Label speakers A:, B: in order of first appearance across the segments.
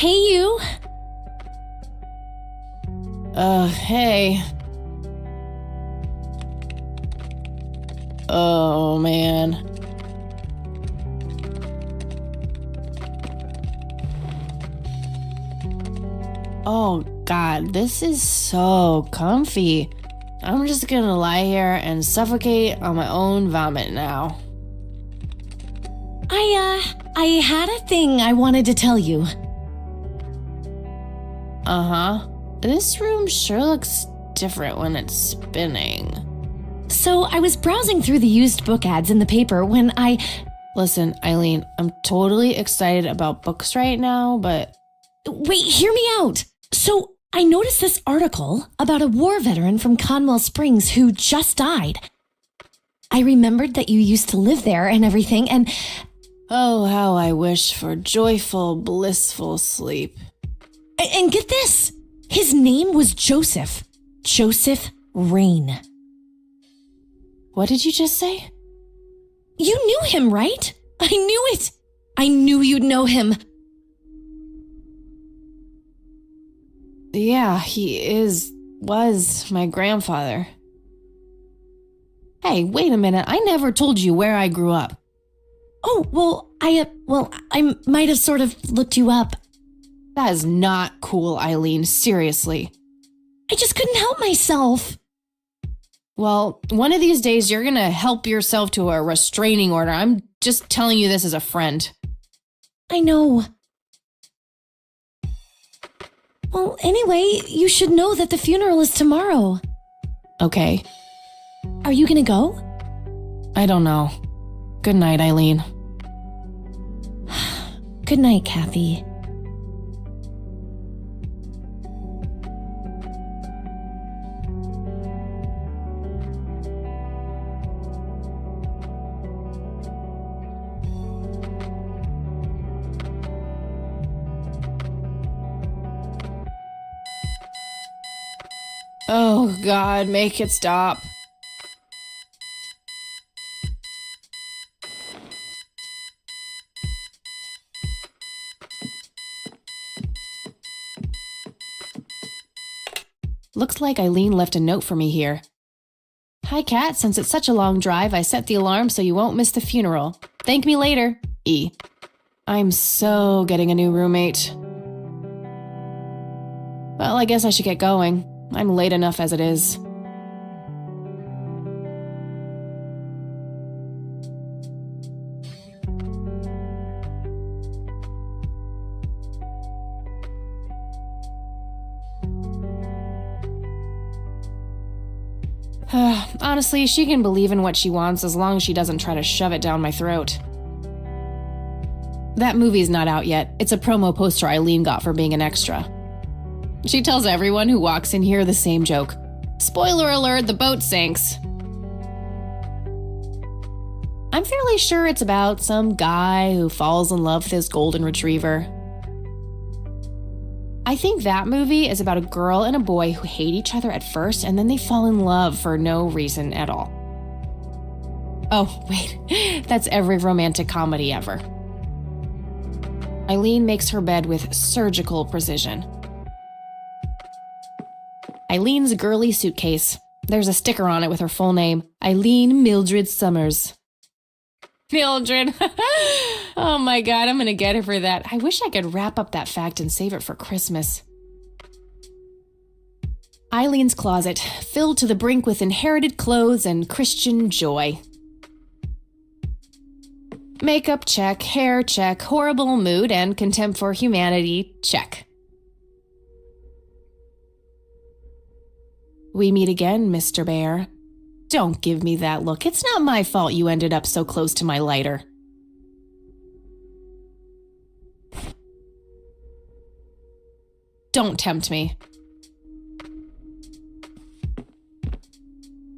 A: Hey, you.
B: Hey. Oh, man. Oh, God, this is so comfy. I'm just gonna lie here and suffocate on my own vomit now.
A: I had a thing I wanted to tell you.
B: Uh-huh. This room sure looks different when it's spinning.
A: So I was browsing through the used book ads in the paper when
B: Listen, Eileen, I'm totally excited about books right now, but...
A: Wait, hear me out. So I noticed this article about a war veteran from Conwell Springs who just died. I remembered that you used to live there and everything, and...
B: Oh, how I wish for joyful, blissful sleep.
A: And get this. His name was Joseph. Joseph Rain.
B: What did you just say?
A: You knew him, right? I knew it. I knew you'd know him.
B: Yeah, he was my grandfather. Hey, wait a minute. I never told you where I grew up.
A: Oh, well, I might have sort of looked you up.
B: That is not cool, Eileen. Seriously.
A: I just couldn't help myself.
B: Well, one of these days you're gonna help yourself to a restraining order. I'm just telling you this as a friend.
A: I know. Well, anyway, you should know that the funeral is tomorrow.
B: Okay.
A: Are you gonna go?
B: I don't know. Good night, Eileen.
A: Good night, Kathy.
B: Oh, God, make it stop. Looks like Eileen left a note for me here. Hi, Kat. Since it's such a long drive, I set the alarm so you won't miss the funeral. Thank me later. E. I'm so getting a new roommate. Well, I guess I should get going. I'm late enough as it is. Honestly, she can believe in what she wants as long as she doesn't try to shove it down my throat. That movie's not out yet. It's a promo poster Eileen got for being an extra. She tells everyone who walks in here the same joke. Spoiler alert, the boat sinks. I'm fairly sure it's about some guy who falls in love with his golden retriever. I think that movie is about a girl and a boy who hate each other at first and then they fall in love for no reason at all. Oh, wait, that's every romantic comedy ever. Eileen makes her bed with surgical precision. Eileen's girly suitcase. There's a sticker on it with her full name, Eileen Mildred Summers. Mildred. Oh my God, I'm gonna get her for that. I wish I could wrap up that fact and save it for Christmas. Eileen's closet, filled to the brink with inherited clothes and Christian joy. Makeup check, hair check, horrible mood and contempt for humanity check. We meet again, Mr. Bear. Don't give me that look. It's not my fault you ended up so close to my lighter. Don't tempt me.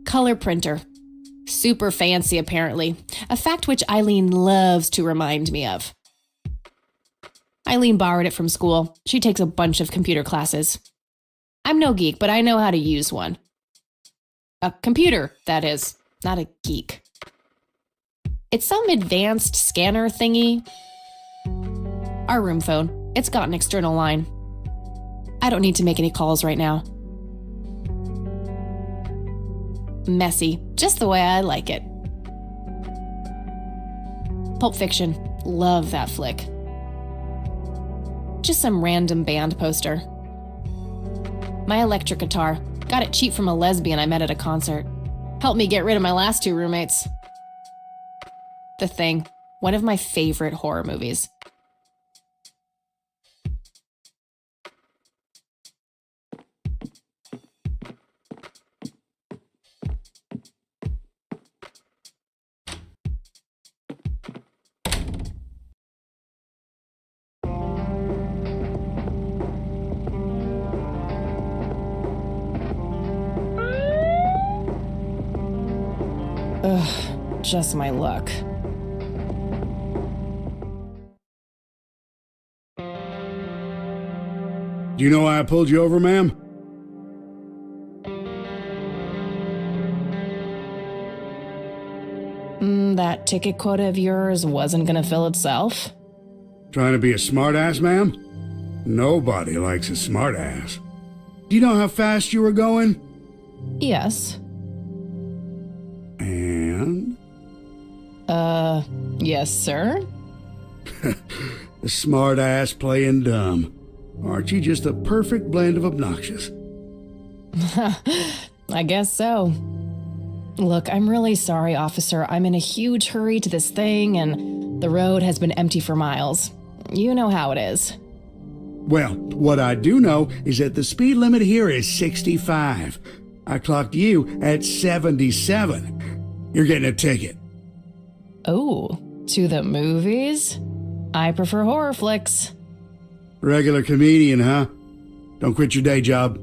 B: Color printer. Super fancy, apparently. A fact which Eileen loves to remind me of. Eileen borrowed it from school. She takes a bunch of computer classes. I'm no geek, but I know how to use one. A computer, that is, not a geek. It's some advanced scanner thingy. Our room phone. It's got an external line. I don't need to make any calls right now. Messy, just the way I like it. Pulp Fiction, love that flick. Just some random band poster. My electric guitar, got it cheap from a lesbian I met at a concert. Helped me get rid of my last 2 roommates. The Thing, one of my favorite horror movies. Ugh, just my luck.
C: Do you know why I pulled you over, ma'am?
B: That ticket quota of yours wasn't gonna fill itself?
C: Trying to be a smartass, ma'am? Nobody likes a smartass. Do you know how fast you were going?
B: Yes.
C: And?
B: Yes, sir?
C: The smartass playing dumb. Aren't you just a perfect blend of obnoxious?
B: I guess so. Look, I'm really sorry, officer. I'm in a huge hurry to this thing, and the road has been empty for miles. You know how it is.
C: Well, what I do know is that the speed limit here is 65. I clocked you at 77. You're getting a ticket.
B: Oh, to the movies? I prefer horror flicks.
C: Regular comedian, huh? Don't quit your day job.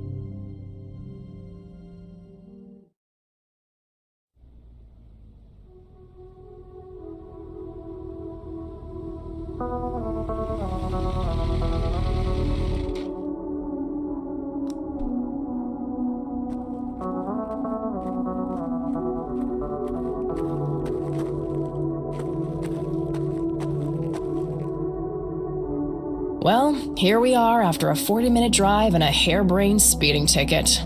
B: Well, here we are after a 40-minute drive and a harebrained speeding ticket.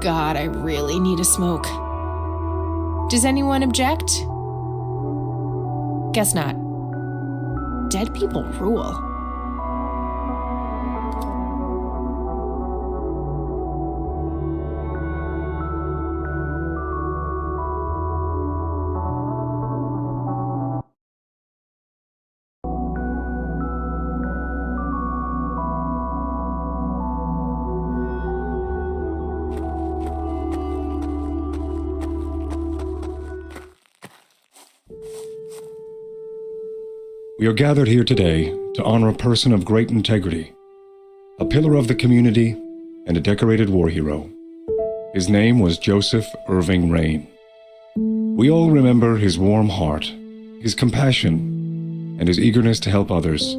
B: God, I really need a smoke. Does anyone object? Guess not. Dead people rule.
D: We are gathered here today to honor a person of great integrity, a pillar of the community, and a decorated war hero. His name was Joseph Irving Rain. We all remember his warm heart, his compassion, and his eagerness to help others.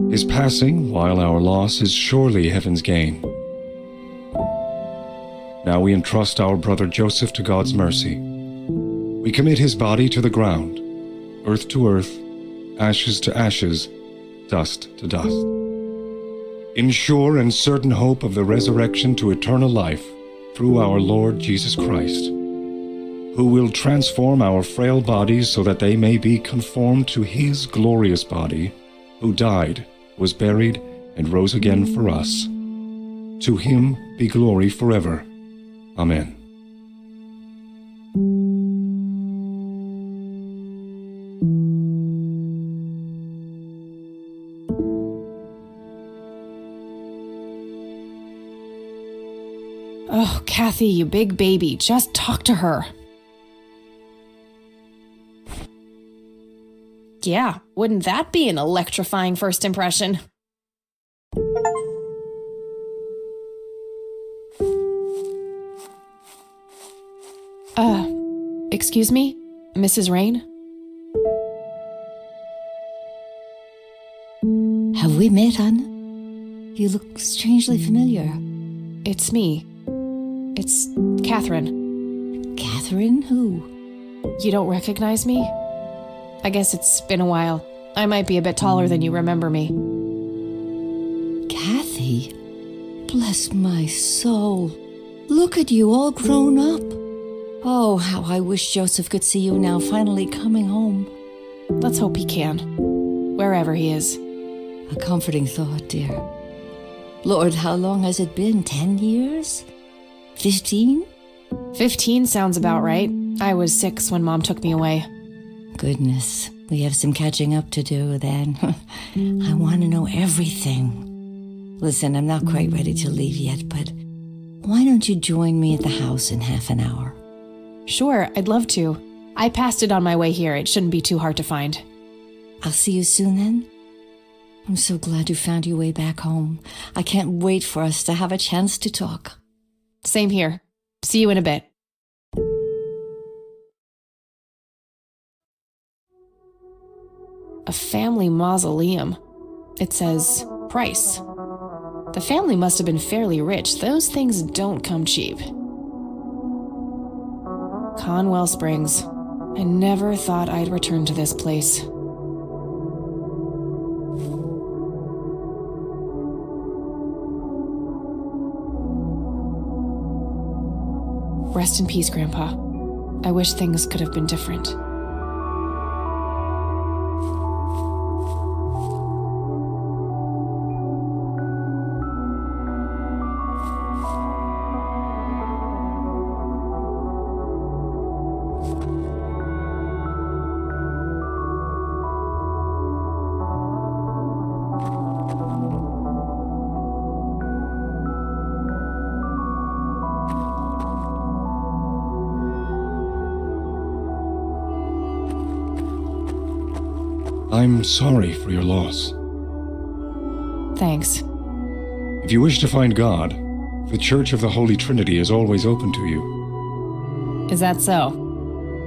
D: His passing, while our loss, is surely heaven's gain. Now we entrust our brother Joseph to God's mercy. We commit his body to the ground, earth to earth, ashes to ashes, dust to dust. In sure and certain hope of the resurrection to eternal life through our Lord Jesus Christ, who will transform our frail bodies so that they may be conformed to his glorious body, who died, was buried, and rose again for us. To him be glory forever. Amen.
B: Oh, Kathy, you big baby, just talk to her. Yeah, wouldn't that be an electrifying first impression? Excuse me, Mrs. Rain?
E: Have we met, Anne? You look strangely familiar.
B: It's me. It's Catherine.
E: Catherine who?
B: You don't recognize me? I guess it's been a while. I might be a bit taller than you remember me.
E: Kathy, bless my soul. Look at you, all grown up. Oh, how I wish Joseph could see you now, finally coming home.
B: Let's hope he can, wherever he is.
E: A comforting thought, dear. Lord, how long has it been? 10 years? 15?
B: 15 sounds about right. I was 6 when Mom took me away.
E: Goodness, we have some catching up to do then. I want to know everything. Listen, I'm not quite ready to leave yet, but why don't you join me at the house in half an hour?
B: Sure, I'd love to. I passed it on my way here. It shouldn't be too hard to find.
E: I'll see you soon then. I'm so glad you found your way back home. I can't wait for us to have a chance to talk.
B: Same here. See you in a bit. A family mausoleum. It says price. The family must have been fairly rich. Those things don't come cheap. Conwell Springs. I never thought I'd return to this place. Rest in peace, Grandpa. I wish things could have been different.
D: I'm sorry for your loss.
B: Thanks.
D: If you wish to find God, the Church of the Holy Trinity is always open to you.
B: Is that so?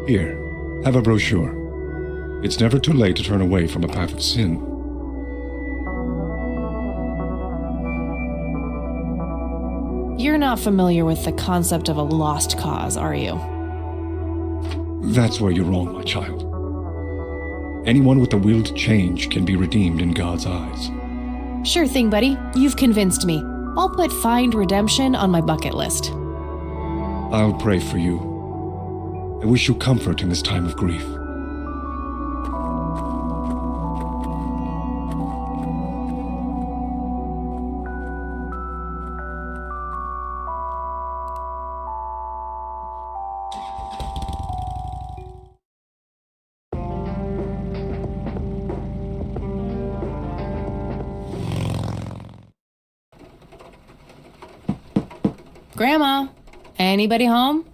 D: Here, have a brochure. It's never too late to turn away from a path of sin.
B: You're not familiar with the concept of a lost cause, are you?
D: That's where you're wrong, my child. Anyone with the will to change can be redeemed in God's eyes.
B: Sure thing, buddy. You've convinced me. I'll put Find Redemption on my bucket list.
D: I'll pray for you. I wish you comfort in this time of grief.
B: Grandma, anybody home?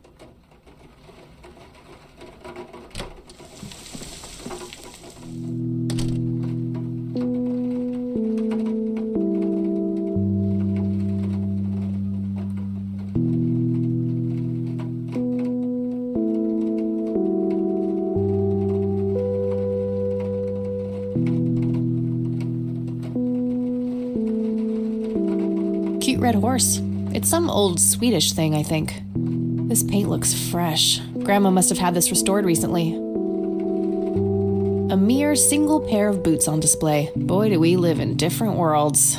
B: Cute red horse. It's some old Swedish thing, I think. This paint looks fresh. Grandma must have had this restored recently. A mere single pair of boots on display. Boy, do we live in different worlds.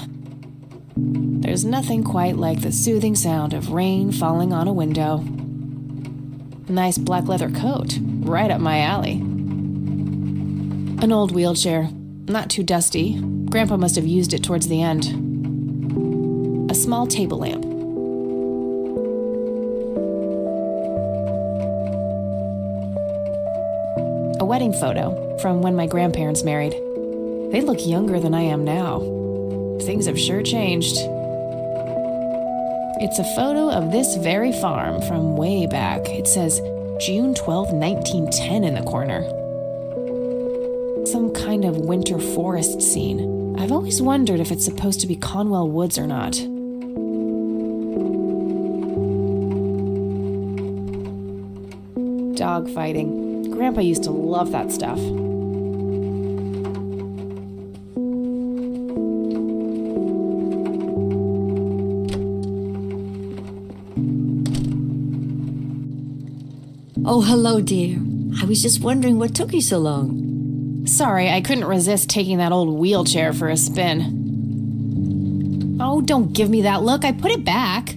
B: There's nothing quite like the soothing sound of rain falling on a window. Nice black leather coat, right up my alley. An old wheelchair, not too dusty. Grandpa must have used it towards the end. A small table lamp. A wedding photo from when my grandparents married. They look younger than I am now. Things have sure changed. It's a photo of this very farm from way back. It says June 12, 1910 in the corner. Some kind of winter forest scene. I've always wondered if it's supposed to be Conwell Woods or not. Dog fighting. Grandpa used to love that stuff.
E: Oh, hello, dear. I was just wondering what took you so long.
B: Sorry, I couldn't resist taking that old wheelchair for a spin. Oh, don't give me that look. I put it back.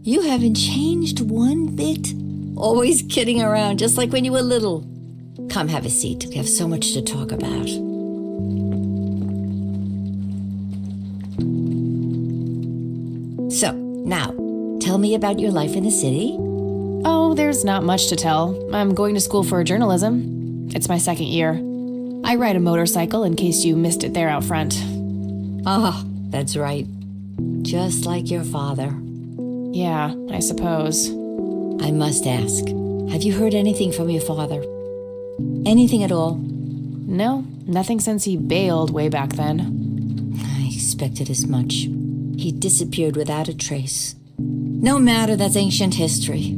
E: You haven't changed one bit. Always kidding around, just like when you were little. Come, have a seat. We have so much to talk about. So, now, tell me about your life in the city.
B: Oh, there's not much to tell. I'm going to school for journalism. It's my second year. I ride a motorcycle in case you missed it there out front.
E: Ah, that's right. Just like your father.
B: Yeah, I suppose.
E: I must ask, have you heard anything from your father? Anything at all?
B: No, nothing since he bailed way back then.
E: I expected as much. He disappeared without a trace. No matter, that's ancient history.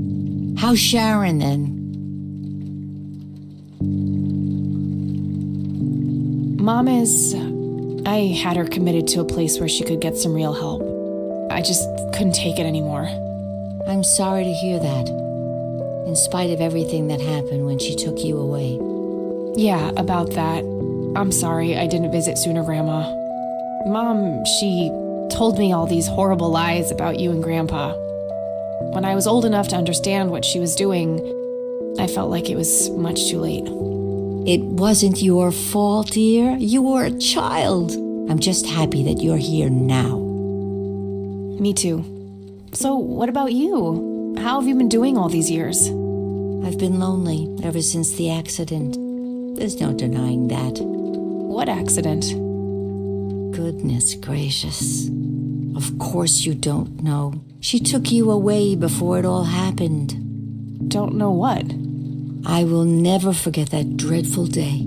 E: How's Sharon then?
B: Mom is... I had her committed to a place where she could get some real help. I just couldn't take it anymore.
E: I'm sorry to hear that. In spite of everything that happened when she took you away.
B: Yeah, about that. I'm sorry I didn't visit sooner, Grandma. Mom, she told me all these horrible lies about you and Grandpa. When I was old enough to understand what she was doing, I felt like it was much too late.
E: It wasn't your fault, dear. You were a child. I'm just happy that you're here now.
B: Me too. So, what about you? How have you been doing all these years?
E: I've been lonely ever since the accident. There's no denying that.
B: What accident?
E: Goodness gracious. Of course you don't know. She took you away before it all happened.
B: Don't know what?
E: I will never forget that dreadful day.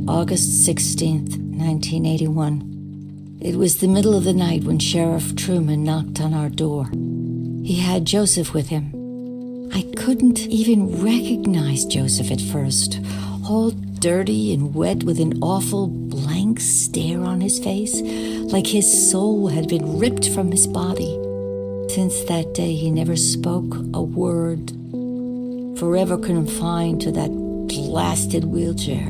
E: August 16th, 1981. It was the middle of the night when Sheriff Truman knocked on our door. He had Joseph with him. I couldn't even recognize Joseph at first, all dirty and wet with an awful blank stare on his face, like his soul had been ripped from his body. Since that day, he never spoke a word, forever confined to that blasted wheelchair.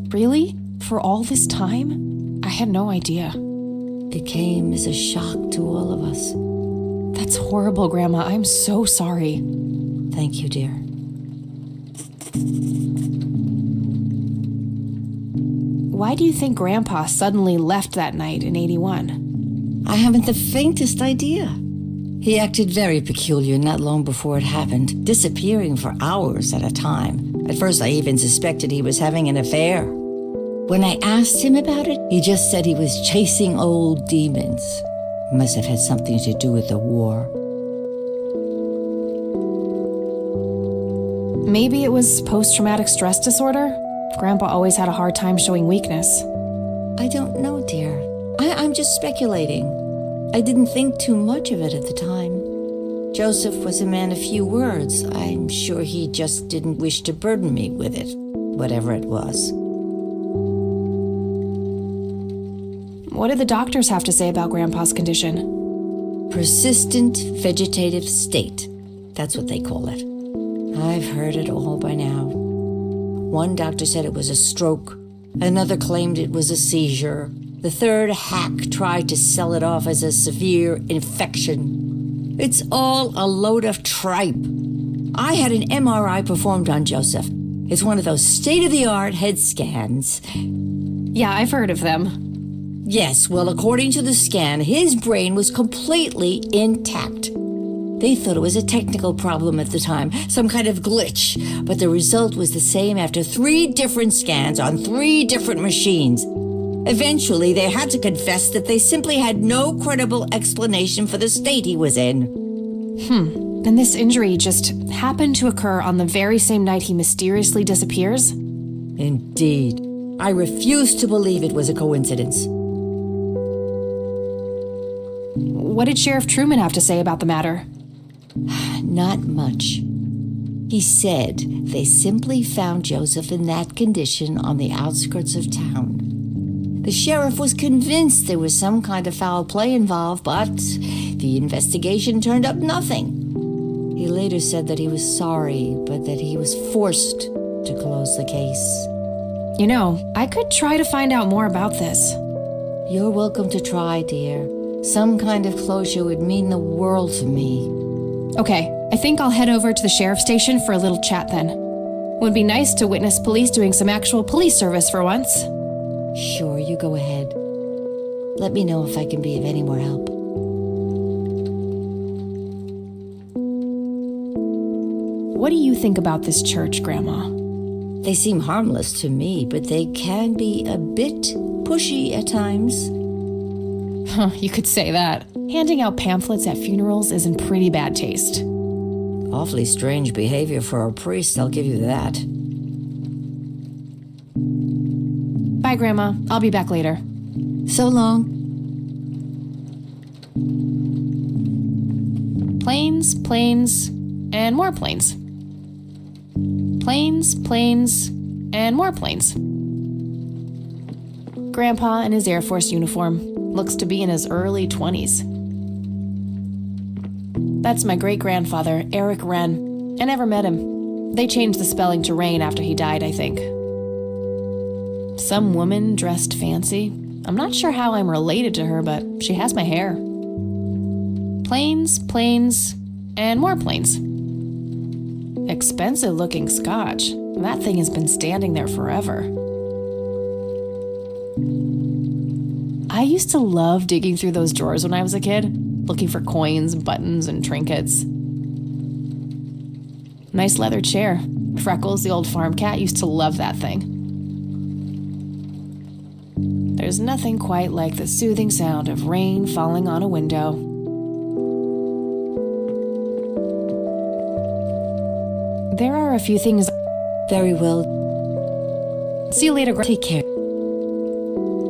B: Really? For all this time? I had no idea.
E: It came as a shock to all of us.
B: That's horrible, Grandma. I'm so sorry.
E: Thank you, dear.
B: Why do you think Grandpa suddenly left that night in 81?
E: I haven't the faintest idea. He acted very peculiar not long before it happened, disappearing for hours at a time. At first, I even suspected he was having an affair. When I asked him about it, he just said he was chasing old demons. It must have had something to do with the war.
B: Maybe it was post-traumatic stress disorder? Grandpa always had a hard time showing weakness.
E: I don't know, dear. I'm just speculating. I didn't think too much of it at the time. Joseph was a man of few words. I'm sure he just didn't wish to burden me with it, whatever it was.
B: What did the doctors have to say about Grandpa's condition?
E: Persistent vegetative state. That's what they call it. I've heard it all by now. One doctor said it was a stroke. Another claimed it was a seizure. The third hack tried to sell it off as a severe infection. It's all a load of tripe. I had an MRI performed on Joseph. It's one of those state-of-the-art head scans.
B: Yeah, I've heard of them.
E: Yes, well, according to the scan, his brain was completely intact. They thought it was a technical problem at the time, some kind of glitch, but the result was the same after 3 different scans on 3 different machines. Eventually, they had to confess that they simply had no credible explanation for the state he was in.
B: And this injury just happened to occur on the very same night he mysteriously disappears?
E: Indeed. I refuse to believe it was a coincidence.
B: What did Sheriff Truman have to say about the matter?
E: Not much. He said they simply found Joseph in that condition on the outskirts of town. The sheriff was convinced there was some kind of foul play involved, but the investigation turned up nothing. He later said that he was sorry, but that he was forced to close the case.
B: You know, I could try to find out more about this.
E: You're welcome to try, dear. Some kind of closure would mean the world to me.
B: Okay, I think I'll head over to the sheriff's station for a little chat then. Would be nice to witness police doing some actual police service for once.
E: Sure, you go ahead. Let me know if I can be of any more help.
B: What do you think about this church, Grandma?
E: They seem harmless to me, but they can be a bit pushy at times.
B: Huh, you could say that. Handing out pamphlets at funerals is in pretty bad taste.
E: Awfully strange behavior for a priest, I'll give you that.
B: Bye, Grandma. I'll be back later.
E: So long.
B: Planes, planes, and more planes. Planes, planes, and more planes. Grandpa in his Air Force uniform looks to be in his early 20s. That's my great-grandfather, Eric Wren. I never met him. They changed the spelling to Rain after he died, I think. Some woman dressed fancy. I'm not sure how I'm related to her, but she has my hair. Planes, planes, and more planes. Expensive-looking scotch. That thing has been standing there forever. I used to love digging through those drawers when I was a kid, looking for coins, buttons, and trinkets. Nice leather chair. Freckles, the old farm cat, used to love that thing. There's nothing quite like the soothing sound of rain falling on a window. There are a few things.
E: Very well.
B: See you later,
E: Take care.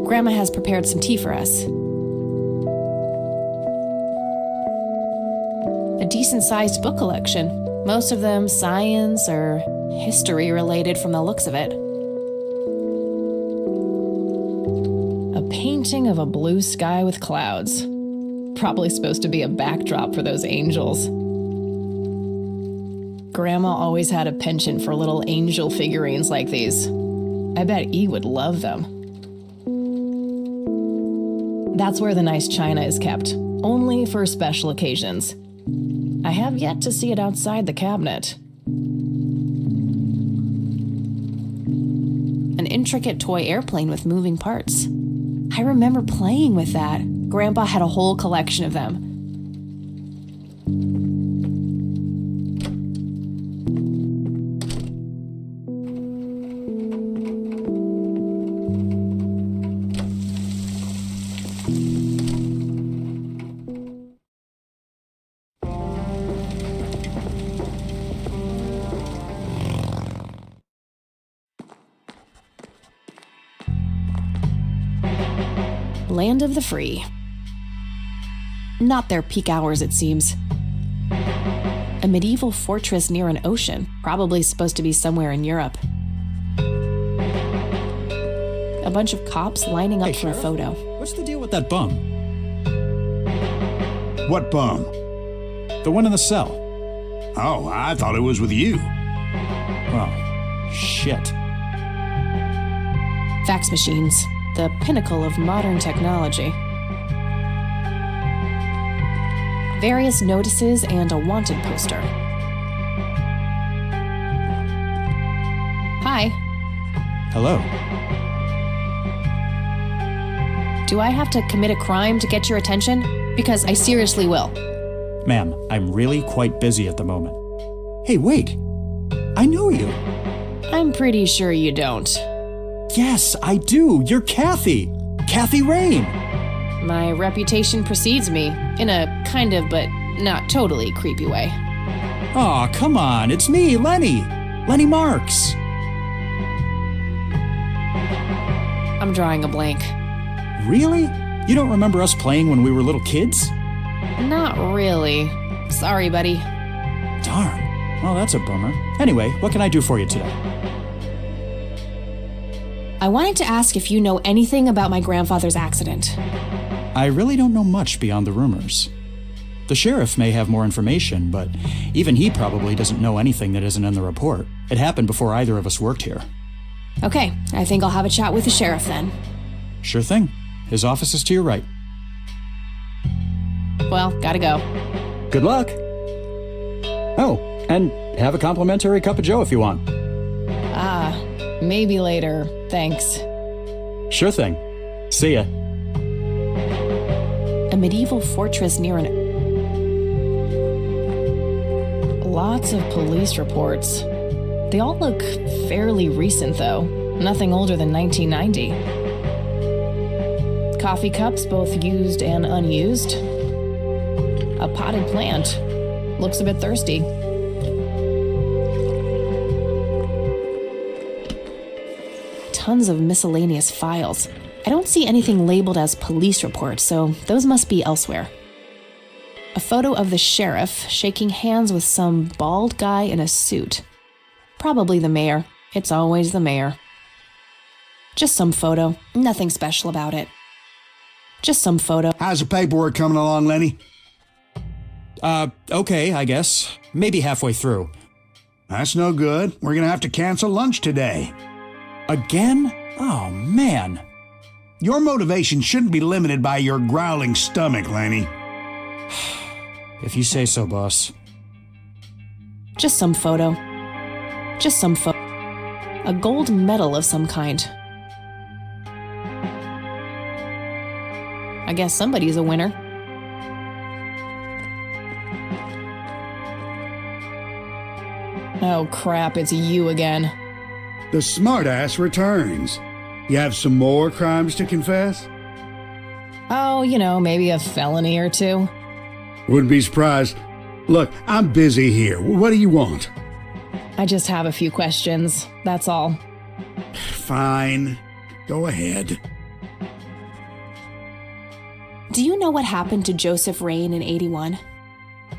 B: Grandma has prepared some tea for us. A decent-sized book collection. Most of them science or history related from the looks of it. A painting of a blue sky with clouds. Probably supposed to be a backdrop for those angels. Grandma always had a penchant for little angel figurines like these. I bet E would love them. That's where the nice china is kept, only for special occasions. I have yet to see it outside the cabinet. An intricate toy airplane with moving parts. I remember playing with that. Grandpa had a whole collection of them. Land of the free. Not their peak hours, it seems. A medieval fortress near an ocean, probably supposed to be somewhere in Europe. A bunch of cops lining up for
F: Sheriff?
B: a photo.
F: What's the deal with that bum?
C: What bum?
F: The one in the cell.
C: Oh, I thought it was with you.
F: Well, shit.
B: Fax machines, the pinnacle of modern technology. Various notices and a wanted poster. Hi,
F: Hello.
B: do I have to commit a crime to get your attention? Because I seriously will.
F: Ma'am, I'm really quite busy at the moment. Hey, wait. I know you.
B: I'm pretty sure you don't.
F: Yes, I do. You're Kathy. Kathy Rain.
B: My reputation precedes me, in a kind of but not totally creepy way.
F: Aw, come on. It's me, Lenny. Lenny Marks.
B: I'm drawing a blank.
F: Really? You don't remember us playing when we were little kids?
B: Not really. Sorry, buddy.
F: Darn. Well, that's a bummer. Anyway, what can I do for you today?
B: I wanted to ask if you know anything about my grandfather's accident.
F: I really don't know much beyond the rumors. The sheriff may have more information, but even he probably doesn't know anything that isn't in the report. It happened before either of us worked here.
B: Okay, I think I'll have a chat with the sheriff then.
F: Sure thing. His office is to your right.
B: Well, gotta go.
F: Good luck. Oh, and have a complimentary cup of joe if you want.
B: Maybe later. Thanks.
F: Sure thing. See ya.
B: A medieval fortress near an... Lots of police reports. They all look fairly recent, though. Nothing older than 1990. Coffee cups, both used and unused. A potted plant. Looks a bit thirsty. Tons of miscellaneous files. I don't see anything labeled as police reports, so those must be elsewhere. A photo of the sheriff shaking hands with some bald guy in a suit. Probably the mayor. It's always the mayor. Just some photo. Nothing special about it. Just some photo.
C: How's the paperwork coming along, Lenny?
F: Okay, I guess. Maybe halfway through.
C: That's no good. We're gonna have to cancel lunch today.
F: Again? Oh, man.
C: Your motivation shouldn't be limited by your growling stomach, Lenny.
F: If you say so, boss.
B: Just some photo. Just some photo. A gold medal of some kind. I guess somebody's a winner. Oh crap, it's you again.
C: The smartass returns. You have some more crimes to confess?
B: Oh, maybe a felony or two.
C: Wouldn't be surprised. Look, I'm busy here. What do you want?
B: I just have a few questions, that's all.
C: Fine. Go ahead.
B: Do you know what happened to Joseph Rain in 81?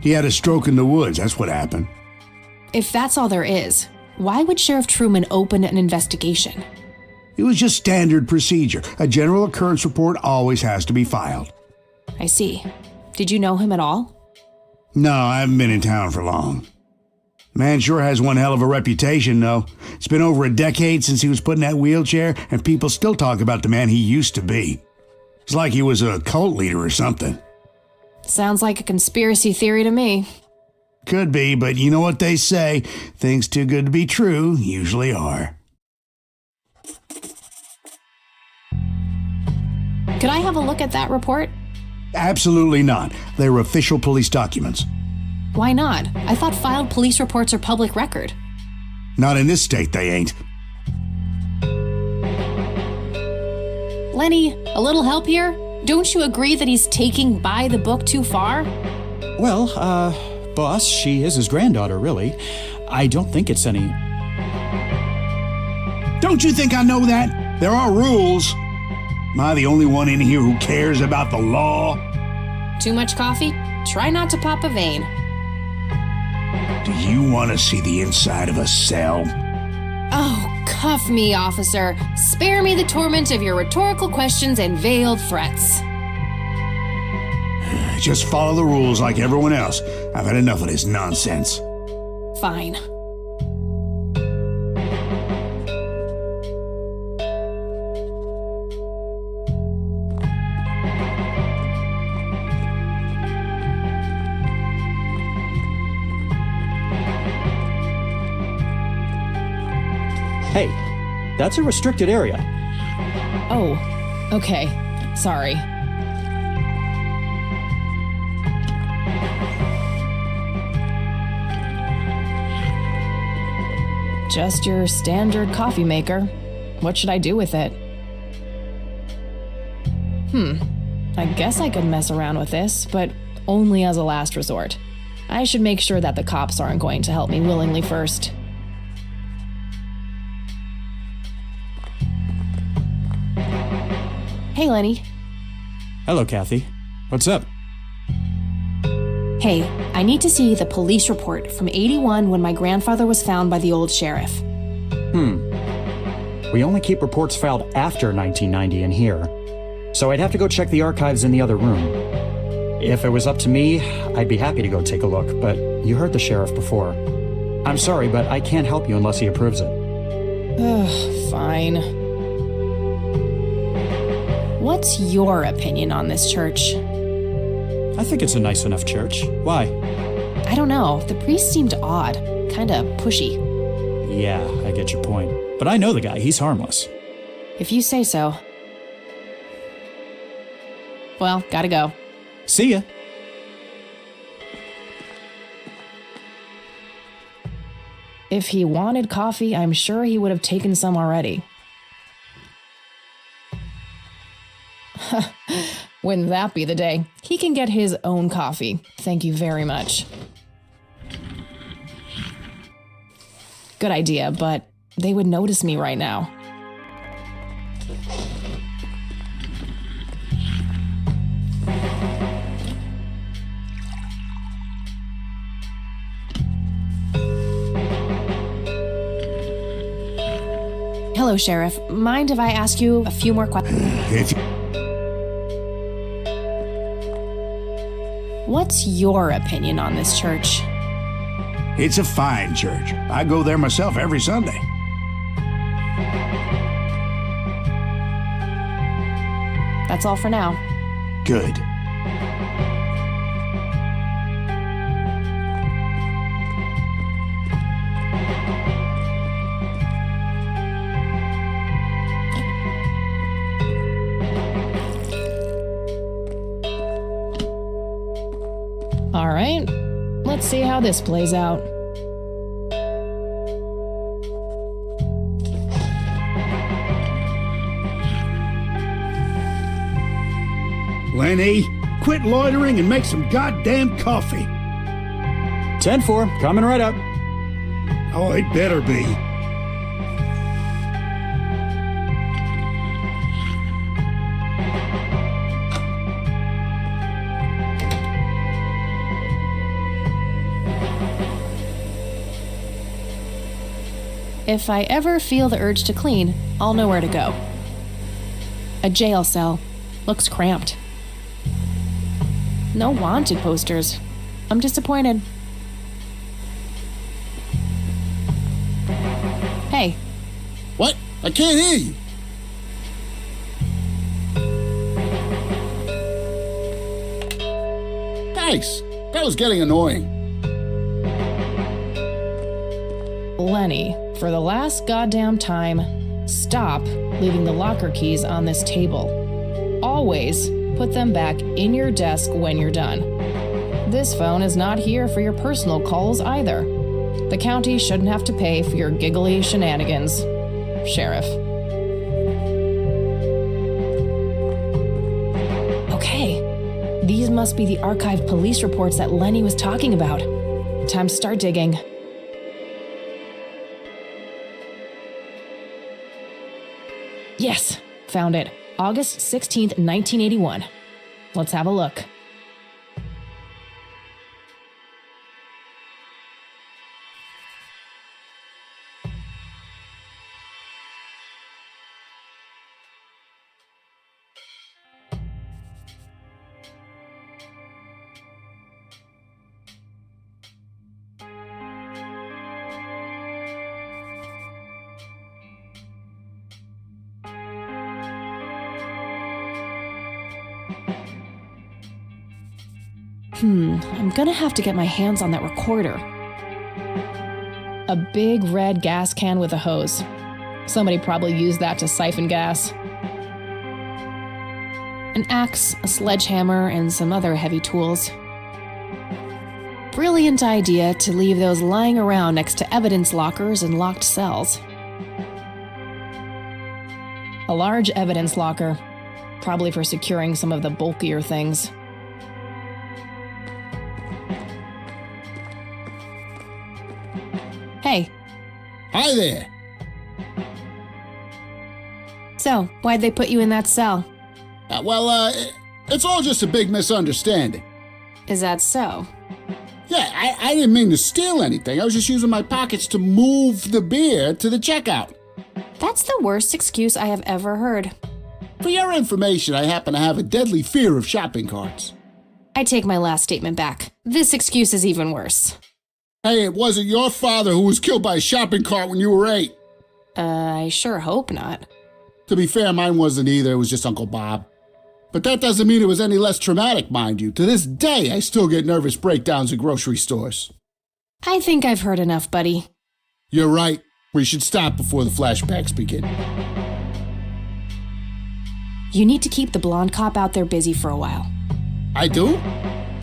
C: He had a stroke in the woods. That's what happened.
B: If that's all there is, why would Sheriff Truman open an investigation?
C: It was just standard procedure. A general occurrence report always has to be filed.
B: I see. Did you know him at all?
C: No, I haven't been in town for long. Man sure has one hell of a reputation, though. It's been over a decade since he was put in that wheelchair, and people still talk about the man he used to be. It's like he was a cult leader or something.
B: Sounds like a conspiracy theory to me.
C: Could be, but you know what they say. Things too good to be true usually are.
B: Could I have a look at that report?
C: Absolutely not. They're official police documents.
B: Why not? I thought filed police reports are public record.
C: Not in this state, they ain't.
B: Lenny, a little help here? Don't you agree that he's taking by the book too far?
F: Well, boss, she is his granddaughter, really. I don't think it's any...
C: Don't you think I know that? There are rules. Am I the only one in here who cares about the law?
B: Too much coffee? Try not to pop a vein.
C: Do you want to see the inside of a cell?
B: Oh, cuff me, officer. Spare me the torment of your rhetorical questions and veiled threats.
C: Just follow the rules like everyone else. I've had enough of this nonsense.
B: Fine.
F: Hey, that's a restricted area.
B: Oh, okay. Sorry. Just your standard coffee maker. What should I do with it? I guess I could mess around with this, but only as a last resort. I should make sure that the cops aren't going to help me willingly first. Hey, Lenny.
F: Hello, Kathy. What's up?
B: Hey, I need to see the police report from 81 when my grandfather was found by the old sheriff.
F: We only keep reports filed after 1990 in here, so I'd have to go check the archives in the other room. If it was up to me, I'd be happy to go take a look, but you heard the sheriff before. I'm sorry, but I can't help you unless he approves it.
B: Ugh, fine. What's your opinion on this church?
F: I think it's a nice enough church. Why?
B: I don't know. The priest seemed odd. Kinda pushy.
F: Yeah, I get your point. But I know the guy. He's harmless.
B: If you say so. Well, gotta go.
F: See ya.
B: If he wanted coffee, I'm sure he would have taken some already. Wouldn't that be the day? He can get his own coffee. Thank you very much. Good idea, but they would notice me right now. Hello, Sheriff. Mind if I ask you a few more questions? What's your opinion on this church?
C: It's a fine church. I go there myself every Sunday.
B: That's all for now.
C: Good.
B: All right, let's see how this plays out.
C: Lenny, quit loitering and make some goddamn coffee.
F: 10-4, coming right up.
C: Oh, it better be.
B: If I ever feel the urge to clean, I'll know where to go. A jail cell. Looks cramped. No wanted posters. I'm disappointed. Hey.
G: What? I can't hear you. Thanks. That was getting annoying.
B: Lenny, for the last goddamn time, stop leaving the locker keys on this table. Always put them back in your desk when you're done. This phone is not here for your personal calls either. The county shouldn't have to pay for your giggly shenanigans. Sheriff. Okay, these must be the archived police reports that Lenny was talking about. Time to start digging. Yes, found it. August 16th, 1981. Let's have a look. I'm gonna have to get my hands on that recorder. A big red gas can with a hose. Somebody probably used that to siphon gas. An axe, a sledgehammer, and some other heavy tools. Brilliant idea to leave those lying around next to evidence lockers and locked cells. A large evidence locker, probably for securing some of the bulkier things. Hey.
G: Hi there.
B: So, why'd they put you in that cell?
G: It's all just a big misunderstanding.
B: Is that so?
G: Yeah, I didn't mean to steal anything. I was just using my pockets to move the beer to the checkout.
B: That's the worst excuse I have ever heard.
G: For your information, I happen to have a deadly fear of shopping carts.
B: I take my last statement back. This excuse is even worse.
G: Hey, it wasn't your father who was killed by a shopping cart when you were 8.
B: I sure hope not.
G: To be fair, mine wasn't either. It was just Uncle Bob. But that doesn't mean it was any less traumatic, mind you. To this day, I still get nervous breakdowns at grocery stores.
B: I think I've heard enough, buddy.
G: You're right. We should stop before the flashbacks begin.
B: You need to keep the blonde cop out there busy for a while.
G: I do?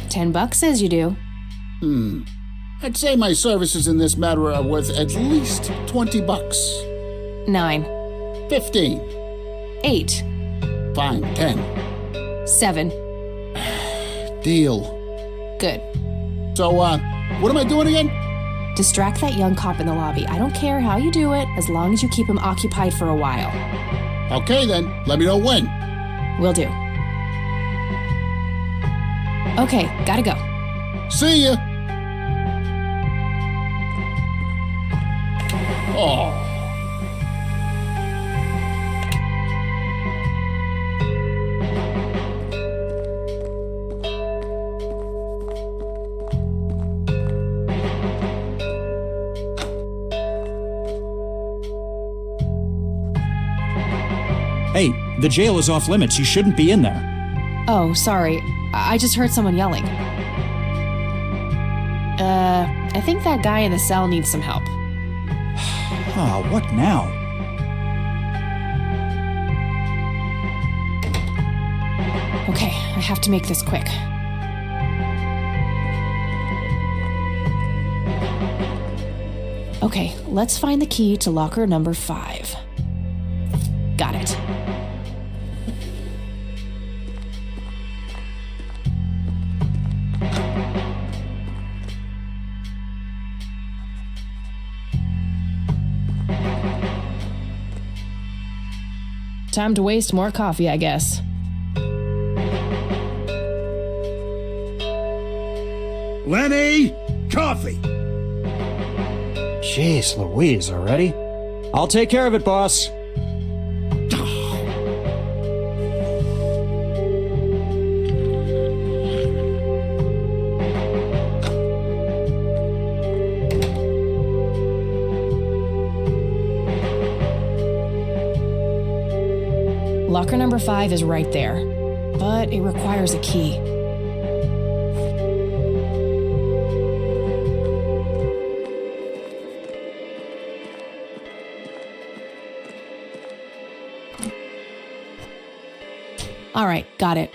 B: $10 says you do.
G: I'd say my services in this matter are worth at least $20.
B: 9.
G: 15.
B: 8.
G: Fine, 10.
B: 7.
G: Deal.
B: Good.
G: So, what am I doing again?
B: Distract that young cop in the lobby. I don't care how you do it, as long as you keep him occupied for a while.
G: Okay then, let me know when.
B: Will do. Okay, gotta go.
G: See ya! Oh.
F: Hey, the jail is off limits. You shouldn't be in there.
B: Oh, sorry. I just heard someone yelling. I think that guy in the cell needs some help.
F: Ah, what now?
B: Okay, I have to make this quick. Okay, let's find the key to locker number 5. Got it. Time to waste more coffee, I guess.
C: Lenny, coffee.
F: Jeez Louise, already? I'll take care of it, boss.
B: Locker number 5 is right there, but it requires a key. All right, got it.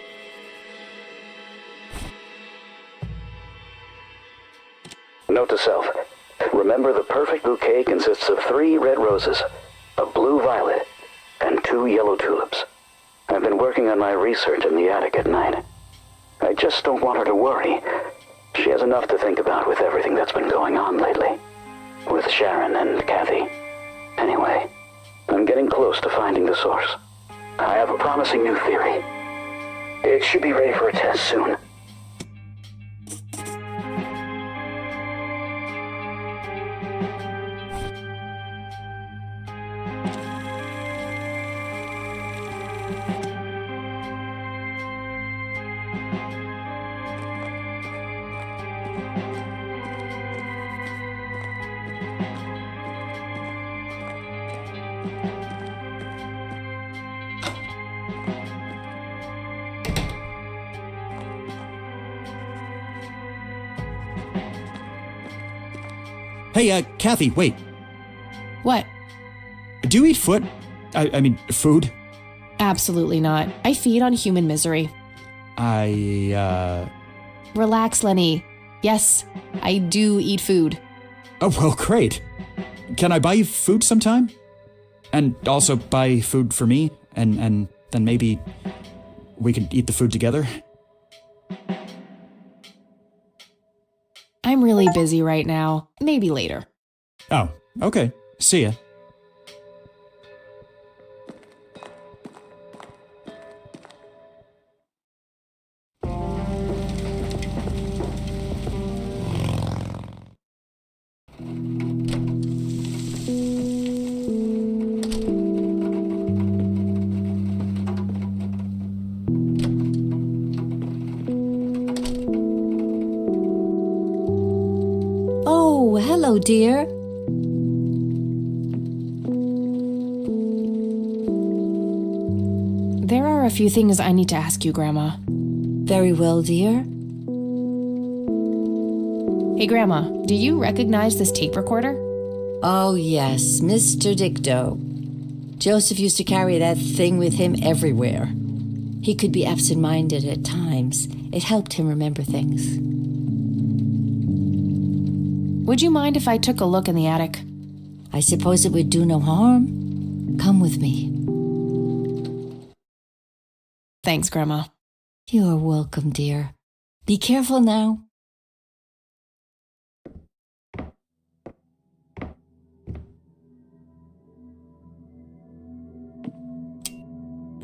H: Note to self. Remember, the perfect bouquet consists of 3 red roses, a blue violet, and 2 yellow tulips. I've been working on my research in the attic at night. I just don't want her to worry. She has enough to think about with everything that's been going on lately. With Sharon and Kathy. Anyway, I'm getting close to finding the source. I have a promising new theory. It should be ready for a test soon.
F: Hey, Kathy, wait.
B: What?
F: Do you eat foot? I mean, food?
B: Absolutely not. I feed on human misery. Relax, Lenny. Yes, I do eat food.
F: Oh, well, great. Can I buy you food sometime? And also buy food for me? And then maybe we could eat the food together?
B: I'm really busy right now. Maybe later.
F: Oh, okay. See ya.
E: Oh, hello, dear.
B: a few things I need to ask you, Grandma.
E: Very well, dear.
B: Hey, Grandma, do you recognize this tape recorder?
E: Oh, yes, Mr. Dicto. Joseph used to carry that thing with him everywhere. He could be absent-minded at times. It helped him remember things.
B: Would you mind if I took a look in the attic?
E: I suppose it would do no harm. Come with me.
B: Thanks, Grandma.
E: You're welcome, dear. Be careful now.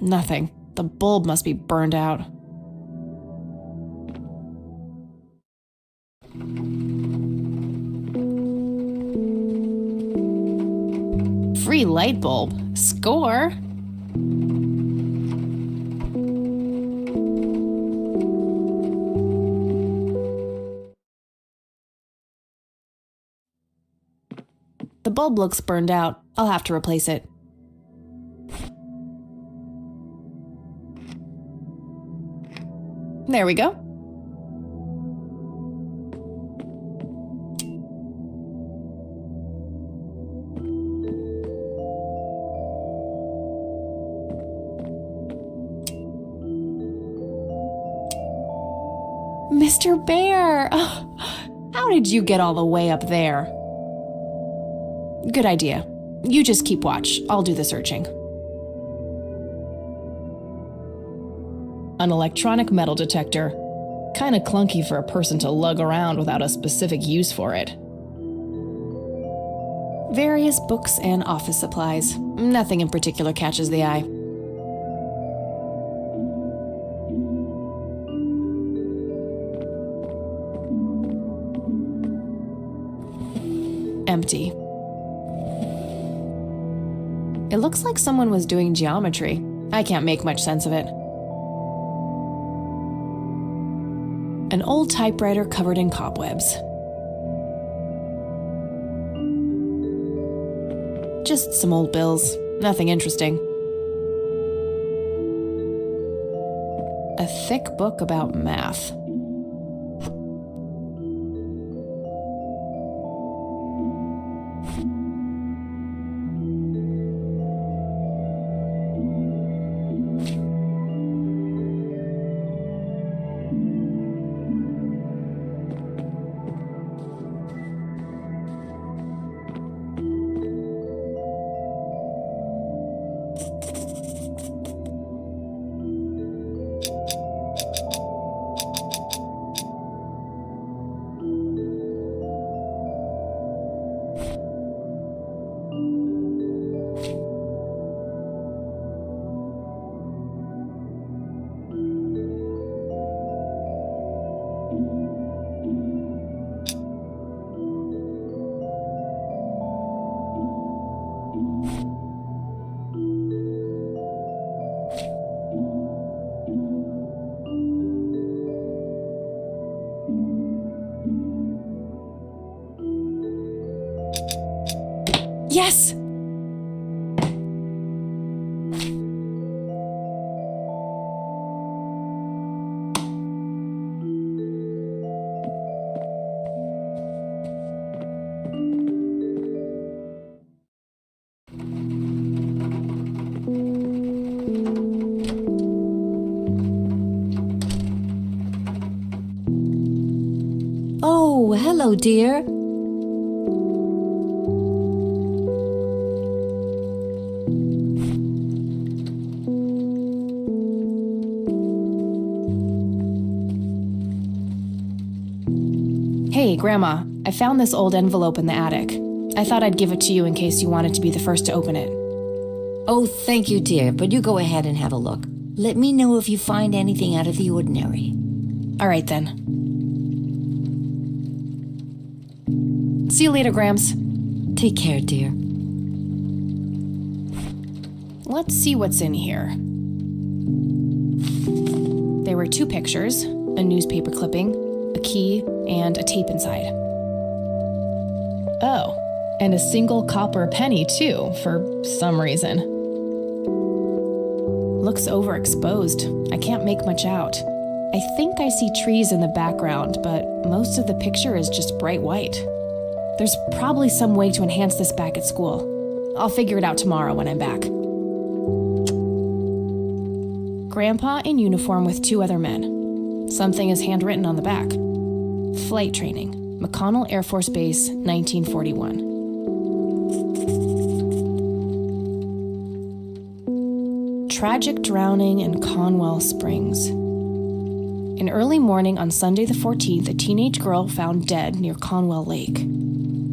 B: Nothing. The bulb must be burned out. Free light bulb. Score! The bulb looks burned out. I'll have to replace it. There we go. Mr. Bear! Oh, how did you get all the way up there? Good idea. You just keep watch. I'll do the searching. An electronic metal detector. Kinda clunky for a person to lug around without a specific use for it. Various books and office supplies. Nothing in particular catches the eye. Empty. It looks like someone was doing geometry. I can't make much sense of it. An old typewriter covered in cobwebs. Just some old bills. Nothing interesting. A thick book about math. Yes!
E: Oh, hello, dear.
B: Hey, Grandma, I found this old envelope in the attic. I thought I'd give it to you in case you wanted to be the first to open it.
E: Oh, thank you, dear, but you go ahead and have a look. Let me know if you find anything out of the ordinary.
B: All right, then. See you later, Grams.
E: Take care, dear.
B: Let's see what's in here. There were 2 pictures, a newspaper clipping, a key, and a tape inside. Oh, and a single copper penny, too, for some reason. Looks overexposed. I can't make much out. I think I see trees in the background, but most of the picture is just bright white. There's probably some way to enhance this back at school. I'll figure it out tomorrow when I'm back. Grandpa in uniform with 2 other men. Something is handwritten on the back. Flight training, McConnell Air Force Base, 1941. Tragic drowning in Conwell Springs. In early morning on Sunday the 14th, a teenage girl found dead near Conwell Lake.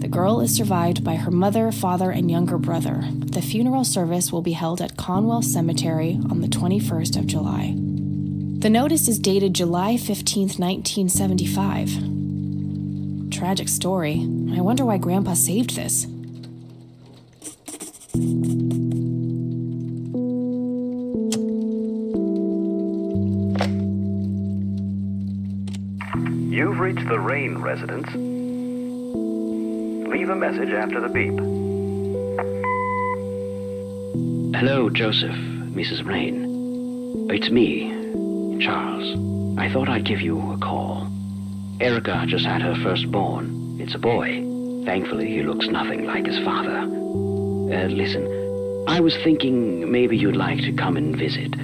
B: The girl is survived by her mother, father, and younger brother. The funeral service will be held at Conwell Cemetery on the 21st of July. The notice is dated July 15th, 1975. Tragic story. I wonder why Grandpa saved this.
H: You've reached the Rain residence. Leave a message after the beep.
I: Hello, Joseph, Mrs. Rain. It's me, Charles. I thought I'd give you a call. Erica just had her firstborn. It's a boy. Thankfully, he looks nothing like his father. Listen, I was thinking maybe you'd like to come and visit.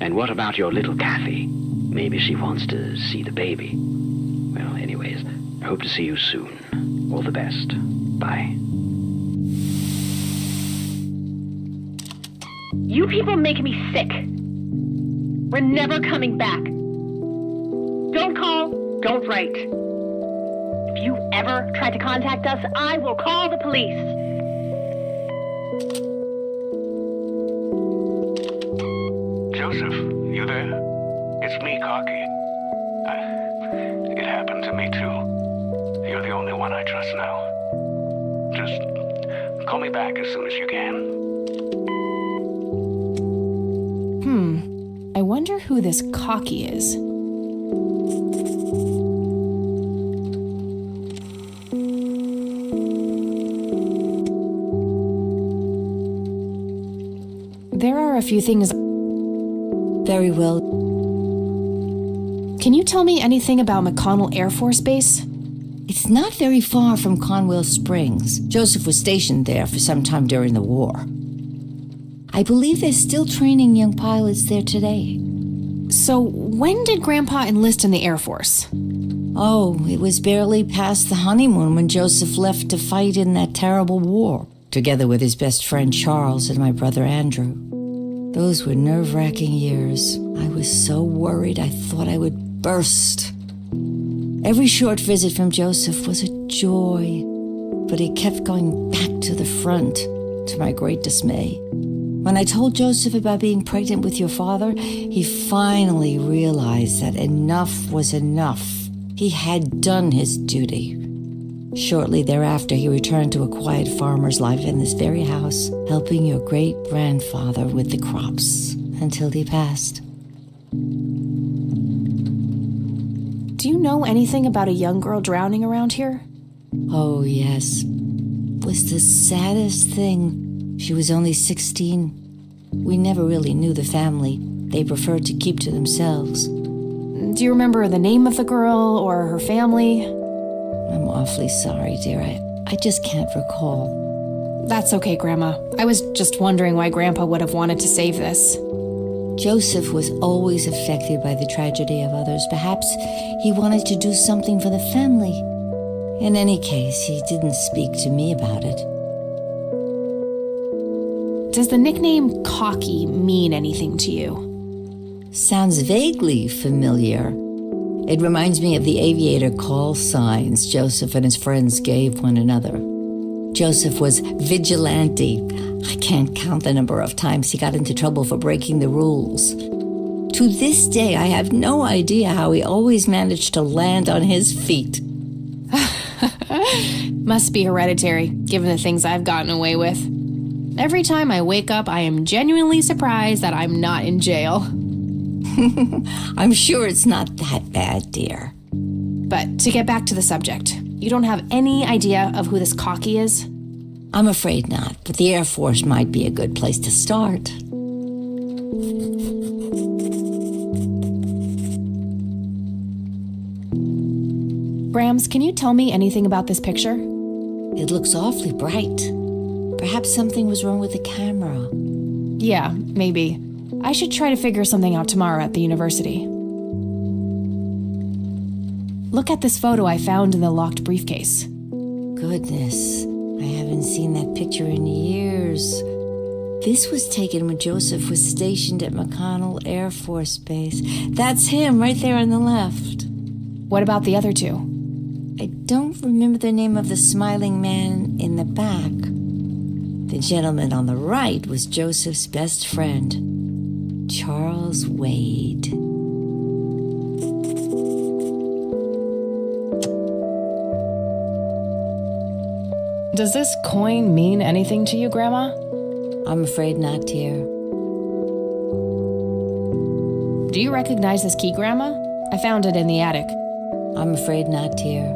I: And what about your little Kathy? Maybe she wants to see the baby. Well, anyways, I hope to see you soon. All the best. Bye.
J: You people make me sick. We're never coming back. Don't call, don't write. If you ever try to contact us, I will call the police.
K: Joseph, you there? It's me, Cocky. It happened to me too. You're the only one I trust now. Just call me back as soon as you can.
B: I wonder who this Cocky is. There are a few things.
E: Very well.
B: Can you tell me anything about McConnell Air Force Base?
E: It's not very far from Conwell Springs. Joseph was stationed there for some time during the war. I believe they're still training young pilots there today.
B: So, when did Grandpa enlist in the Air Force?
E: Oh, it was barely past the honeymoon when Joseph left to fight in that terrible war, together with his best friend Charles and my brother Andrew. Those were nerve-wracking years. I was so worried I thought I would burst. Every short visit from Joseph was a joy, but he kept going back to the front, to my great dismay. When I told Joseph about being pregnant with your father, he finally realized that enough was enough. He had done his duty. Shortly thereafter, he returned to a quiet farmer's life in this very house, helping your great-grandfather with the crops until he passed.
B: Do you know anything about a young girl drowning around here?
E: Oh, yes. It was the saddest thing. She was only 16. We never really knew the family. They preferred to keep to themselves.
B: Do you remember the name of the girl or her family?
E: I'm awfully sorry, dear. I just can't recall.
B: That's okay, Grandma. I was just wondering why Grandpa would have wanted to save this.
E: Joseph was always affected by the tragedy of others. Perhaps he wanted to do something for the family. In any case, he didn't speak to me about it.
B: Does the nickname Cocky mean anything to you?
E: Sounds vaguely familiar. It reminds me of the aviator call signs Joseph and his friends gave one another. Joseph was vigilante. I can't count the number of times he got into trouble for breaking the rules. To this day, I have no idea how he always managed to land on his feet.
B: Must be hereditary, given the things I've gotten away with. Every time I wake up, I am genuinely surprised that I'm not in jail.
E: I'm sure it's not that bad, dear.
B: But to get back to the subject, you don't have any idea of who this Cocky is?
E: I'm afraid not, but the Air Force might be a good place to start.
B: Grams, can you tell me anything about this picture?
E: It looks awfully bright. Perhaps something was wrong with the camera.
B: Yeah, maybe. I should try to figure something out tomorrow at the university. Look at this photo I found in the locked briefcase.
E: Goodness, I haven't seen that picture in years. This was taken when Joseph was stationed at McConnell Air Force Base. That's him right there on the left.
B: What about the other two?
E: I don't remember the name of the smiling man in the back. The gentleman on the right was Joseph's best friend, Charles Wade.
B: Does this coin mean anything to you, Grandma?
E: I'm afraid not, dear.
B: Do you recognize this key, Grandma? I found it in the attic.
E: I'm afraid not, dear.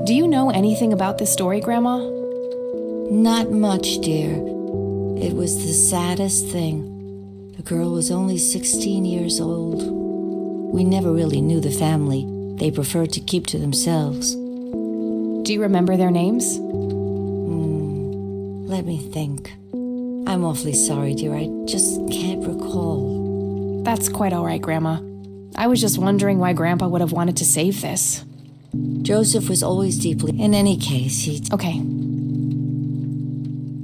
B: Do you know anything about this story, Grandma?
E: Not much, dear. It was the saddest thing. The girl was only 16 years old. We never really knew the family. They preferred to keep to themselves.
B: Do you remember their names?
E: Let me think. I'm awfully sorry, dear. I just can't recall.
B: That's quite all right, Grandma. I was just wondering why Grandpa would have wanted to save this.
E: Joseph was always deeply... In any case, he...
B: Okay.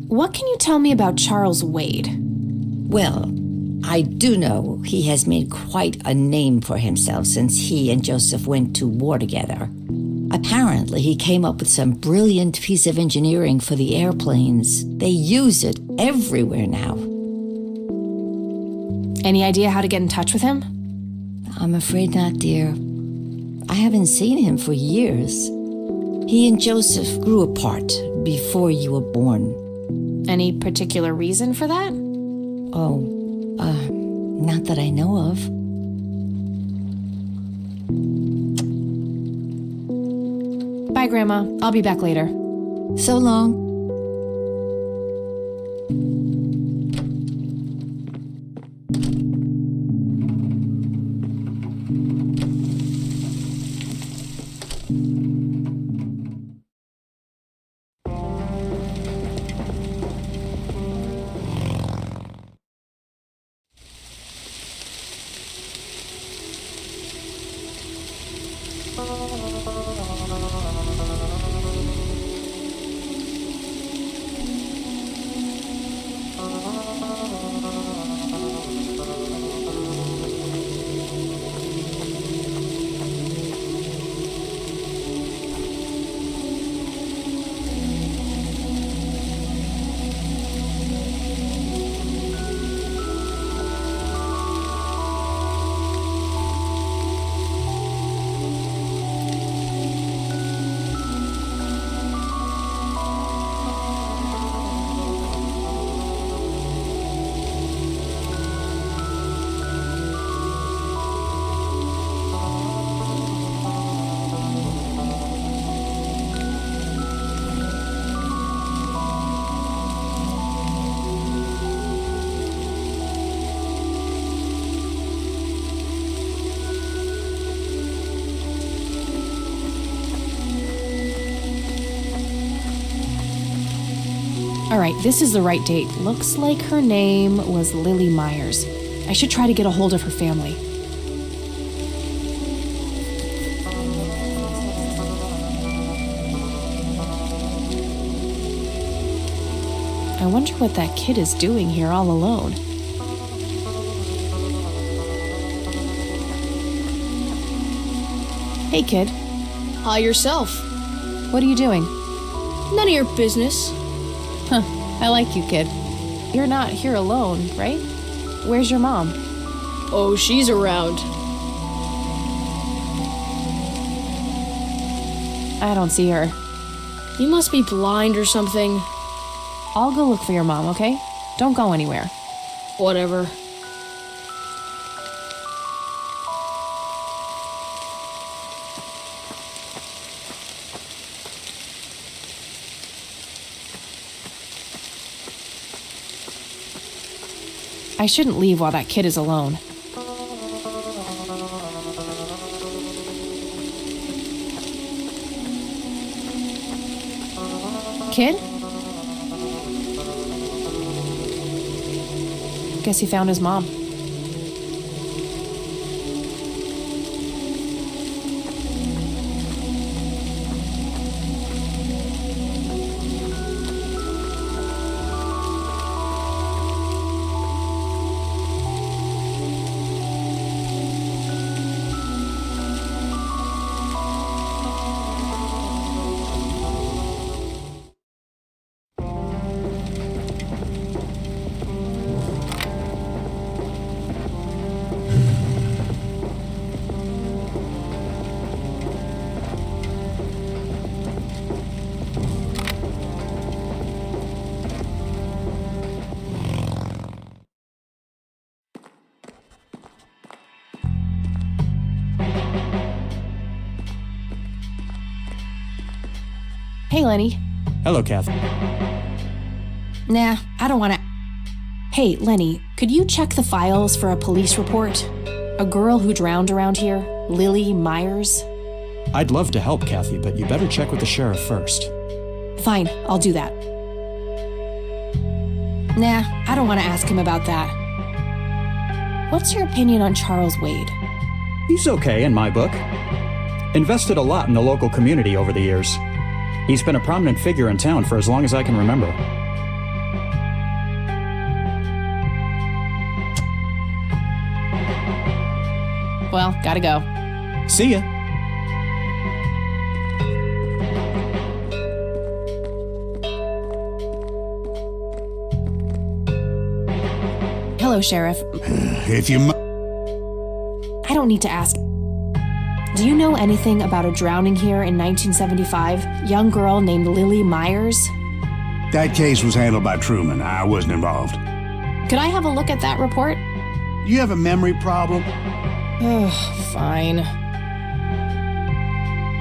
B: What can you tell me about Charles Wade?
E: Well, I do know he has made quite a name for himself since he and Joseph went to war together. Apparently, he came up with some brilliant piece of engineering for the airplanes. They use it everywhere now.
B: Any idea how to get in touch with him?
E: I'm afraid not, dear. I haven't seen him for years. He and Joseph grew apart before you were born.
B: Any particular reason for that?
E: Oh, not that I know of.
B: Bye, Grandma. I'll be back later.
E: So long.
B: All right, this is the right date. Looks like her name was Lily Myers. I should try to get a hold of her family. I wonder what that kid is doing here all alone. Hey, kid.
L: Hi, yourself.
B: What are you doing?
L: None of your business.
B: Huh, I like you, kid. You're not here alone, right? Where's your mom?
L: Oh, she's around.
B: I don't see her.
L: You must be blind or something.
B: I'll go look for your mom, okay? Don't go anywhere.
L: Whatever.
B: I shouldn't leave while that kid is alone. Kid? Guess he found his mom. Hey, Lenny.
F: Hello, Kath.
B: Nah, I don't want to. Hey, Lenny, could you check the files for a police report? A girl who drowned around here, Lily Myers?
F: I'd love to help, Kathy, but you better check with the sheriff first.
B: Fine, I'll do that. Nah, I don't want to ask him about that. What's your opinion on Charles Wade?
F: He's okay in my book. Invested a lot in the local community over the years. He's been a prominent figure in town for as long as I can remember.
B: Well, gotta go.
F: See ya.
B: Hello, Sheriff.
C: If you...
B: I don't need to ask. Do you know anything about a drowning here in 1975? Young girl named Lily Myers?
C: That case was handled by Truman. I wasn't involved.
B: Could I have a look at that report?
C: You have a memory problem?
B: Ugh, fine.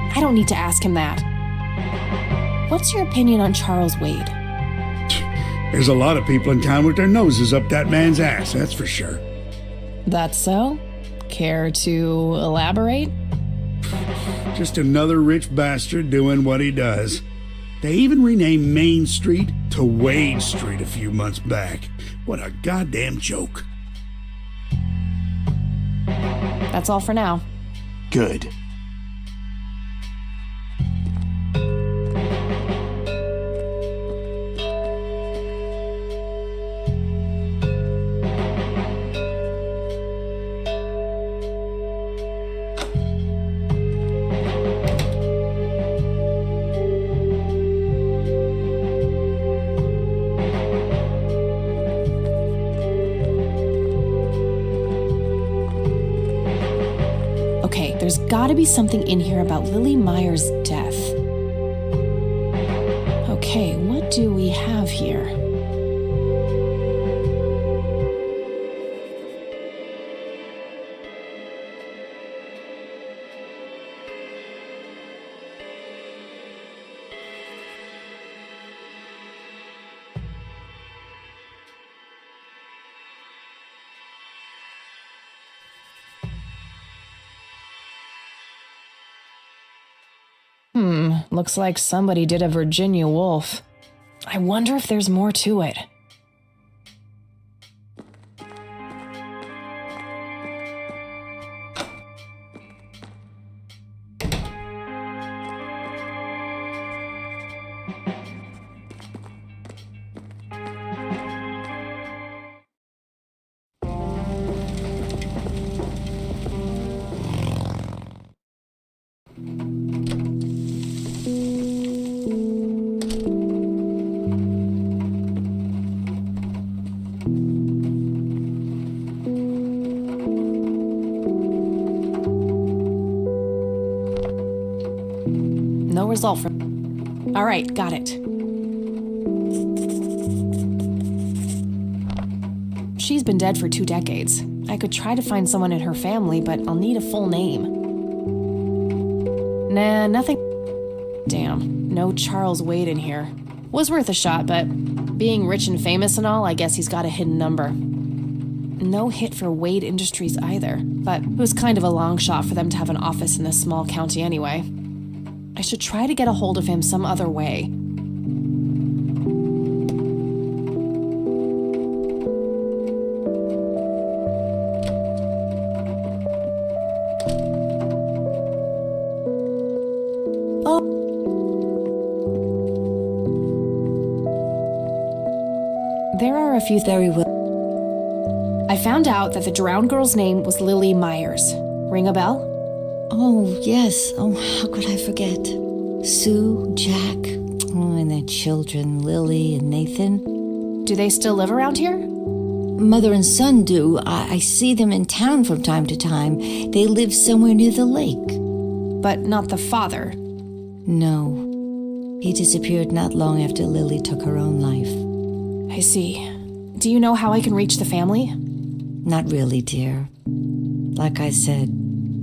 B: I don't need to ask him that. What's your opinion on Charles Wade?
C: There's a lot of people in town with their noses up that man's ass, that's for sure.
B: That's so? Care to elaborate?
C: Just another rich bastard doing what he does. They even renamed Main Street to Wade Street a few months back. What a goddamn joke.
B: That's all for now.
C: Good.
B: Okay, there's gotta be something in here about Lily Myers' death. Okay, what do we have here? Looks like somebody did a Virginia Woolf. I wonder if there's more to it. No result from... All right, got it. She's been dead for 2 decades. I could try to find someone in her family, but I'll need a full name. Nah, nothing... Damn, no Charles Wade in here. Was worth a shot, but being rich and famous and all, I guess he's got a hidden number. No hit for Wade Industries either, but it was kind of a long shot for them to have an office in this small county anyway. I should try to get a hold of him some other way. There are a few
E: Very well.
B: I found out that the drowned girl's name was Lily Myers. Ring a bell?
E: Oh, yes. Oh, how could I forget? Sue, Jack, and their children, Lily and Nathan.
B: Do they still live around here?
E: Mother and son do. I see them in town from time to time. They live somewhere near the lake.
B: But not the father.
E: No. He disappeared not long after Lily took her own life.
B: I see. Do you know how I can reach the family?
E: Not really, dear. Like I said,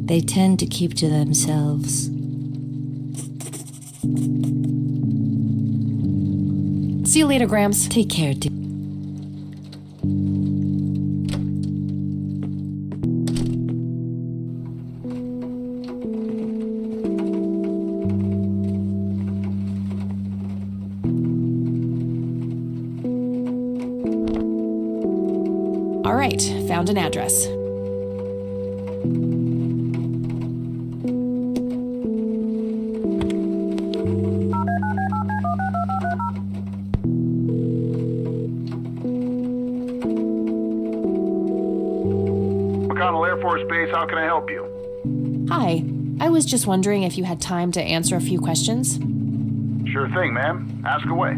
E: they tend to keep to themselves.
B: See you later, Grams.
E: Take care, dear.
B: All right, found an address.
K: McConnell Air Force Base, how can I help you?
B: Hi, I was just wondering if you had time to answer a few questions.
K: Sure thing, ma'am. Ask away.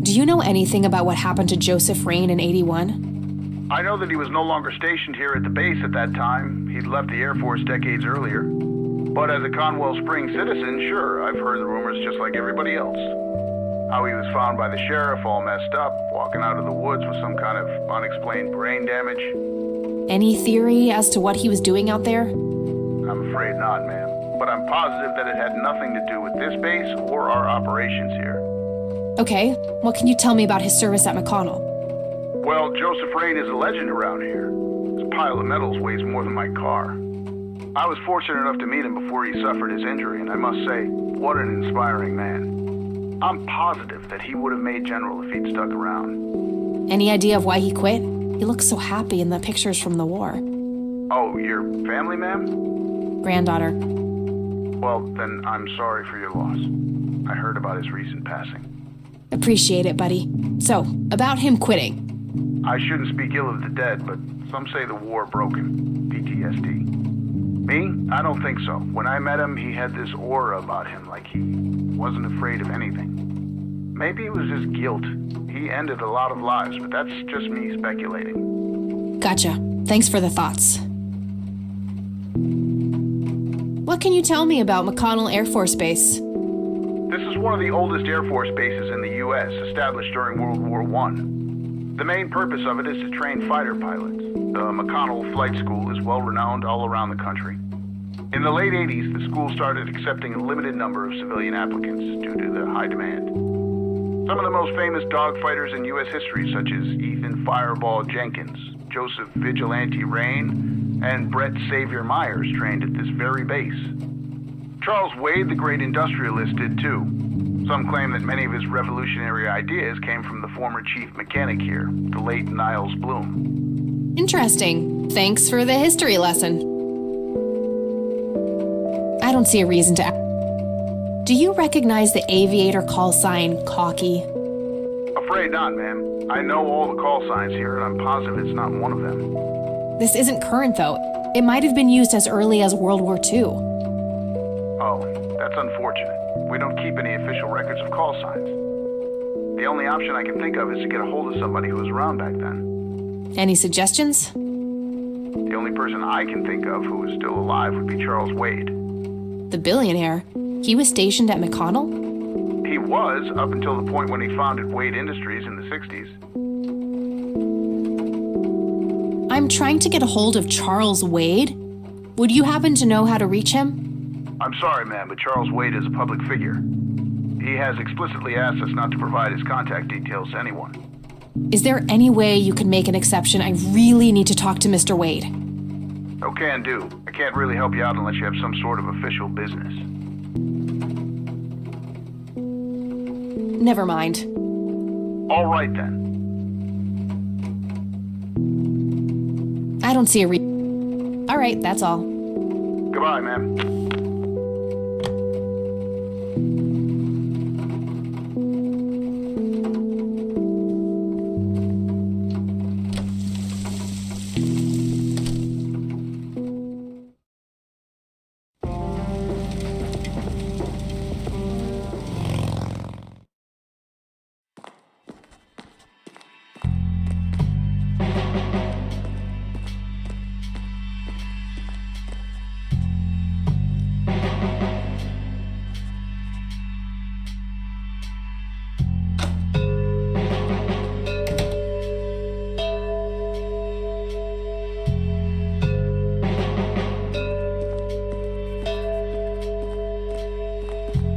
B: Do you know anything about what happened to Joseph Rain in 81?
K: I know that he was no longer stationed here at the base at that time. He'd left the Air Force decades earlier. But as a Conwell Springs citizen, sure, I've heard the rumors just like everybody else. How he was found by the sheriff all messed up, walking out of the woods with some kind of unexplained brain damage.
B: Any theory as to what he was doing out there?
K: I'm afraid not, ma'am. But I'm positive that it had nothing to do with this base or our operations here.
B: Okay, what can you tell me about his service at McConnell?
K: Well, Joseph Rain is a legend around here. His pile of medals weighs more than my car. I was fortunate enough to meet him before he suffered his injury, and I must say, what an inspiring man. I'm positive that he would have made General if he'd stuck around.
B: Any idea of why he quit? He looks so happy in the pictures from the war.
K: Oh, your family, ma'am?
B: Granddaughter.
K: Well, then I'm sorry for your loss. I heard about his recent passing.
B: Appreciate it, buddy. So, about him quitting.
K: I shouldn't speak ill of the dead, but some say the war broke him. PTSD. Me? I don't think so. When I met him, he had this aura about him, like he wasn't afraid of anything. Maybe it was just guilt. He ended a lot of lives, but that's just me speculating.
B: Gotcha. Thanks for the thoughts. What can you tell me about McConnell Air Force Base?
K: This is one of the oldest Air Force bases in the U.S., established during World War I. The main purpose of it is to train fighter pilots. The McConnell Flight School is well-renowned all around the country. In the late 80s, the school started accepting a limited number of civilian applicants due to the high demand. Some of the most famous dogfighters in U.S. history, such as Ethan Fireball Jenkins, Joseph Vigilante Rain, and Brett Savior Myers, trained at this very base. Charles Wade, the great industrialist, did too. Some claim that many of his revolutionary ideas came from the former chief mechanic here, the late Niles Bloom.
B: Interesting. Thanks for the history lesson. I don't see a reason to. Do you recognize the aviator call sign, Cocky?
K: Afraid not, ma'am. I know all the call signs here, and I'm positive it's not one of them.
B: This isn't current, though. It might have been used as early as World War II.
K: Oh, that's unfortunate. We don't keep any official records of call signs. The only option I can think of is to get a hold of somebody who was around back then.
B: Any suggestions?
K: The only person I can think of who is still alive would be Charles Wade.
B: The billionaire? He was stationed at McConnell?
K: He was, up until the point when he founded Wade Industries in the 60s.
B: I'm trying to get a hold of Charles Wade. Would you happen to know how to reach him?
K: I'm sorry, ma'am, but Charles Wade is a public figure. He has explicitly asked us not to provide his contact details to anyone.
B: Is there any way you can make an exception? I really need to talk to Mr. Wade.
K: Oh, can do. I can't really help you out unless you have some sort of official business.
B: Never mind.
K: All right, then.
B: I don't see a All right, that's all.
K: Goodbye, ma'am.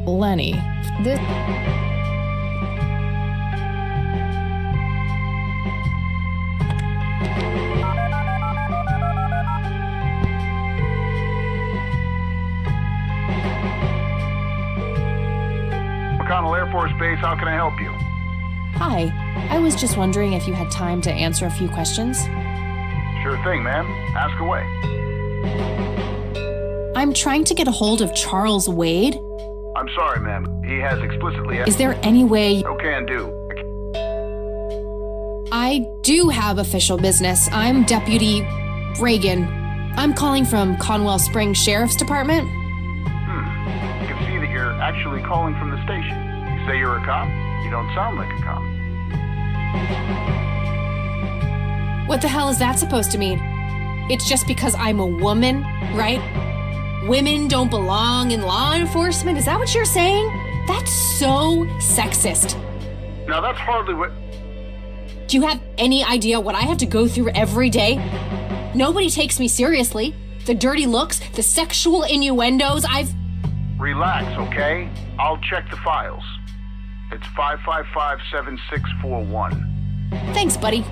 B: Lenny, this...
K: McConnell Air Force Base, how can I help you?
B: Hi, I was just wondering if you had time to answer a few questions.
K: Sure thing, ma'am. Ask away.
B: I'm trying to get a hold of Charles Wade.
K: I'm sorry, ma'am. He has explicitly...
B: Is there any way...
K: Oh, can do.
B: I do have official business. I'm Deputy Reagan. I'm calling from Conwell Springs Sheriff's Department.
K: I can see that you're actually calling from the station. You say you're a cop? You don't sound like a cop.
B: What the hell is that supposed to mean? It's just because I'm a woman, right? Women don't belong in law enforcement? Is that what you're saying? That's so sexist.
K: Now, that's hardly what...
B: Do you have any idea what I have to go through every day? Nobody takes me seriously. The dirty looks, the sexual innuendos,
K: Relax, okay? I'll check the files. It's 555-7641.
B: Thanks, buddy.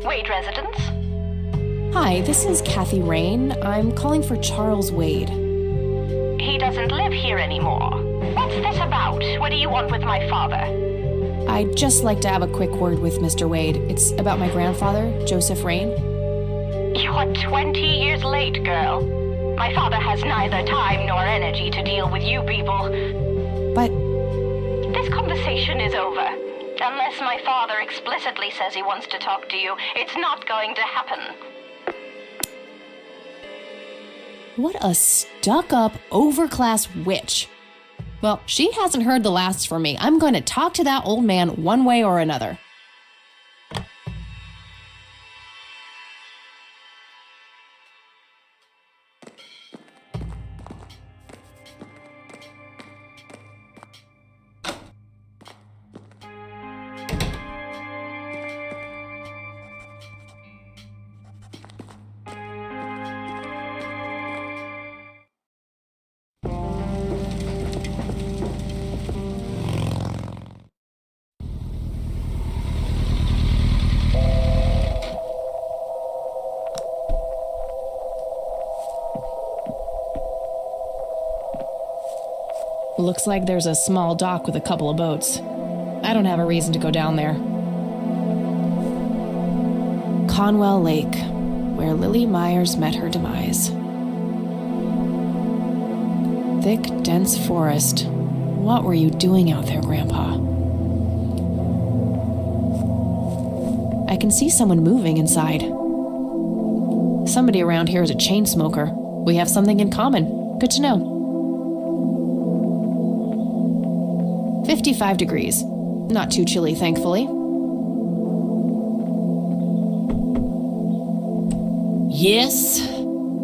J: Wade residence?
B: Hi, this is Kathy Rain. I'm calling for Charles Wade.
J: He doesn't live here anymore. What's this about? What do you want with my father?
B: I'd just like to have a quick word with Mr. Wade. It's about my grandfather, Joseph Rain.
J: You're 20 years late, girl. My father has neither time nor energy to deal with you people.
B: But...
J: This conversation is over. Unless my father explicitly says he wants to talk to you, it's not going to happen.
B: What a stuck-up, overclass witch. Well, she hasn't heard the last from me. I'm going to talk to that old man one way or another. Looks like there's a small dock with a couple of boats. I don't have a reason to go down there. Conwell Lake, where Lily Myers met her demise. Thick, dense forest. What were you doing out there, Grandpa? I can see someone moving inside. Somebody around here is a chain smoker. We have something in common. Good to know. 55 degrees. Not too chilly, thankfully.
M: Yes?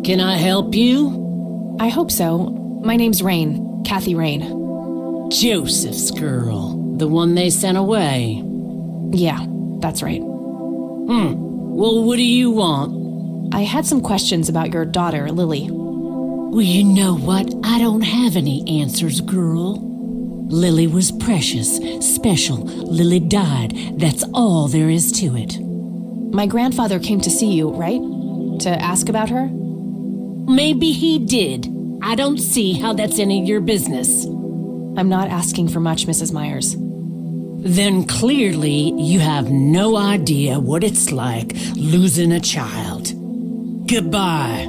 M: Can I help you?
B: I hope so. My name's Rain. Kathy Rain.
M: Joseph's girl. The one they sent away.
B: Yeah, that's right.
M: Well, what do you want?
B: I had some questions about your daughter, Lily.
M: Well, you know what? I don't have any answers, girl. Lily was precious, special. Lily died. That's all there is to it.
B: My grandfather came to see you, right? To ask about her?
M: Maybe he did. I don't see how that's any of your business.
B: I'm not asking for much, Mrs. Myers.
M: Then clearly you have no idea what it's like losing a child. Goodbye.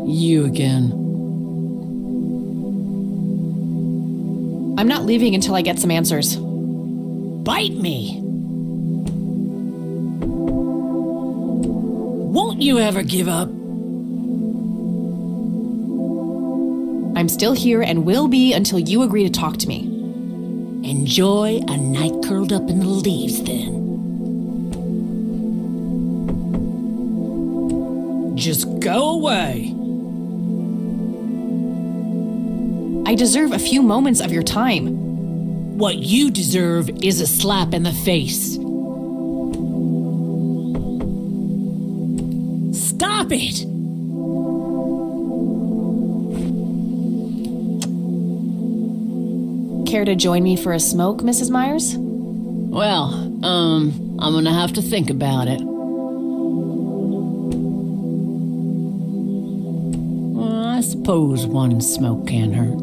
M: You again.
B: I'm not leaving until I get some answers.
M: Bite me. Won't you ever give up?
B: I'm still here and will be until you agree to talk to me.
M: Enjoy a night curled up in the leaves, then. Just go away.
B: I deserve a few moments of your time.
M: What you deserve is a slap in the face. Stop it!
B: Care to join me for a smoke, Mrs. Myers?
M: Well, I'm gonna have to think about it. Well, I suppose one smoke can't hurt.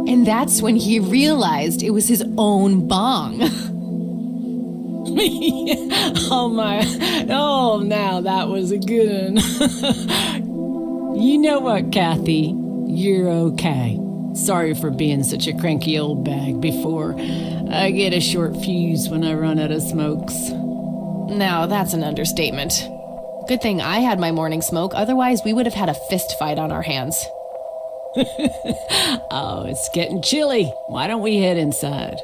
B: And that's when he realized it was his own bong.
M: Oh my, oh now that was a good one. You know what, Kathy? You're okay. Sorry for being such a cranky old bag before. I get a short fuse when I run out of smokes.
B: Now that's an understatement. Good thing I had my morning smoke, otherwise we would have had a fist fight on our hands.
M: Oh, it's getting chilly. Why don't we head inside?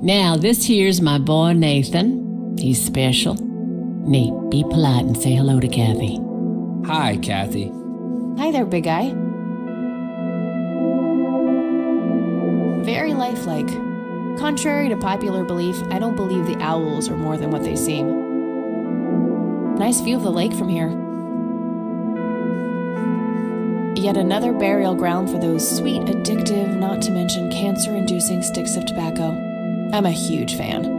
M: Now, this here's my boy Nathan. He's special. Nate, be polite and say hello to Kathy.
N: Hi, Kathy.
B: Hi there, big guy. Very lifelike. Contrary to popular belief, I don't believe the owls are more than what they seem. Nice view of the lake from here. Yet another burial ground for those sweet, addictive, not to mention cancer-inducing sticks of tobacco. I'm a huge fan.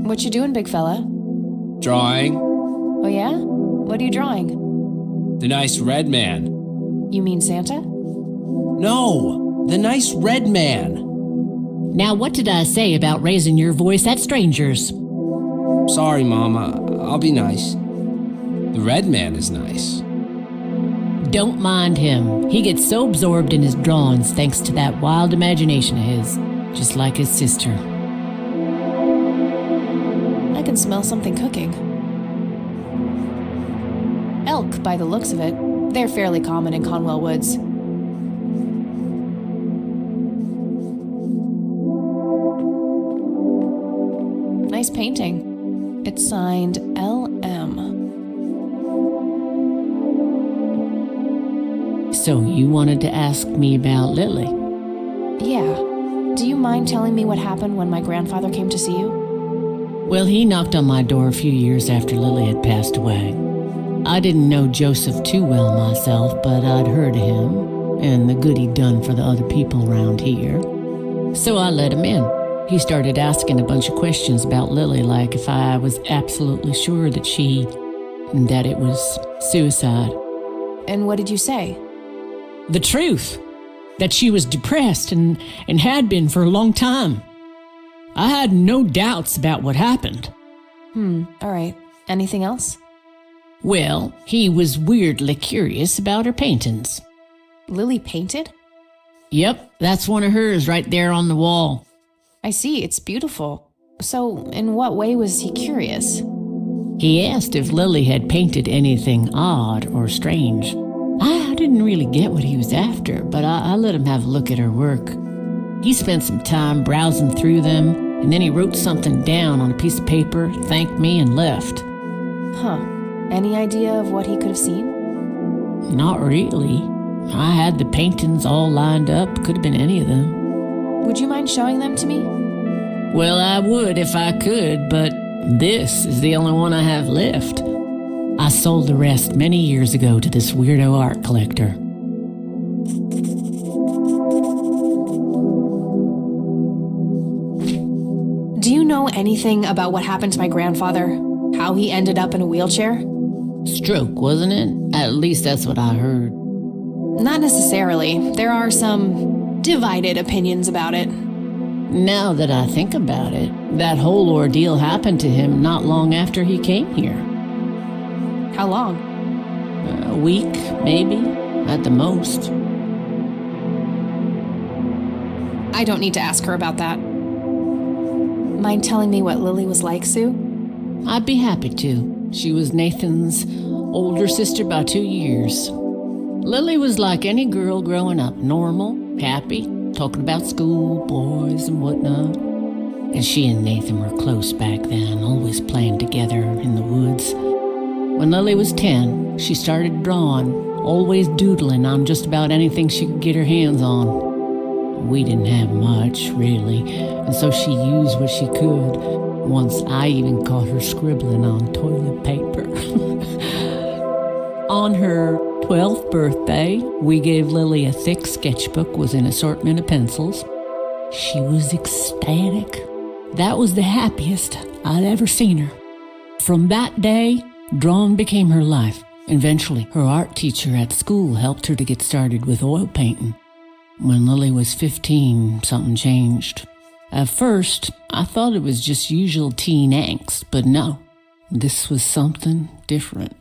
B: What you doing, big fella?
N: Drawing.
B: Oh yeah? What are you drawing?
N: The nice red man.
B: You mean Santa?
N: No, the nice red man.
M: Now, what did I say about raising your voice at strangers?
N: Sorry, Mama. I'll be nice. The red man is nice.
M: Don't mind him. He gets so absorbed in his drawings thanks to that wild imagination of his, just like his sister.
B: I can smell something cooking. Elk, by the looks of it. They're fairly common in Conwell Woods. Nice painting. It's signed L.M.
M: So you wanted to ask me about Lily?
B: Yeah. Do you mind telling me what happened when my grandfather came to see you?
M: Well, he knocked on my door a few years after Lily had passed away. I didn't know Joseph too well myself, but I'd heard of him and the good he'd done for the other people around here. So I let him in. He started asking a bunch of questions about Lily, like if I was absolutely sure that it was suicide.
B: And what did you say?
M: The truth. That she was depressed and had been for a long time. I had no doubts about what happened.
B: All right. Anything else?
M: Well, he was weirdly curious about her paintings.
B: Lily painted?
M: Yep, that's one of hers right there on the wall.
B: I see, it's beautiful. So, in what way was he curious?
M: He asked if Lily had painted anything odd or strange. I didn't really get what he was after, but I let him have a look at her work. He spent some time browsing through them and then he wrote something down on a piece of paper, thanked me, and left.
B: Huh. Any idea of what he could have seen?
M: Not really. I had the paintings all lined up. Could have been any of them.
B: Would you mind showing them to me?
M: Well, I would if I could, but this is the only one I have left. I sold the rest many years ago to this weirdo art collector.
B: Do you know anything about what happened to my grandfather? How he ended up in a wheelchair?
M: Stroke, wasn't it? At least that's what I heard.
B: Not necessarily. There are some divided opinions about it.
M: Now that I think about it, that whole ordeal happened to him not long after he came here.
B: How long?
M: A week, maybe, at the most.
B: I don't need to ask her about that. Mind telling me what Lily was like, Sue?
M: I'd be happy to. She was Nathan's older sister by 2 years. Lily was like any girl growing up, normal, happy, talking about school, boys, and whatnot. And she and Nathan were close back then, always playing together in the woods. When Lily was 10, she started drawing, always doodling on just about anything she could get her hands on. We didn't have much, really, and so she used what she could. Once I even caught her scribbling on toilet paper. On her 12th birthday, we gave Lily a thick sketchbook with an assortment of pencils. She was ecstatic. That was the happiest I'd ever seen her. From that day, drawing became her life. Eventually, her art teacher at school helped her to get started with oil painting. When Lily was 15, something changed. At first, I thought it was just usual teen angst, but no, this was something different.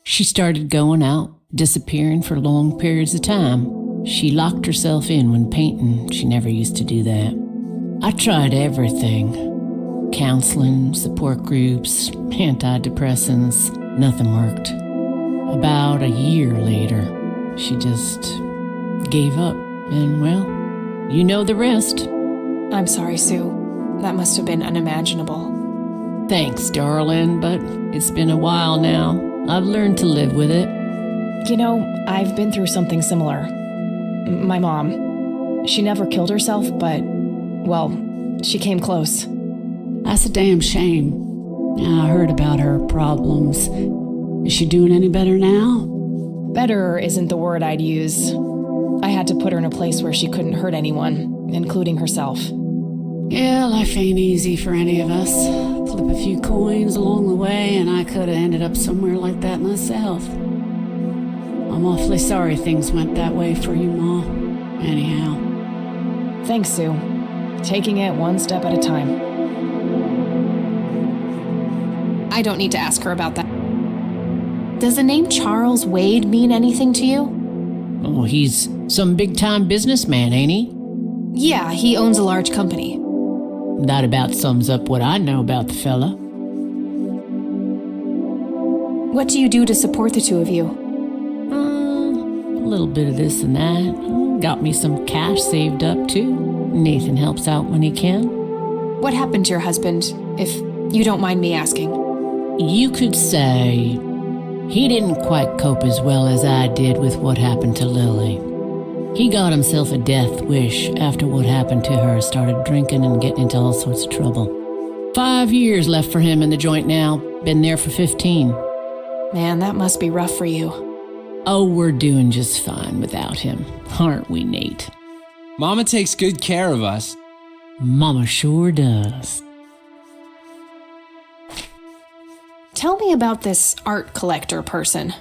M: She started going out, disappearing for long periods of time. She locked herself in when painting. She never used to do that. I tried everything. Counseling, support groups, antidepressants. Nothing worked. About a year later, she just gave up. And well, you know the rest.
B: I'm sorry, Sue. That must have been unimaginable.
M: Thanks, darling, but it's been a while now. I've learned to live with it.
B: You know, I've been through something similar. My mom. She never killed herself, but, well, she came close.
M: That's a damn shame. I heard about her problems. Is she doing any better now?
B: Better isn't the word I'd use. I had to put her in a place where she couldn't hurt anyone, including herself.
M: Yeah, life ain't easy for any of us. Flip a few coins along the way, and I could have ended up somewhere like that myself. I'm awfully sorry things went that way for you, Ma. Anyhow.
B: Thanks, Sue. Taking it one step at a time. I don't need to ask her about that. Does the name Charles Wade mean anything to you?
M: Oh, he's some big-time businessman, ain't he?
B: Yeah, he owns a large company.
M: That about sums up what I know about the fella.
B: What do you do to support the two of you?
M: A little bit of this and that. Got me some cash saved up, too. Nathan helps out when he can.
B: What happened to your husband, if you don't mind me asking?
M: You could say he didn't quite cope as well as I did with what happened to Lily. He got himself a death wish after what happened to her, started drinking and getting into all sorts of trouble. 5 years left for him in the joint now. Been there for 15.
B: Man, that must be rough for you.
M: Oh, we're doing just fine without him, aren't we, Nate?
N: Mama takes good care of us.
M: Mama sure does.
B: Tell me about this art collector person.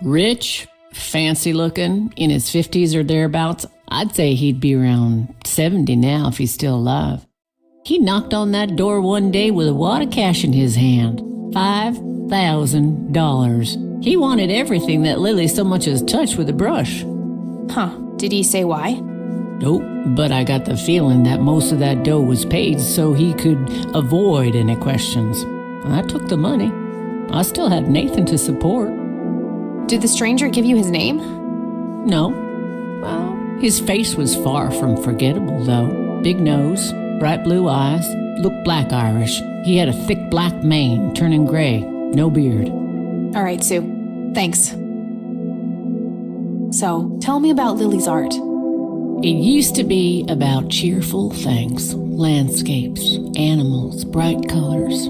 M: Rich, fancy looking, in his 50s or thereabouts. I'd say he'd be around 70 now if he's still alive. He knocked on that door one day with a wad of cash in his hand. $5,000. He wanted everything that Lily so much as touched with a brush.
B: Huh. Did he say why?
M: Nope, but I got the feeling that most of that dough was paid so he could avoid any questions. I took the money. I still had Nathan to support.
B: Did the stranger give you his name?
M: No. Well, his face was far from forgettable, though. Big nose, bright blue eyes, Looked black Irish. He had a thick black mane, turning gray. No beard.
B: All right, Sue. Thanks. So, tell me about Lily's art.
M: It used to be about cheerful things, landscapes, animals, bright colors.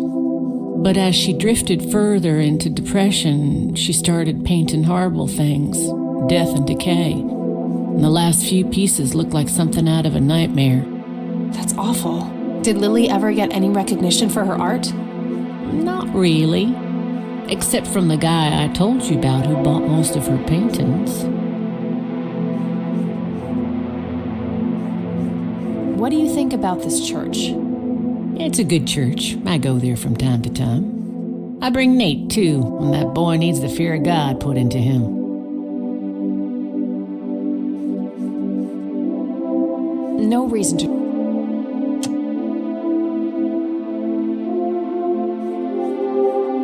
M: But as she drifted further into depression, she started painting horrible things, death and decay. And the last few pieces looked like something out of a nightmare.
B: That's awful. Did Lily ever get any recognition for her art?
M: Not really. Except from the guy I told you about who bought most of her paintings.
B: What do you think about this church?
M: It's a good church. I go there from time to time. I bring Nate, too, when that boy needs the fear of God put into him.
B: No reason to.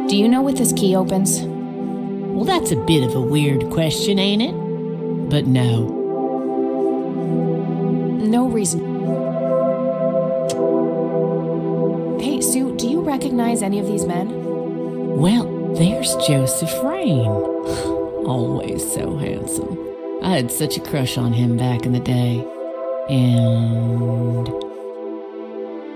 B: Do you know what this key opens?
M: Well, that's a bit of a weird question, ain't it? But no.
B: No reason. Hey, Sue, do you recognize any of these men?
M: Well, there's Joseph Rain. Always so handsome. I had such a crush on him back in the day. And...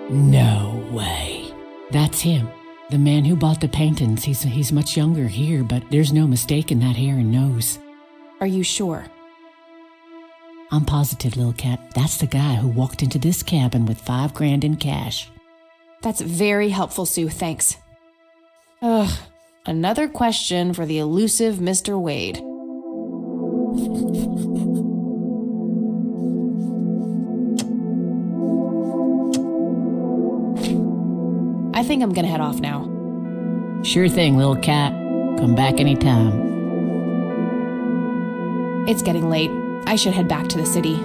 M: no way. That's him. The man who bought the paintings. He's much younger here, but there's no mistaking that hair and nose.
B: Are you sure?
M: I'm positive, little cat. That's the guy who walked into this cabin with $5,000 in cash.
B: That's very helpful, Sue. Thanks. Ugh. Another question for the elusive Mr. Wade. I think I'm gonna head off now.
M: Sure thing, little cat. Come back anytime.
B: It's getting late. I should head back to the city.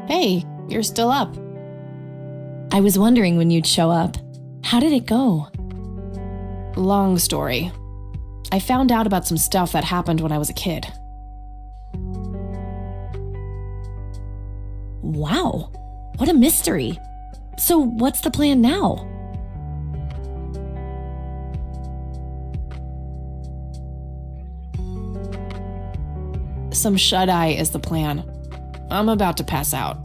B: Hey, you're still up.
A: I was wondering when you'd show up. How did it go?
B: Long story. I found out about some stuff that happened when I was a kid.
A: Wow, what a mystery. So what's the plan now?
B: Some shut-eye is the plan. I'm about to pass out.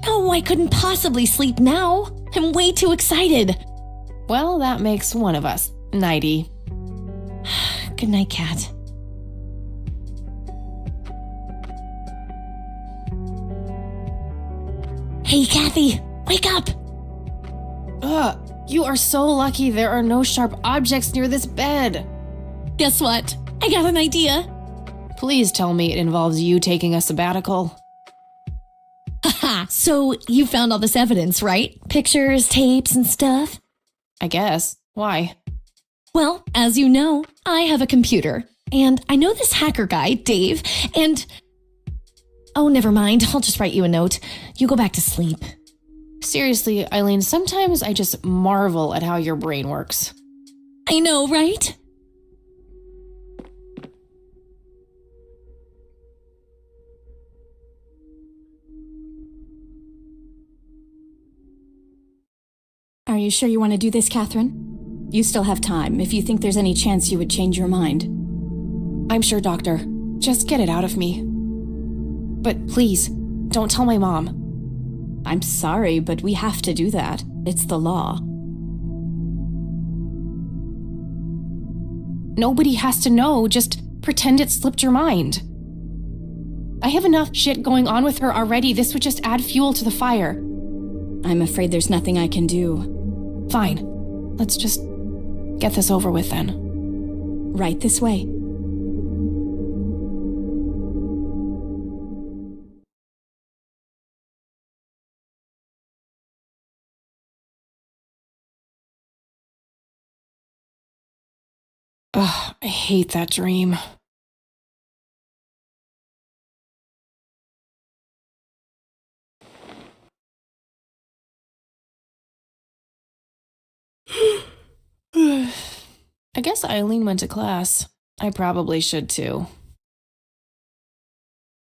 A: Oh, I couldn't possibly sleep now. I'm way too excited.
B: Well, that makes one of us. Nighty.
A: Good night, cat. Hey, Kathy, wake up!
B: You are so lucky there are no sharp objects near this bed.
A: Guess what? I got an idea.
B: Please tell me it involves you taking a sabbatical.
A: Haha, so you found all this evidence, right? Pictures, tapes, and stuff?
B: I guess. Why?
A: Well, as you know, I have a computer. And I know this hacker guy, Dave, and... Oh, never mind. I'll just write you a note. You go back to sleep.
B: Seriously, Eileen, sometimes I just marvel at how your brain works.
A: I know, right?
O: Are you sure you want to do this, Catherine? You still have time, if you think there's any chance you would change your mind.
B: I'm sure, Doctor. Just get it out of me. But please, don't tell my mom.
O: I'm sorry, but we have to do that. It's the law.
B: Nobody has to know. Just pretend it slipped your mind. I have enough shit going on with her already. This would just add fuel to the fire.
O: I'm afraid there's nothing I can do.
B: Fine. Let's just get this over with then.
O: Right this way.
B: Ugh, I hate that dream. I guess Eileen went to class. I probably should too.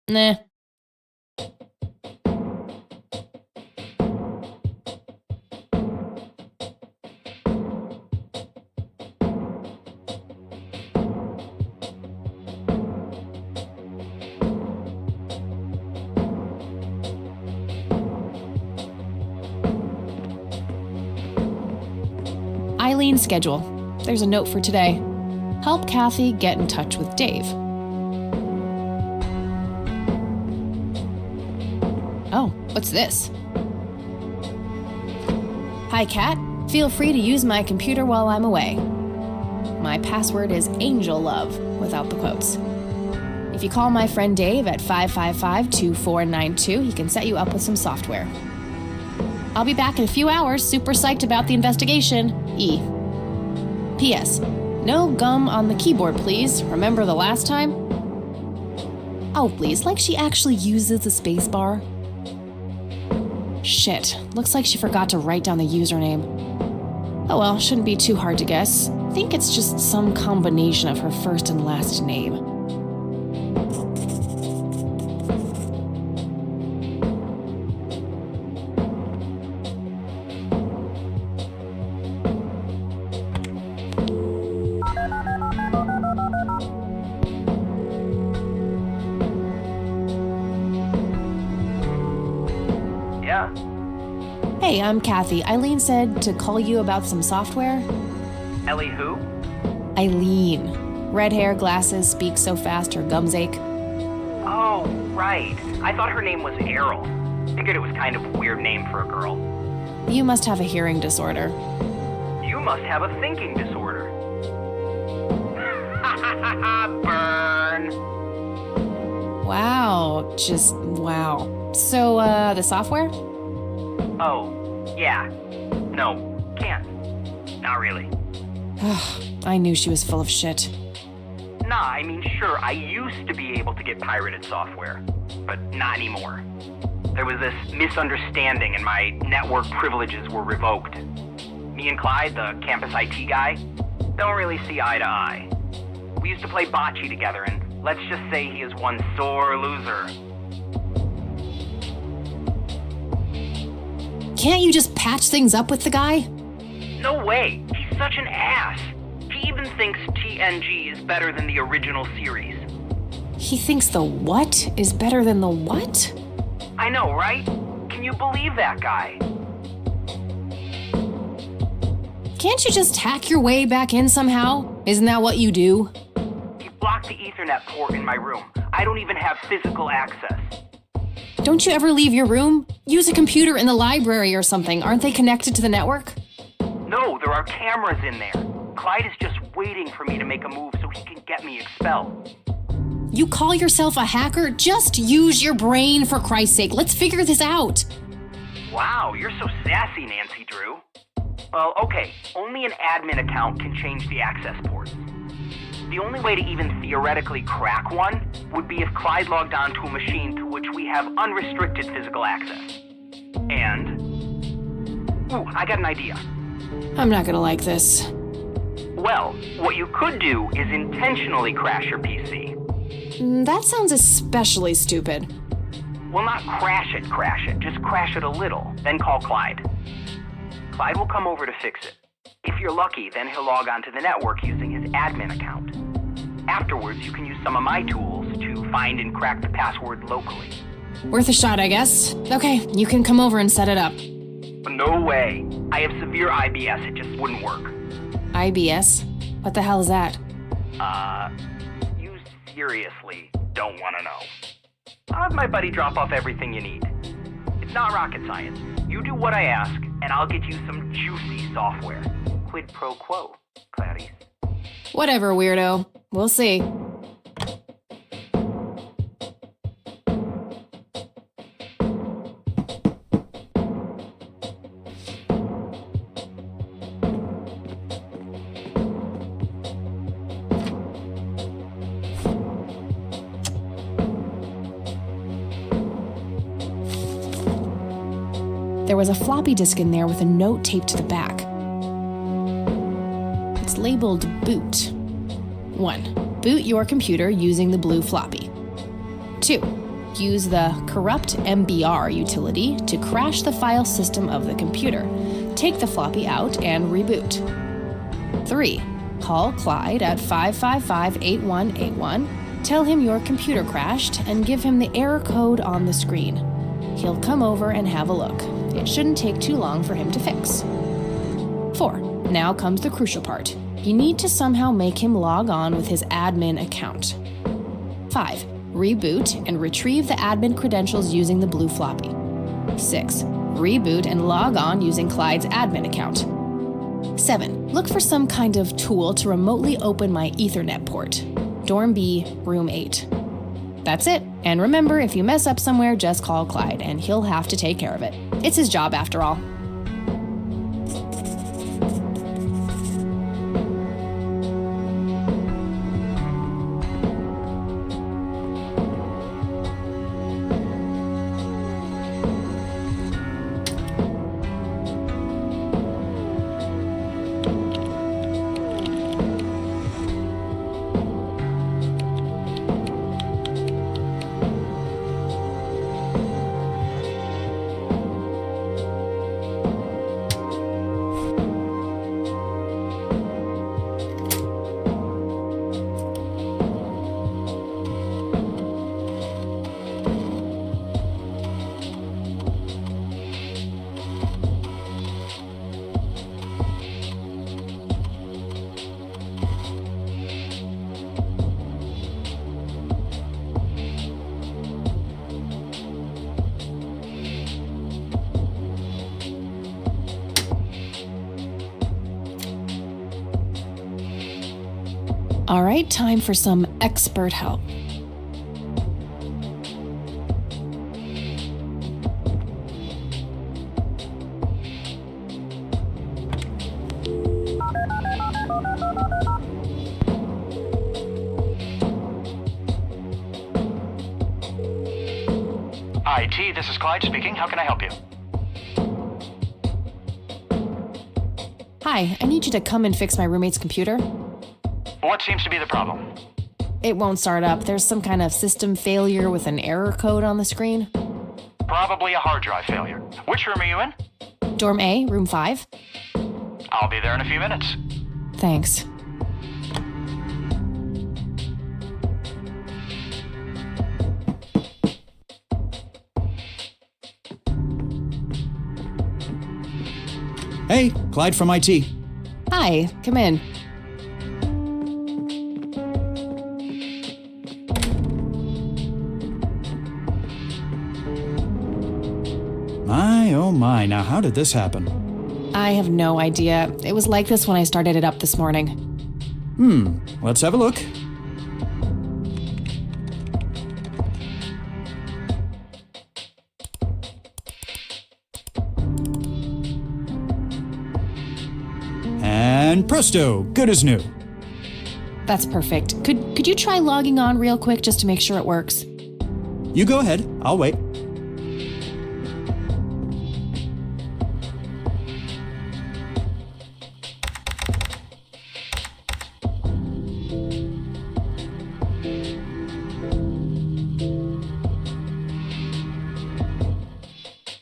B: Nah. Eileen's schedule. There's a note for today. Help Kathy get in touch with Dave. Oh, what's this? Hi, Kat. Feel free to use my computer while I'm away. My password is Angel Love, without the quotes. If you call my friend Dave at 555-2492, he can set you up with some software. I'll be back in a few hours, super psyched about the investigation. E. P.S. No gum on the keyboard, please. Remember the last time? Oh, please, like she actually uses the space bar. Shit, looks like she forgot to write down the username. Oh well, shouldn't be too hard to guess. I think it's just some combination of her first and last name. Hey, I'm Kathy. Eileen said to call you about some software.
P: Ellie who?
B: Eileen. Red hair, glasses, speaks so fast her gums ache.
P: Oh, right. I thought her name was Errol. Figured it was kind of a weird name for a girl.
B: You must have a hearing disorder.
P: You must have a thinking disorder. Burn.
B: Wow, just wow. So, the software?
P: Oh, yeah. No, can't. Not really.
B: I knew she was full of shit.
P: Nah, I mean, sure, I used to be able to get pirated software, but not anymore. There was this misunderstanding and my network privileges were revoked. Me and Clyde, the campus IT guy, don't really see eye to eye. We used to play bocce together, and let's just say he is one sore loser.
B: Can't you just patch things up with the guy?
P: No way. He's such an ass. He even thinks TNG is better than the original series.
B: He thinks the what is better than the what?
P: I know, right? Can you believe that guy?
B: Can't you just hack your way back in somehow? Isn't that what you do?
P: He blocked the Ethernet port in my room. I don't even have physical access.
B: Don't you ever leave your room? Use a computer in the library or something. Aren't they connected to the network?
P: No, there are cameras in there. Clyde is just waiting for me to make a move so he can get me expelled.
B: You call yourself a hacker? Just use your brain, for Christ's sake. Let's figure this out.
P: Wow, you're so sassy, Nancy Drew. Well, okay, only an admin account can change the access ports. The only way to even theoretically crack one would be if Clyde logged onto a machine to which we have unrestricted physical access. And... Ooh, I got an idea.
B: I'm not gonna like this.
P: Well, what you could do is intentionally crash your PC.
B: That sounds especially stupid.
P: Well, not crash it, just crash it a little, then call Clyde. Clyde will come over to fix it. If you're lucky, then he'll log onto the network using his admin account. Afterwards, you can use some of my tools to find and crack the password locally.
B: Worth a shot, I guess. Okay, you can come over and set it up.
P: No way. I have severe IBS, it just wouldn't work.
B: IBS? What the hell is that?
P: You seriously don't want to know. I'll have my buddy drop off everything you need. It's not rocket science. You do what I ask, and I'll get you some juicy software. Quid pro quo, Clarice.
B: Whatever, weirdo. We'll see. There was a floppy disk in there with a note taped to the back. It's It's labeled boot. 1. Boot your computer using the blue floppy. 2. Use the corrupt MBR utility to crash the file system of the computer. Take the floppy out and reboot. 3. Call Clyde at 555-8181. Tell him your computer crashed and give him the error code on the screen. He'll come over and have a look. It shouldn't take too long for him to fix. 4. Now comes the crucial part. You need to somehow make him log on with his admin account. 5. Reboot and retrieve the admin credentials using the blue floppy. 6. Reboot and log on using Clyde's admin account. 7. Look for some kind of tool to remotely open my Ethernet port. Dorm B, room 8. That's it. And remember, if you mess up somewhere, just call Clyde, and he'll have to take care of it. It's his job after all. All right, time for some expert help.
P: IT, this is Clyde speaking. How can I help you?
B: Hi, I need you to come and fix my roommate's computer.
P: What seems to be the problem?
B: It won't start up. There's some kind of system failure with an error code on the screen.
P: Probably a hard drive failure. Which room are you in?
B: Dorm A, room 5.
P: I'll be there in a few minutes.
B: Thanks.
F: Hey, Clyde from IT.
B: Hi, come in.
F: My, oh my, now how did this happen?
B: I have no idea. It was like this when I started it up this morning.
F: Let's have a look. And presto, good as new.
B: That's perfect. Could you try logging on real quick just to make sure it works?
F: You go ahead, I'll wait.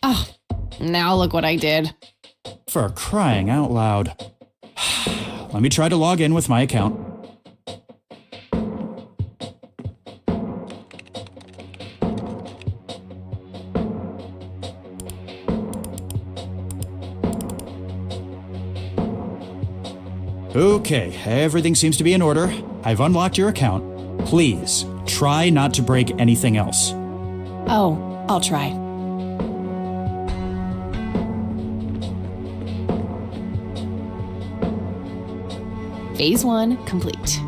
B: Oh, now look what I did.
F: For crying out loud. Let me try to log in with my account. Okay, everything seems to be in order. I've unlocked your account. Please, try not to break anything else.
B: Oh, I'll try. Phase 1 complete.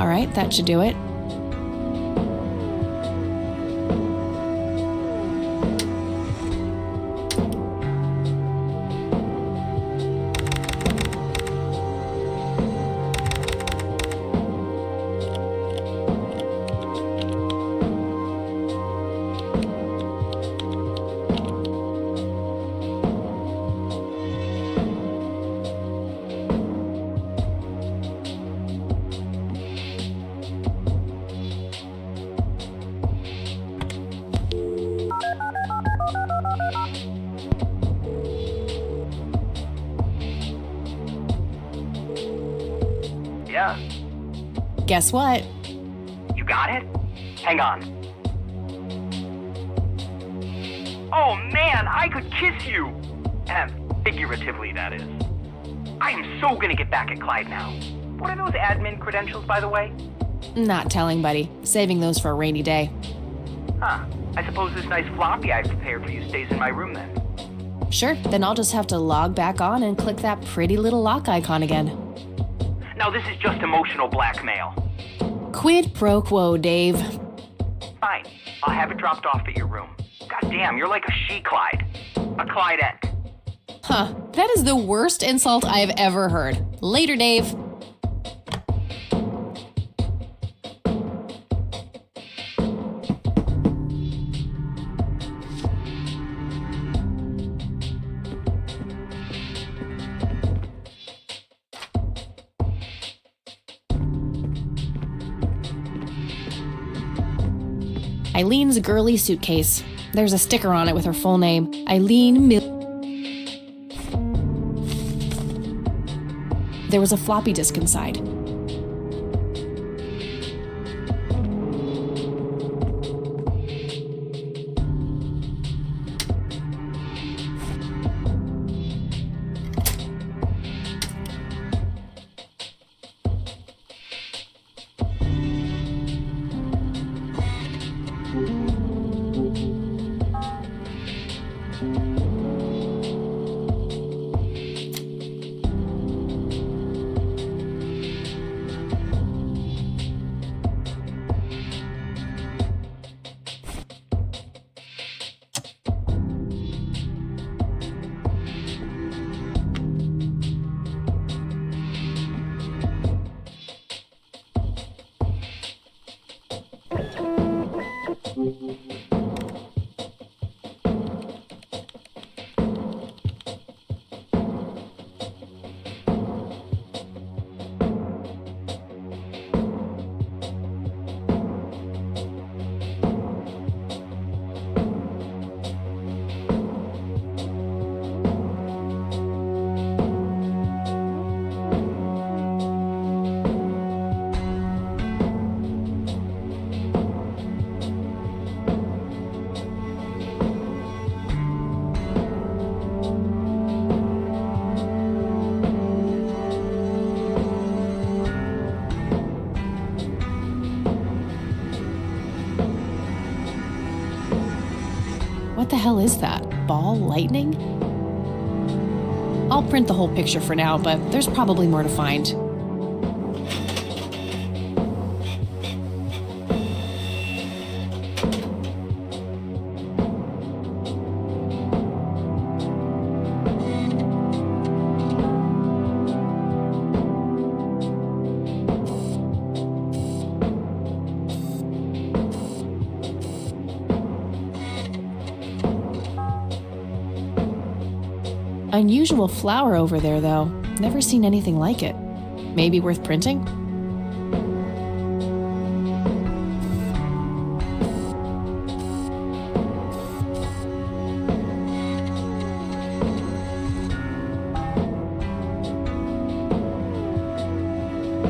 B: All right, that should do it.
P: Yeah.
B: Guess what?
P: You got it? Hang on. Oh man, I could kiss you! Figuratively, that is. I am so gonna get back at Clyde now. What are those admin credentials, by the way?
B: Not telling, buddy. Saving those for a rainy day.
P: Huh. I suppose this nice floppy I've prepared for you stays in my room then.
B: Sure, then I'll just have to log back on and click that pretty little lock icon again.
P: Now this is just emotional blackmail.
B: Quid pro quo, Dave.
P: Fine. I'll have it dropped off at your room. God damn, you're like a she-Clyde. A Clydette.
B: Huh, that is the worst insult I've ever heard. Later, Dave. Eileen's girly suitcase. There's a sticker on it with her full name, Eileen There was a floppy disk inside. What the hell is that? Ball lightning? I'll print the whole picture for now, but there's probably more to find. Unusual flower over there, though. Never seen anything like it. Maybe worth printing?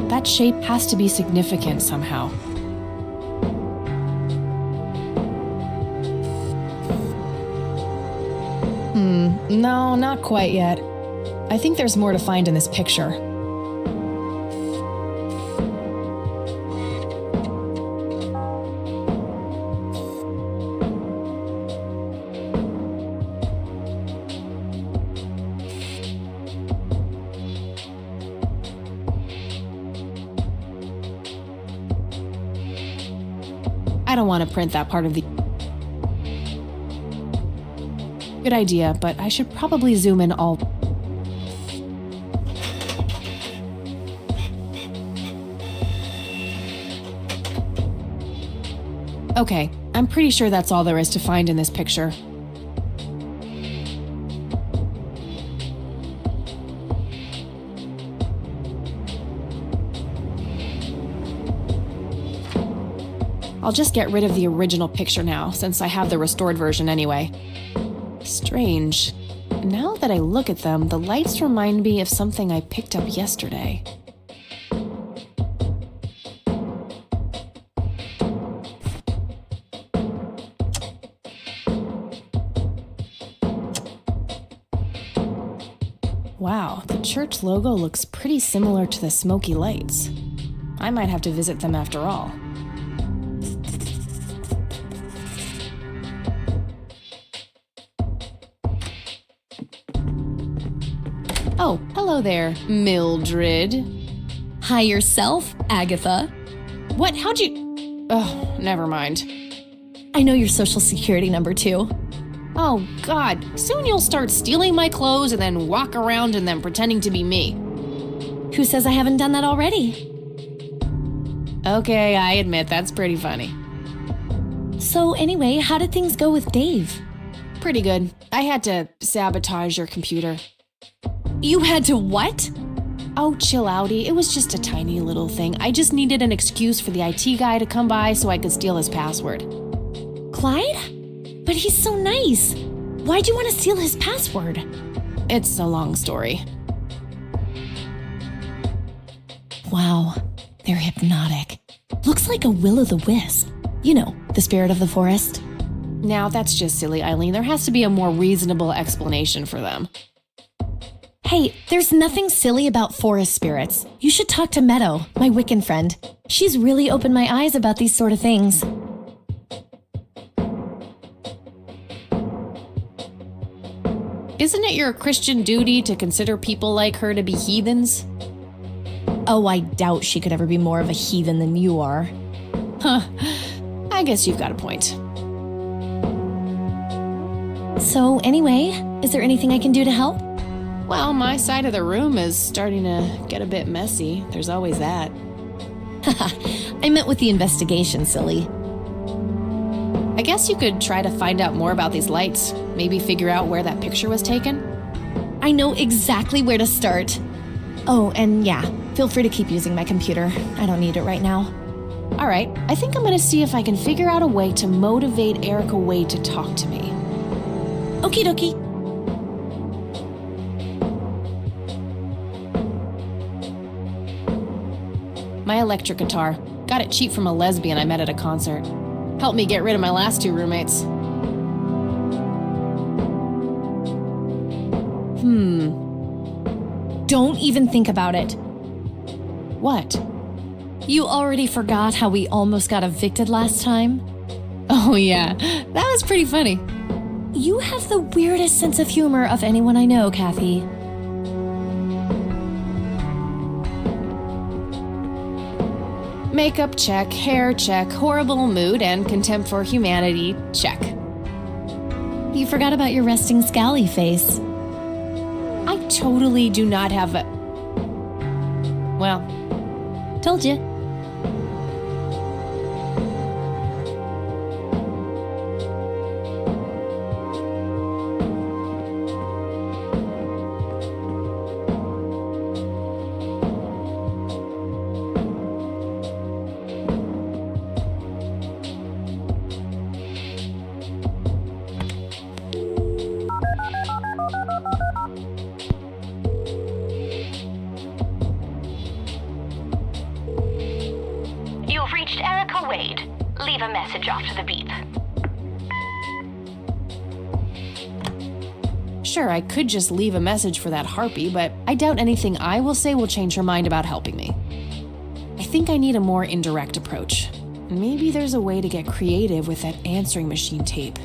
B: That shape has to be significant somehow. No, not quite yet. I think there's more to find in this picture. I don't want to print that part of the... Good idea, but I should probably zoom in all... Okay, I'm pretty sure that's all there is to find in this picture. I'll just get rid of the original picture now, since I have the restored version anyway. Strange. Now that I look at them, the lights remind me of something I picked up yesterday. Wow, the church logo looks pretty similar to the smoky lights. I might have to visit them after all. Oh, hello there, Mildred.
A: Hi yourself, Agatha.
B: What? How'd you... Oh, never mind.
A: I know your social security number too.
B: Oh, God. Soon you'll start stealing my clothes and then walk around in them pretending to be me.
A: Who says I haven't done that already?
B: Okay, I admit that's pretty funny.
A: So anyway, how did things go with Dave?
B: Pretty good. I had to sabotage your computer.
A: You had to what?
B: Oh, chill outie. It was just a tiny little thing. I just needed an excuse for the IT guy to come by so I could steal his password.
A: Clyde? But he's so nice. Why'd you want to steal his password?
B: It's a long story.
A: Wow, they're hypnotic. Looks like a will-o'-the-wisp. You know, the spirit of the forest.
B: Now, that's just silly, Eileen. There has to be a more reasonable explanation for them.
A: Hey, there's nothing silly about forest spirits. You should talk to Meadow, my Wiccan friend. She's really opened my eyes about these sort of things.
B: Isn't it your Christian duty to consider people like her to be heathens?
A: Oh, I doubt she could ever be more of a heathen than you are.
B: Huh. I guess you've got a point.
A: So anyway, is there anything I can do to help?
B: Well, my side of the room is starting to get a bit messy. There's always that.
A: I meant with the investigation, silly.
B: I guess you could try to find out more about these lights. Maybe figure out where that picture was taken.
A: I know exactly where to start. Oh, and yeah, feel free to keep using my computer. I don't need it right now.
B: All right, I think I'm gonna see if I can figure out a way to motivate Erica Wade to talk to me.
A: Okie dokie.
B: My electric guitar. Got it cheap from a lesbian I met at a concert. Helped me get rid of my last two roommates.
A: Don't even think about it.
B: What?
A: You already forgot how we almost got evicted last time?
B: Oh yeah, that was pretty funny.
A: You have the weirdest sense of humor of anyone I know, Kathy.
B: Makeup check, hair check, horrible mood and contempt for humanity check.
A: You forgot about your resting scally face.
B: I totally do not have a... Well,
A: told you.
J: You've reached Erica Wade. Leave a message after the beep.
B: Sure, I could just leave a message for that harpy, but I doubt anything I will say will change her mind about helping me. I think I need a more indirect approach. Maybe there's a way to get creative with that answering machine tape.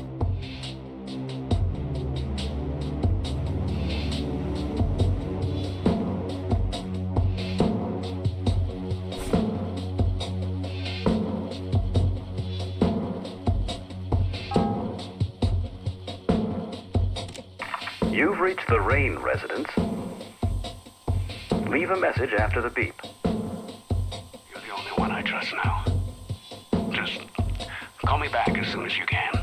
H: You've reached the Rain residence. Leave a message after the beep.
K: You're the only one I trust now. Just call me back as soon as you can.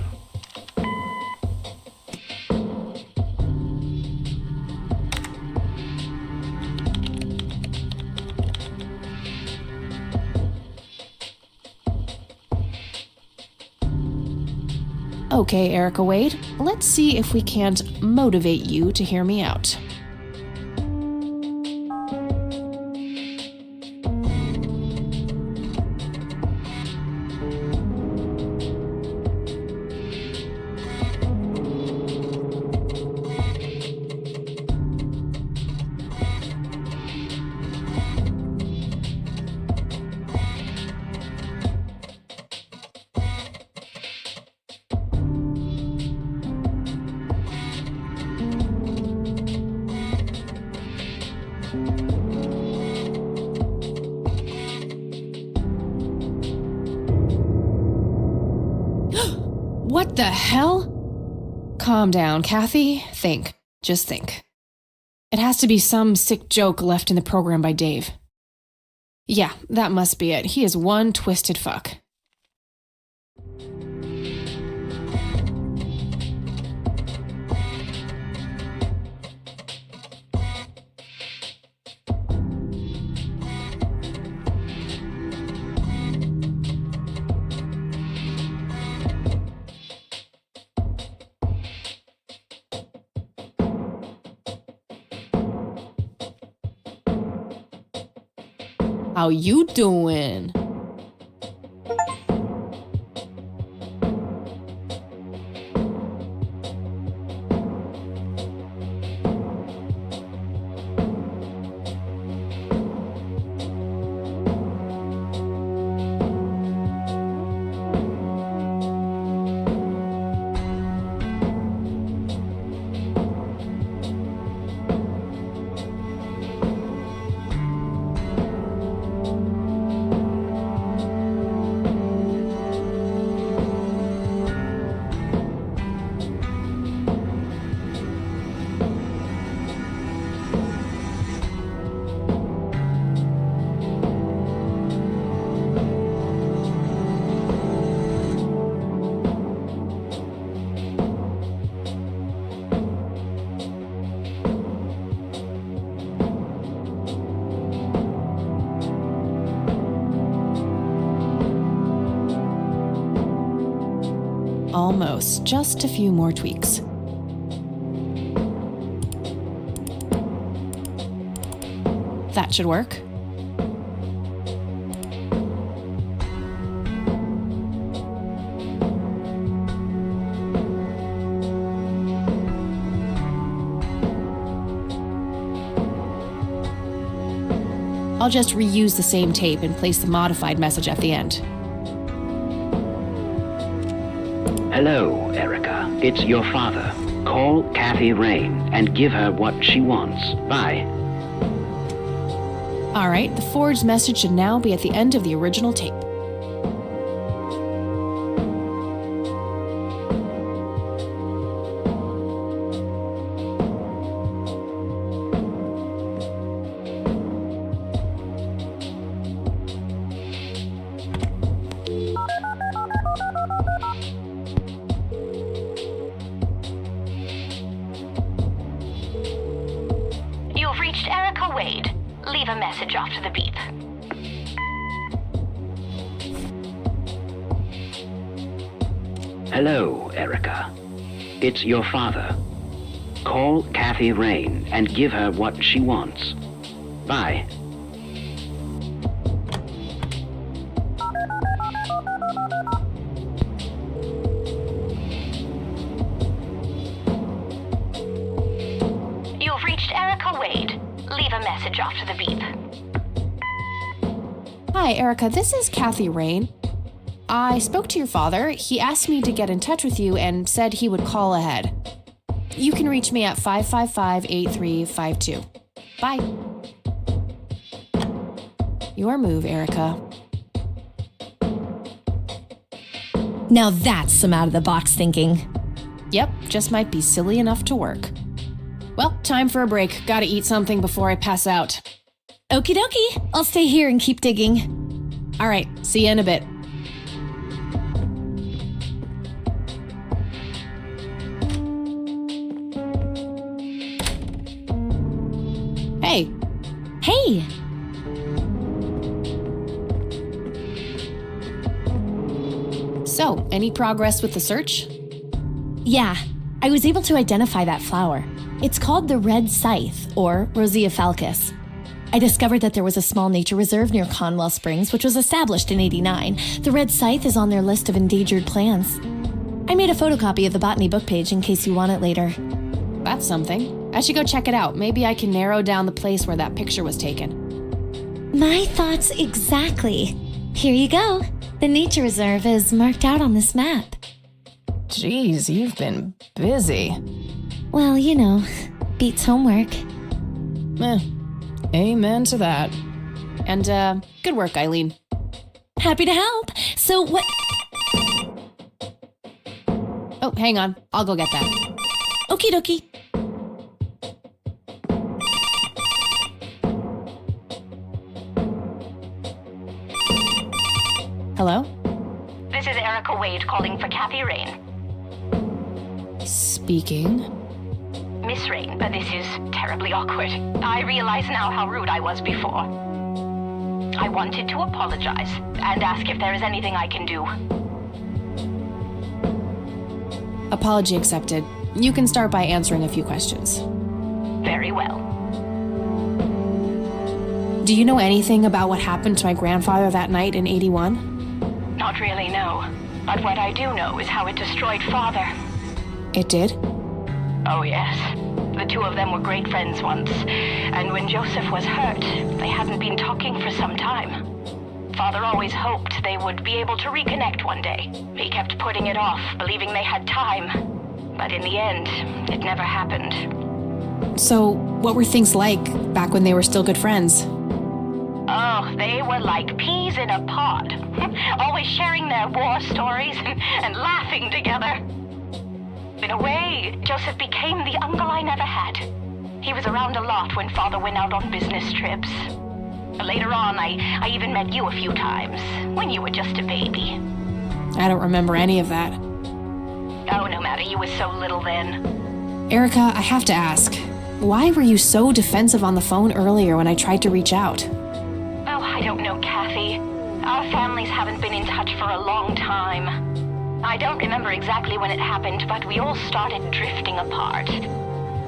B: Okay, Erica Wade, let's see if we can't motivate you to hear me out. What the hell? Calm down, Kathy. Think. Just think. It has to be some sick joke left in the program by Dave. Yeah, that must be it. He is one twisted fuck. How you doing? Almost. Just a few more tweaks. That should work. I'll just reuse the same tape and place the modified message at the end.
I: Hello, Erica. It's your father. Call Kathy Rain and give her what she wants. Bye.
B: All right, the forged message should now be at the end of the original tape.
J: You've reached Erica Wade. Leave a message after the beep.
I: Hello, Erica. It's your father. Call Kathy Rain and give her what she wants. Bye.
J: You've reached Erica Wade. Leave a message after the beep.
B: Hi, Erica. This is Kathy Rain. I spoke to your father. He asked me to get in touch with you and said he would call ahead. You can reach me at 555-8352. Bye. Your move, Erica.
A: Now that's some out-of-the-box thinking.
B: Yep, just might be silly enough to work. Well, time for a break. Gotta eat something before I pass out.
A: Okie dokie. I'll stay here and keep digging.
B: All right, see you in a bit. Hey.
A: Hey.
B: So, any progress with the search?
A: Yeah, I was able to identify that flower. It's called the red scythe, or Rosea falcus. I discovered that there was a small nature reserve near Conwell Springs, which was established in '89. The red scythe is on their list of endangered plants. I made a photocopy of the botany book page in case you want it later.
B: That's something. I should go check it out. Maybe I can narrow down the place where that picture was taken.
A: My thoughts exactly. Here you go. The nature reserve is marked out on this map.
B: Jeez, you've been busy.
A: Well, you know, beats homework.
B: Amen to that. And, good work, Eileen.
A: Happy to help. So what...
B: Oh, hang on. I'll go get that.
A: Okie dokie.
B: Hello?
J: This is Erica Wade calling for Kathy Rain.
B: Speaking.
J: Miss Rain, this is terribly awkward. I realize now how rude I was before. I wanted to apologize and ask if there is anything I can do.
B: Apology accepted. You can start by answering a few questions.
J: Very well.
B: Do you know anything about what happened to my grandfather that night in '81?
J: Not really, no. But what I do know is how it destroyed Father.
B: It did?
J: Oh, yes. The two of them were great friends once. And when Joseph was hurt, they hadn't been talking for some time. Father always hoped they would be able to reconnect one day. He kept putting it off, believing they had time. But in the end, it never happened.
B: So, what were things like back when they were still good friends?
J: Oh, they were like peas in a pod. Always sharing their war stories and laughing together. In a way, Joseph became the uncle I never had. He was around a lot when Father went out on business trips. Later on, I even met you a few times, when you were just a baby.
B: I don't remember any of that.
J: Oh, no matter, you were so little then.
B: Erica, I have to ask, why were you so defensive on the phone earlier when I tried to reach out?
J: Oh, I don't know, Kathy. Our families haven't been in touch for a long time. I don't remember exactly when it happened, but we all started drifting apart.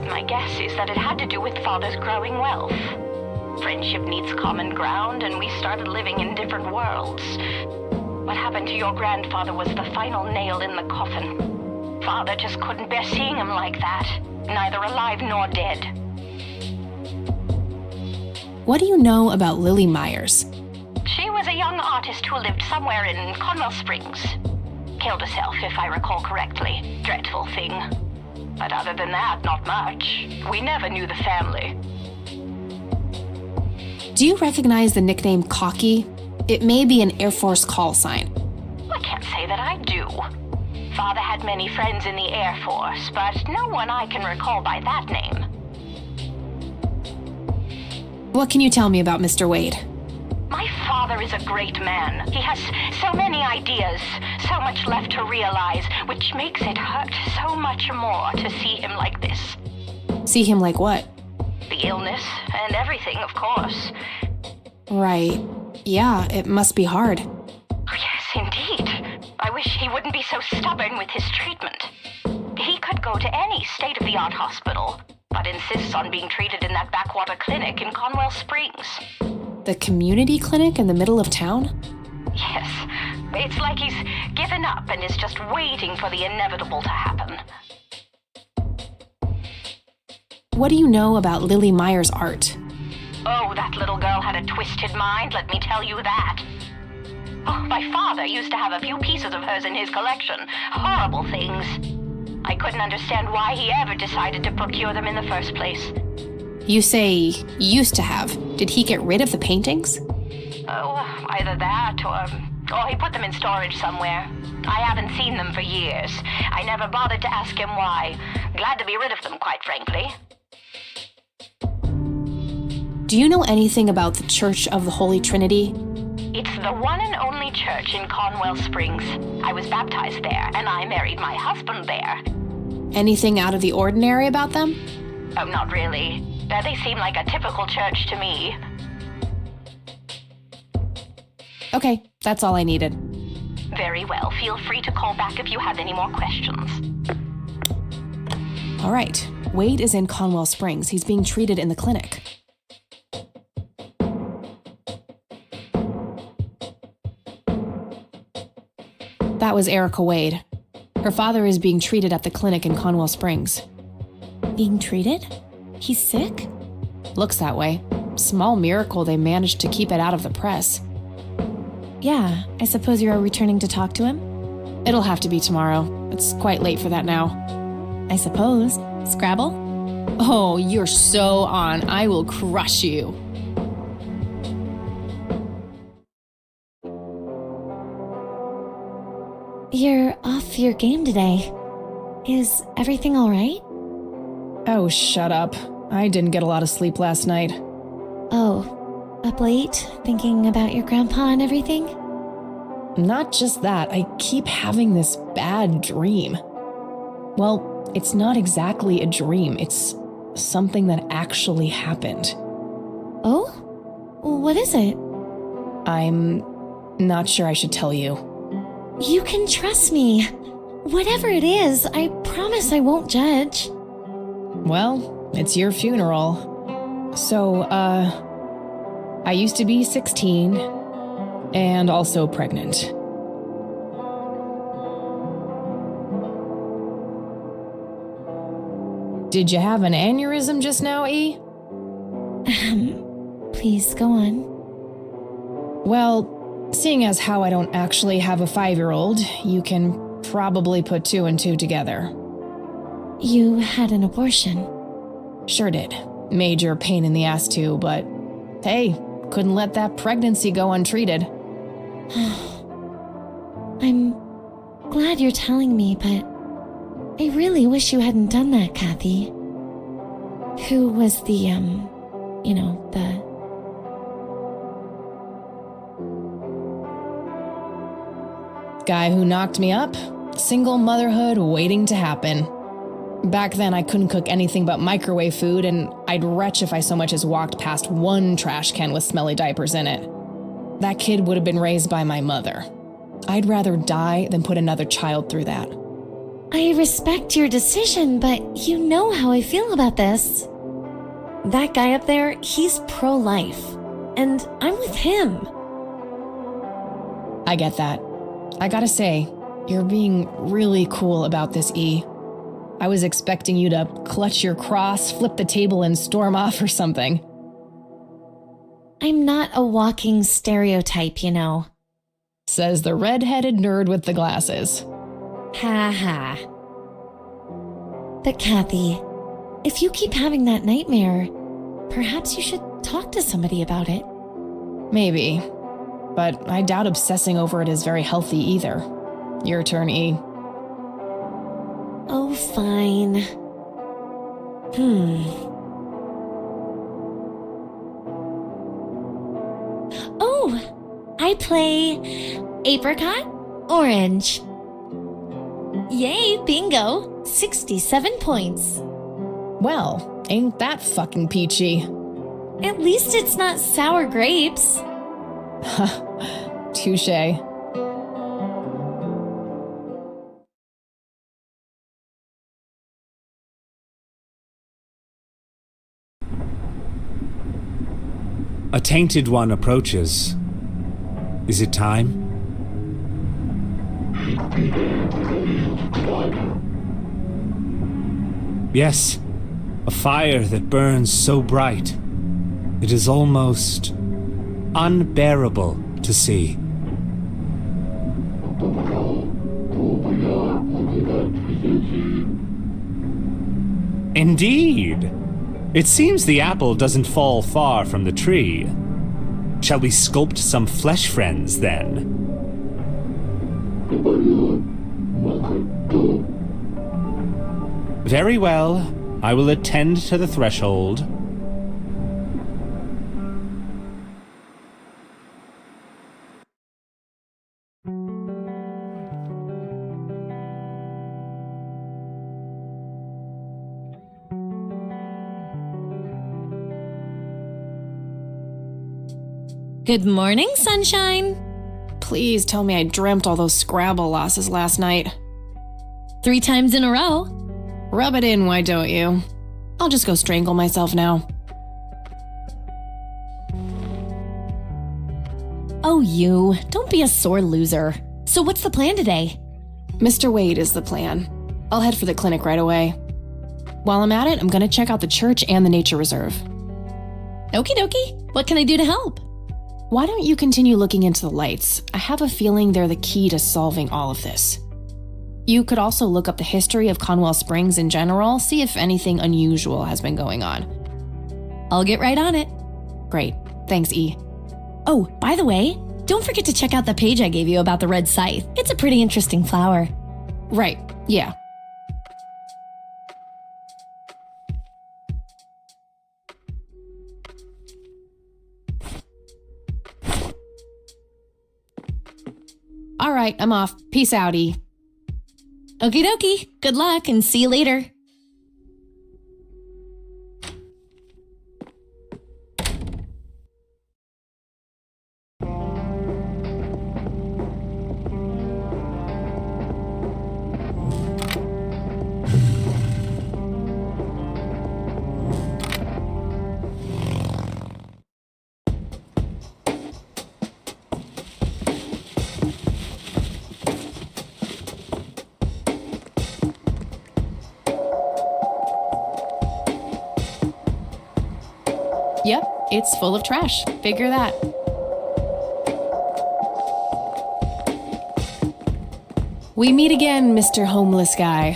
J: My guess is that it had to do with Father's growing wealth. Friendship needs common ground, and we started living in different worlds. What happened to your grandfather was the final nail in the coffin. Father just couldn't bear seeing him like that, neither alive nor dead.
B: What do you know about Lily Myers?
J: She was a young artist who lived somewhere in Conwell Springs. Killed herself, if I recall correctly. Dreadful thing. But other than that, not much. We never knew the family.
B: Do you recognize the nickname Cocky? It may be an Air Force call sign.
J: I can't say that I do. Father had many friends in the Air Force, but no one I can recall by that name.
B: What can you tell me about Mr. Wade?
J: My father is a great man. He has so many ideas, so much left to realize, which makes it hurt so much more to see him like this.
B: See him like what?
J: The illness and everything, of course.
B: Right. Yeah, it must be hard.
J: Oh, yes, indeed. I wish he wouldn't be so stubborn with his treatment. He could go to any state-of-the-art hospital, but insists on being treated in that backwater clinic in Conwell Springs.
B: The community clinic in the middle of town?
J: Yes. It's like he's given up and is just waiting for the inevitable to happen.
B: What do you know about Lily Myers' art?
J: Oh, that little girl had a twisted mind, let me tell you that. Oh, my father used to have a few pieces of hers in his collection. Horrible things. I couldn't understand why he ever decided to procure them in the first place.
B: You say used to have. Did he get rid of the paintings?
J: Oh, either that or he put them in storage somewhere. I haven't seen them for years. I never bothered to ask him why. Glad to be rid of them, quite frankly.
B: Do you know anything about the Church of the Holy Trinity?
J: It's the one and only church in Conwell Springs. I was baptized there, and I married my husband there.
B: Anything out of the ordinary about them?
J: Oh, not really. They seem like a typical church to me.
B: Okay, that's all I needed.
J: Very well. Feel free to call back if you have any more questions.
B: All right. Wade is in Conwell Springs. He's being treated in the clinic. That was Erica Wade. Her father is being treated at the clinic in Conwell Springs.
A: Being treated? He's sick?
B: Looks that way. Small miracle they managed to keep it out of the press.
A: Yeah, I suppose you're returning to talk to him?
B: It'll have to be tomorrow. It's quite late for that now.
A: I suppose. Scrabble?
B: Oh, you're so on. I will crush you.
A: You're off your game today. Is everything all right?
B: Oh, shut up. I didn't get a lot of sleep last night.
A: Oh, up late, thinking about your grandpa and everything?
B: Not just that, I keep having this bad dream. Well, it's not exactly a dream, it's something that actually happened.
A: Oh? What is it?
B: I'm not sure I should tell you.
A: You can trust me. Whatever it is, I promise I won't judge.
B: Well, it's your funeral. So, I used to be 16 and also pregnant. Did you have an aneurysm just now, E?
A: Please go on.
B: Well, seeing as how I don't actually have a 5-year-old, you can probably put 2 and 2 together.
A: You had an abortion?
B: Sure did. Major pain in the ass too, but hey, couldn't let that pregnancy go untreated.
A: I'm glad you're telling me, but I really wish you hadn't done that, Kathy. Who was the
B: guy who knocked me up? Single motherhood waiting to happen. Back then, I couldn't cook anything but microwave food, and I'd retch if I so much as walked past one trash can with smelly diapers in it. That kid would have been raised by my mother. I'd rather die than put another child through that.
A: I respect your decision, but you know how I feel about this. That guy up there, he's pro-life, and I'm with him.
B: I get that. I gotta say, you're being really cool about this, E. I was expecting you to clutch your cross, flip the table, and storm off or something.
A: I'm not a walking stereotype, you know.
B: Says the red-headed nerd with the glasses.
A: Ha ha. But Kathy, if you keep having that nightmare, perhaps you should talk to somebody about it.
B: Maybe. But I doubt obsessing over it is very healthy either. Your turn, E.
A: Oh, fine. Oh, I play apricot, orange. Yay, bingo. 67 points.
B: Well, ain't that fucking peachy.
A: At least it's not sour grapes.
B: Touché.
Q: A tainted one approaches. Is it time? Yes, a fire that burns so bright, it is almost unbearable to see. Indeed! It seems the apple doesn't fall far from the tree. Shall we sculpt some flesh friends, then? Very well. I will attend to the threshold.
A: Good morning, sunshine.
B: Please tell me I dreamt all those Scrabble losses last night.
A: 3 times in a row.
B: Rub it in, why don't you? I'll just go strangle myself now.
A: Oh, you. Don't be a sore loser. So what's the plan today?
B: Mr. Wade is the plan. I'll head for the clinic right away. While I'm at it, I'm gonna check out the church and the nature reserve.
A: Okie dokie. What can I do to help?
B: Why don't you continue looking into the lights? I have a feeling they're the key to solving all of this. You could also look up the history of Conwell Springs in general, see if anything unusual has been going on.
A: I'll get right on it.
B: Great. Thanks, E.
A: Oh, by the way, don't forget to check out the page I gave you about the red scythe. It's a pretty interesting flower.
B: Right, yeah. All right, I'm off. Peace out, E.
A: Okie dokie. Good luck and see you later.
B: Yep, it's full of trash. Figure that. We meet again, Mr. Homeless Guy.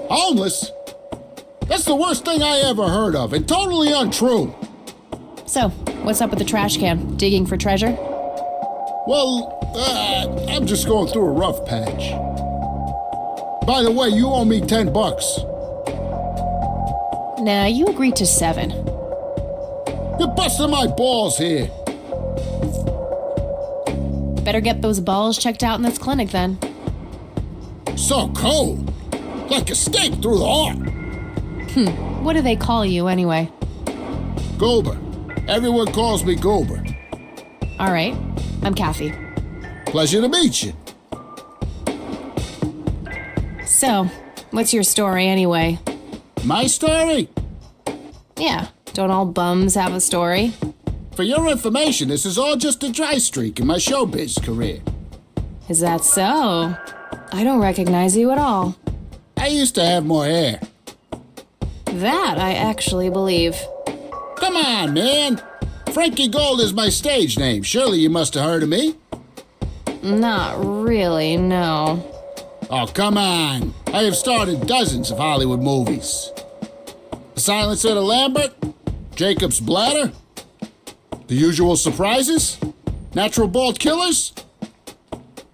G: Homeless? That's the worst thing I ever heard of, and totally untrue.
B: So, what's up with the trash can? Digging for treasure?
G: Well, I'm just going through a rough patch. By the way, you owe me $10.
B: Nah, you agreed to 7.
G: You're busting my balls here.
B: Better get those balls checked out in this clinic then.
G: So cold. Like a stake through the heart.
B: What do they call you anyway?
G: Goober. Everyone calls me Goober.
B: All right, I'm Kathy.
G: Pleasure to meet you.
B: So, what's your story anyway?
G: My story?
B: Yeah, don't all bums have a story?
G: For your information, this is all just a dry streak in my showbiz career.
B: Is that so? I don't recognize you at all.
G: I used to have more hair.
B: That I actually believe.
G: Come on, man. Frankie Gold is my stage name. Surely you must have heard of me.
B: Not really, no.
G: Oh, come on. I have starred in dozens of Hollywood movies. The Silence of the Lambert, Jacob's Bladder, The Usual Surprises, Natural Bald Killers.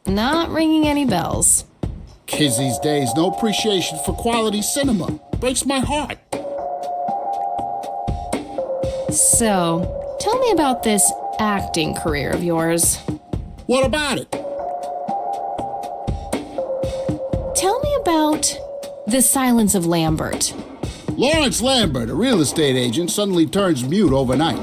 B: Not ringing any bells.
G: Kids these days, no appreciation for quality cinema. Breaks my heart.
B: So, tell me about this acting career of yours.
G: What about it?
B: Tell me about The Silence of Lambert.
G: Lawrence Lambert, a real estate agent, suddenly turns mute overnight.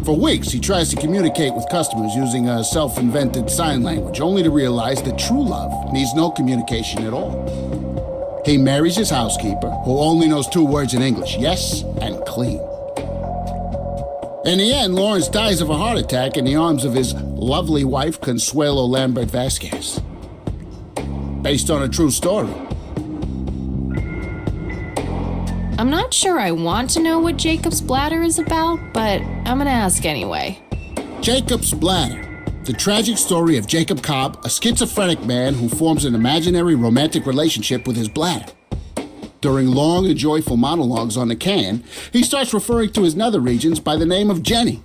G: For weeks, he tries to communicate with customers using a self-invented sign language, only to realize that true love needs no communication at all. He marries his housekeeper, who only knows 2 words in English, yes and clean. In the end, Lawrence dies of a heart attack in the arms of his lovely wife, Consuelo Lambert Vasquez. Based on a true story.
B: I'm not sure I want to know what Jacob's Bladder is about, but I'm gonna ask anyway.
G: Jacob's Bladder. The tragic story of Jacob Cobb, a schizophrenic man who forms an imaginary romantic relationship with his bladder. During long and joyful monologues on the can, he starts referring to his nether regions by the name of Jenny.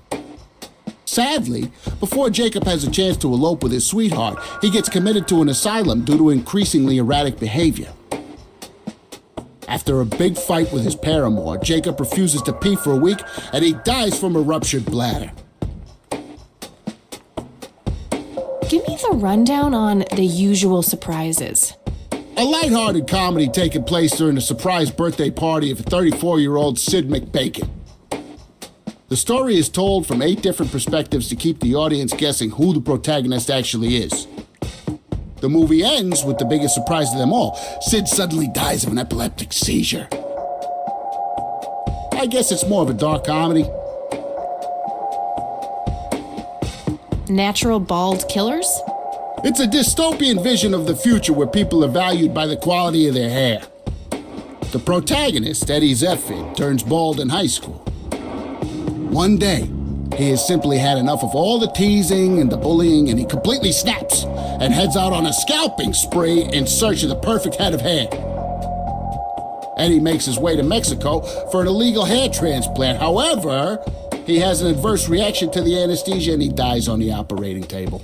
G: Sadly, before Jacob has a chance to elope with his sweetheart, he gets committed to an asylum due to increasingly erratic behavior. After a big fight with his paramour, Jacob refuses to pee for a week and he dies from a ruptured bladder.
B: Give me the rundown on The Usual Surprises.
G: A lighthearted comedy taking place during the surprise birthday party of 34-year-old Sid McBacon. The The story is told from 8 different perspectives to keep the audience guessing who the protagonist actually is. The movie ends with the biggest surprise of them all. Sid suddenly dies of an epileptic seizure. I guess it's more of a dark comedy.
B: Natural bald killers?
G: It's a dystopian vision of the future where people are valued by the quality of their hair. The protagonist, Eddie Zephyr, turns bald in high school. One day, he has simply had enough of all the teasing and the bullying, and he completely snaps and heads out on a scalping spree in search of the perfect head of hair. Eddie makes his way to Mexico for an illegal hair transplant. However, he has an adverse reaction to the anesthesia and he dies on the operating table.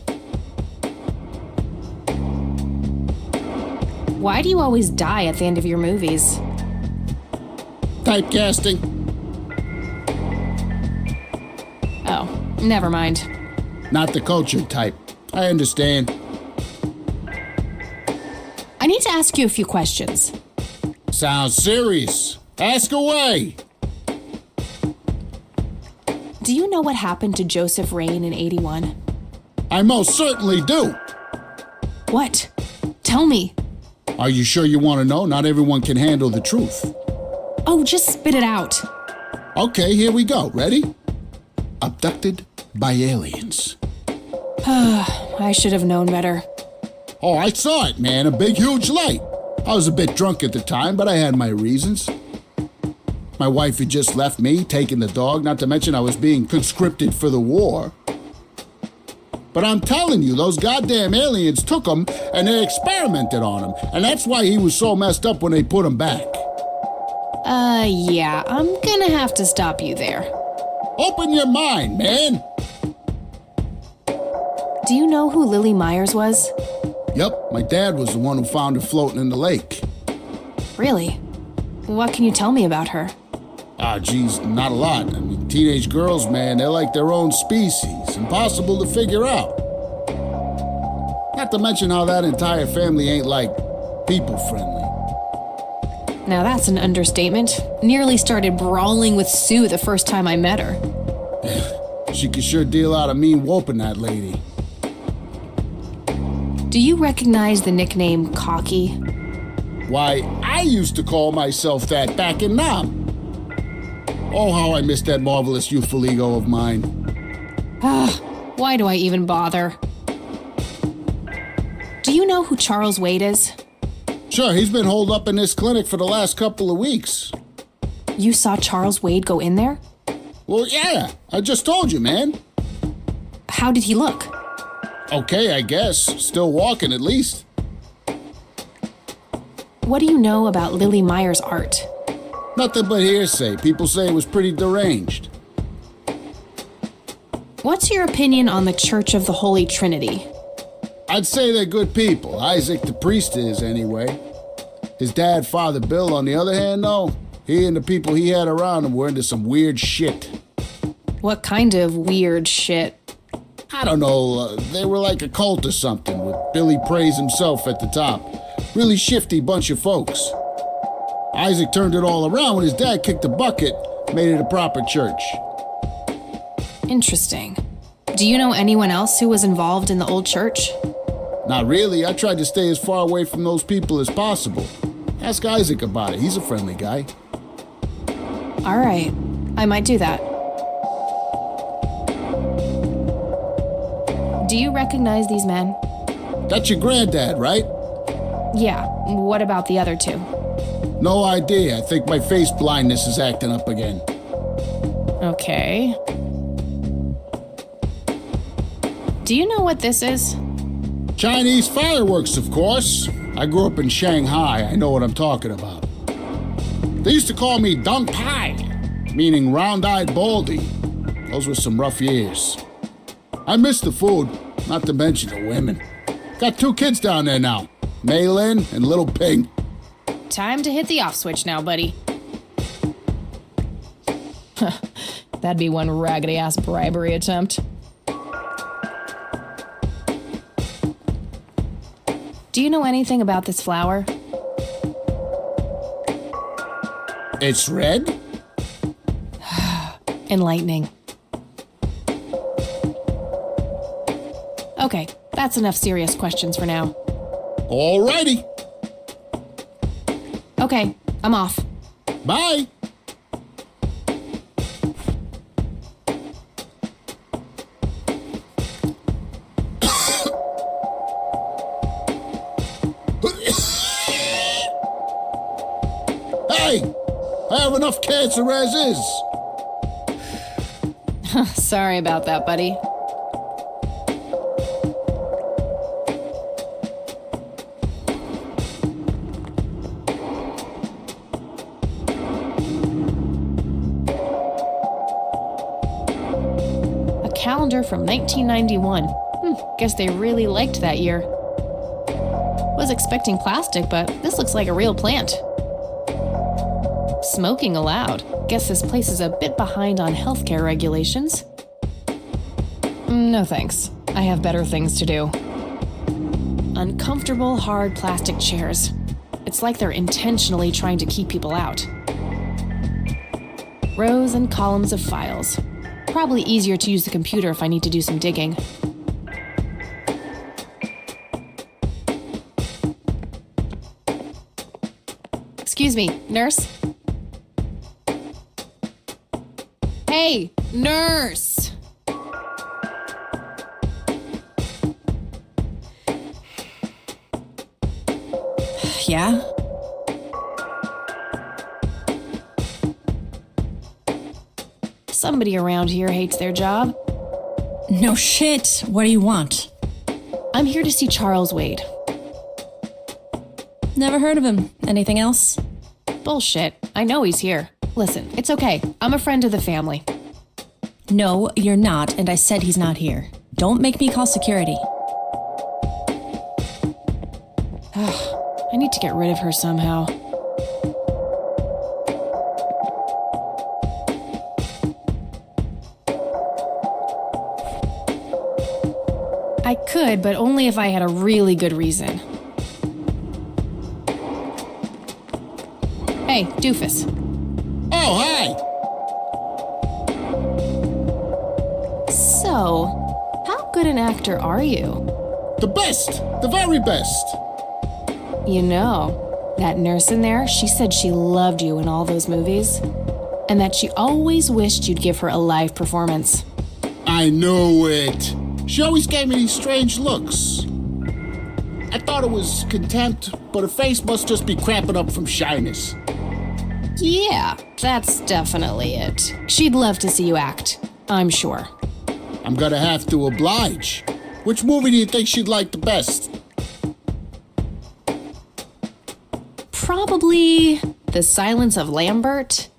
B: Why do you always die at the end of your movies?
G: Typecasting.
B: Oh, never mind.
G: Not the cultured type. I understand.
B: I need to ask you a few questions.
G: Sounds serious. Ask away.
B: Do you know what happened to Joseph Rain in 81?
G: I most certainly do.
B: What? Tell me.
G: Are you sure you want to know? Not everyone can handle the truth.
B: Oh, just spit it out.
G: Okay, here we go. Ready? Abducted by aliens.
B: I should have known better.
G: Oh, I saw it, man. A big, huge light. I was a bit drunk at the time, but I had my reasons. My wife had just left me, taking the dog, not to mention I was being conscripted for the war. But I'm telling you, those goddamn aliens took him and they experimented on him. And that's why he was so messed up when they put him back.
B: Yeah, I'm gonna have to stop you there.
G: Open your mind, man.
B: Do you know who Lily Myers was?
G: Yep, my dad was the one who found her floating in the lake.
B: Really? What can you tell me about her?
G: Geez, not a lot. I mean, teenage girls, man, they're like their own species. Impossible to figure out. Not to mention how that entire family ain't, like, people-friendly.
B: Now that's an understatement. Nearly started brawling with Sue the first time I met her.
G: She could sure deal out a mean whooping, that lady.
B: Do you recognize the nickname Cocky?
G: Why, I used to call myself that back in Nam. Oh, how I miss that marvelous youthful ego of mine.
B: Why do I even bother? Do you know who Charles Wade is?
G: Sure, he's been holed up in this clinic for the last couple of weeks.
B: You saw Charles Wade go in there?
G: Well, yeah, I just told you, man.
B: How did he look?
G: Okay, I guess. Still walking, at least.
B: What do you know about Lily Myers' art?
G: Nothing but hearsay. People say it was pretty deranged.
B: What's your opinion on the Church of the Holy Trinity?
G: I'd say they're good people. Isaac the priest is, anyway. His dad, Father Bill, on the other hand, though, he and the people he had around him were into some weird shit.
B: What kind of weird shit?
G: I don't know. They were like a cult or something, with Billy Praise himself at the top. Really shifty bunch of folks. Isaac turned it all around when his dad kicked the bucket, made it a proper church.
B: Interesting. Do you know anyone else who was involved in the old church?
G: Not really. I tried to stay as far away from those people as possible. Ask Isaac about it. He's a friendly guy.
B: All right. I might do that. Do you recognize these men?
G: That's your granddad, right?
B: Yeah. What about the other two?
G: No idea. I think my face blindness is acting up again.
B: Okay. Do you know what this is?
G: Chinese fireworks, of course. I grew up in Shanghai. I know what I'm talking about. They used to call me Dunk Pai, meaning round-eyed baldy. Those were some rough years. I miss the food, not to mention the women. Got 2 kids down there now, Maylin and Little Ping.
B: Time to hit the off switch now, buddy. That'd be one raggedy-ass bribery attempt. Do you know anything about this flower?
G: It's red?
B: Enlightening. Okay, that's enough serious questions for now.
G: Alrighty.
B: Okay, I'm off.
G: Bye. Hey, I have enough cancer as is.
B: Sorry about that, buddy. A calendar from 1991. Guess they really liked that year. Was expecting plastic, but this looks like a real plant. Smoking allowed. Guess this place is a bit behind on healthcare regulations. No thanks. I have better things to do. Uncomfortable, hard plastic chairs. It's like they're intentionally trying to keep people out. Rows and columns of files. Probably easier to use the computer if I need to do some digging. Excuse me, nurse? Hey, nurse!
O: Yeah?
B: Somebody around here hates their job.
O: No shit. What do you want?
B: I'm here to see Charles Wade.
O: Never heard of him. Anything else?
B: Bullshit. I know he's here. Listen, it's okay. I'm a friend of the family.
O: No, you're not, and I said he's not here. Don't make me call security.
B: I need to get rid of her somehow. I could, but only if I had a really good reason. Hey, doofus.
G: Oh, hi!
B: So, how good an actor are you?
G: The best! The very best!
B: You know, that nurse in there, she said she loved you in all those movies, and that she always wished you'd give her a live performance.
G: I know it. She always gave me these strange looks. I thought it was contempt, but her face must just be cramping up from shyness.
B: Yeah, that's definitely it. She'd love to see you act, I'm sure.
G: I'm gonna have to oblige. Which movie do you think she'd like the best?
B: Probably The Silence of Lambert.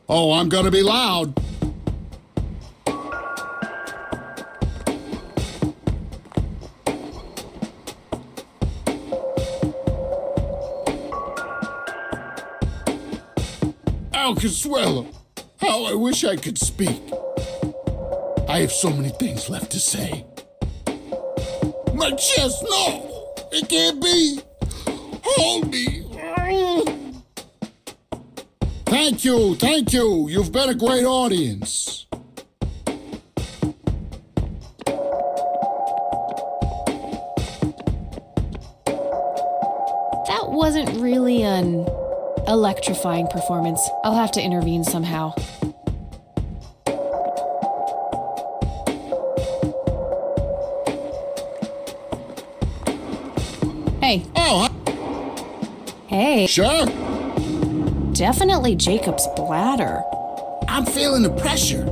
G: Oh, I'm gonna be loud. Consuelo, how I wish I could speak. I have so many things left to say. My chest, no! It can't be! Hold me! Thank you. You've been a great audience.
B: That wasn't really an electrifying performance. I'll have to intervene somehow. Hey.
G: Oh,
B: hey.
G: Sure.
B: Definitely Jacob's bladder.
G: I'm feeling the pressure.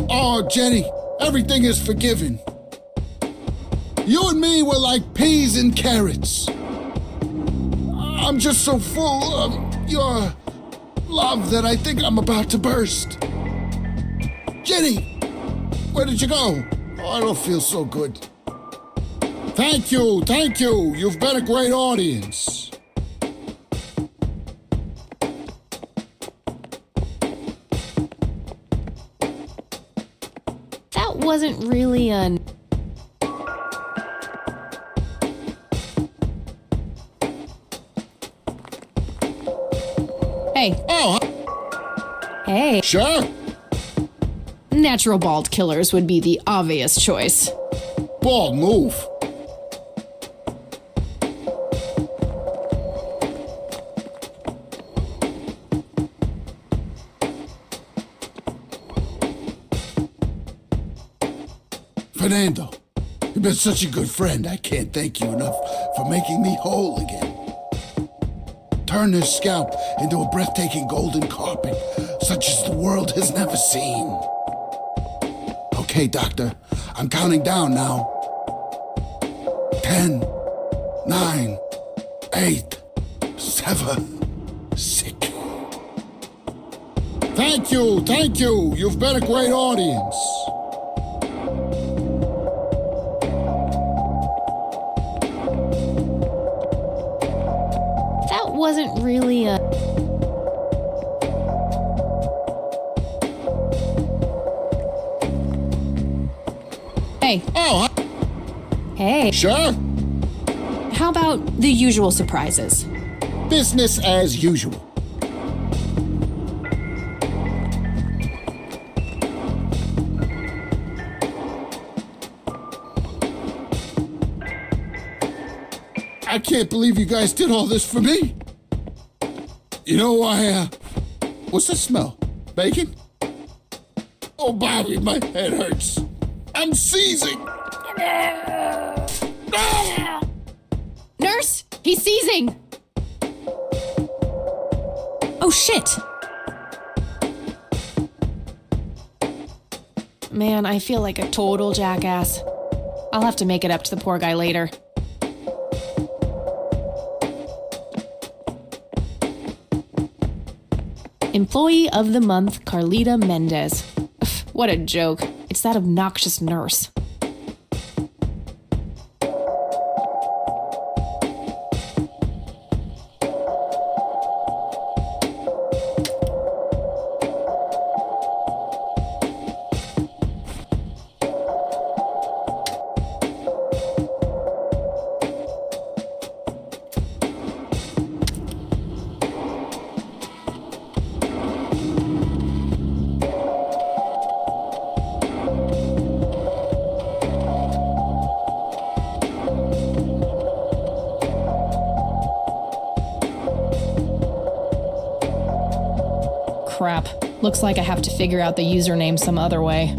G: Oh, Jenny, everything is forgiven. You and me were like peas and carrots. I'm just so full of your love that I think I'm about to burst. Jenny, where did you go? Oh, I don't feel so good. Thank you. You've been a great audience.
B: That wasn't really an... Hey.
G: Oh,
B: Hey.
G: sure.
L: Natural bald killers would be the obvious choice.
G: Bald move. Fernando, you've been such a good friend. I can't thank you enough for making me whole again. Turn this scalp into a breathtaking golden carpet, such as the world has never seen. Okay, Doctor, I'm counting down now. 10, 9, 8, 7, 6. Thank you. You've been a great audience.
B: That wasn't really a... Hey.
G: Oh,
B: Hey.
G: sure.
L: How about the usual surprises?
G: Business as usual. I can't believe you guys did all this for me. You know, what's that smell? Bacon? Oh, Bobby, my head hurts. I'm seizing.
B: Nurse! He's seizing!
L: Oh, shit!
B: Man, I feel like a total jackass. I'll have to make it up to the poor guy later. Employee of the Month, Carlita Mendez. What a joke. It's that obnoxious nurse. Crap. Looks like I have to figure out the username some other way.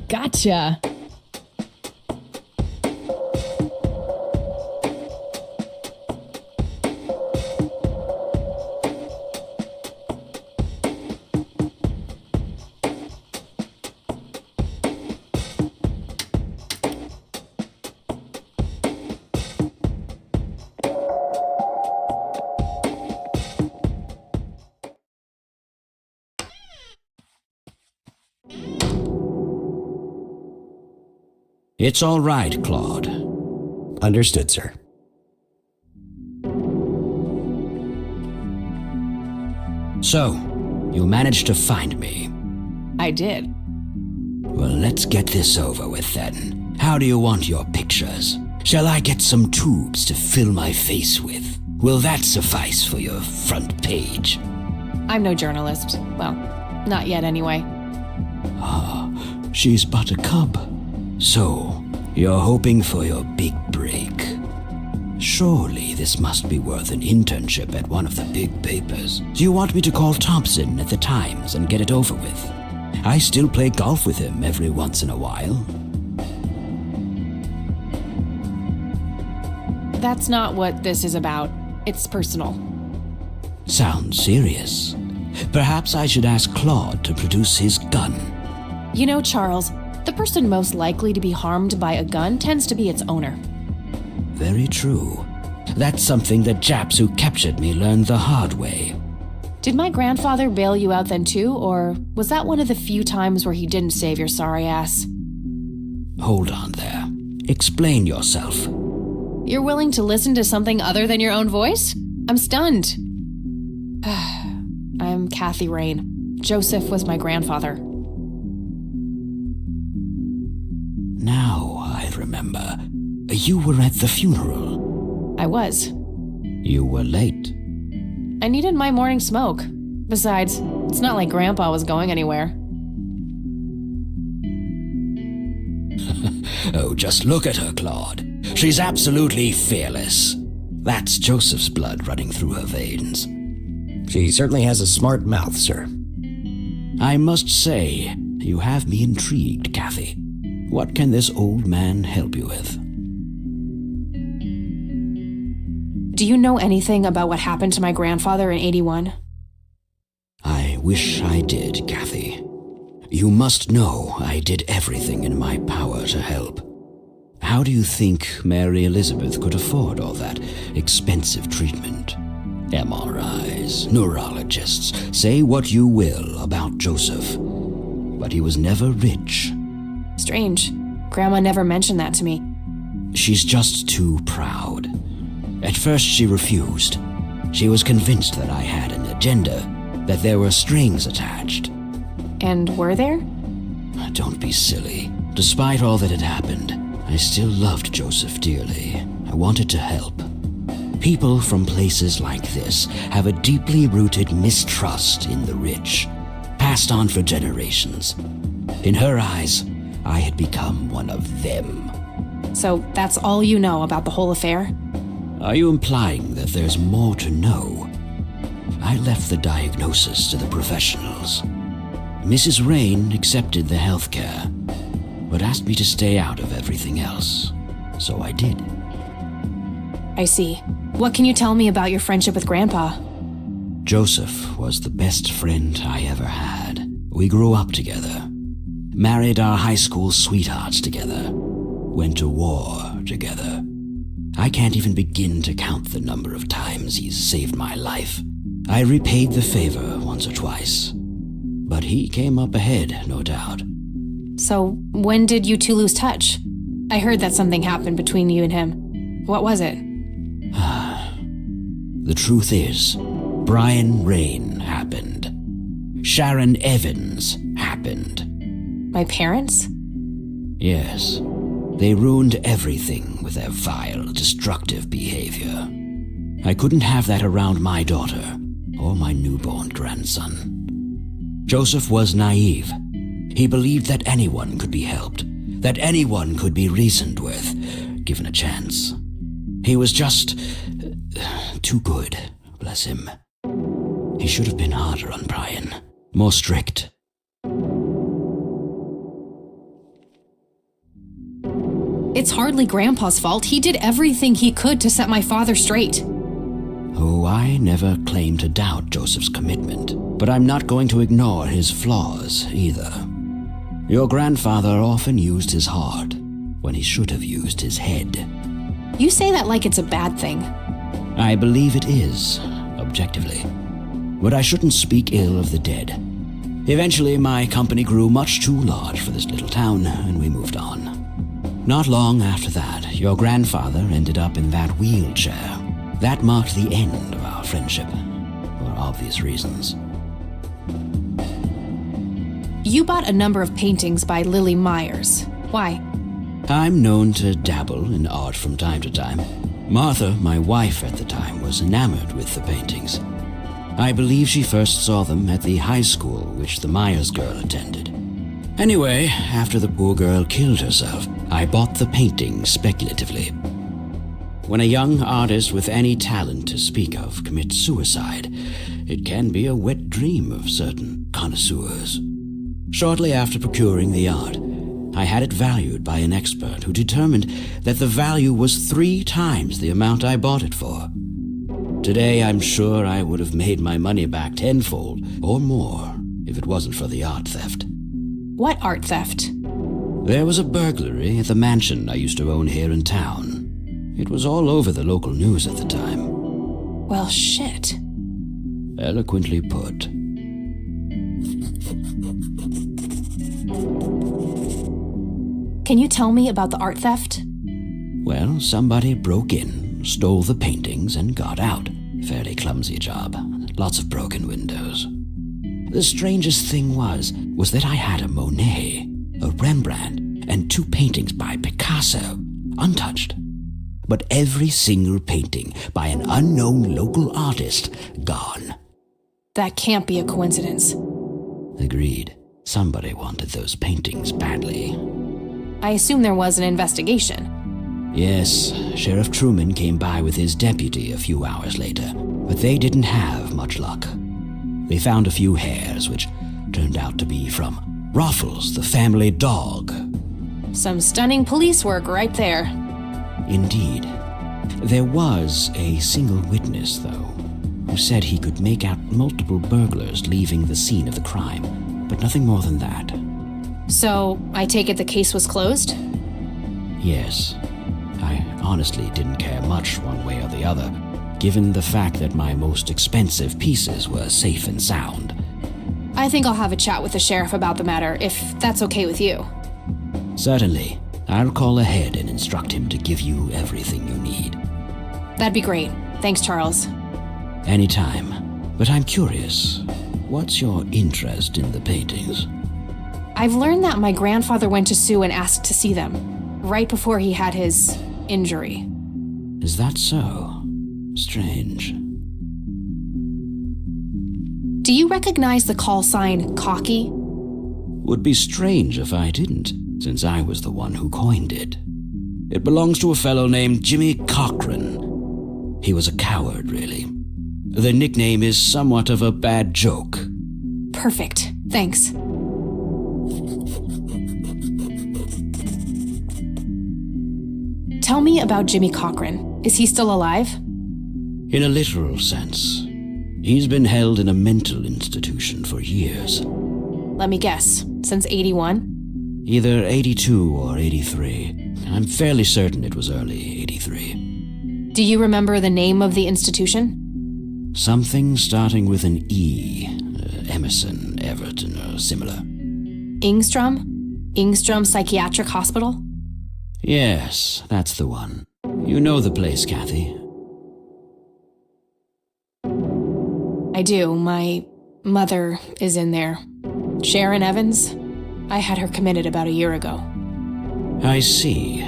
B: Gotcha.
R: It's all right, Claude. Understood, sir. So, you managed to find me.
B: I did.
R: Well, let's get this over with then. How do you want your pictures? Shall I get some tubes to fill my face with? Will that suffice for your front page?
B: I'm no journalist. Well, not yet anyway.
R: Ah, she's but a cub. So, you're hoping for your big break. Surely this must be worth an internship at one of the big papers. Do you want me to call Thompson at the Times and get it over with? I still play golf with him every once in a while.
B: That's not what this is about. It's personal.
R: Sounds serious. Perhaps I should ask Claude to produce his gun.
B: You know, Charles, the person most likely to be harmed by a gun tends to be its owner.
R: Very true. That's something the Japs who captured me learned the hard way.
B: Did my grandfather bail you out then too, or was that one of the few times where he didn't save your sorry ass?
R: Hold on there. Explain yourself.
B: You're willing to listen to something other than your own voice? I'm stunned. I'm Kathy Rain. Joseph was my grandfather.
R: Now I remember. You were at the funeral.
B: I was.
R: You were late.
B: I needed my morning smoke. Besides, it's not like Grandpa was going anywhere.
R: Oh, just look at her, Claude. She's absolutely fearless. That's Joseph's blood running through her veins.
N: She certainly has a smart mouth, sir.
R: I must say, you have me intrigued, Kathy. What can this old man help you with?
B: Do you know anything about what happened to my grandfather in 81?
R: I wish I did, Kathy. You must know I did everything in my power to help. How do you think Mary Elizabeth could afford all that expensive treatment? MRIs, neurologists, say what you will about Joseph, but he was never rich.
B: Strange. Grandma never mentioned that to me.
R: She's just too proud. At first she refused. She was convinced that I had an agenda, that there were strings attached.
B: And were there?
R: Don't be silly. Despite all that had happened, I still loved Joseph dearly. I wanted to help. People from places like this have a deeply rooted mistrust in the rich, passed on for generations. In her eyes, I had become one of them.
B: So that's all you know about the whole affair?
R: Are you implying that there's more to know? I left the diagnosis to the professionals. Mrs. Rain accepted the health care, but asked me to stay out of everything else. So I did.
B: I see. What can you tell me about your friendship with Grandpa?
R: Joseph was the best friend I ever had. We grew up together, married our high school sweethearts together, went to war together. I can't even begin to count the number of times he's saved my life. I repaid the favor once or twice, but he came up ahead, no doubt.
B: So, when did you two lose touch? I heard that something happened between you and him. What was it?
R: The truth is, Brian Rain happened. Sharon Evans happened.
B: My parents?
R: Yes. They ruined everything with their vile, destructive behavior. I couldn't have that around my daughter or my newborn grandson. Joseph was naive. He believed that anyone could be helped, that anyone could be reasoned with, given a chance. He was just too good, bless him. He should have been harder on Brian, more strict.
B: It's hardly Grandpa's fault. He did everything he could to set my father straight.
R: Oh, I never claimed to doubt Joseph's commitment, but I'm not going to ignore his flaws either. Your grandfather often used his heart when he should have used his head.
B: You say that like it's a bad thing.
R: I believe it is, objectively. But I shouldn't speak ill of the dead. Eventually, my company grew much too large for this little town, and we moved on. Not long after that, your grandfather ended up in that wheelchair. That marked the end of our friendship, for obvious reasons.
B: You bought a number of paintings by Lily Myers. Why?
R: I'm known to dabble in art from time to time. Martha, my wife at the time, was enamored with the paintings. I believe she first saw them at the high school which the Myers girl attended. Anyway, after the poor girl killed herself, I bought the paintings speculatively. When a young artist with any talent to speak of commits suicide, it can be a wet dream of certain connoisseurs. Shortly after procuring the art, I had it valued by an expert who determined that the value was 3 times the amount I bought it for. Today, I'm sure I would have made my money back tenfold or more if it wasn't for the art theft.
L: What art theft?
R: There was a burglary at the mansion I used to own here in town. It was all over the local news at the time.
L: Well, shit.
R: Eloquently put.
L: Can you tell me about the art theft?
R: Well, somebody broke in, stole the paintings, and got out. Fairly clumsy job. Lots of broken windows. The strangest thing was that I had a Monet, a Rembrandt, and 2 paintings by Picasso, untouched. But every single painting by an unknown local artist, gone.
L: That can't be a coincidence.
R: Agreed. Somebody wanted those paintings badly.
L: I assume there was an investigation.
R: Yes, Sheriff Truman came by with his deputy a few hours later, but they didn't have much luck. They found a few hairs, which turned out to be from Ruffles, the family dog.
L: Some stunning police work right there.
R: Indeed. There was a single witness, though, who said he could make out multiple burglars leaving the scene of the crime, but nothing more than that.
L: So, I take it the case was closed?
R: Yes. I honestly didn't care much one way or the other, given the fact that my most expensive pieces were safe and sound.
L: I think I'll have a chat with the sheriff about the matter, if that's okay with you.
R: Certainly. I'll call ahead and instruct him to give you everything you need.
L: That'd be great. Thanks, Charles.
R: Anytime. But I'm curious, what's your interest in the paintings?
L: I've learned that my grandfather went to Sue and asked to see them, right before he had his injury.
R: Is that so? Strange.
L: Do you recognize the call sign Cocky?
R: Would be strange if I didn't, since I was the one who coined it. It belongs to a fellow named Jimmy Cochran. He was a coward, really. The nickname is somewhat of a bad joke.
L: Perfect. Thanks. Tell me about Jimmy Cochran. Is he still alive?
R: In a literal sense. He's been held in a mental institution for years.
L: Let me guess. Since 81?
R: Either 82 or 83. I'm fairly certain it was early 83.
L: Do you remember the name of the institution?
R: Something starting with an E. Emerson, Everton, or similar.
L: Ingstrom? Ingstrom Psychiatric Hospital?
R: Yes, that's the one. You know the place, Kathy.
L: I do. My mother is in there. Sharon Evans? I had her committed about a year ago.
R: I see.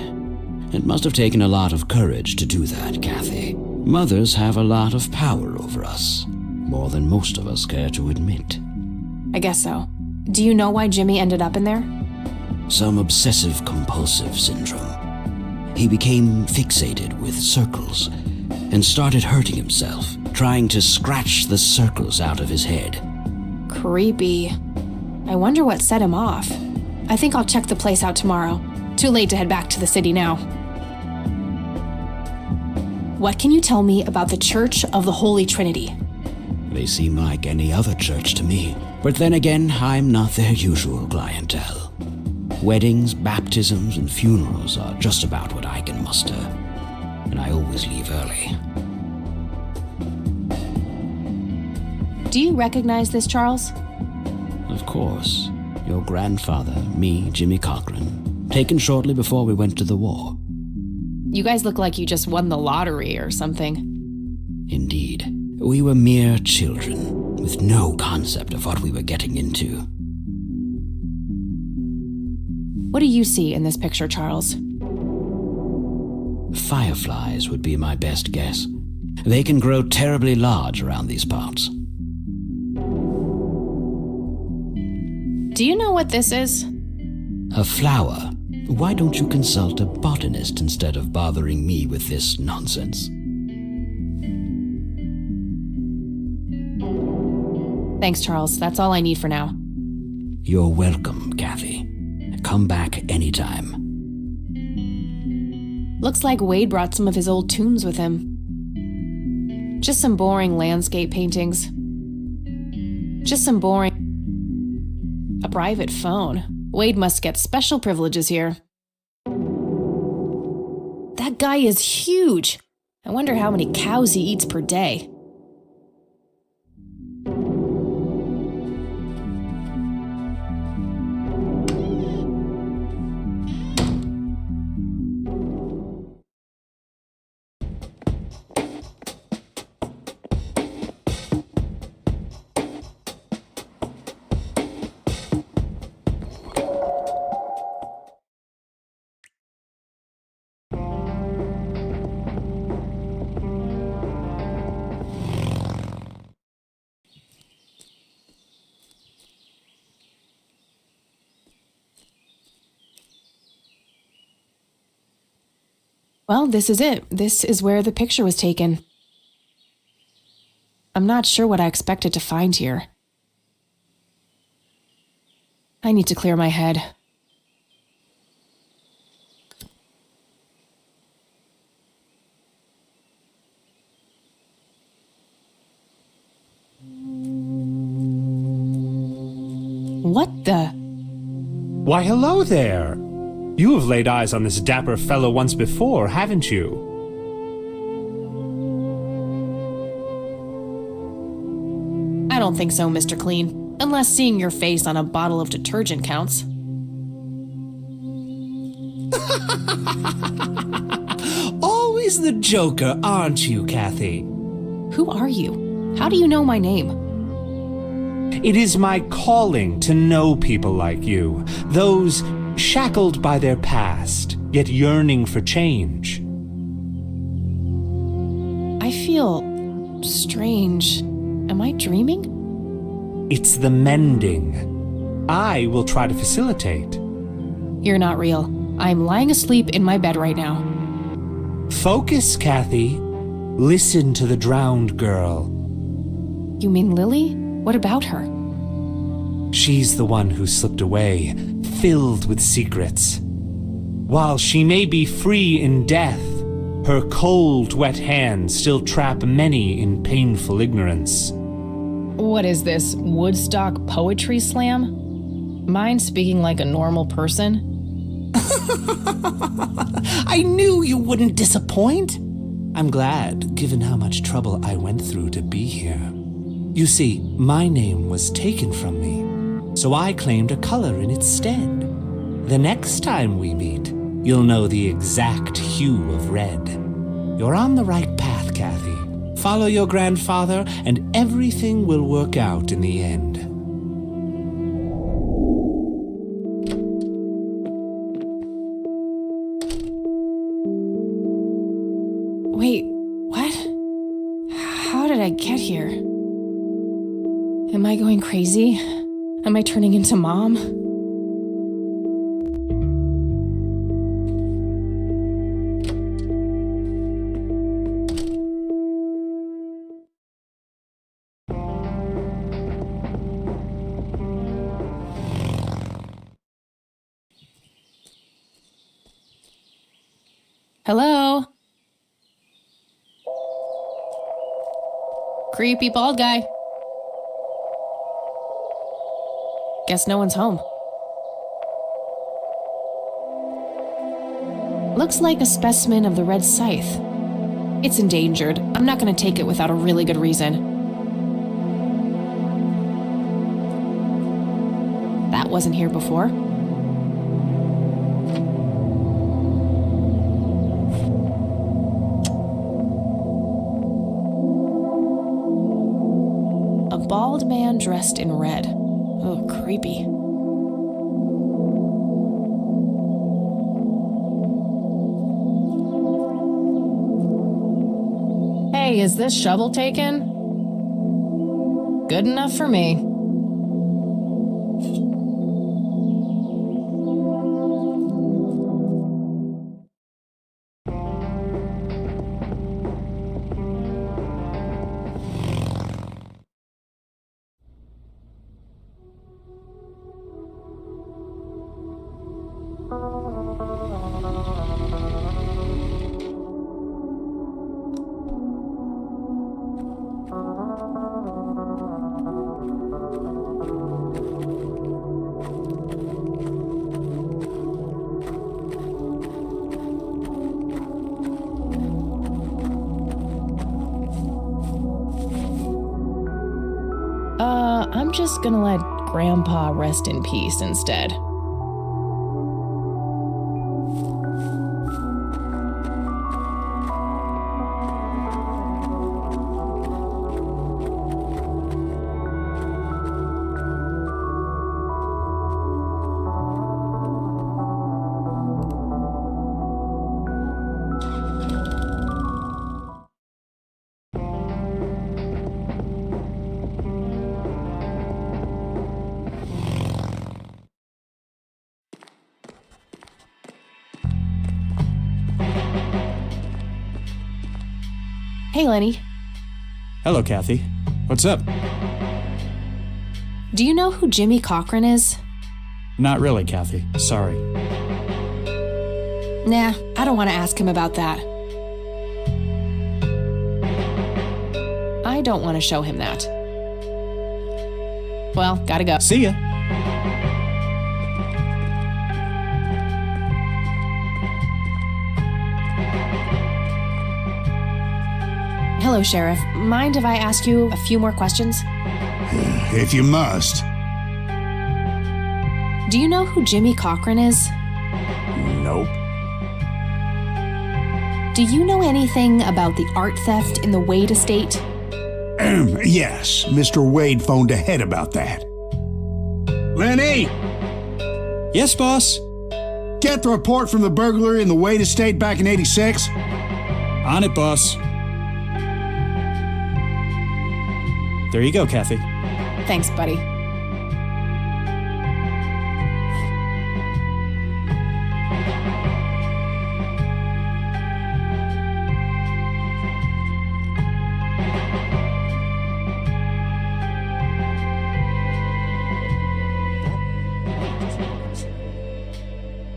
R: It must have taken a lot of courage to do that, Kathy. Mothers have a lot of power over us. More than most of us care to admit.
L: I guess so. Do you know why Jimmy ended up in there?
R: Some obsessive-compulsive syndrome. He became fixated with circles and started hurting himself, trying to scratch the circles out of his head.
L: Creepy. I wonder what set him off. I think I'll check the place out tomorrow. Too late to head back to the city now. What can you tell me about the Church of the Holy Trinity?
R: They seem like any other church to me. But then again, I'm not their usual clientele. Weddings, baptisms, and funerals are just about what I can muster. And I always leave early.
L: Do you recognize this, Charles?
R: Of course. Your grandfather, me, Jimmy Cochran, taken shortly before we went to the war.
L: You guys look like you just won the lottery or something.
R: Indeed. We were mere children, with no concept of what we were getting into.
L: What do you see in this picture, Charles?
R: Fireflies would be my best guess. They can grow terribly large around these parts.
L: Do you know what this is?
R: A flower. Why don't you consult a botanist instead of bothering me with this nonsense?
L: Thanks, Charles. That's all I need for now.
R: You're welcome, Kathy. Come back anytime.
L: Looks like Wade brought some of his old tunes with him. Just some boring landscape paintings. Just some boring... A private phone. Wade must get special privileges here. That guy is huge. I wonder how many cows he eats per day. Well, this is it. This is where the picture was taken. I'm not sure what I expected to find here. I need to clear my head. What the?
Q: Why, hello there! You have laid eyes on this dapper fellow once before, haven't you?
L: I don't think so, Mr. Clean. Unless seeing your face on a bottle of detergent counts.
Q: Always the joker, aren't you, Kathy?
L: Who are you? How do you know my name?
Q: It is my calling to know people like you, those shackled by their past, yet yearning for change.
L: I feel strange. Am I dreaming?
Q: It's the mending. I will try to facilitate.
L: You're not real. I'm lying asleep in my bed right now.
Q: Focus, Kathy. Listen to the drowned girl.
L: You mean Lily? What about her?
Q: She's the one who slipped away, filled with secrets. While she may be free in death, her cold, wet hands still trap many in painful ignorance.
L: What is this, Woodstock poetry slam? Mine speaking like a normal person?
Q: I knew you wouldn't disappoint. I'm glad, given how much trouble I went through to be here. You see, my name was taken from me, so I claimed a color in its stead. The next time we meet, you'll know the exact hue of red. You're on the right path, Kathy. Follow your grandfather, and everything will work out in the end.
L: Wait, what? How did I get here? Am I going crazy? Am I turning into Mom? Hello? Creepy bald guy. Guess no one's home. Looks like a specimen of the red scythe. It's endangered. I'm not gonna take it without a really good reason. That wasn't here before. A bald man dressed in red. Oh, creepy. Hey, is this shovel taken? Good enough for me. I'm just gonna let Grandpa rest in peace instead. Hey, Lenny.
F: Hello, Kathy. What's up?
L: Do you know who Jimmy Cochran is?
F: Not really, Kathy. Sorry.
L: Nah, I don't want to ask him about that. I don't want to show him that. Well, gotta go.
F: See ya.
L: Hello, Sheriff. Mind if I ask you a few more questions?
C: If you must.
L: Do you know who Jimmy Cochran is?
C: Nope.
L: Do you know anything about the art theft in the Wade estate?
C: Yes, Mr. Wade phoned ahead about that. Lenny!
F: Yes, boss?
C: Get the report from the burglary in the Wade estate back in '86?
F: On it, boss. There you go, Kathy.
L: Thanks, buddy.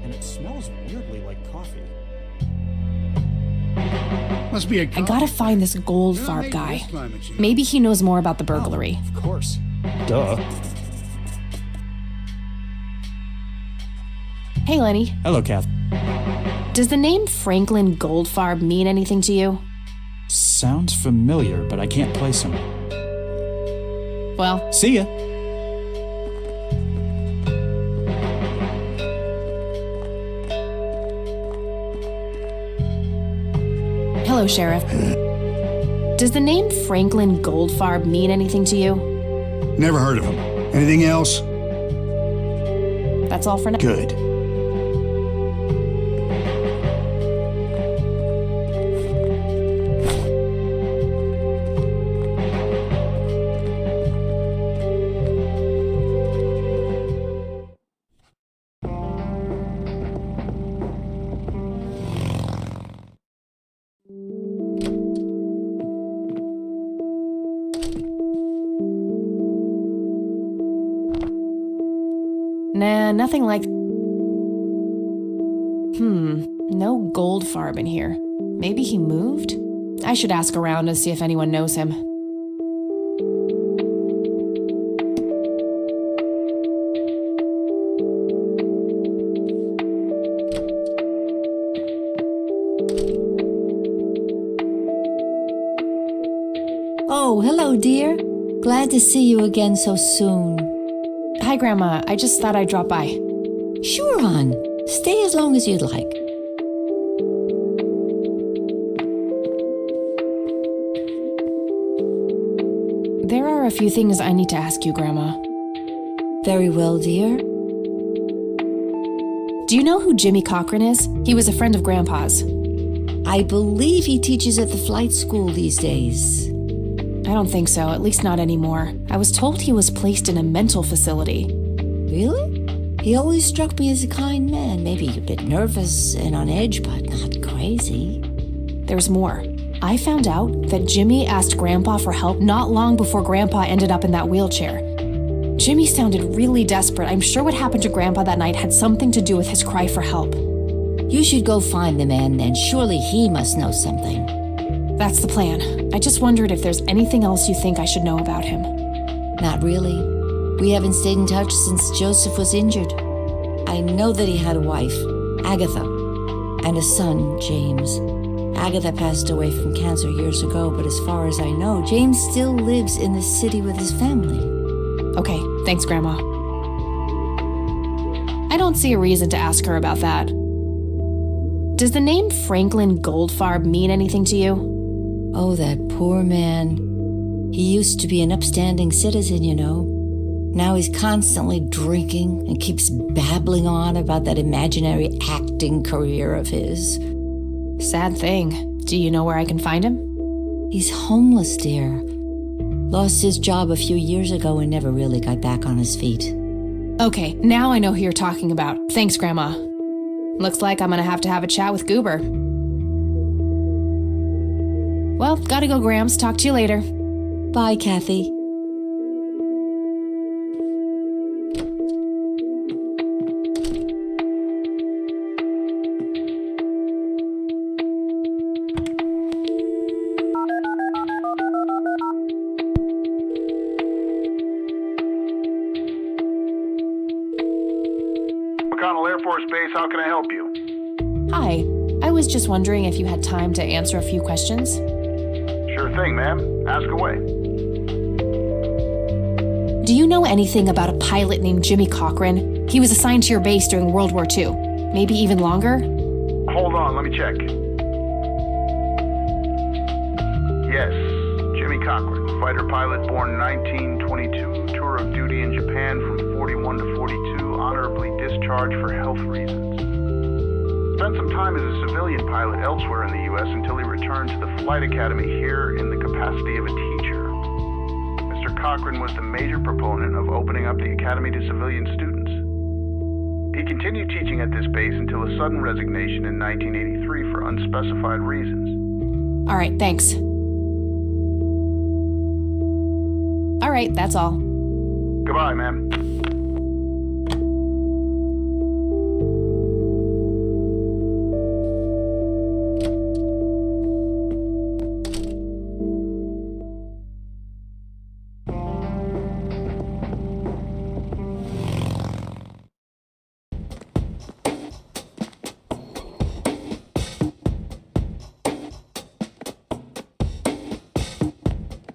F: And it smells weirdly like coffee.
C: Must be a
L: I gotta find this Goldfarb guy. Maybe he knows more about the burglary.
F: Of course. Duh.
L: Hey, Lenny.
F: Hello, Kath.
L: Does the name Franklin Goldfarb mean anything to you?
F: Sounds familiar, but I can't place him.
L: Well,
F: see ya.
L: Hello, Sheriff. Does the name Franklin Goldfarb mean anything to you?
C: Never heard of him. Anything else?
L: That's all for now.
C: Good.
L: Nah, nothing like... No Goldfarb in here. Maybe he moved? I should ask around and see if anyone knows him.
E: Oh, hello, dear. Glad to see you again so soon.
L: Hi, Grandma. I just thought I'd drop by.
E: Sure, hon. Stay as long as you'd like.
L: There are a few things I need to ask you, Grandma.
E: Very well, dear.
L: Do you know who Jimmy Cochran is? He was a friend of Grandpa's.
E: I believe he teaches at the flight school these days.
L: I don't think so, at least not anymore. I was told he was placed in a mental facility.
E: Really? He always struck me as a kind man, maybe a bit nervous and on edge, but not crazy.
L: There's more. I found out that Jimmy asked Grandpa for help not long before Grandpa ended up in that wheelchair. Jimmy sounded really desperate. I'm sure what happened to Grandpa that night had something to do with his cry for help.
E: You should go find the man then. Surely he must know something.
L: That's the plan. I just wondered if there's anything else you think I should know about him.
E: Not really. We haven't stayed in touch since Joseph was injured. I know that he had a wife, Agatha, and a son, James. Agatha passed away from cancer years ago, but as far as I know, James still lives in the city with his family.
L: Okay, thanks, Grandma. I don't see a reason to ask her about that. Does the name Franklin Goldfarb mean anything to you?
E: Oh, that poor man. He used to be an upstanding citizen, you know. Now he's constantly drinking and keeps babbling on about that imaginary acting career of his.
L: Sad thing. Do you know where I can find him?
E: He's homeless, dear. Lost his job a few years ago and never really got back on his feet.
L: Okay, now I know who you're talking about. Thanks, Grandma. Looks like I'm gonna have to have a chat with Goober. Well, gotta go, Grams. Talk to you later.
E: Bye, Kathy.
K: McConnell Air Force Base, how can I help you?
L: Hi. I was just wondering if you had time to answer a few questions.
K: Sure thing, ma'am. Ask away.
L: Do you know anything about a pilot named Jimmy Cochran? He was assigned to your base during World War II. Maybe even longer?
K: Hold on, let me check. Yes, Jimmy Cochran, fighter pilot born 1922, tour of duty in Japan from 41 to 42, honorably discharged for health reasons. Spent some time as a civilian pilot elsewhere in the U.S. until he returned to the flight academy here in the capacity of a teacher. Mr. Cochran was the major proponent of opening up the academy to civilian students. He continued teaching at this base until a sudden resignation in 1983 for unspecified reasons.
L: All right, thanks. All right, that's all.
K: Goodbye, ma'am.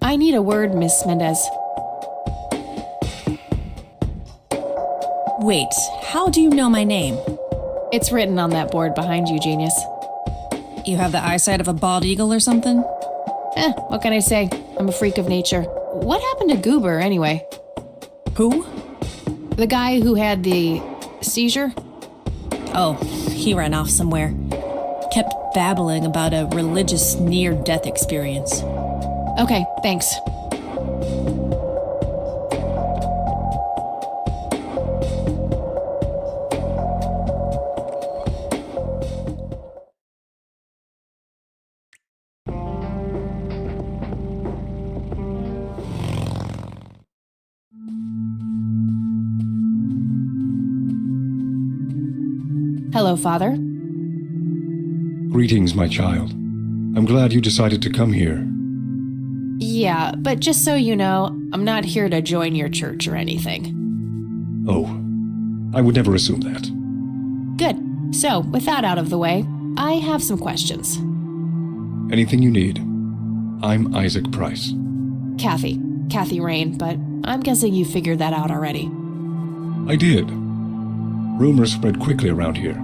L: I need a word, Miss Mendez.
S: Wait, how do you know my name?
L: It's written on that board behind you, genius.
S: You have the eyesight of a bald eagle or something?
L: What can I say? I'm a freak of nature. What happened to Goober, anyway?
S: Who?
L: The guy who had the seizure?
S: Oh, he ran off somewhere. Kept babbling about a religious near-death experience.
L: Okay, thanks. Hello, Father.
D: Greetings, my child. I'm glad you decided to come here.
L: Yeah, but just so you know, I'm not here to join your church or anything.
D: Oh, I would never assume that.
L: Good. So, with that out of the way, I have some questions.
D: Anything you need. I'm Isaac Price.
L: Kathy Rain, but I'm guessing you figured that out already.
D: I did. Rumors spread quickly around here.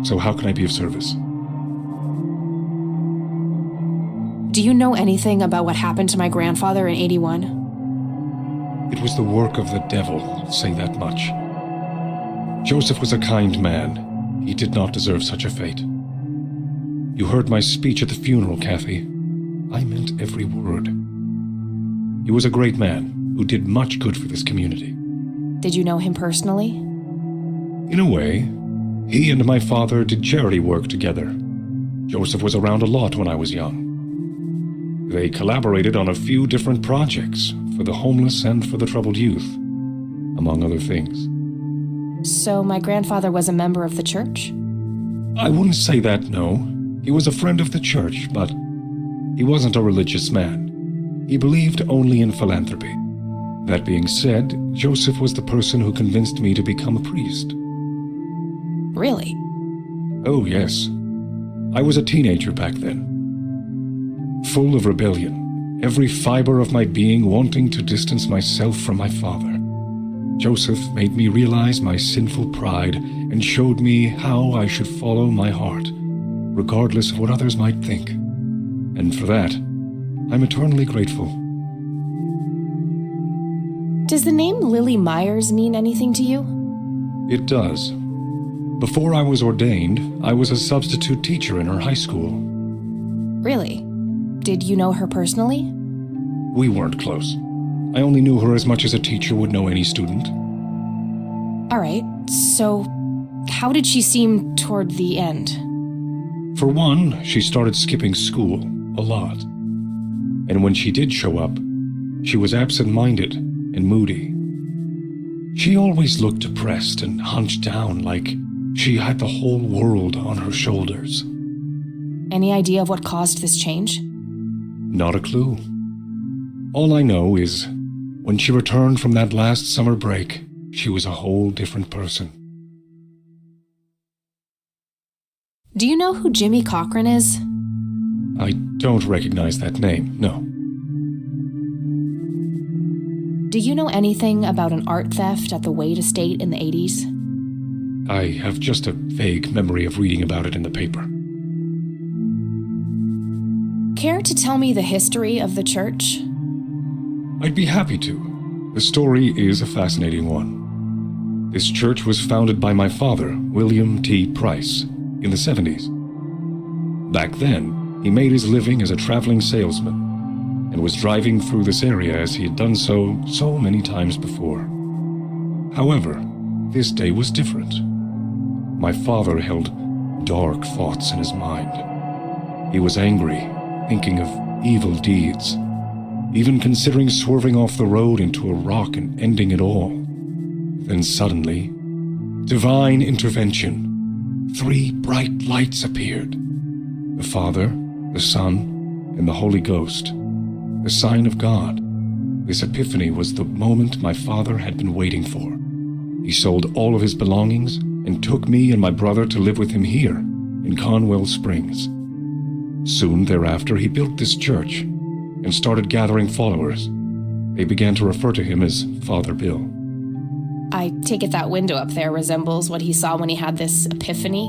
D: So how can I be of service?
L: Do you know anything about what happened to my grandfather in 81?
D: It was the work of the devil, I'll say that much. Joseph was a kind man. He did not deserve such a fate. You heard my speech at the funeral, Kathy. I meant every word. He was a great man who did much good for this community.
L: Did you know him personally?
D: In a way, he and my father did charity work together. Joseph was around a lot when I was young. They collaborated on a few different projects for the homeless and for the troubled youth, among other things.
L: So my grandfather was a member of the church?
D: I wouldn't say that, no. He was a friend of the church, but he wasn't a religious man. He believed only in philanthropy. That being said, Joseph was the person who convinced me to become a priest.
L: Really?
D: Oh, yes. I was a teenager back then. Full of rebellion every fiber of my being wanting to distance myself from my father. Joseph made me realize my sinful pride and showed me how I should follow my heart, regardless of what others might think. And for that, I'm eternally grateful.
L: Does the name Lily Myers mean anything to you?
D: It does. Before I was ordained, I was a substitute teacher in her high school.
L: Really? Did you know her personally?
D: We weren't close. I only knew her as much as a teacher would know any student.
L: All right, so how did she seem toward the end?
D: For one, she started skipping school a lot. And when she did show up, she was absent-minded and moody. She always looked depressed and hunched down like she had the whole world on her shoulders.
L: Any idea of what caused this change?
D: Not a clue. All I know is, when she returned from that last summer break, she was a whole different person.
L: Do you know who Jimmy Cochran is?
D: I don't recognize that name, no.
L: Do you know anything about an art theft at the Wade estate in the 80s?
D: I have just a vague memory of reading about it in the paper.
L: Care to tell me the history of the church?
D: I'd be happy to. The story is a fascinating one. This church was founded by my father, William T. Price, in the 70s. Back then, he made his living as a traveling salesman and was driving through this area as he had done so many times before. However, this day was different. My father held dark thoughts in his mind. He was angry, thinking of evil deeds, even considering swerving off the road into a rock and ending it all. Then suddenly, divine intervention. 3 bright lights appeared. The Father, the Son, and the Holy Ghost. The sign of God. This epiphany was the moment my father had been waiting for. He sold all of his belongings and took me and my brother to live with him here, in Conwell Springs. Soon thereafter, he built this church and started gathering followers. They began to refer to him as Father Bill.
L: I take it that window up there resembles what he saw when he had this epiphany?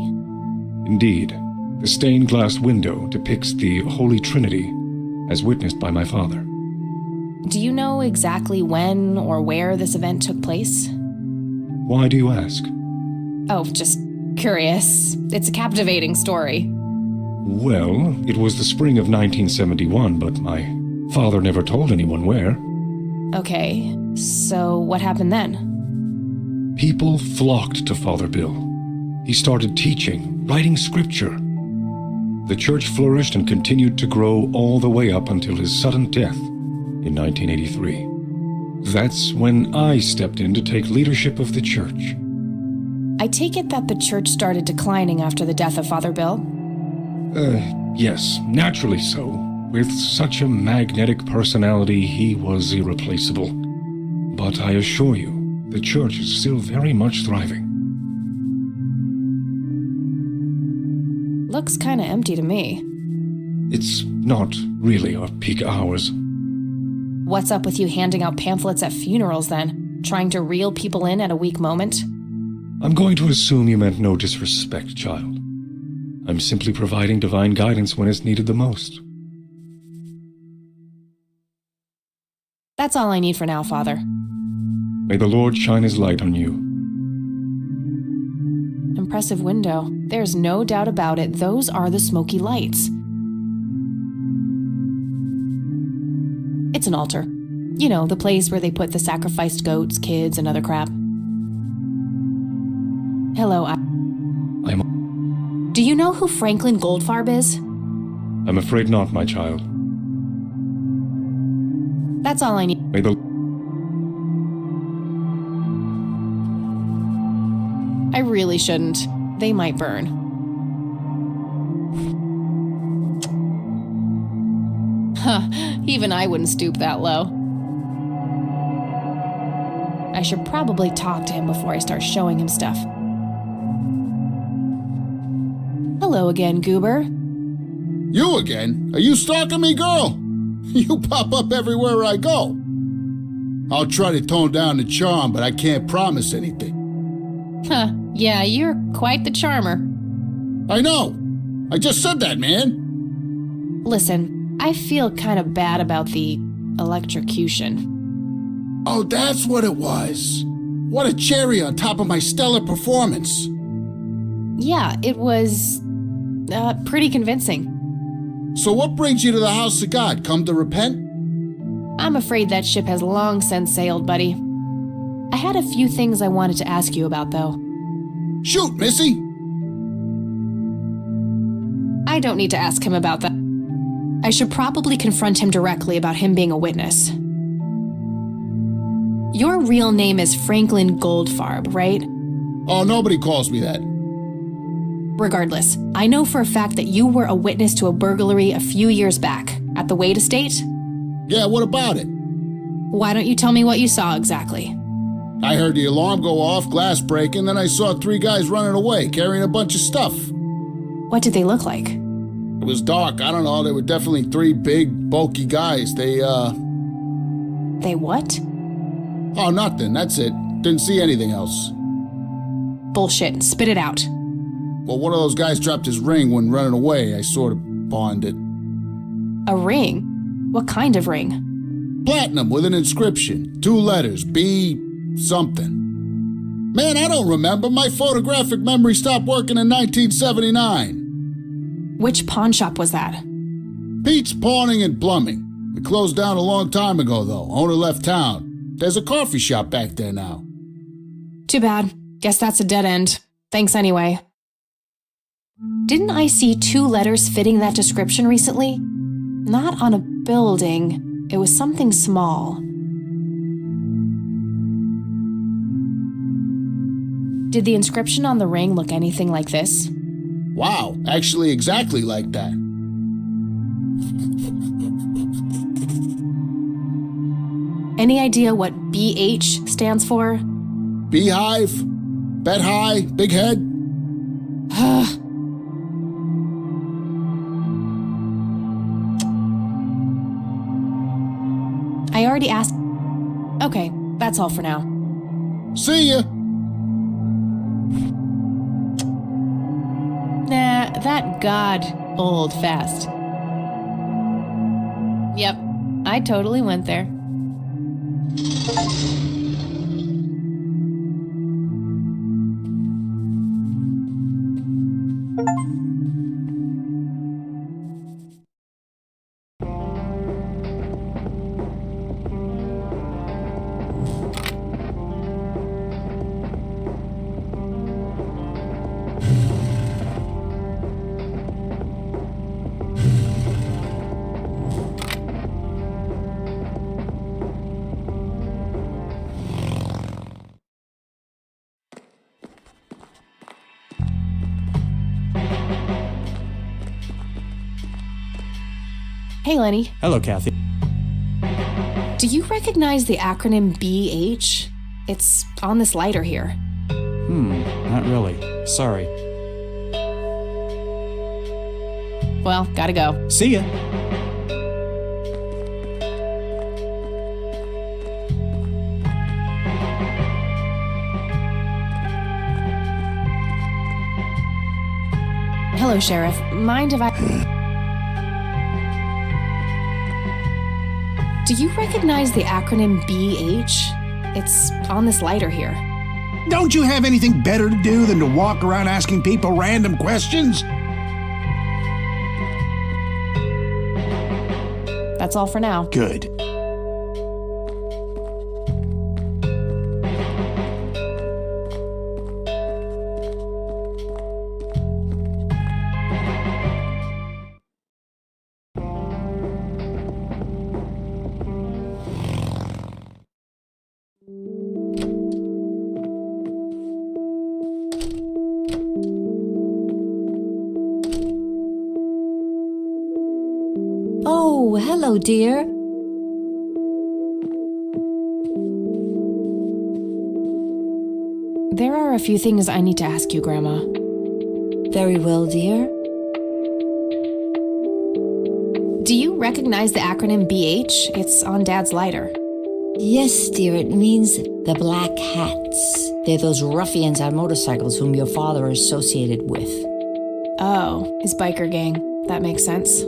D: Indeed, the stained glass window depicts the Holy Trinity as witnessed by my father.
L: Do you know exactly when or where this event took place?
D: Why do you ask?
L: Oh, just curious. It's a captivating story.
D: Well, it was the spring of 1971, but my father never told anyone where.
L: Okay, so what happened then?
D: People flocked to Father Bill. He started teaching, writing scripture. The church flourished and continued to grow all the way up until his sudden death in 1983. That's when I stepped in to take leadership of the church.
L: I take it that the church started declining after the death of Father Bill?
D: Yes, naturally so. With such a magnetic personality, he was irreplaceable. But I assure you, the church is still very much thriving.
L: Looks kinda empty to me.
D: It's not really our peak hours.
L: What's up with you handing out pamphlets at funerals then? Trying to reel people in at a weak moment?
D: I'm going to assume you meant no disrespect, child. I'm simply providing divine guidance when it's needed the most.
L: That's all I need for now, Father.
D: May the Lord shine his light on you.
L: Impressive window. There's no doubt about it. Those are the smoky lights. It's an altar. You know, the place where they put the sacrificed goats, kids, and other crap. Hello, Do you know who Franklin Goldfarb is?
D: I'm afraid not, my child.
L: That's all I need.
D: May the...
L: I really shouldn't. They might burn. Huh, even I wouldn't stoop that low. I should probably talk to him before I start showing him stuff. Hello again, Goober.
G: You again? Are you stalking me, girl? You pop up everywhere I go. I'll try to tone down the charm, but I can't promise anything.
B: Huh, yeah, you're quite the charmer.
G: I know. I just said that, man.
L: Listen, I feel kind of bad about the electrocution.
G: Oh, that's what it was. What a cherry on top of my stellar performance.
L: Yeah, it was pretty convincing.
G: So what brings you to the house of God? Come to repent?
L: I'm afraid that ship has long since sailed, buddy. I had a few things I wanted to ask you about, though.
G: Shoot, Missy!
L: I don't need to ask him about that. I should probably confront him directly about him being a witness. Your real name is Franklin Goldfarb, right?
G: Oh, nobody calls me that.
L: Regardless, I know for a fact that you were a witness to a burglary a few years back at the Wade Estate.
G: Yeah, what about it?
L: Why don't you tell me what you saw exactly?
G: I heard the alarm go off, glass breaking, then I saw 3 guys running away, carrying a bunch of stuff.
L: What did they look like?
G: It was dark, I don't know, they were definitely 3 big, bulky guys. They
L: what?
G: Oh, nothing, that's it. Didn't see anything else.
L: Bullshit, spit it out.
G: Well, one of those guys dropped his ring when running away. I sort of pawned it.
L: A ring? What kind of ring?
G: Platinum with an inscription. 2 letters, B something. Man, I don't remember. My photographic memory stopped working in 1979.
L: Which pawn shop was that?
G: Pete's Pawning and Plumbing. It closed down a long time ago, though. Owner left town. There's a coffee shop back there now.
L: Too bad. Guess that's a dead end. Thanks anyway. Didn't I see 2 letters fitting that description recently? Not on a building. It was something small. Did the inscription on the ring look anything like this?
G: Wow, actually exactly like that.
L: Any idea what BH stands for?
G: Beehive? Bet high? Big head?
L: I already asked. Okay, that's all for now.
G: See ya!
B: Nah, that god old fast. Yep, I totally went there.
L: Hey, Lenny.
F: Hello, Kathy.
L: Do you recognize the acronym BH? It's on this lighter here.
F: Not really. Sorry.
L: Well, gotta go.
F: See ya.
L: Hello, Sheriff. Mind if I... Do you recognize the acronym BH? It's on this lighter here.
C: Don't you have anything better to do than to walk around asking people random questions?
L: That's all for now.
C: Good.
E: Oh, hello, dear.
L: There are a few things I need to ask you, Grandma.
E: Very well, dear.
L: Do you recognize the acronym BH? It's on Dad's lighter.
E: Yes, dear, it means the Black Hats. They're those ruffians on motorcycles whom your father is associated with.
L: Oh, his biker gang. That makes sense.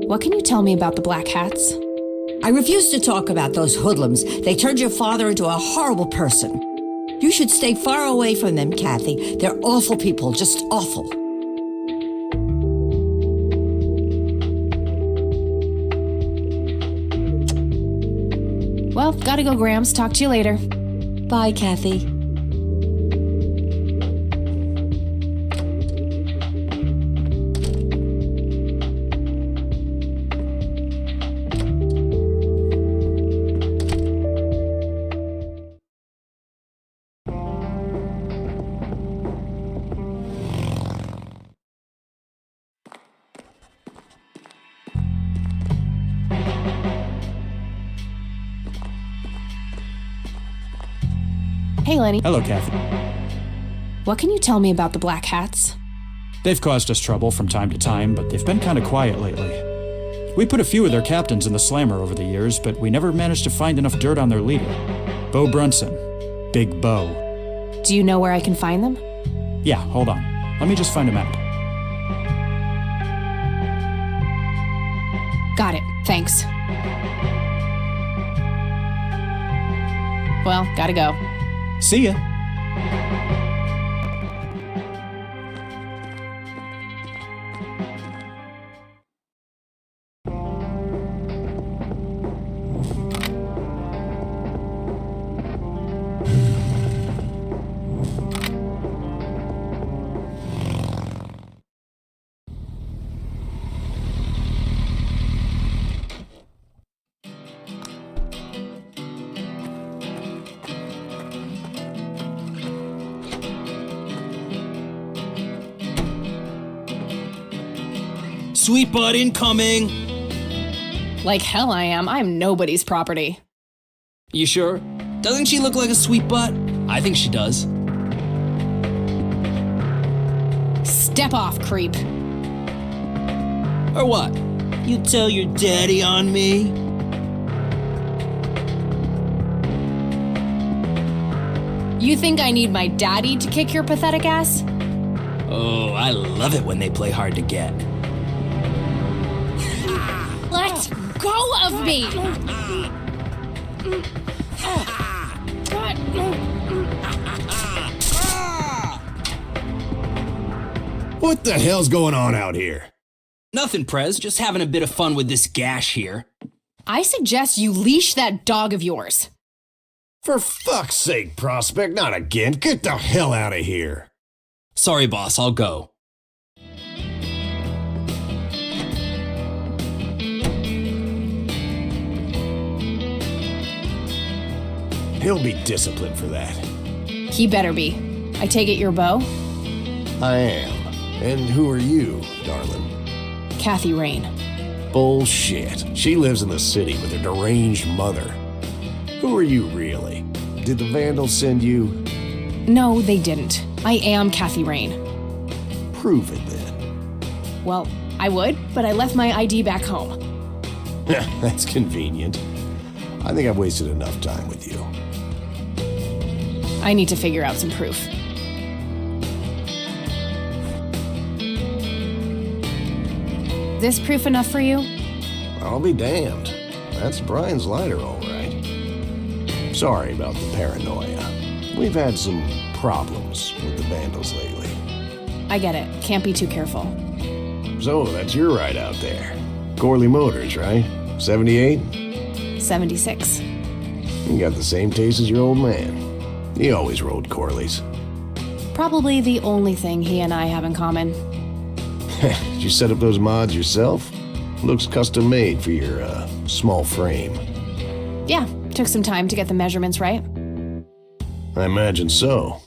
L: What can you tell me about the Black Hats?
E: I refuse to talk about those hoodlums. They turned your father into a horrible person. You should stay far away from them, Kathy. They're awful people, just awful.
L: Well, gotta go, Grams. Talk to you later.
E: Bye, Kathy.
L: Hey, Lenny.
F: Hello, Kathy.
L: What can you tell me about the Black Hats?
F: They've caused us trouble from time to time, but they've been kind of quiet lately. We put a few of their captains in the slammer over the years, but we never managed to find enough dirt on their leader. Bo Brunson. Big Bo.
L: Do you know where I can find them?
F: Yeah, hold on. Let me just find a map.
L: Got it. Thanks. Well, gotta go.
F: See ya.
N: Sweet butt incoming!
L: Like hell I am. I'm nobody's property.
N: You sure? Doesn't she look like a sweet butt? I think she does.
L: Step off, creep.
N: Or what? You tell your daddy on me?
L: You think I need my daddy to kick your pathetic ass?
N: Oh, I love it when they play hard to get.
L: Let go of me!
T: What the hell's going on out here?
N: Nothing, Prez. Just having a bit of fun with this gash here.
L: I suggest you leash that dog of yours.
T: For fuck's sake, Prospect, not again. Get the hell out of here.
N: Sorry, boss. I'll go.
T: He'll be disciplined for that.
L: He better be. I take it you're Bo?
T: I am. And who are you, darling?
L: Kathy Rain.
T: Bullshit. She lives in the city with her deranged mother. Who are you, really? Did the Vandals send you?
L: No, they didn't. I am Kathy Rain.
T: Prove it, then.
L: Well, I would, but I left my ID back home.
T: That's convenient. I think I've wasted enough time with you.
L: I need to figure out some proof. This proof enough for you?
T: I'll be damned. That's Brian's lighter, all right. Sorry about the paranoia. We've had some problems with the Vandals lately.
L: I get it. Can't be too careful.
T: So, that's your ride out there. Corley Motors, right? 78?
L: 76.
T: You got the same taste as your old man. He always rode Corleys.
L: Probably the only thing he and I have in common.
T: Did you set up those mods yourself? Looks custom made for your, small frame.
L: Yeah, took some time to get the measurements right.
T: I imagine so.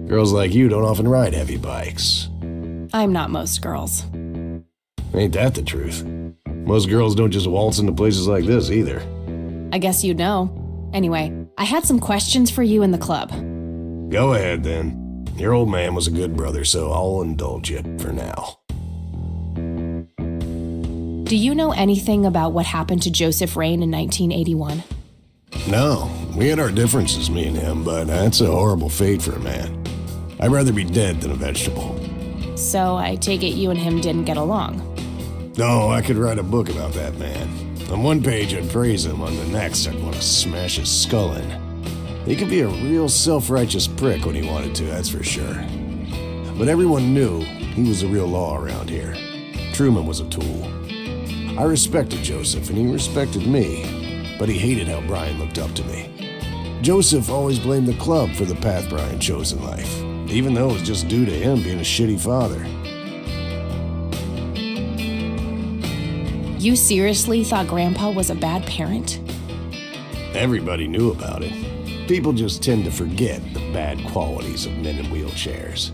T: Girls like you don't often ride heavy bikes.
L: I'm not most girls.
T: Ain't that the truth? Most girls don't just waltz into places like this either.
L: I guess you'd know. Anyway, I had some questions for you in the club.
T: Go ahead, then. Your old man was a good brother, so I'll indulge you for now.
L: Do you know anything about what happened to Joseph Rain in 1981?
T: No, we had our differences, me and him, but that's a horrible fate for a man. I'd rather be dead than a vegetable.
L: So I take it you and him didn't get along.
T: No, I could write a book about that man. On one page I'd praise him, on the next I'd want to smash his skull in. He could be a real self-righteous prick when he wanted to, that's for sure. But everyone knew he was the real law around here. Truman was a tool. I respected Joseph, and he respected me, but he hated how Brian looked up to me. Joseph always blamed the club for the path Brian chose in life, even though it was just due to him being a shitty father.
L: You seriously thought Grandpa was a bad parent?
T: Everybody knew about it. People just tend to forget the bad qualities of men in wheelchairs.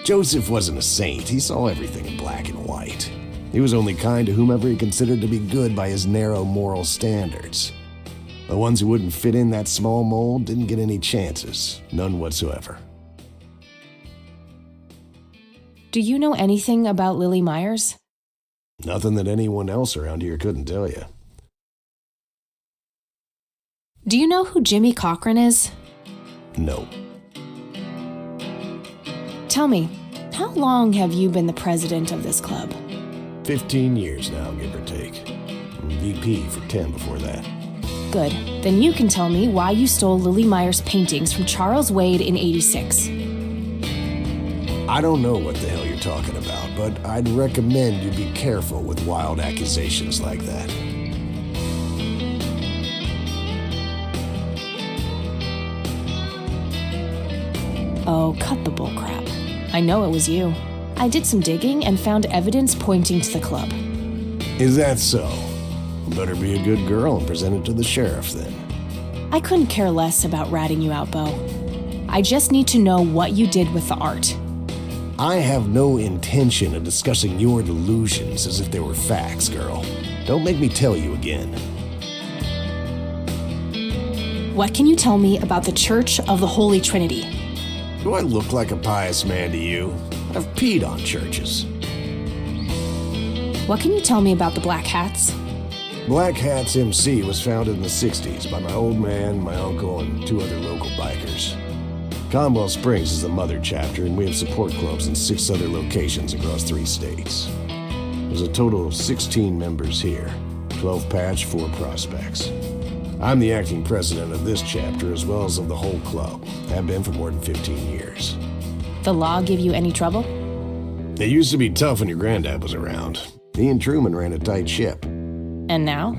T: Joseph wasn't a saint. He saw everything in black and white. He was only kind to whomever he considered to be good by his narrow moral standards. The ones who wouldn't fit in that small mold didn't get any chances, none whatsoever.
L: Do you know anything about Lily Myers?
T: Nothing that anyone else around here couldn't tell you.
L: Do you know who Jimmy Cochran is?
T: No.
L: Tell me, how long have you been the president of this club?
T: 15 years now, give or take. VP for 10 before that.
L: Good. Then you can tell me why you stole Lily Myers' paintings from Charles Wade in '86.
T: I don't know what the hell you're talking about, but I'd recommend you be careful with wild accusations like that.
L: Oh, cut the bullcrap. I know it was you. I did some digging and found evidence pointing to the club.
T: Is that so? Better be a good girl and present it to the sheriff then.
L: I couldn't care less about ratting you out, Bo. I just need to know what you did with the art.
T: I have no intention of discussing your delusions as if they were facts, girl. Don't make me tell you again.
L: What can you tell me about the Church of the Holy Trinity?
T: Do I look like a pious man to you? I've peed on churches.
L: What can you tell me about the Black Hats?
T: Black Hats MC was founded in the 60s by my old man, my uncle, and 2 other local bikers. Conwell Springs is the mother chapter, and we have support clubs in 6 other locations across 3 states. There's a total of 16 members here, 12 patch, 4 prospects. I'm the acting president of this chapter as well as of the whole club. Have been for more than 15 years.
L: The law give you any trouble?
T: It used to be tough when your granddad was around. He and Truman ran a tight ship.
L: And now?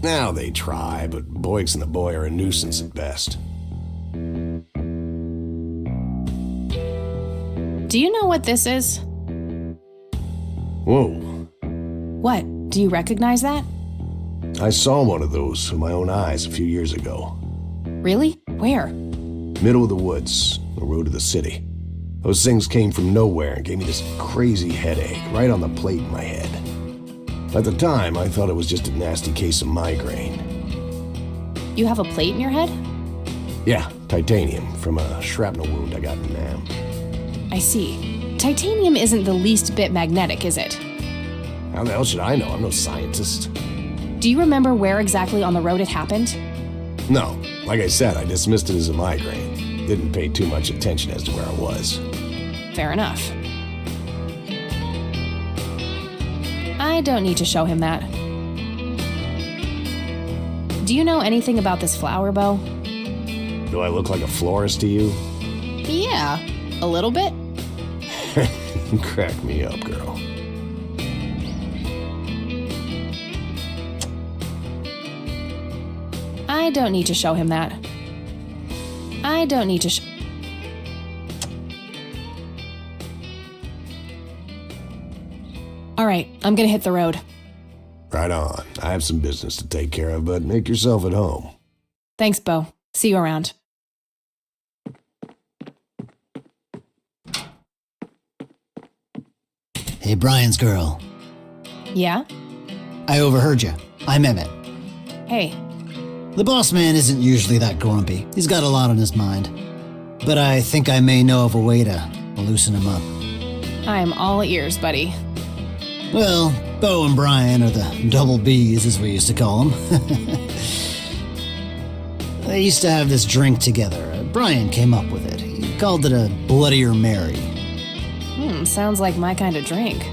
T: Now they try, but Boyks and the boy are a nuisance at best.
L: Do you know what this is?
T: Whoa.
L: What? Do you recognize that?
T: I saw one of those with my own eyes a few years ago.
L: Really? Where?
T: Middle of the woods, the road to the city. Those things came from nowhere and gave me this crazy headache right on the plate in my head. At the time, I thought it was just a nasty case of migraine.
L: You have a plate in your head?
T: Yeah, titanium from a shrapnel wound I got in Nam.
L: I see. Titanium isn't the least bit magnetic, is it?
T: How the hell should I know? I'm no scientist.
L: Do you remember where exactly on the road it happened?
T: No. Like I said, I dismissed it as a migraine. Didn't pay too much attention as to where I was.
L: Fair enough. I don't need to show him that. Do you know anything about this flower, Bo?
T: Do I look like a florist to you?
L: Yeah, a little bit.
T: Crack me up, girl.
L: I don't need to show him that. I don't need to All right, I'm gonna hit the road.
T: Right on. I have some business to take care of, but make yourself at home.
L: Thanks, Bo. See you around.
U: Hey, Brian's girl.
L: Yeah?
U: I overheard you. I'm Emmett.
L: Hey.
U: The boss man isn't usually that grumpy. He's got a lot on his mind. but I think I may know of a way to loosen him up.
B: I'm all ears, buddy.
U: Well, Bo and Brian are the double Bs, as we used to call them. They used to have this drink together. Brian came up with it. He called it a Bloodier Mary.
B: Sounds like my kind of drink.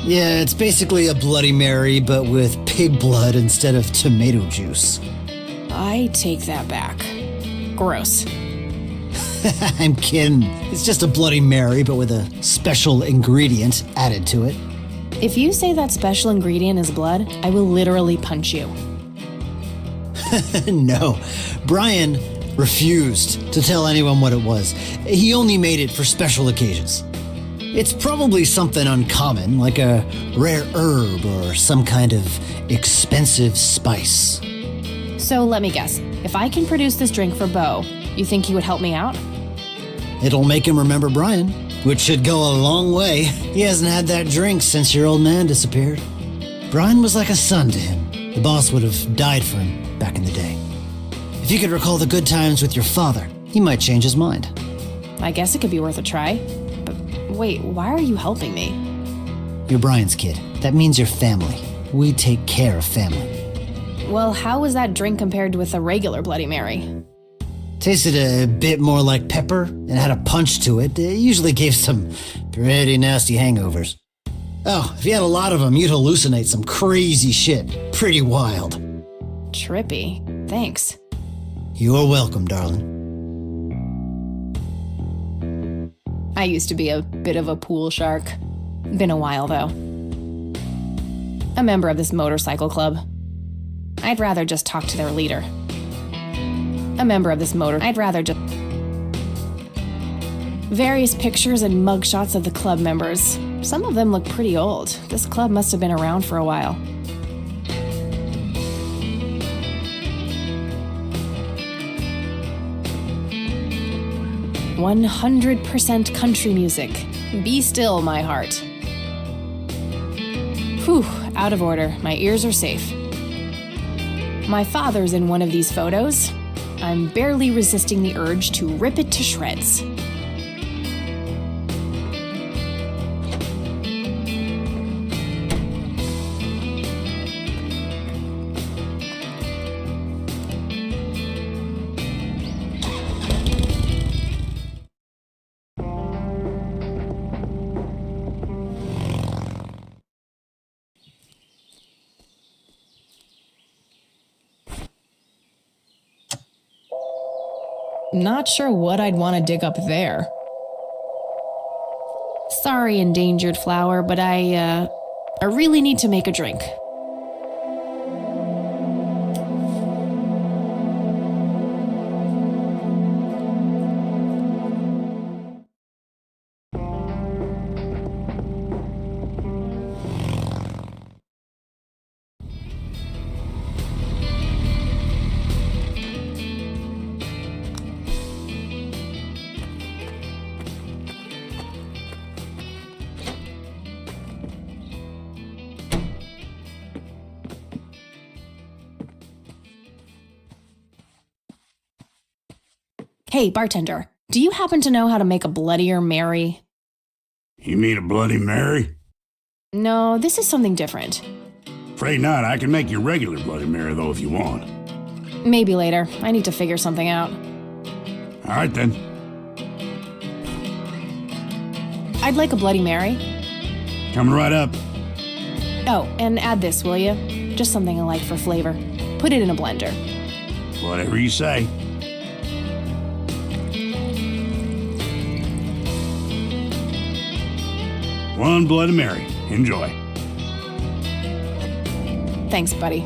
U: Yeah, it's basically a Bloody Mary, but with pig blood instead of tomato juice.
B: I take that back. Gross.
U: I'm kidding. It's just a Bloody Mary, but with a special ingredient added to it.
B: If you say that special ingredient is blood, I will literally punch you.
U: No, Brian refused to tell anyone what it was. He only made it for special occasions. It's probably something uncommon, like a rare herb or some kind of expensive spice.
B: So let me guess. If I can produce this drink for Bo, you think he would help me out?
U: It'll make him remember Brian, which should go a long way. He hasn't had that drink since your old man disappeared. Brian was like a son to him. The boss would have died for him back in the day. If you could recall the good times with your father, he might change his mind.
B: I guess it could be worth a try. But wait, why are you helping me?
U: You're Brian's kid. That means you're family. We take care of family.
B: Well, how was that drink compared with a regular Bloody Mary?
U: Tasted a bit more like pepper and had a punch to it. It usually gave some pretty nasty hangovers. Oh, if you had a lot of them, you'd hallucinate some crazy shit. Pretty wild.
B: Trippy. Thanks.
U: You're welcome, darling.
B: I used to be a bit of a pool shark. Been a while, though. A member of this motorcycle club. I'd rather just talk to their leader. Various pictures and mugshots of the club members. Some of them look pretty old. This club must have been around for a while. "100% country music. Be still, my heart." Whew, out of order. My ears are safe. My father's in one of these photos. I'm barely resisting the urge to rip it to shreds. Not sure what I'd want to dig up there. Sorry, endangered flower, but I really need to make a drink. Hey, bartender, do you happen to know how to make a Bloodier Mary?
C: You mean a Bloody Mary?
B: No, this is something different.
C: Afraid not. I can make you a regular Bloody Mary, though, if you want.
B: Maybe later. I need to figure something out.
C: All right, then.
B: I'd like a Bloody Mary.
C: Coming right up.
B: Oh, and add this, will you? Just something I like for flavor. Put it in a blender.
C: Whatever you say. One Bloody Mary. Enjoy.
B: Thanks, buddy.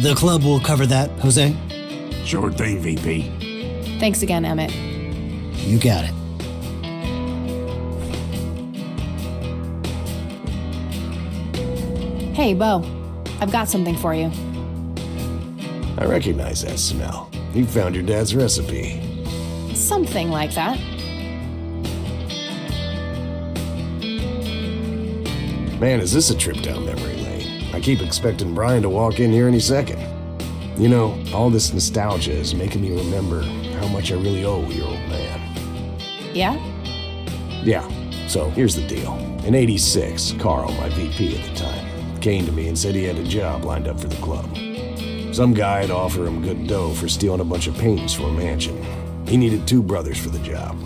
U: The club will cover that, Jose?
C: Sure thing, VP.
B: Thanks again, Emmett.
U: You got it.
B: Hey, Bo. I've got something for you.
T: I recognize that smell. You found your dad's recipe.
B: Something like that.
T: Man, is this a trip down memory lane. I keep expecting Brian to walk in here any second. You know, all this nostalgia is making me remember how much I really owe your old man.
L: Yeah?
T: Yeah, so here's the deal. In '86, Carl, my VP at the time, came to me and said he had a job lined up for the club. Some guy had offered him good dough for stealing a bunch of paintings from a mansion. He needed 2 brothers for the job.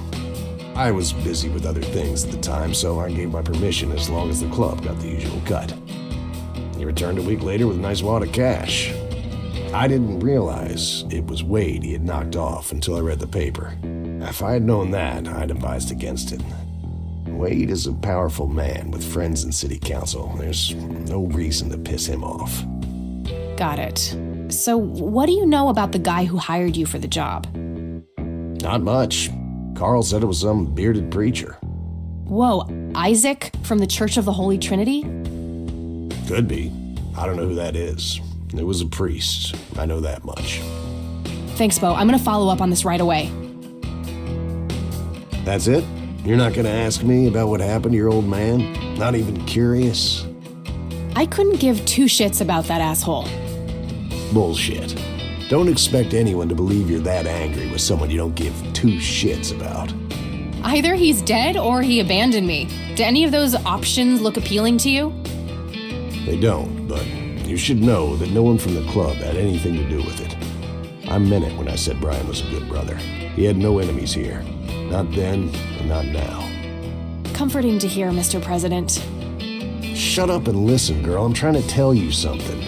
T: I was busy with other things at the time, so I gave my permission as long as the club got the usual cut. He returned a week later with a nice wad of cash. I didn't realize it was Wade he had knocked off until I read the paper. If I had known that, I'd advised against it. Wade is a powerful man with friends in city council. There's no reason to piss him off.
L: Got it. So, what do you know about the guy who hired you for the job?
T: Not much. Carl said it was some bearded preacher.
L: Whoa, Isaac from the Church of the Holy Trinity?
T: Could be. I don't know who that is. It was a priest. I know that much.
L: Thanks, Bo. I'm gonna follow up on this right away.
T: That's it? You're not gonna ask me about what happened to your old man? Not even curious?
L: I couldn't give 2 shits about that asshole.
T: Bullshit. Don't expect anyone to believe you're that angry with someone you don't give 2 shits about.
L: Either he's dead or he abandoned me. Do any of those options look appealing to you?
T: They don't, but you should know that no one from the club had anything to do with it. I meant it when I said Brian was a good brother. He had no enemies here. Not then, and not now.
L: Comforting to hear, Mr. President.
T: Shut up and listen, girl. I'm trying to tell you something.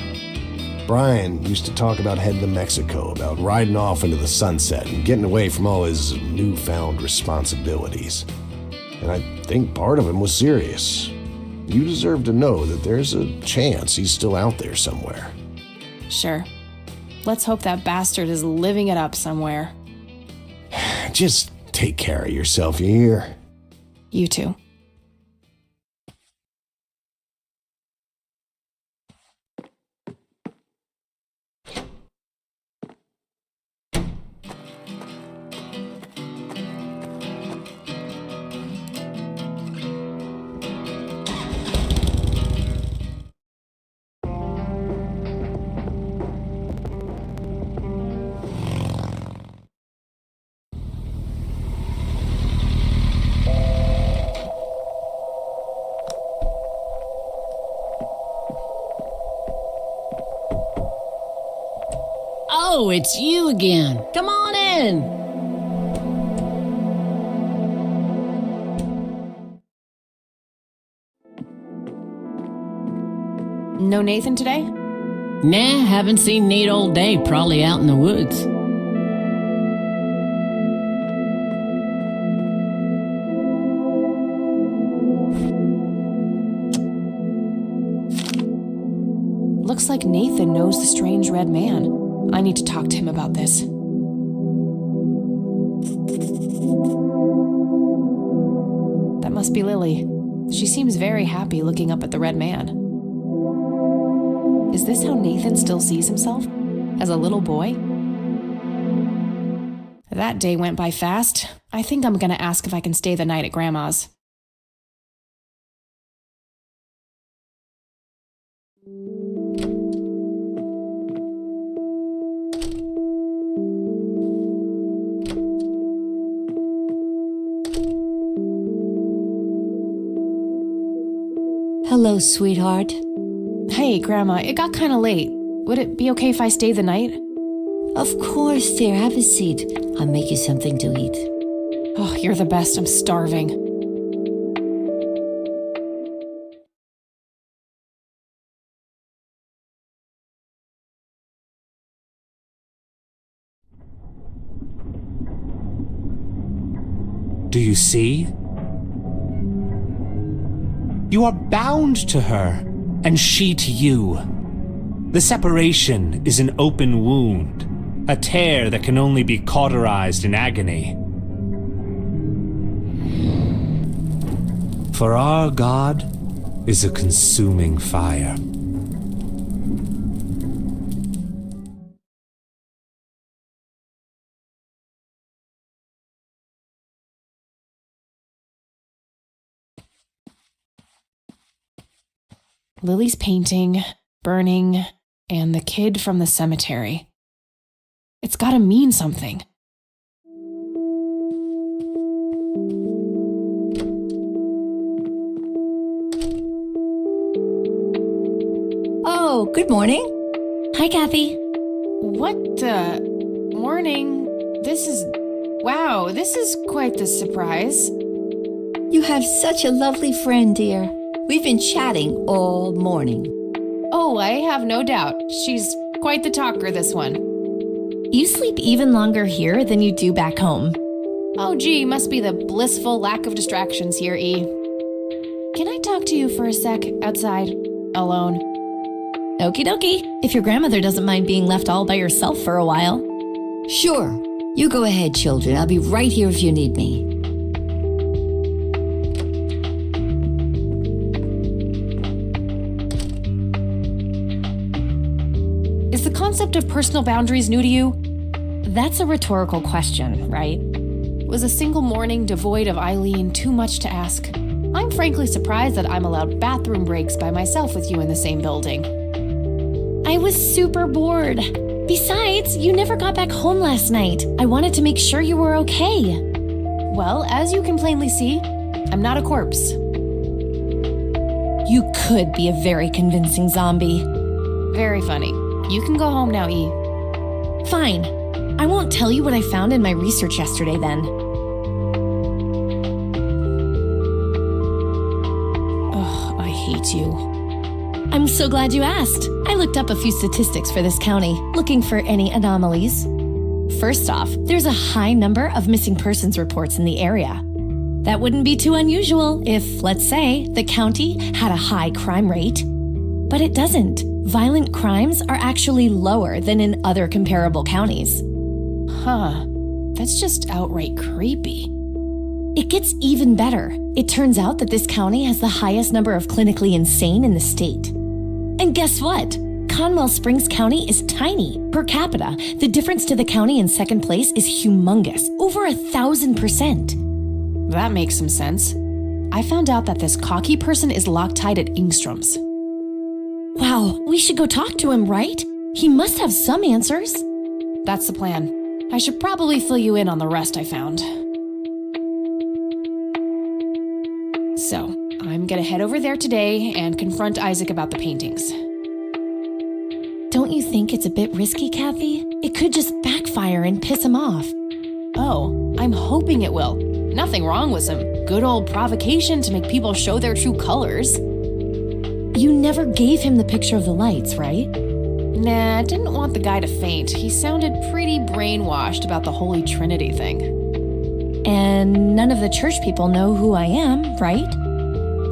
T: Brian used to talk about heading to Mexico, about riding off into the sunset and getting away from all his newfound responsibilities. And I think part of him was serious. You deserve to know that there's a chance he's still out there somewhere.
L: Sure. Let's hope that bastard is living it up somewhere.
T: Just take care of yourself, you hear?
L: You too.
M: Oh, it's you again. Come on in.
L: No Nathan today?
M: Nah, haven't seen Nate all day. Probably out in the woods.
L: Looks like Nathan knows the strange red man. I need to talk to him about this. That must be Lily. She seems very happy looking up at the red man. Is this how Nathan still sees himself? As a little boy? That day went by fast. I think I'm gonna ask if I can stay the night at Grandma's.
E: Hello, sweetheart.
L: Hey, Grandma, it got kinda late. Would it be okay if I stay the night?
E: Of course, dear. Have a seat. I'll make you something to eat.
L: Oh, you're the best. I'm starving.
Q: Do you see? You are bound to her, and she to you. The separation is an open wound, a tear that can only be cauterized in agony. For our God is a consuming fire.
L: Lily's painting, burning, and the kid from the cemetery. It's gotta mean something.
E: Oh, good morning.
A: Hi, Kathy.
L: What morning? This is quite the surprise.
E: You have such a lovely friend, dear. We've been chatting all morning.
L: Oh, I have no doubt. She's quite the talker, this one.
A: You sleep even longer here than you do back home.
L: Oh, gee, must be the blissful lack of distractions here, E. Can I talk to you for a sec outside, alone?
A: Okie dokie, if your grandmother doesn't mind being left all by yourself for a while.
E: Sure. You go ahead, children. I'll be right here if you need me.
L: Is the concept of personal boundaries new to you?
A: That's a rhetorical question, right?
L: Was a single morning devoid of Eileen too much to ask? I'm frankly surprised that I'm allowed bathroom breaks by myself with you in the same building.
A: I was super bored. Besides, you never got back home last night. I wanted to make sure you were okay.
L: Well, as you can plainly see, I'm not a corpse.
A: You could be a very convincing zombie.
L: Very funny. You can go home now, E.
A: Fine. I won't tell you what I found in my research yesterday then.
L: Ugh, I hate you.
A: I'm so glad you asked. I looked up a few statistics for this county, looking for any anomalies. First off, there's a high number of missing persons reports in the area. That wouldn't be too unusual if, let's say, the county had a high crime rate. But it doesn't. Violent crimes are actually lower than in other comparable counties.
L: Huh. That's just outright creepy.
A: It gets even better. It turns out that this county has the highest number of clinically insane in the state. And guess what? Conwell Springs County is tiny. Per capita, the difference to the county in second place is humongous, over 1,000%.
L: That makes some sense. I found out that this cocky person is Loctite at Ingstrom's.
A: Wow, we should go talk to him, right? He must have some answers.
L: That's the plan. I should probably fill you in on the rest I found. So, I'm gonna head over there today and confront Isaac about the paintings.
A: Don't you think it's a bit risky, Kathy? It could just backfire and piss him off.
L: Oh, I'm hoping it will. Nothing wrong with some good old provocation to make people show their true colors.
A: You never gave him the picture of the lights, right?
L: Nah, I didn't want the guy to faint. He sounded pretty brainwashed about the Holy Trinity thing.
A: And none of the church people know who I am, right?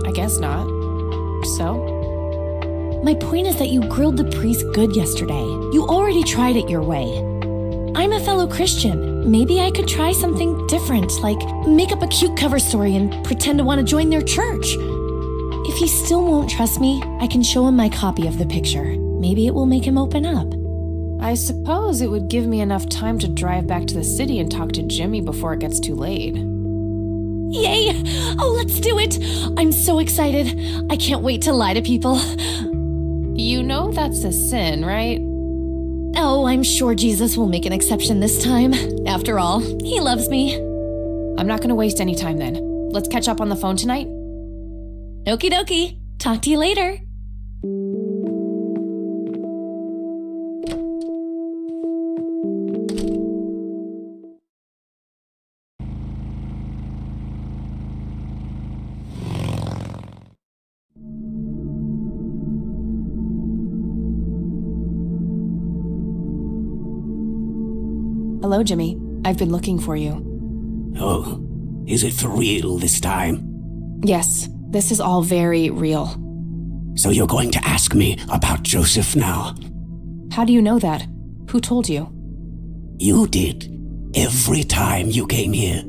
L: I guess not. So?
A: My point is that you grilled the priest good yesterday. You already tried it your way. I'm a fellow Christian. Maybe I could try something different, like make up a cute cover story and pretend to want to join their church. If he still won't trust me, I can show him my copy of the picture. Maybe it will make him open up.
L: I suppose it would give me enough time to drive back to the city and talk to Jimmy before it gets too late.
A: Yay! Oh, let's do it! I'm so excited. I can't wait to lie to people.
L: You know that's a sin, right?
A: Oh, I'm sure Jesus will make an exception this time. After all, he loves me.
L: I'm not gonna waste any time then. Let's catch up on the phone tonight.
A: Okie dokie. Talk to you later.
L: Hello, Jimmy. I've been looking for you.
R: Oh, is it for real this time?
L: Yes, this is all very real.
R: So you're going to ask me about Joseph now?
L: How do you know that? Who told you?
R: You did. Every time you came here.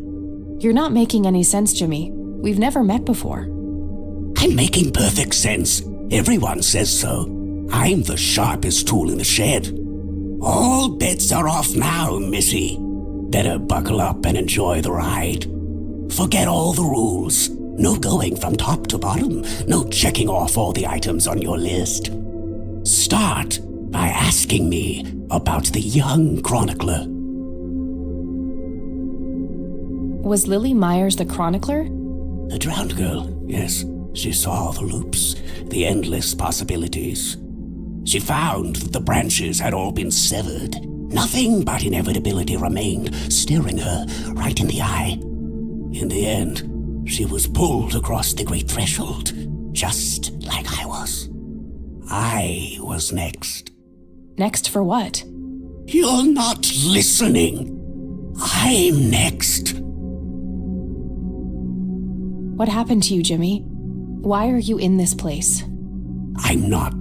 L: You're not making any sense, Jimmy. We've never met before.
R: I'm making perfect sense. Everyone says so. I'm the sharpest tool in the shed. All bets are off now, Missy. Better buckle up and enjoy the ride. Forget all the rules. No going from top to bottom. No checking off all the items on your list. Start by asking me about the young chronicler.
L: Was Lily Myers the chronicler?
R: The drowned girl, yes. She saw the loops, the endless possibilities. She found that the branches had all been severed. Nothing but inevitability remained, staring her right in the eye. In the end, she was pulled across the great threshold, just like I was. I was next.
L: Next for what?
R: You're not listening. I'm next.
L: What happened to you, Jimmy? Why are you in this place?
R: I'm not.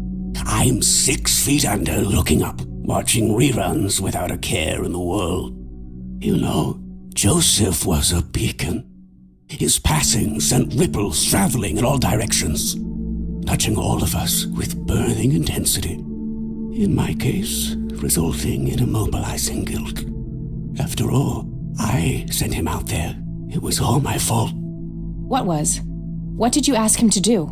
R: I'm 6 feet under, looking up, watching reruns without a care in the world. You know, Joseph was a beacon. His passing sent ripples traveling in all directions, touching all of us with burning intensity. In my case, resulting in immobilizing guilt. After all, I sent him out there. It was all my fault.
L: What was? What did you ask him to do?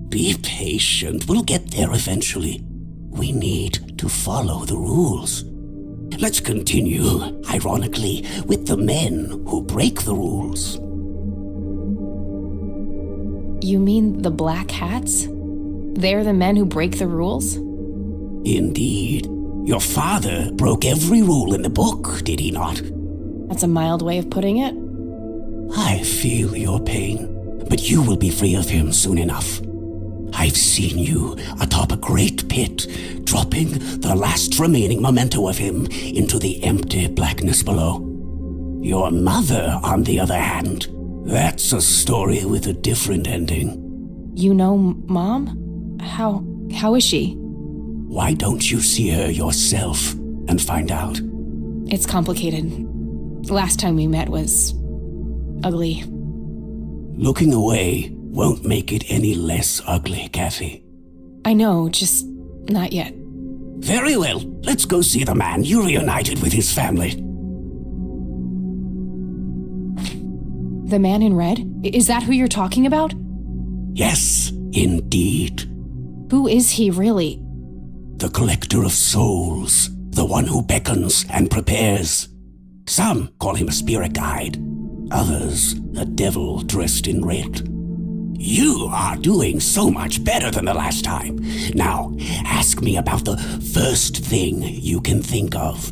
R: Be patient. We'll get there eventually. We need to follow the rules. Let's continue, ironically, with the men who break the rules.
L: You mean the Black Hats? They're the men who break the rules?
R: Indeed. Your father broke every rule in the book, did he not?
L: That's a mild way of putting it.
R: I feel your pain, but you will be free of him soon enough. I've seen you atop a great pit, dropping the last remaining memento of him into the empty blackness below. Your mother, on the other hand, that's a story with a different ending.
L: You know Mom? How is she?
R: Why don't you see her yourself and find out?
L: It's complicated. Last time we met was ugly.
R: Looking away won't make it any less ugly, Kathy.
L: I know, just not yet.
R: Very well. Let's go see the man you reunited with his family.
L: The man in red? Is that who you're talking about?
R: Yes, indeed.
L: Who is he, really?
R: The collector of souls. The one who beckons and prepares. Some call him a spirit guide. Others, a devil dressed in red. You are doing so much better than the last time. Now, ask me about the first thing you can think of.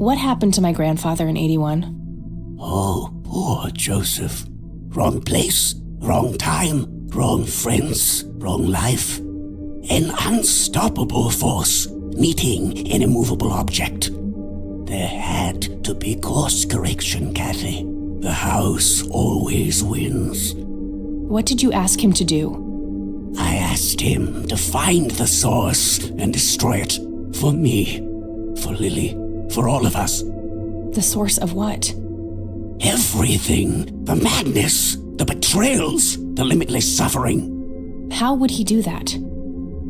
L: What happened to my grandfather in 81?
R: Oh, poor Joseph. Wrong place, wrong time, wrong friends, wrong life. An unstoppable force meeting an immovable object. There had to be course correction, Kathy. The house always wins.
L: What did you ask him to do?
R: I asked him to find the source and destroy it. For me, for Lily, for all of us.
L: The source of what?
R: Everything. The madness, the betrayals, the limitless suffering.
L: How would he do that?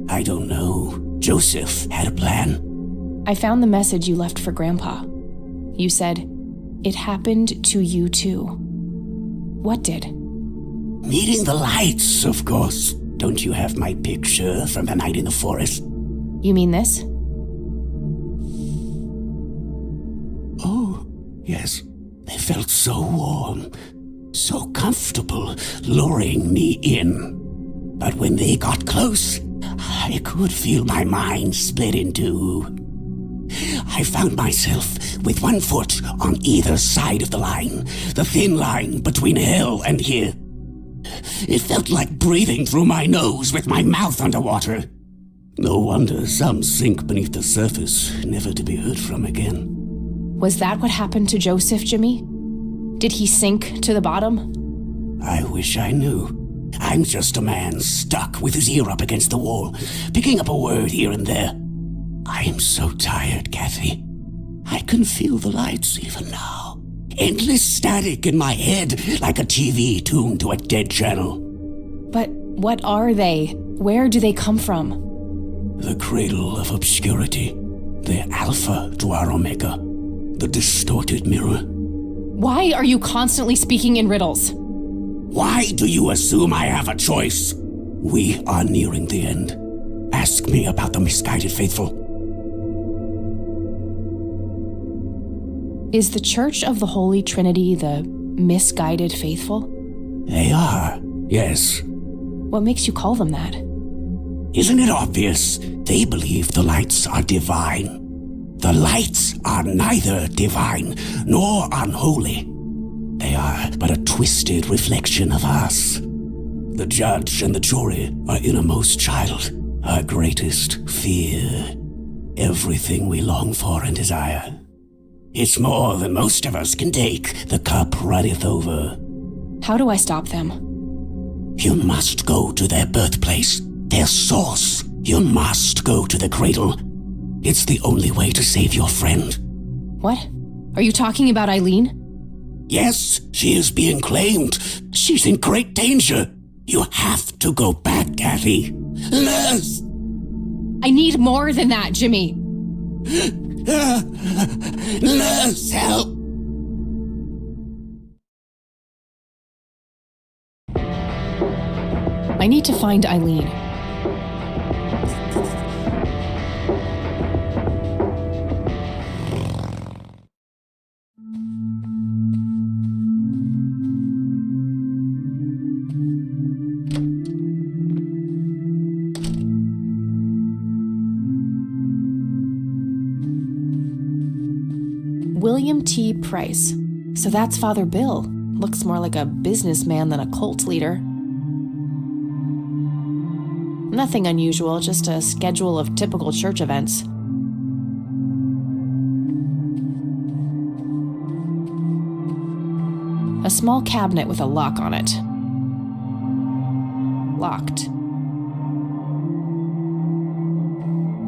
R: I don't know. Joseph had a plan.
L: I found the message you left for Grandpa. You said, "It happened to you too." What did?
R: Meeting the lights, of course. Don't you have my picture from the night in the forest?
L: You mean this?
R: Oh, yes. They felt so warm, so comfortable, luring me in. But when they got close, I could feel my mind split in two. I found myself with one foot on either side of the line, the thin line between hell and here. It felt like breathing through my nose with my mouth underwater. No wonder some sink beneath the surface, never to be heard from again.
L: Was that what happened to Joseph, Jimmy? Did he sink to the bottom?
R: I wish I knew. I'm just a man stuck with his ear up against the wall, picking up a word here and there. I am so tired, Kathy. I can feel the lights even now. Endless static in my head, like a TV tuned to a dead channel.
L: But what are they? Where do they come from?
R: The cradle of obscurity. The alpha to our omega. The distorted mirror.
L: Why are you constantly speaking in riddles?
R: Why do you assume I have a choice? We are nearing the end. Ask me about the misguided faithful.
L: Is the Church of the Holy Trinity the misguided faithful?
R: They are, yes.
L: What makes you call them that?
R: Isn't it obvious? They believe the lights are divine. The lights are neither divine nor unholy. They are but a twisted reflection of us. The judge and the jury are innermost child, our greatest fear. Everything we long for and desire. It's more than most of us can take. The cup runneth over.
L: How do I stop them?
R: You must go to their birthplace, their source. You must go to the cradle. It's the only way to save your friend.
L: What? Are you talking about Eileen?
R: Yes, she is being claimed. She's in great danger. You have to go back, Kathy. Nurse!
L: I need more than that, Jimmy.
R: Nurse, help!
L: I need to find Eileen. William T. Price. So that's Father Bill. Looks more like a businessman than a cult leader. Nothing unusual, just a schedule of typical church events. A small cabinet with a lock on it. Locked.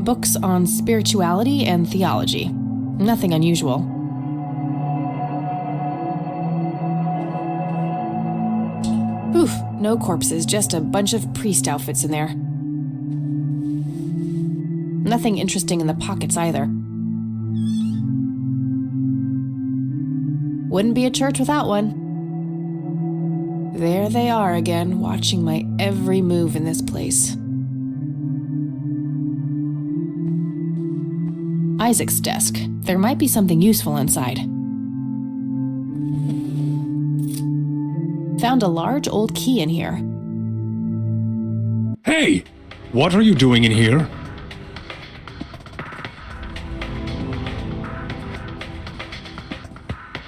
L: Books on spirituality and theology. Nothing unusual. Oof, no corpses, just a bunch of priest outfits in there. Nothing interesting in the pockets either. Wouldn't be a church without one. There they are again, watching my every move in this place. Isaac's desk. There might be something useful inside. Found a large old key in here.
D: Hey! What are you doing in here?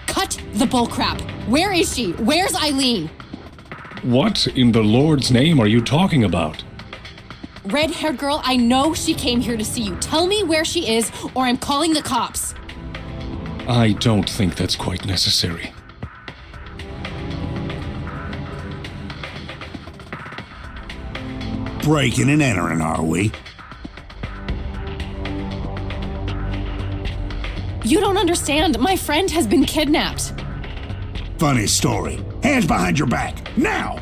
L: Cut the bullcrap! Where is she? Where's Eileen?
D: What in the Lord's name are you talking about?
L: Red-haired girl, I know she came here to see you. Tell me where she is, or I'm calling the cops.
D: I don't think that's quite necessary.
C: Breaking and entering, are we?
L: You don't understand. My friend has been kidnapped.
C: Funny story. Hands behind your back, now!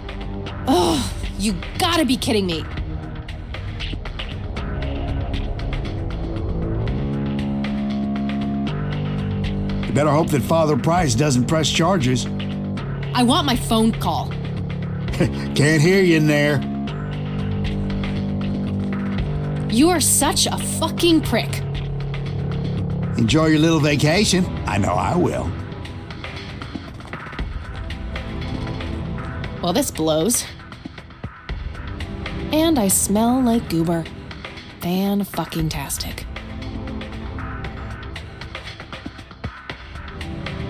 L: Ugh, you gotta be kidding me.
C: You better hope that Father Price doesn't press charges.
L: I want my phone call.
C: Can't hear you in there.
L: You are such a fucking prick.
C: Enjoy your little vacation. I know I will.
L: Well, this blows. And I smell like goober. Fan-fucking-tastic.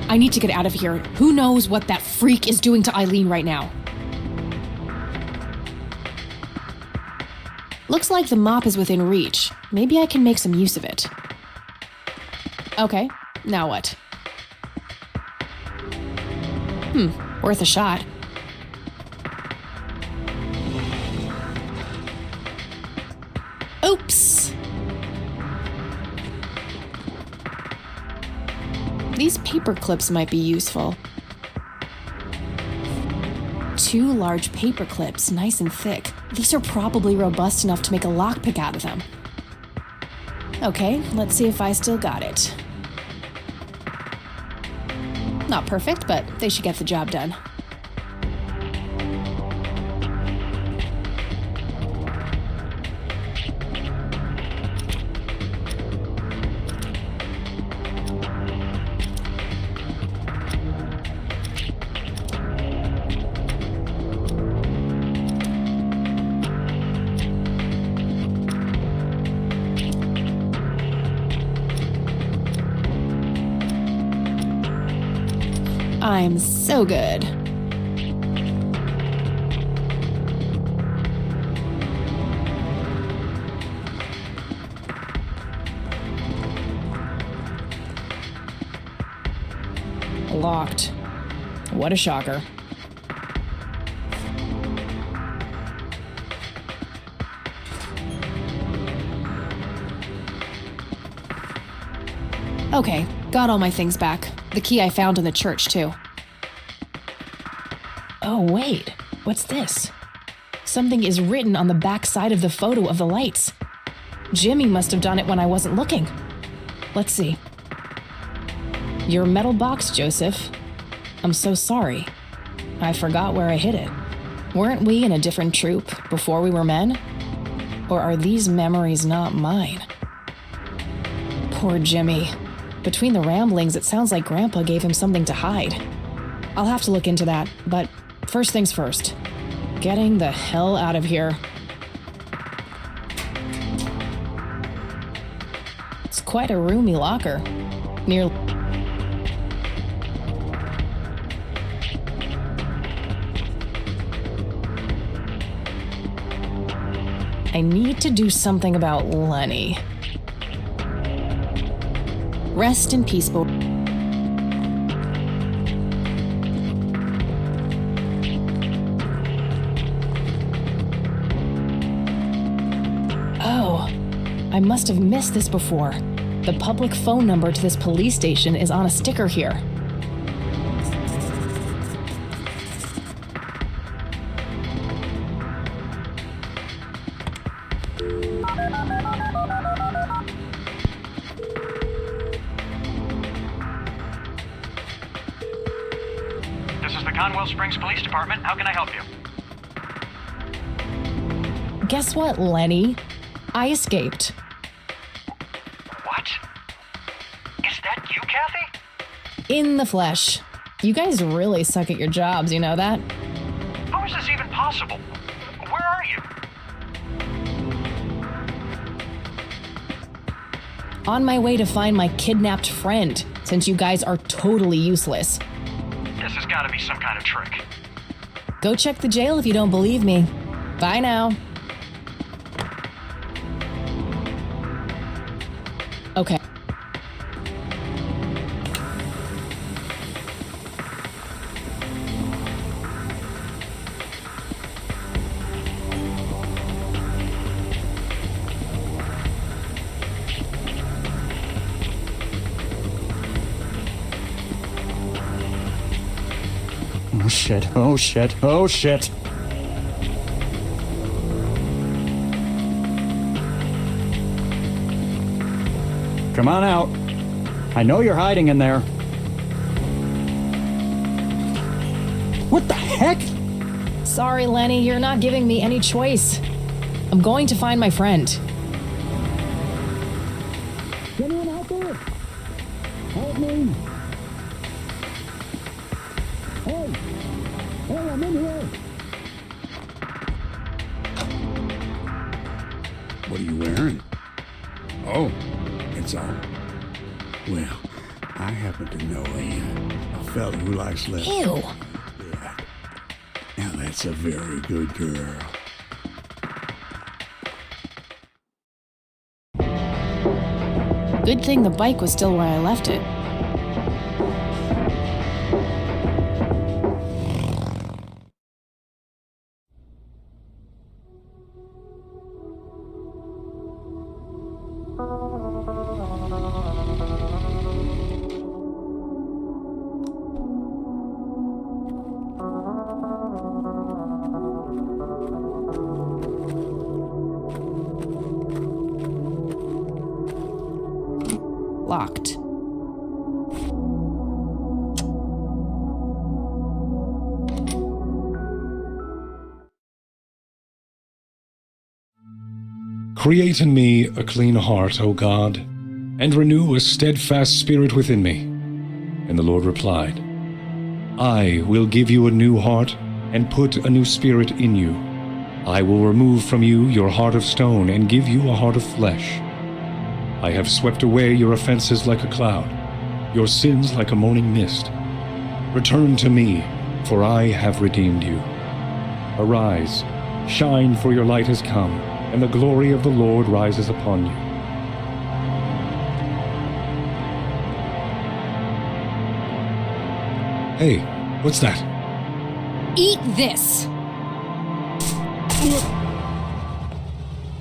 L: I need to get out of here. Who knows what that freak is doing to Eileen right now? Looks like the mop is within reach. Maybe I can make some use of it. Okay, now what? Worth a shot. Oops! These paper clips might be useful. 2 large paper clips, nice and thick. These are probably robust enough to make a lockpick out of them. Okay, let's see if I still got it. Not perfect, but they should get the job done. I'm so good. Locked. What a shocker. Okay, got all my things back. The key I found in the church, too. Oh, wait. What's this? Something is written on the back side of the photo of the lights. Jimmy must have done it when I wasn't looking. Let's see. Your metal box, Joseph. I'm so sorry. I forgot where I hid it. Weren't we in a different troop before we were men? Or are these memories not mine? Poor Jimmy. Between the ramblings, it sounds like Grandpa gave him something to hide. I'll have to look into that, but first things first. Getting the hell out of here. It's quite a roomy locker. Near... I need to do something about Lenny. Rest in peace, boy. Oh, I must have missed this before. The public phone number to this police station is on a sticker here.
F: Springs Police Department. How can I help you?
L: Guess what, Lenny? I escaped.
F: What? Is that you, Kathy?
L: In the flesh. You guys really suck at your jobs, you know that?
F: How is this even possible? Where are you?
L: On my way to find my kidnapped friend, since you guys are totally useless.
F: This has got to be some kind of trick.
L: Go check the jail if you don't believe me. Bye now. Okay.
F: Oh shit, oh shit, oh shit. Come on out. I know you're hiding in there. What the heck?
L: Sorry, Lenny, you're not giving me any choice. I'm going to find my friend.
C: Anyone out there? Help me! Hey, I'm in here! What are you wearing? Oh, it's on. Well, I happen to know a fella who likes leather.
L: Ew!
C: Yeah. Now that's a very good girl.
L: Good thing the bike was still where I left it. Locked.
D: Create in me a clean heart, O God, and renew a steadfast spirit within me. And the Lord replied, I will give you a new heart and put a new spirit in you. I will remove from you your heart of stone and give you a heart of flesh. I have swept away your offenses like a cloud, your sins like a morning mist. Return to me, for I have redeemed you. Arise, shine, for your light has come, and the glory of the Lord rises upon you. Hey, what's that?
L: Eat this!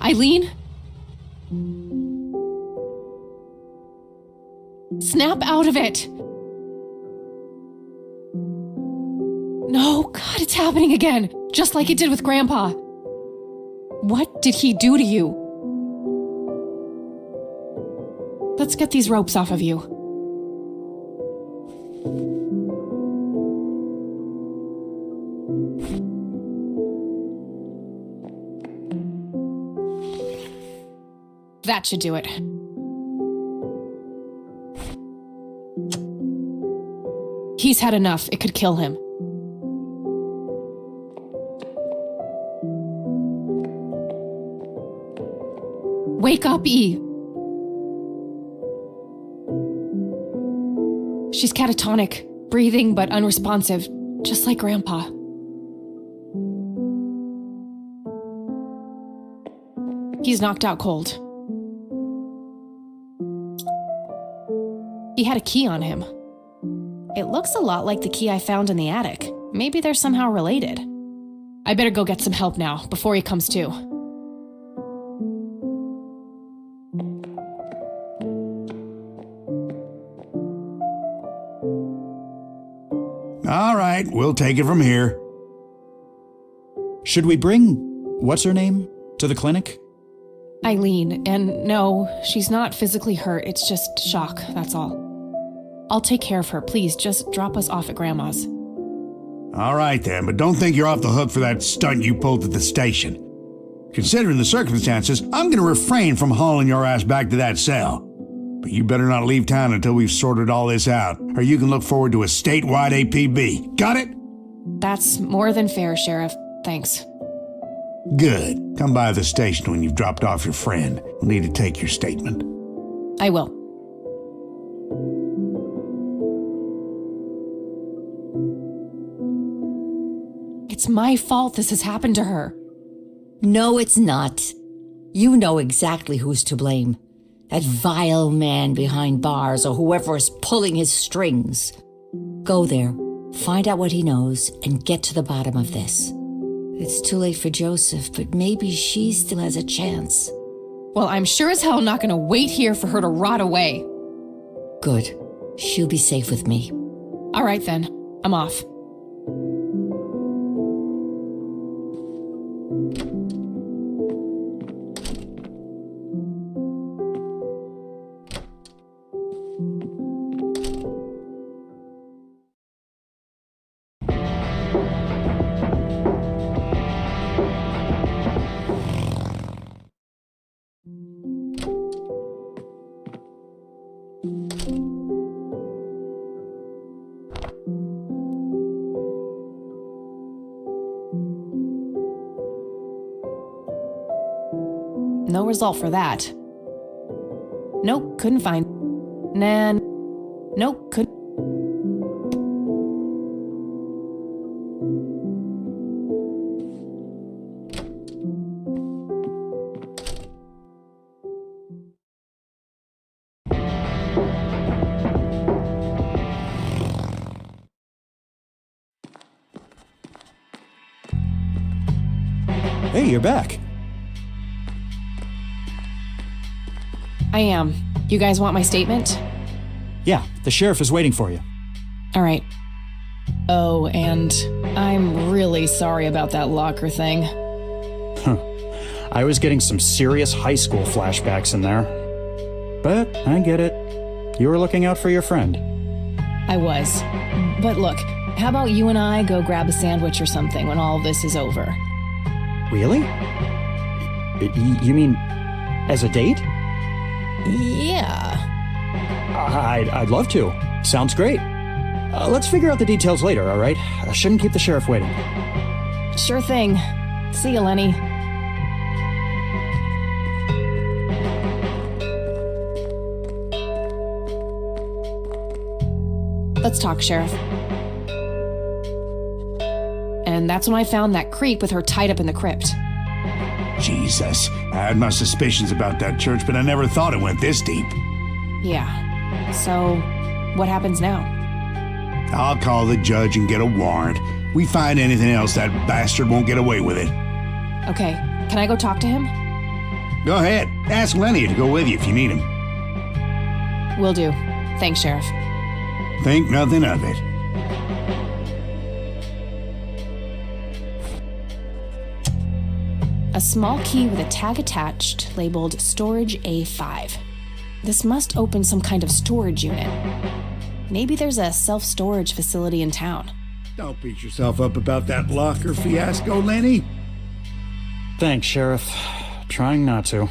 L: Eileen? Snap out of it! No, God, it's happening again, just like it did with Grandpa. What did he do to you? Let's get these ropes off of you. That should do it. He's had enough. It could kill him. Wake up, E. She's catatonic, breathing but unresponsive, just like Grandpa. He's knocked out cold. He had a key on him. It looks a lot like the key I found in the attic. Maybe they're somehow related. I better go get some help now, before he comes to.
C: All right, we'll take it from here.
F: Should we bring what's-her-name to the clinic?
L: Eileen, and no, she's not physically hurt, it's just shock, that's all. I'll take care of her, please, just drop us off at Grandma's.
C: All right then, but don't think you're off the hook for that stunt you pulled at the station. Considering the circumstances, I'm gonna refrain from hauling your ass back to that cell. But you better not leave town until we've sorted all this out, or you can look forward to a statewide APB. Got it?
L: That's more than fair, Sheriff. Thanks.
C: Good. Come by the station when you've dropped off your friend. We'll need to take your statement.
L: I will. It's my fault this has happened to her.
E: No, it's not. You know exactly who's to blame. That vile man behind bars or whoever is pulling his strings. Go there, find out what he knows, and get to the bottom of this. It's too late for Joseph, but maybe she still has a chance.
L: Well, I'm sure as hell not gonna wait here for her to rot away.
E: Good. She'll be safe with me.
L: All right then, I'm off. No result for that. Nope, couldn't find. Nah. Nope, couldn't.
F: Hey, you're back.
L: I am. You guys want my statement?
F: Yeah, the sheriff is waiting for you.
L: All right. Oh, and I'm really sorry about that locker thing.
F: I was getting some serious high school flashbacks in there. But I get it. You were looking out for your friend.
L: I was. But look, how about you and I go grab a sandwich or something when all this is over?
F: Really? You mean as a date?
L: Yeah.
F: I'd love to. Sounds great. Let's figure out the details later, all right? I shouldn't keep the sheriff waiting.
L: Sure thing. See you, Lenny. Let's talk, Sheriff. and that's when I found that creep with her tied up in the crypt.
C: Jesus, I had my suspicions about that church, but I never thought it went this deep.
L: Yeah. So, what happens now?
C: I'll call the judge and get a warrant. We find anything else, that bastard won't get away with it.
L: Okay, can I go talk to him?
C: Go ahead. Ask Lenny to go with you if you need him.
L: Will do. Thanks, Sheriff.
C: Think nothing of it.
L: A small key with a tag attached labeled Storage A5. This must open some kind of storage unit. Maybe there's a self-storage facility in town.
C: Don't beat yourself up about that locker fiasco, Lenny.
F: Thanks, Sheriff. Trying not to.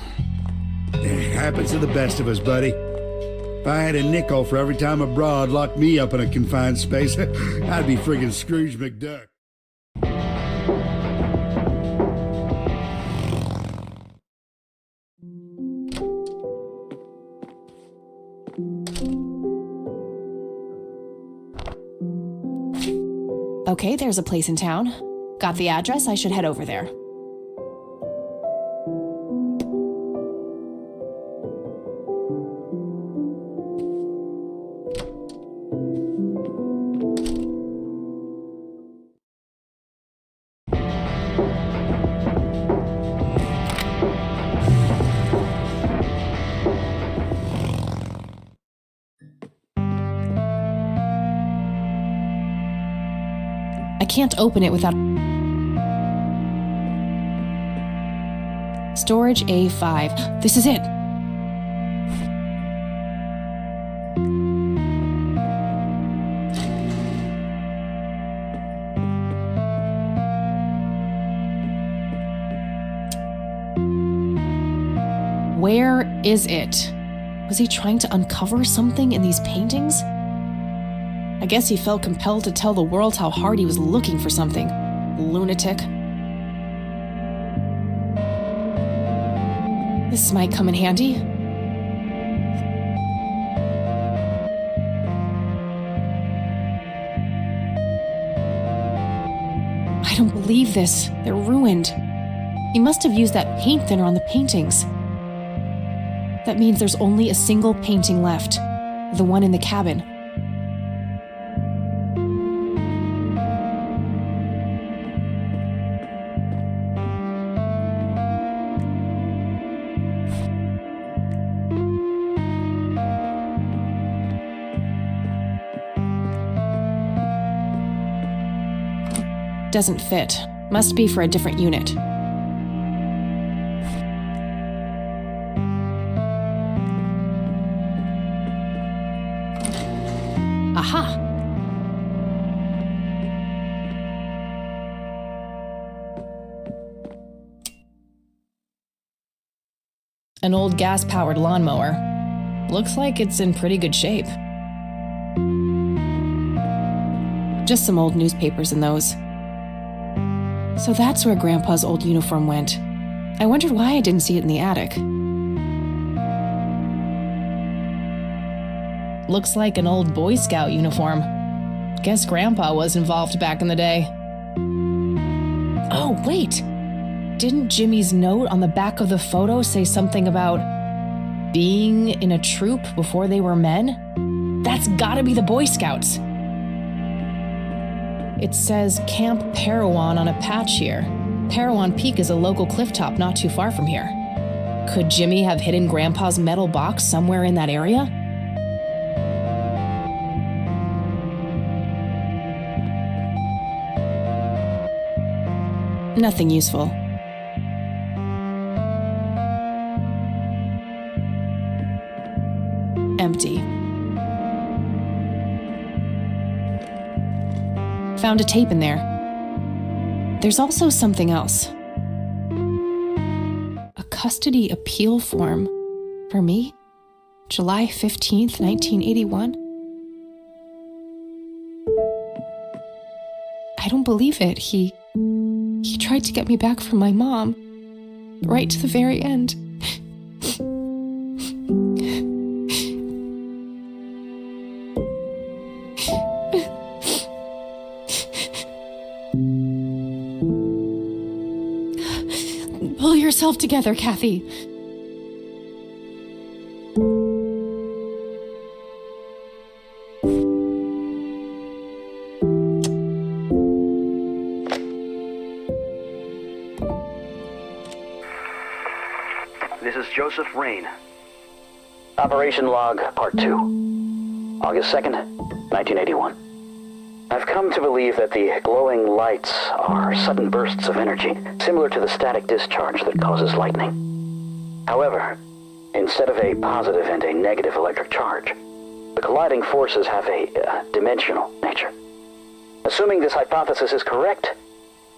C: It happens to the best of us, buddy. If I had a nickel for every time a broad locked me up in a confined space, I'd be friggin' Scrooge McDuck.
L: Okay, there's a place in town. Got the address, I should head over there. I can't open it without... Storage A5. This is it. Where is it? Was he trying to uncover something in these paintings? I guess he felt compelled to tell the world how hard he was looking for something. Lunatic. This might come in handy. I don't believe this. They're ruined. He must have used that paint thinner on the paintings. That means there's only a single painting left. The one in the cabin. Doesn't fit. Must be for a different unit. Aha! An old gas-powered lawnmower. Looks like it's in pretty good shape. Just some old newspapers in those. So that's where Grandpa's old uniform went. I wondered why I didn't see it in the attic. Looks like an old Boy Scout uniform. Guess Grandpa was involved back in the day. Oh, wait! Didn't Jimmy's note on the back of the photo say something about being in a troop before they were men? That's gotta be the Boy Scouts. It says Camp Parowan on a patch here. Parowan Peak is a local clifftop not too far from here. Could Jimmy have hidden Grandpa's metal box somewhere in that area? Nothing useful. Empty. Found a tape in there. There's also something else. A custody appeal form. For me? July 15th, 1981? I don't believe it. He tried to get me back from my mom. Right to the very end. yourself together, Kathy.
H: This is Joseph Rain. Operation Log, Part 2. August 2nd, 1981. I've come to believe that the glowing lights are sudden bursts of energy, similar to the static discharge that causes lightning. However, instead of a positive and a negative electric charge, the colliding forces have a dimensional nature. Assuming this hypothesis is correct,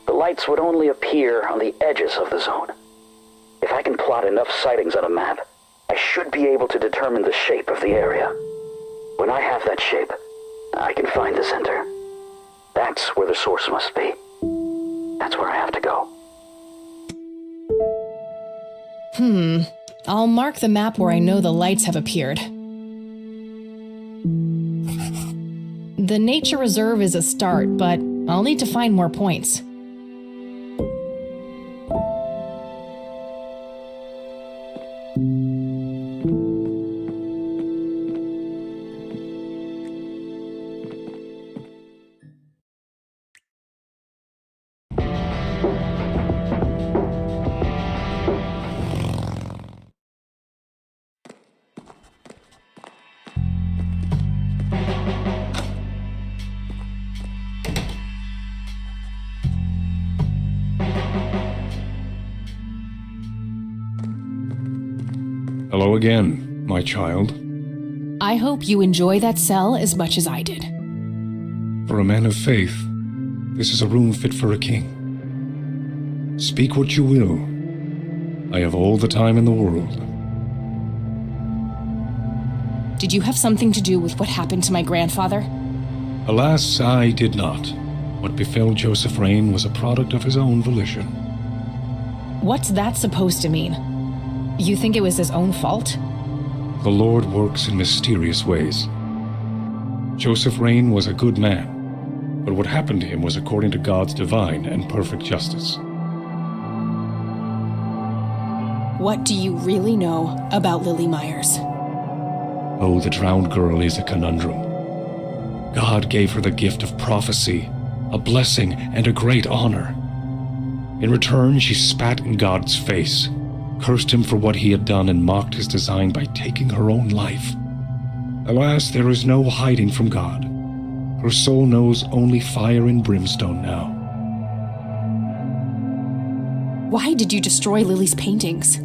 H: the lights would only appear on the edges of the zone. If I can plot enough sightings on a map, I should be able to determine the shape of the area. When I have that shape, I can find the center. That's where the source must be. That's where I have to go.
L: I'll mark the map where I know the lights have appeared. The nature reserve is a start, but I'll need to find more points.
D: Hello again, my child.
L: I hope you enjoy that cell as much as I did.
D: For a man of faith, this is a room fit for a king. Speak what you will. I have all the time in the world.
L: Did you have something to do with what happened to my grandfather?
D: Alas, I did not. What befell Joseph Rain was a product of his own volition.
L: What's that supposed to mean? You think it was his own fault?
D: The Lord works in mysterious ways. Joseph Rain was a good man, but what happened to him was according to God's divine and perfect justice.
L: What do you really know about Lily Myers?
D: Oh, the drowned girl is a conundrum. God gave her the gift of prophecy, a blessing and a great honor. In return, she spat in God's face, cursed him for what he had done, and mocked his design by taking her own life. Alas, there is no hiding from God. Her soul knows only fire and brimstone now.
L: Why did you destroy Lily's paintings?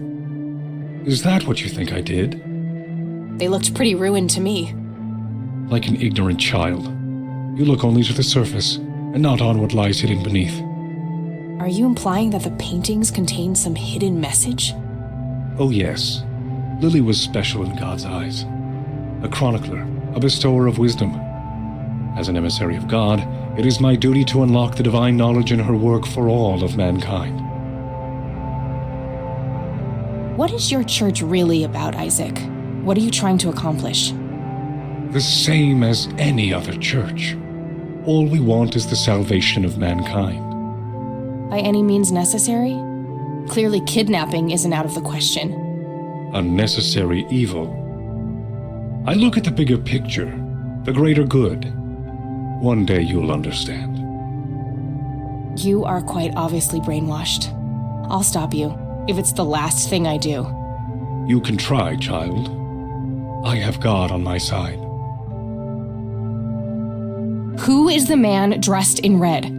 D: Is that what you think I did?
L: They looked pretty ruined to me.
D: Like an ignorant child. You look only to the surface, and not on what lies hidden beneath.
L: Are you implying that the paintings contain some hidden message?
D: Oh yes, Lily was special in God's eyes. A chronicler, a bestower of wisdom. As an emissary of God, it is my duty to unlock the divine knowledge in her work for all of mankind.
L: What is your church really about, Isaac? What are you trying to accomplish?
D: The same as any other church. All we want is the salvation of mankind.
L: By any means necessary? Clearly kidnapping isn't out of the question.
D: Unnecessary evil. I look at the bigger picture, the greater good. One day you'll understand.
L: You are quite obviously brainwashed. I'll stop you, if it's the last thing I do.
D: You can try, child. I have God on my side.
L: Who is the man dressed in red?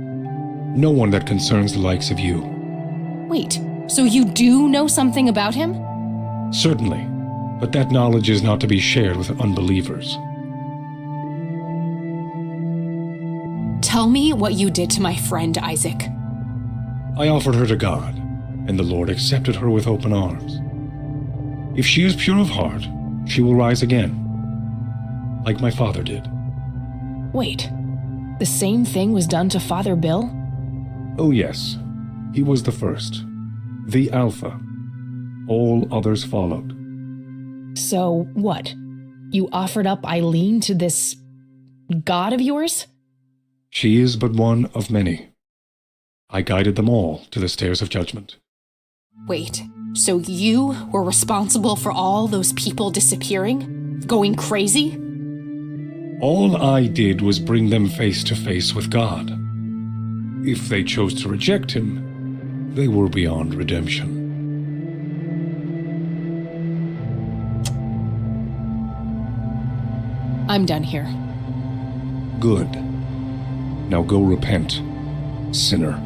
D: No one that concerns the likes of you.
L: Wait, so you do know something about him?
D: Certainly, but that knowledge is not to be shared with unbelievers.
L: Tell me what you did to my friend, Isaac.
D: I offered her to God, and the Lord accepted her with open arms. If she is pure of heart, she will rise again, like my father did.
L: Wait, the same thing was done to Father Bill?
D: Oh yes, he was the first, the Alpha. All others followed.
L: So what? You offered up Eileen to this god of yours?
D: She is but one of many. I guided them all to the stairs of judgment.
L: Wait, so you were responsible for all those people disappearing? Going crazy?
D: All I did was bring them face to face with God. If they chose to reject him, they were beyond redemption.
L: I'm done here.
D: Good. Now go repent, sinner.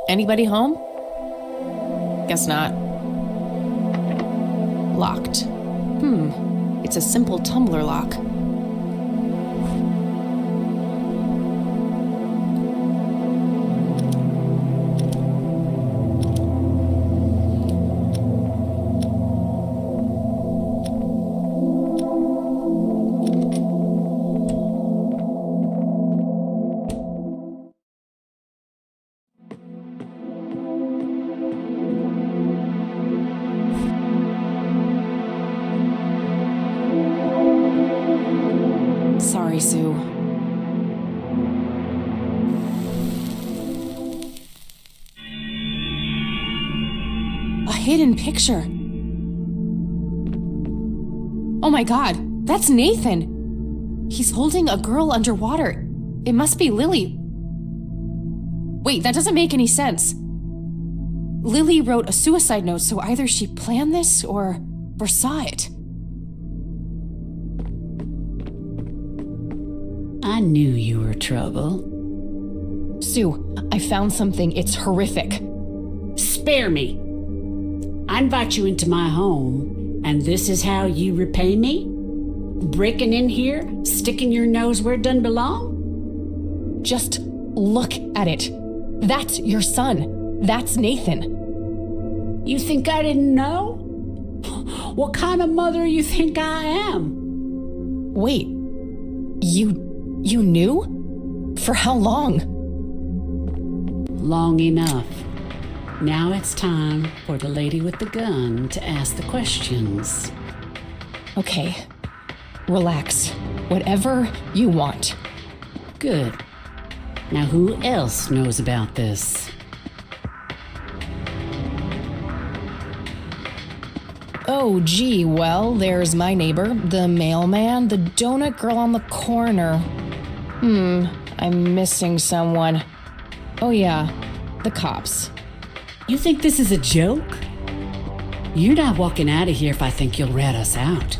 L: Anybody home? Guess not. Locked. It's a simple tumbler lock. Sorry, Sue. A hidden picture. Oh my god, that's Nathan! He's holding a girl underwater. It must be Lily. Wait, that doesn't make any sense. Lily wrote a suicide note, so either she planned this or saw it.
P: I knew you were trouble.
L: Sue, I found something. It's horrific.
P: Spare me. I invite you into my home, and this is how you repay me? Breaking in here, sticking your nose where it doesn't belong?
L: Just look at it. That's your son. That's Nathan.
P: You think I didn't know? What kind of mother you think I am?
L: Wait, you knew? For how long?
P: Long enough. Now it's time for the lady with the gun to ask the questions.
L: Okay, relax. Whatever you want.
P: Good. Now who else knows about this?
L: Oh, gee, well, there's my neighbor, the mailman, the donut girl on the corner. I'm missing someone. Oh yeah, the cops.
P: You think this is a joke? You're not walking out of here if I think you'll rat us out.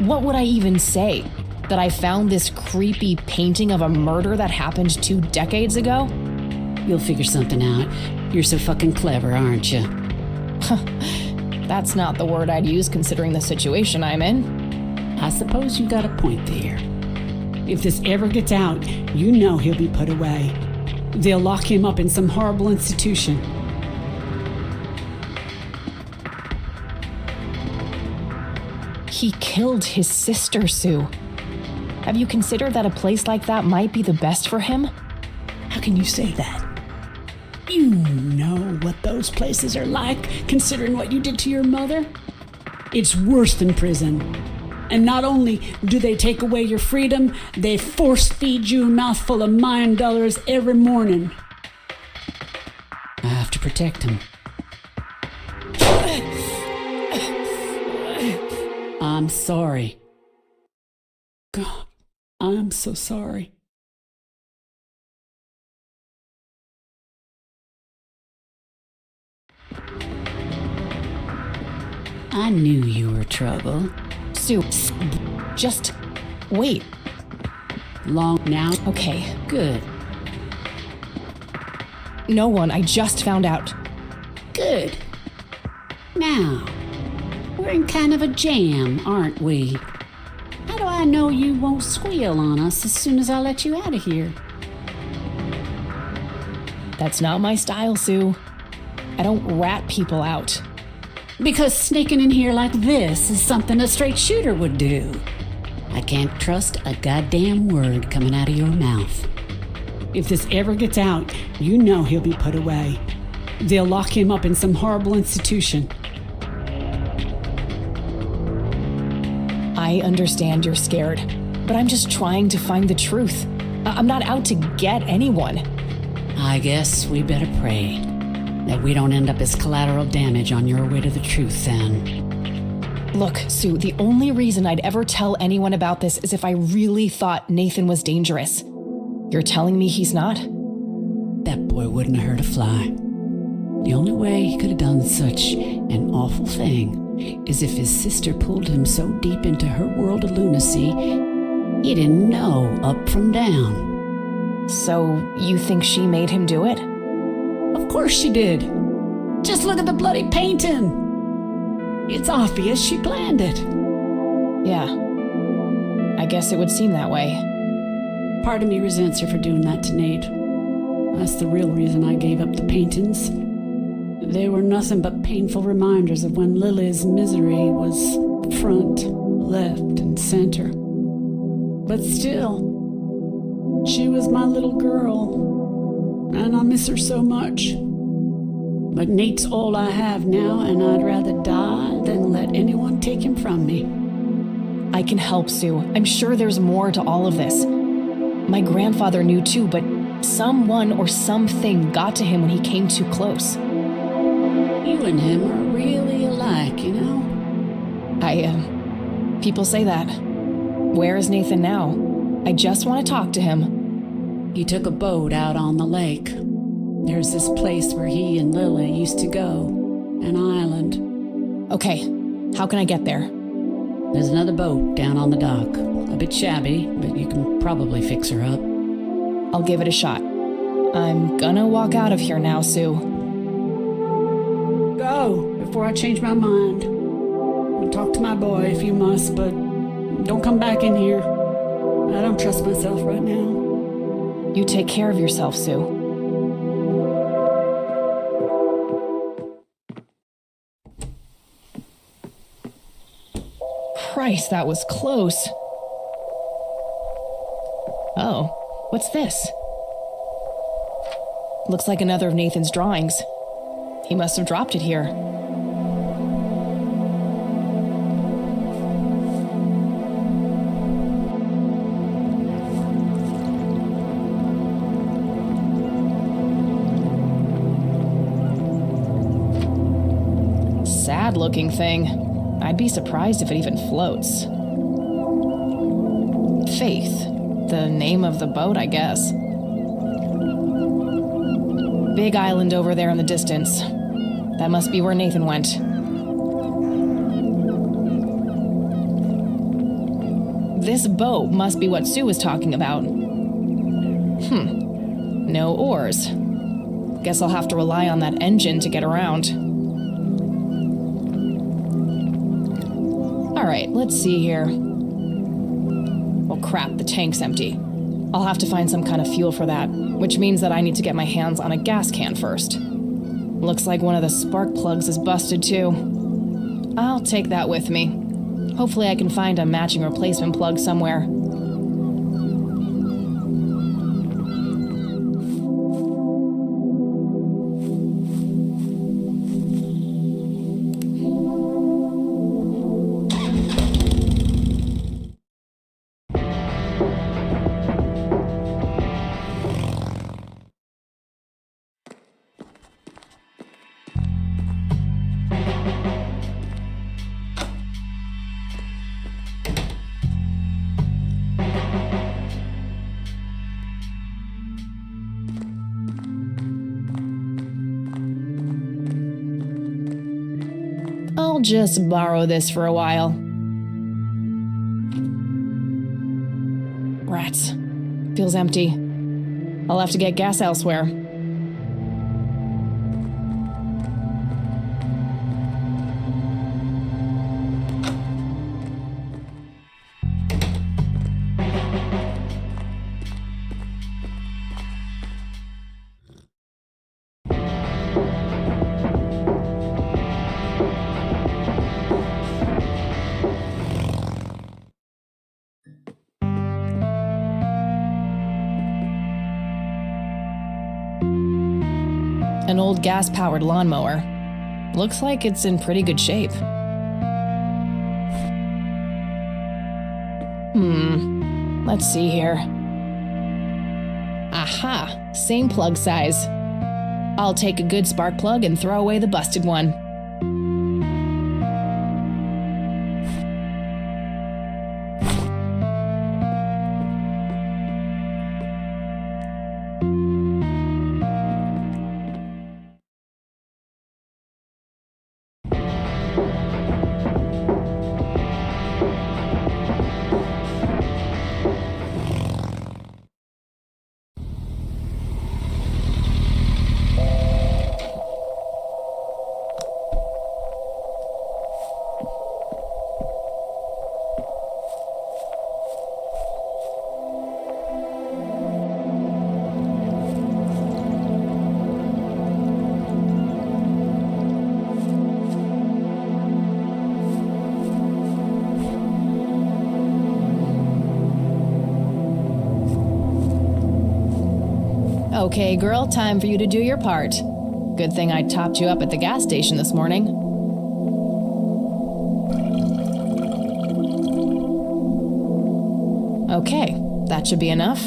L: What would I even say? That I found this creepy painting of a murder that happened 2 decades ago?
P: You'll figure something out. You're so fucking clever, aren't you?
L: That's not the word I'd use considering the situation I'm in.
P: I suppose you got a point there. If this ever gets out, you know he'll be put away. They'll lock him up in some horrible institution.
L: He killed his sister, Sue. Have you considered that a place like that might be the best for him?
P: How can you say that? You know what those places are like, considering what you did to your mother? It's worse than prison. And not only do they take away your freedom, they force feed you a mouthful of mine dollars every morning. I have to protect him. I'm sorry. God, I'm so sorry. I knew you were trouble.
L: Sue, just wait.
P: Long now?
L: Okay.
P: Good.
L: No one, I just found out.
P: Good. Now, we're in kind of a jam, aren't we? How do I I know you won't squeal on us as soon as I let you out of here.
L: That's not my style, Sue. I don't rat people out.
P: Because sneaking in here like this is something a straight shooter would do. I can't trust a goddamn word coming out of your mouth.
I: If this ever gets out, you know he'll be put away. They'll lock him up in some horrible institution.
L: I understand you're scared, but I'm just trying to find the truth. I'm not out to get anyone.
P: I guess we better pray that we don't end up as collateral damage on your way to the truth then.
L: Look, Sue, the only reason I'd ever tell anyone about this is if I really thought Nathan was dangerous. You're telling me he's not?
P: That boy wouldn't have hurt a fly. The only way he could have done such an awful thing is if his sister pulled him so deep into her world of lunacy, he didn't know up from down.
L: So, you think she made him do it?
P: Of course she did. Just look at the bloody painting. It's obvious she planned it.
L: Yeah. I guess it would seem that way.
P: Part of me resents her for doing that to Nate. That's the real reason I gave up the paintings. They were nothing but painful reminders of when Lily's misery was front, left, and center. But still, she was my little girl, and I miss her so much. But Nate's all I have now, and I'd rather die than let anyone take him from me.
L: I can help, Sue. I'm sure there's more to all of this. My grandfather knew too, but someone or something got to him when he came too close.
P: You and him are really alike, you know?
L: People say that. Where is Nathan now? I just want to talk to him.
P: He took a boat out on the lake. There's this place where he and Lily used to go. An island.
L: Okay, how can I get there?
P: There's another boat down on the dock. A bit shabby, but you can probably fix her up.
L: I'll give it a shot. I'm gonna walk out of here now, Sue.
P: Go, before I change my mind. I'll talk to my boy if you must, but don't come back in here. I don't trust myself right now.
L: You take care of yourself, Sue. Christ, that was close. Oh, what's this? Looks like another of Nathan's drawings. He must have dropped it here. Sad-looking thing. I'd be surprised if it even floats. Faith. The name of the boat, I guess. Big island over there in the distance. That must be where Nathan went. This boat must be what Sue was talking about. No oars. Guess I'll have to rely on that engine to get around. Alright, let's see here. Oh crap, the tank's empty. I'll have to find some kind of fuel for that, which means that I need to get my hands on a gas can first. Looks like one of the spark plugs is busted too. I'll take that with me. Hopefully I can find a matching replacement plug somewhere. I'll just borrow this for a while. Rats. Feels empty. I'll have to get gas elsewhere.
B: An old gas-powered lawnmower. Looks like it's in pretty good shape. Let's see here. Aha, same plug size. I'll take a good spark plug and throw away the busted one. Okay, girl, time for you to do your part. Good thing I topped you up at the gas station this morning. Okay, that should be enough.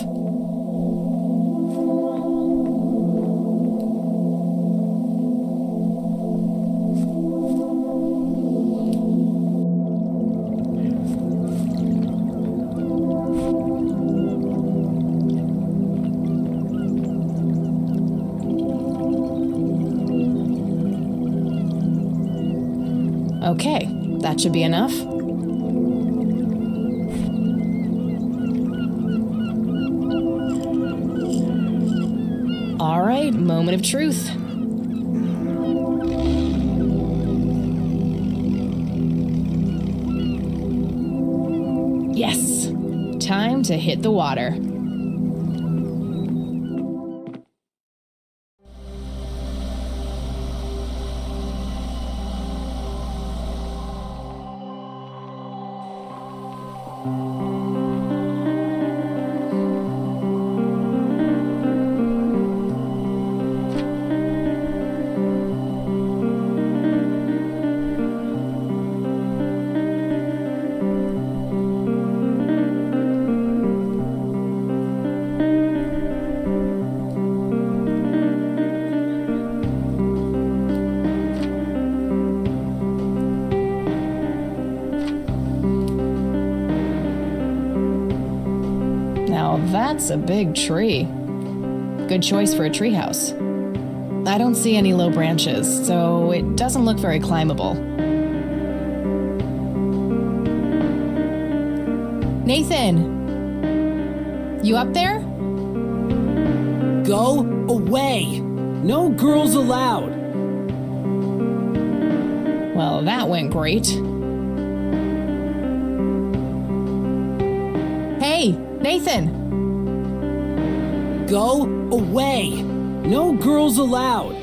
B: Okay, that should be enough. All right, moment of truth. Yes, time to hit the water. Now that's a big tree. Good choice for a treehouse. I don't see any low branches, so it doesn't look very climbable. Nathan! You up there?
Q: Go away! No girls allowed!
B: Well, that went great. Hey, Nathan!
Q: Go away! No girls allowed!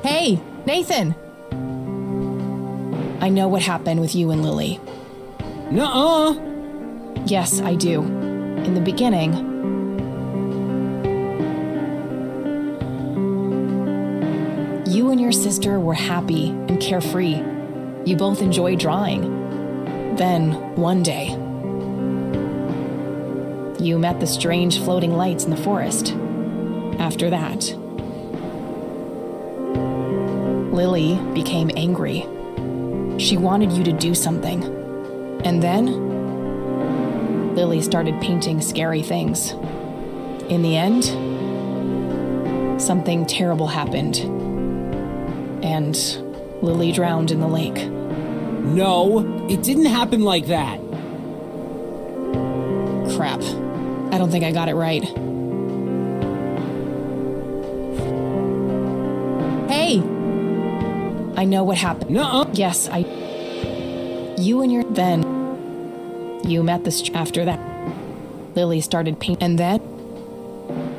B: Hey, Nathan! I know what happened with you and Lily.
Q: Nuh-uh!
B: Yes, I do. In the beginning, you and your sister were happy and carefree. You both enjoyed drawing. Then, one day, you met the strange floating lights in the forest. After that, Lily became angry. She wanted you to do something. And then, Lily started painting scary things. In the end, something terrible happened. And Lily drowned in the lake.
Q: No, it didn't happen like that.
B: Crap. I don't think I got it right. Hey!
L: I know what happened.
Q: No.
L: Yes, You and your... Then... You met this... After that... Lily started painting... And then...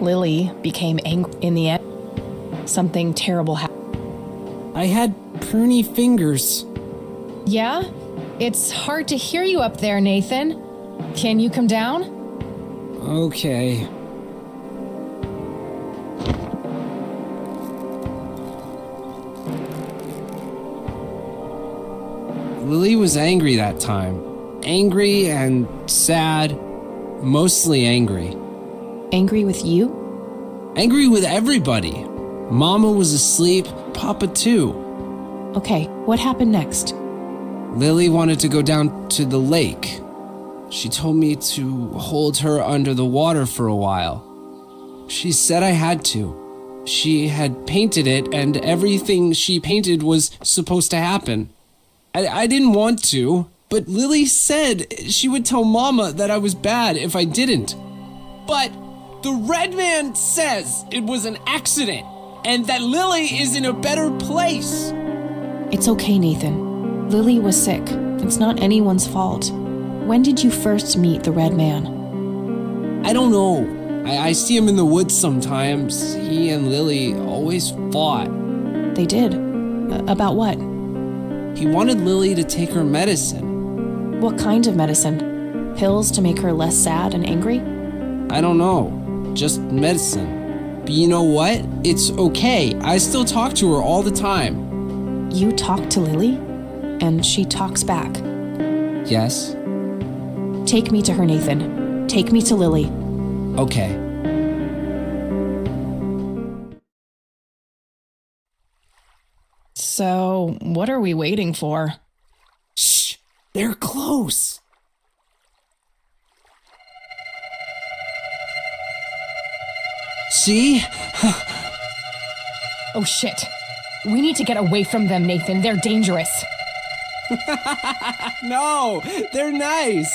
L: Lily became angry. In the end... Something terrible happened.
Q: I had pruny fingers.
L: Yeah? It's hard to hear you up there, Nathan. Can you come down?
Q: Okay. Lily was angry that time. Angry and sad. Mostly angry.
L: Angry with you?
Q: Angry with everybody. Mama was asleep, Papa too.
L: Okay, what happened next?
Q: Lily wanted to go down to the lake. She told me to hold her under the water for a while. She said I had to. She had painted it, and everything she painted was supposed to happen. I didn't want to, but Lily said she would tell Mama that I was bad if I didn't. But the Red Man says it was an accident, and that Lily is in a better place.
L: It's okay, Nathan. Lily was sick. It's not anyone's fault. When did you first meet the Red Man?
Q: I don't know. I see him in the woods sometimes. He and Lily always fought.
L: They did? About what?
Q: He wanted Lily to take her medicine.
L: What kind of medicine? Pills to make her less sad and angry?
Q: I don't know. Just medicine. But you know what? It's okay. I still talk to her all the time.
L: You talk to Lily? And she talks back?
Q: Yes.
L: Take me to her, Nathan. Take me to Lily.
Q: Okay.
L: So, what are we waiting for?
Q: Shh! They're close! See?
L: Oh shit. We need to get away from them, Nathan. They're dangerous.
Q: No! They're nice!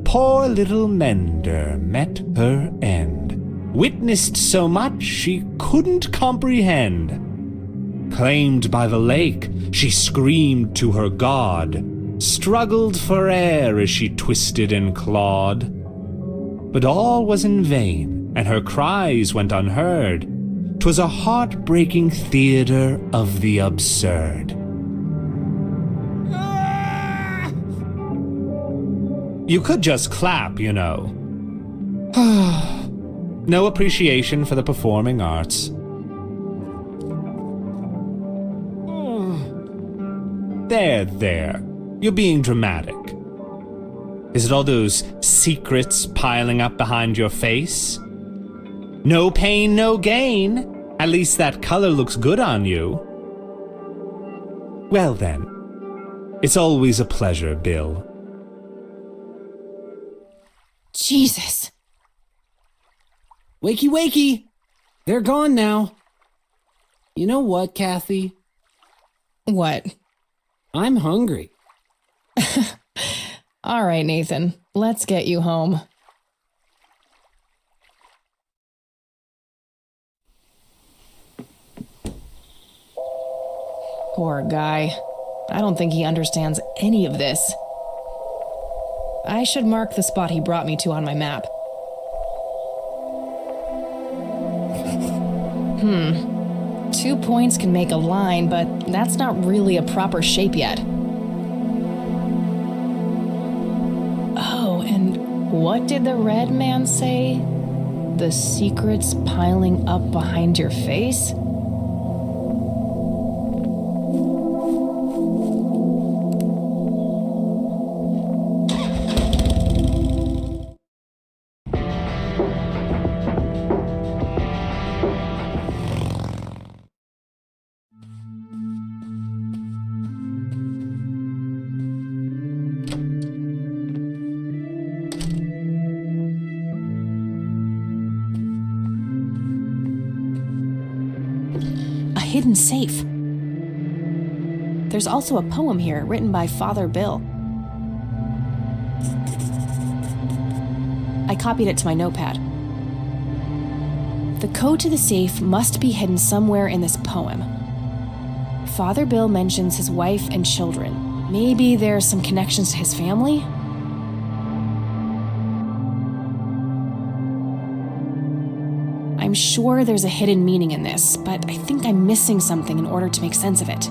J: Poor little Mender met her end, witnessed so much she couldn't comprehend. Claimed by the lake, she screamed to her god, struggled for air as she twisted and clawed. But all was in vain, and her cries went unheard. 'Twas a heartbreaking theater of the absurd. You could just clap, you know. No appreciation for the performing arts. There. You're being dramatic. Is it all those secrets piling up behind your face? No pain, no gain. At least that color looks good on you. Well then, it's always a pleasure, Bill.
L: Jesus.
Q: Wakey, wakey! They're gone now. You know what, Kathy?
L: What?
Q: I'm hungry.
L: All right, Nathan. Let's get you home. Poor guy. I don't think he understands any of this. I should mark the spot he brought me to on my map. 2 points can make a line, but that's not really a proper shape yet. Oh, and what did the Red Man say? The secrets piling up behind your face? Hidden safe. There's also a poem here written by Father Bill. I copied it to my notepad. The code to the safe must be hidden somewhere in this poem. Father Bill mentions his wife and children. Maybe there's some connections to his family? I'm sure there's a hidden meaning in this, but I think I'm missing something in order to make sense of it.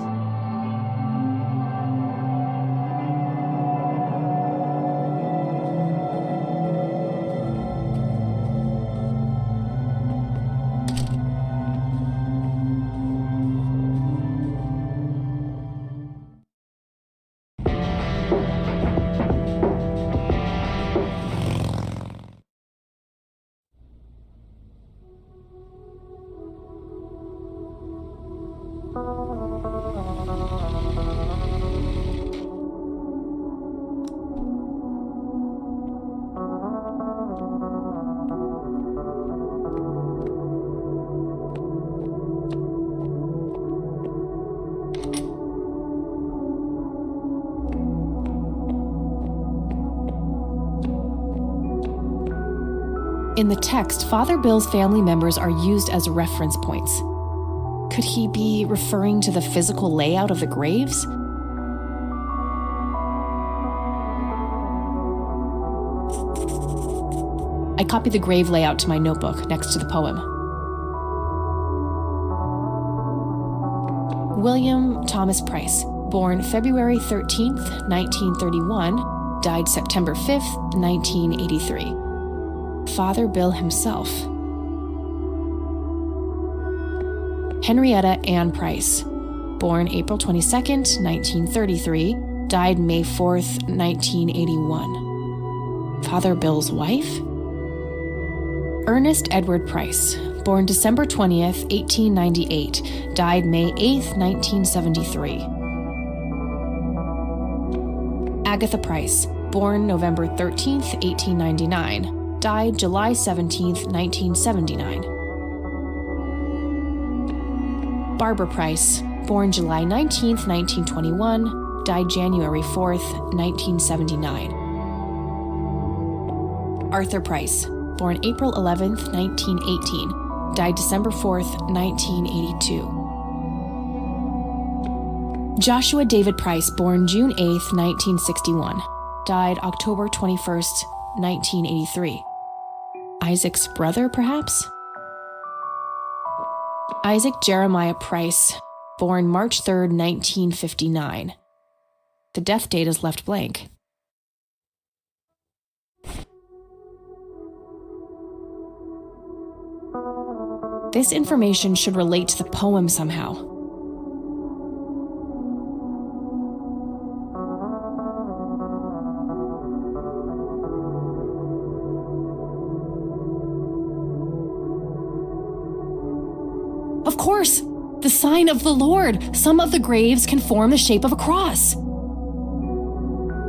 L: In the text, Father Bill's family members are used as reference points. Could he be referring to the physical layout of the graves? I copied the grave layout to my notebook next to the poem. William Thomas Price, born February 13th, 1931, died September 5th, 1983. Father Bill himself. Henrietta Ann Price, born April 22nd, 1933, died May 4th, 1981. Father Bill's wife? Ernest Edward Price, born December 20th, 1898, died May 8th, 1973. Agatha Price, born November 13th, 1899, died July 17th, 1979. Barbara Price, born July 19th, 1921, died January 4th, 1979. Arthur Price, born April 11th, 1918, died December 4th, 1982. Joshua David Price, born June 8th, 1961, died October 21st, 1983. Isaac's brother, perhaps? Isaac Jeremiah Price, born March 3rd, 1959. The death date is left blank. This information should relate to the poem somehow. Of course, the sign of the Lord. Some of the graves can form the shape of a cross.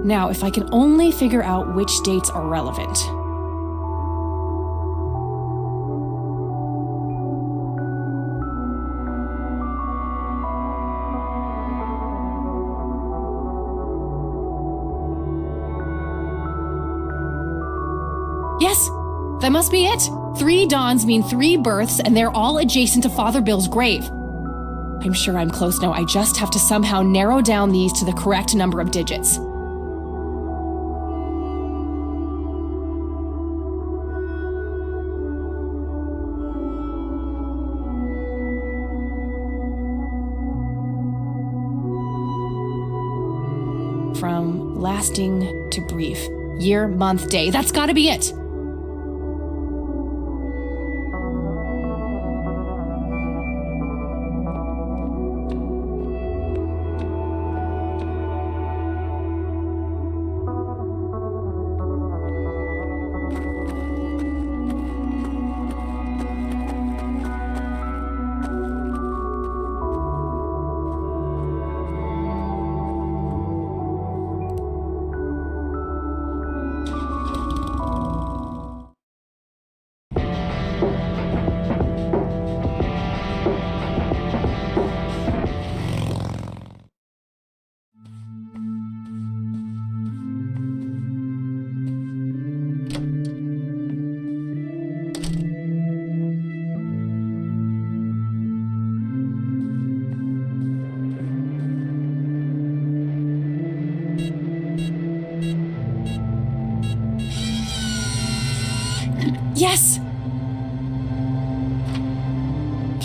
L: Now, if I can only figure out which dates are relevant. Yes, that must be it. 3 dawns mean 3 births, and they're all adjacent to Father Bill's grave. I'm sure I'm close now. I just have to somehow narrow down these to the correct number of digits. From lasting to brief. Year, month, day. That's gotta be it.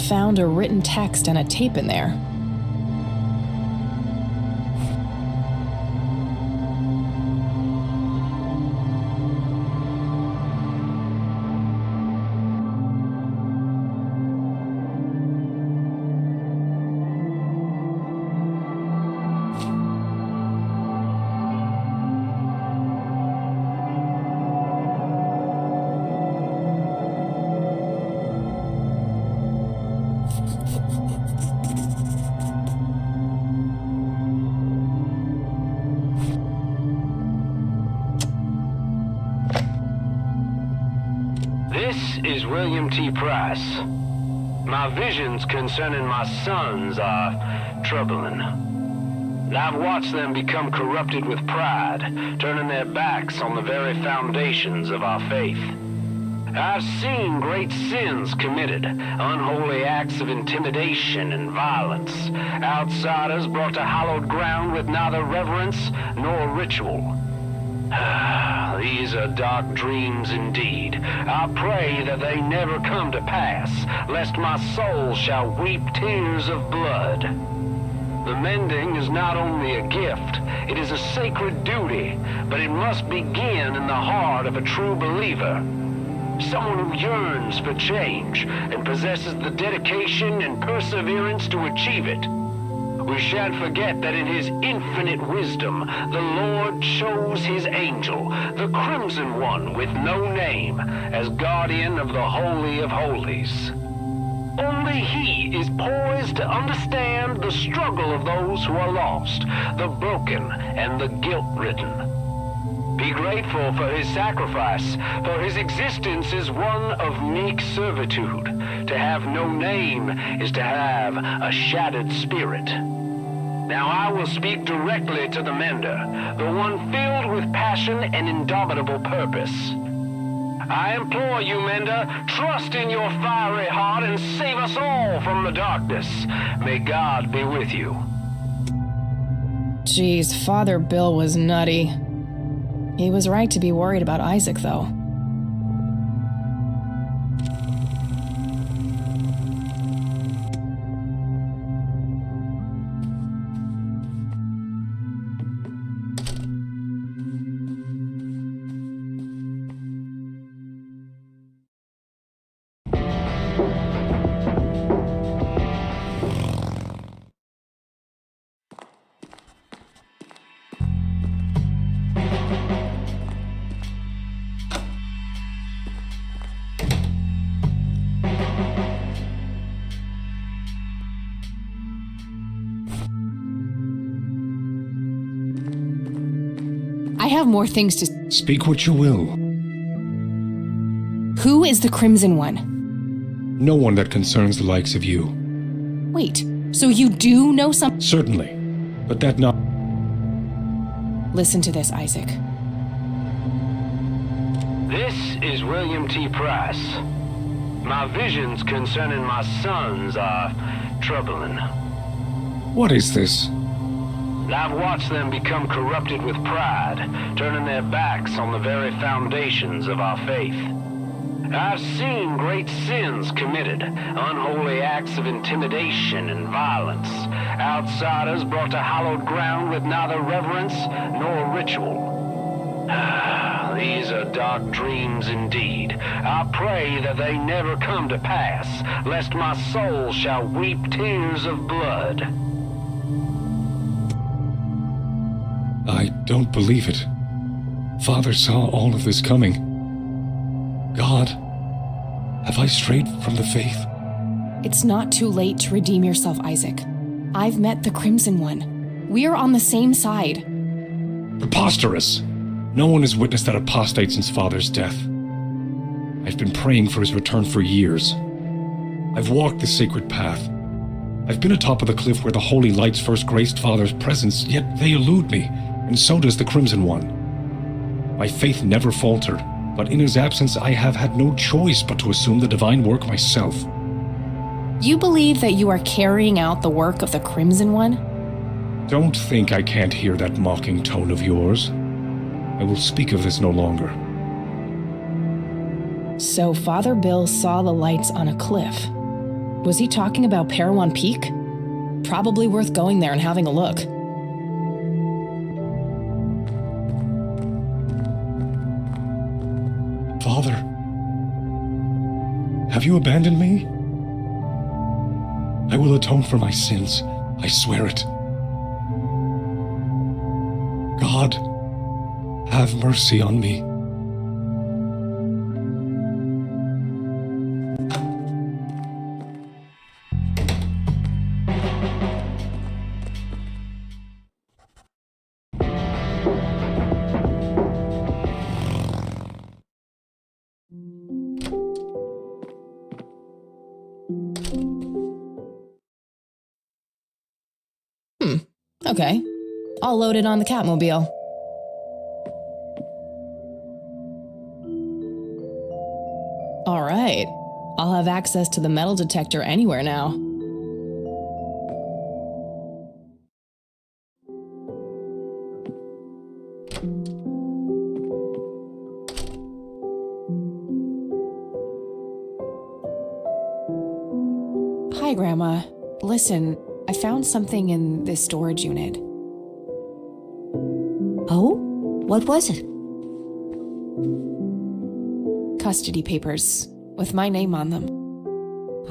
L: found a written text and a tape in there.
K: This is William T. Price. My visions concerning my sons are troubling. I've watched them become corrupted with pride, turning their backs on the very foundations of our faith. I've seen great sins committed, unholy acts of intimidation and violence, outsiders brought to hallowed ground with neither reverence nor ritual. These are dark dreams indeed. I pray that they never come to pass, lest my soul shall weep tears of blood. The mending is not only a gift, it is a sacred duty, but it must begin in the heart of a true believer. Someone who yearns for change and possesses the dedication and perseverance to achieve it. We shan't forget that in his infinite wisdom, the Lord chose his angel, the Crimson One with no name, as guardian of the Holy of Holies. Only he is poised to understand the struggle of those who are lost, the broken, and the guilt-ridden. Be grateful for his sacrifice, for his existence is one of meek servitude. To have no name is to have a shattered spirit. Now I will speak directly to the mender, the one filled with passion and indomitable purpose. I implore you, mender, trust in your fiery heart and save us all from the darkness. May God be with you.
L: Geez, Father Bill was nutty. He was right to be worried about Isaac, though. I have more things to...
D: Speak what you will.
L: Who is the Crimson One?
D: No one that concerns the likes of you.
L: Wait, so you do know some...
D: Certainly, but that not...
L: Listen to this, Isaac.
K: This is William T. Price. My visions concerning my sons are troubling.
D: What is this?
K: I've watched them become corrupted with pride, turning their backs on the very foundations of our faith. I've seen great sins committed, unholy acts of intimidation and violence, outsiders brought to hallowed ground with neither reverence nor ritual. These are dark dreams indeed. I pray that they never come to pass, lest my soul shall weep tears of blood.
D: I don't believe it. Father saw all of this coming. God, have I strayed from the faith?
L: It's not too late to redeem yourself, Isaac. I've met the Crimson One. We are on the same side.
D: Preposterous! No one has witnessed that apostate since Father's death. I've been praying for his return for years. I've walked the sacred path. I've been atop of the cliff where the holy lights first graced Father's presence, yet they elude me, and so does the Crimson One. My faith never faltered, but in his absence I have had no choice but to assume the divine work myself.
L: You believe that you are carrying out the work of the Crimson One?
D: Don't think I can't hear that mocking tone of yours. I will speak of this no longer.
L: So Father Bill saw the lights on a cliff. Was he talking about Parowan Peak? Probably worth going there and having a look.
D: Father, have you abandoned me? I will atone for my sins. I swear it. God, have mercy on me.
L: Okay. I'll load it on the Catmobile. All right. I'll have access to the metal detector anywhere now. Hi, Grandma. Listen, I found something in this storage unit.
E: Oh? What was it?
L: Custody papers with my name on them.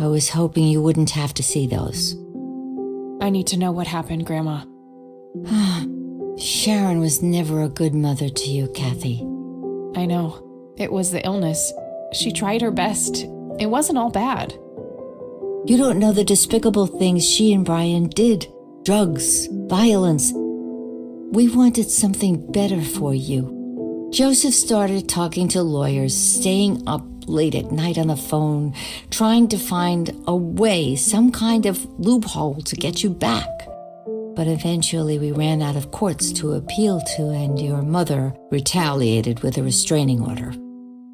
E: I was hoping you wouldn't have to see those.
L: I need to know what happened, Grandma.
E: Sharon was never a good mother to you, Kathy.
L: I know. It was the illness. She tried her best. It wasn't all bad.
E: You don't know the despicable things she and Brian did. Drugs, violence. We wanted something better for you. Joseph started talking to lawyers, staying up late at night on the phone, trying to find a way, some kind of loophole to get you back. But eventually we ran out of courts to appeal to, and your mother retaliated with a restraining order.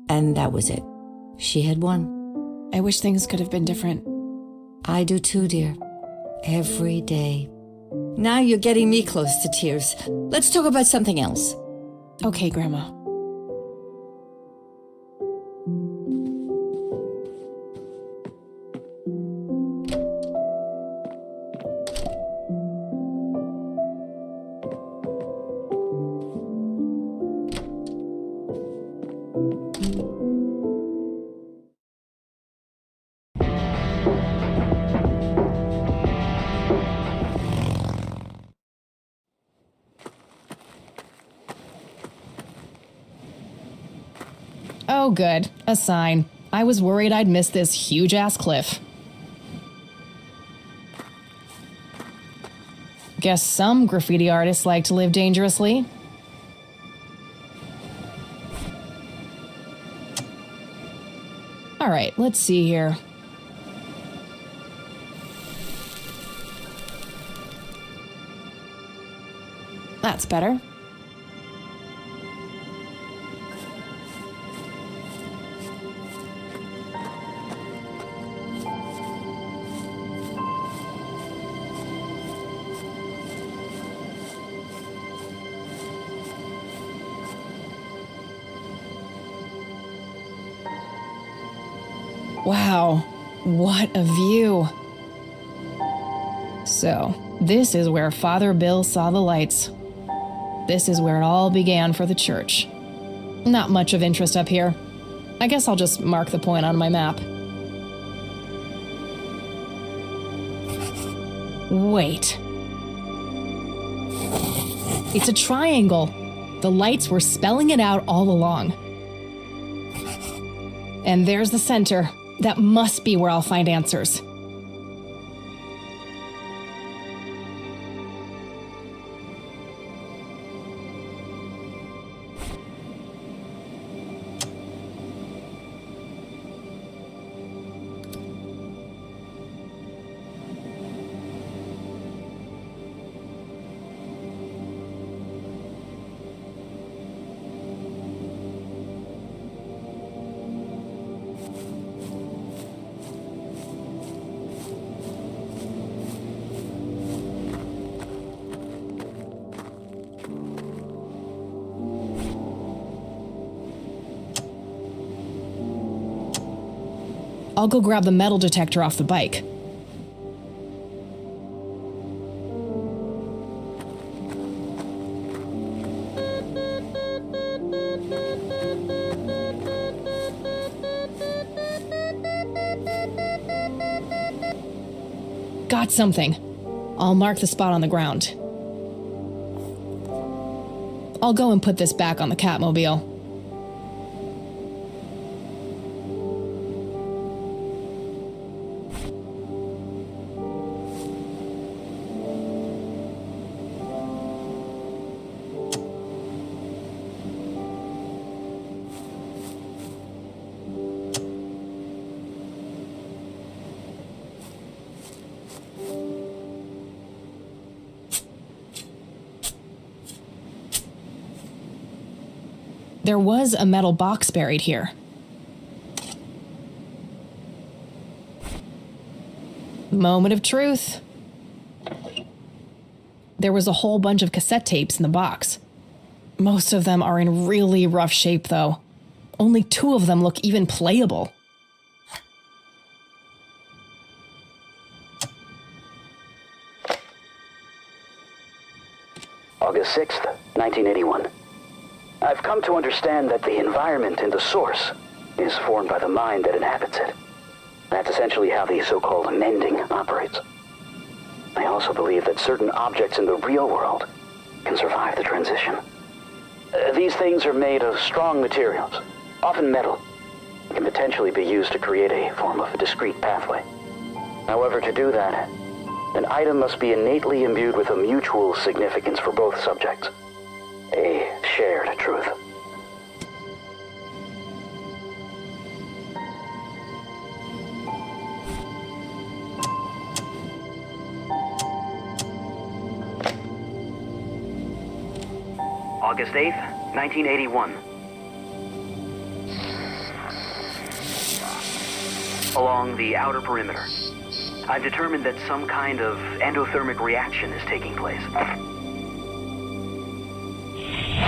E: And that was it. She had won.
L: I wish things could have been different.
E: I do too, dear. Every day. Now you're getting me close to tears. Let's talk about something else.
L: Okay, Grandma. Oh, good. A sign. I was worried I'd miss this huge-ass cliff. Guess some graffiti artists like to live dangerously. All right, let's see here. That's better. Wow, what a view. So, this is where Father Bill saw the lights. This is where it all began for the church. Not much of interest up here. I guess I'll just mark the point on my map. Wait. It's a triangle. The lights were spelling it out all along. And there's the center. That must be where I'll find answers. I'll go grab the metal detector off the bike. Got something. I'll mark the spot on the ground. I'll go and put this back on the Catmobile. There was a metal box buried here. Moment of truth. There was a whole bunch of cassette tapes in the box. Most of them are in really rough shape, though. Only 2 of them look even playable.
H: August 6th, 1981. I've come to understand that the environment in the source is formed by the mind that inhabits it. That's essentially how the so-called mending operates. I also believe that certain objects in the real world can survive the transition. These things are made of strong materials, often metal, and can potentially be used to create a form of a discrete pathway. However, to do that, an item must be innately imbued with a mutual significance for both subjects. A shared truth. August 8th, 1981. Along the outer perimeter, I've determined that some kind of endothermic reaction is taking place.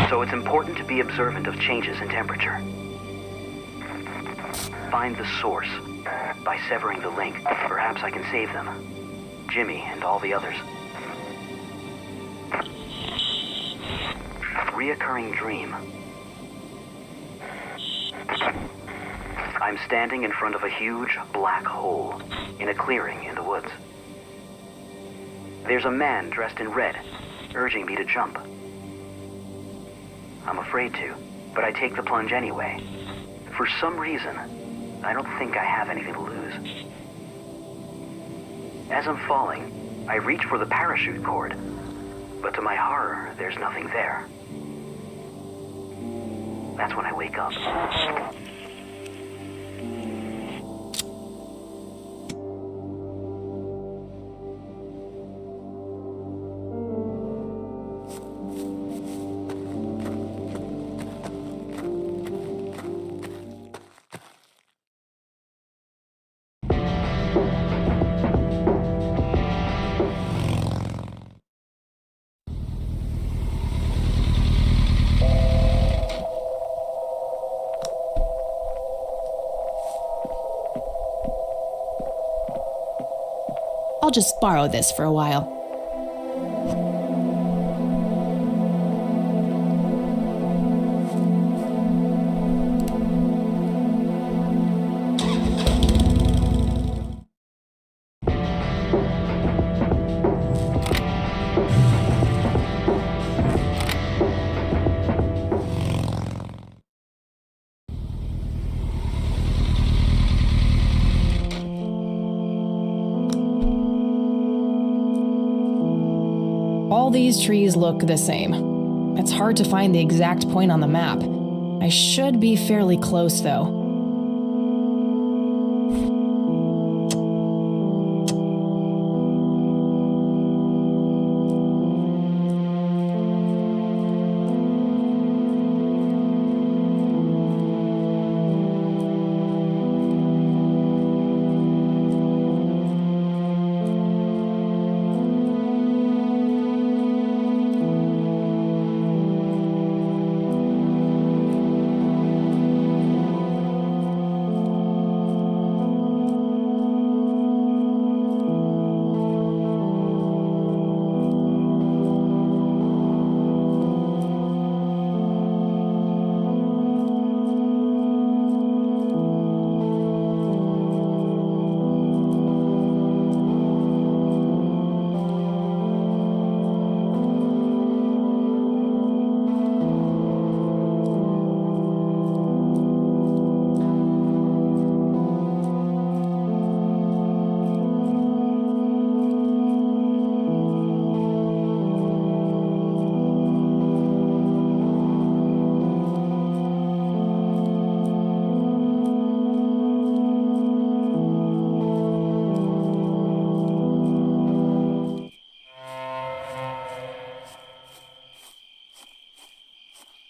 H: So it's important to be observant of changes in temperature. Find the source. By severing the link, perhaps I can save them. Jimmy and all the others. Reoccurring dream. I'm standing in front of a huge black hole in a clearing in the woods. There's a man dressed in red, urging me to jump. I'm afraid to, but I take the plunge anyway. For some reason, I don't think I have anything to lose. As I'm falling, I reach for the parachute cord, but to my horror, there's nothing there. That's when I wake up.
L: I'll just borrow this for a while. All these trees look the same. It's hard to find the exact point on the map. I should be fairly close, though.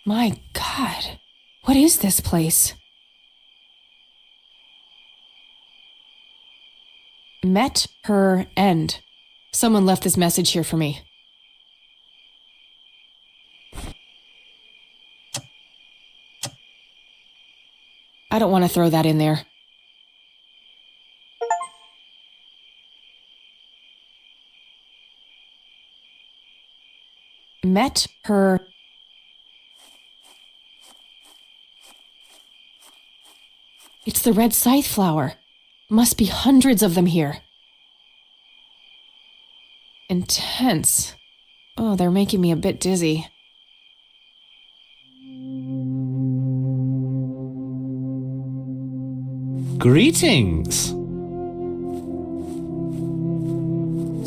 L: My God, what is this place? Met her end. Someone left this message here for me. I don't want to throw that in there. Met her. It's the red scythe flower. Must be hundreds of them here. Intense. Oh, they're making me a bit dizzy.
J: Greetings.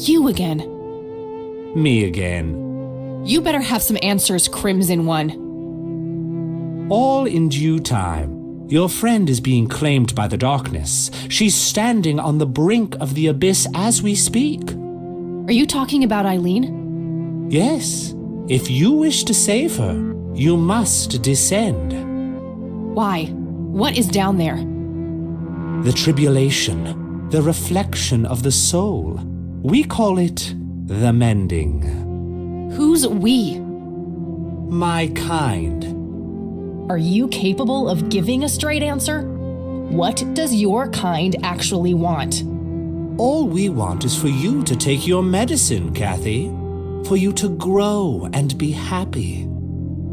L: You again.
J: Me again.
L: You better have some answers, Crimson One.
J: All in due time. Your friend is being claimed by the darkness. She's standing on the brink of the abyss as we speak.
L: Are you talking about Eileen?
J: Yes. If you wish to save her, you must descend.
L: Why? What is down there?
J: The tribulation, the reflection of the soul. We call it the mending.
L: Who's we?
J: My kind.
O: Are you capable of giving a straight answer? What does your kind actually want?
J: All we want is for you to take your medicine, Kathy. For you to grow and be happy.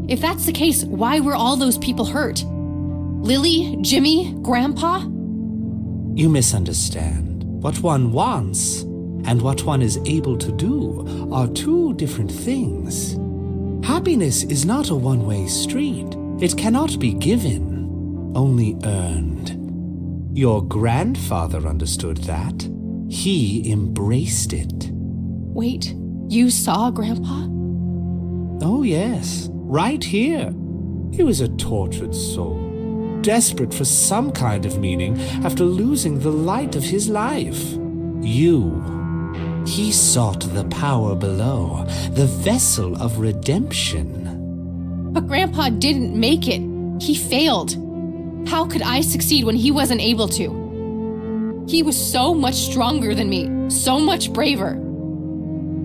L: If that's the case, why were all those people hurt? Lily, Jimmy, Grandpa?
J: You misunderstand. What one wants and what one is able to do are two different things. Happiness is not a one-way street. It cannot be given, only earned. Your grandfather understood that. He embraced it.
L: Wait, you saw Grandpa?
J: Oh, yes, right here. He was a tortured soul, desperate for some kind of meaning after losing the light of his life. He sought the power below, the vessel of redemption.
L: But Grandpa didn't make it. He failed. How could I succeed when he wasn't able to? He was so much stronger than me, so much braver.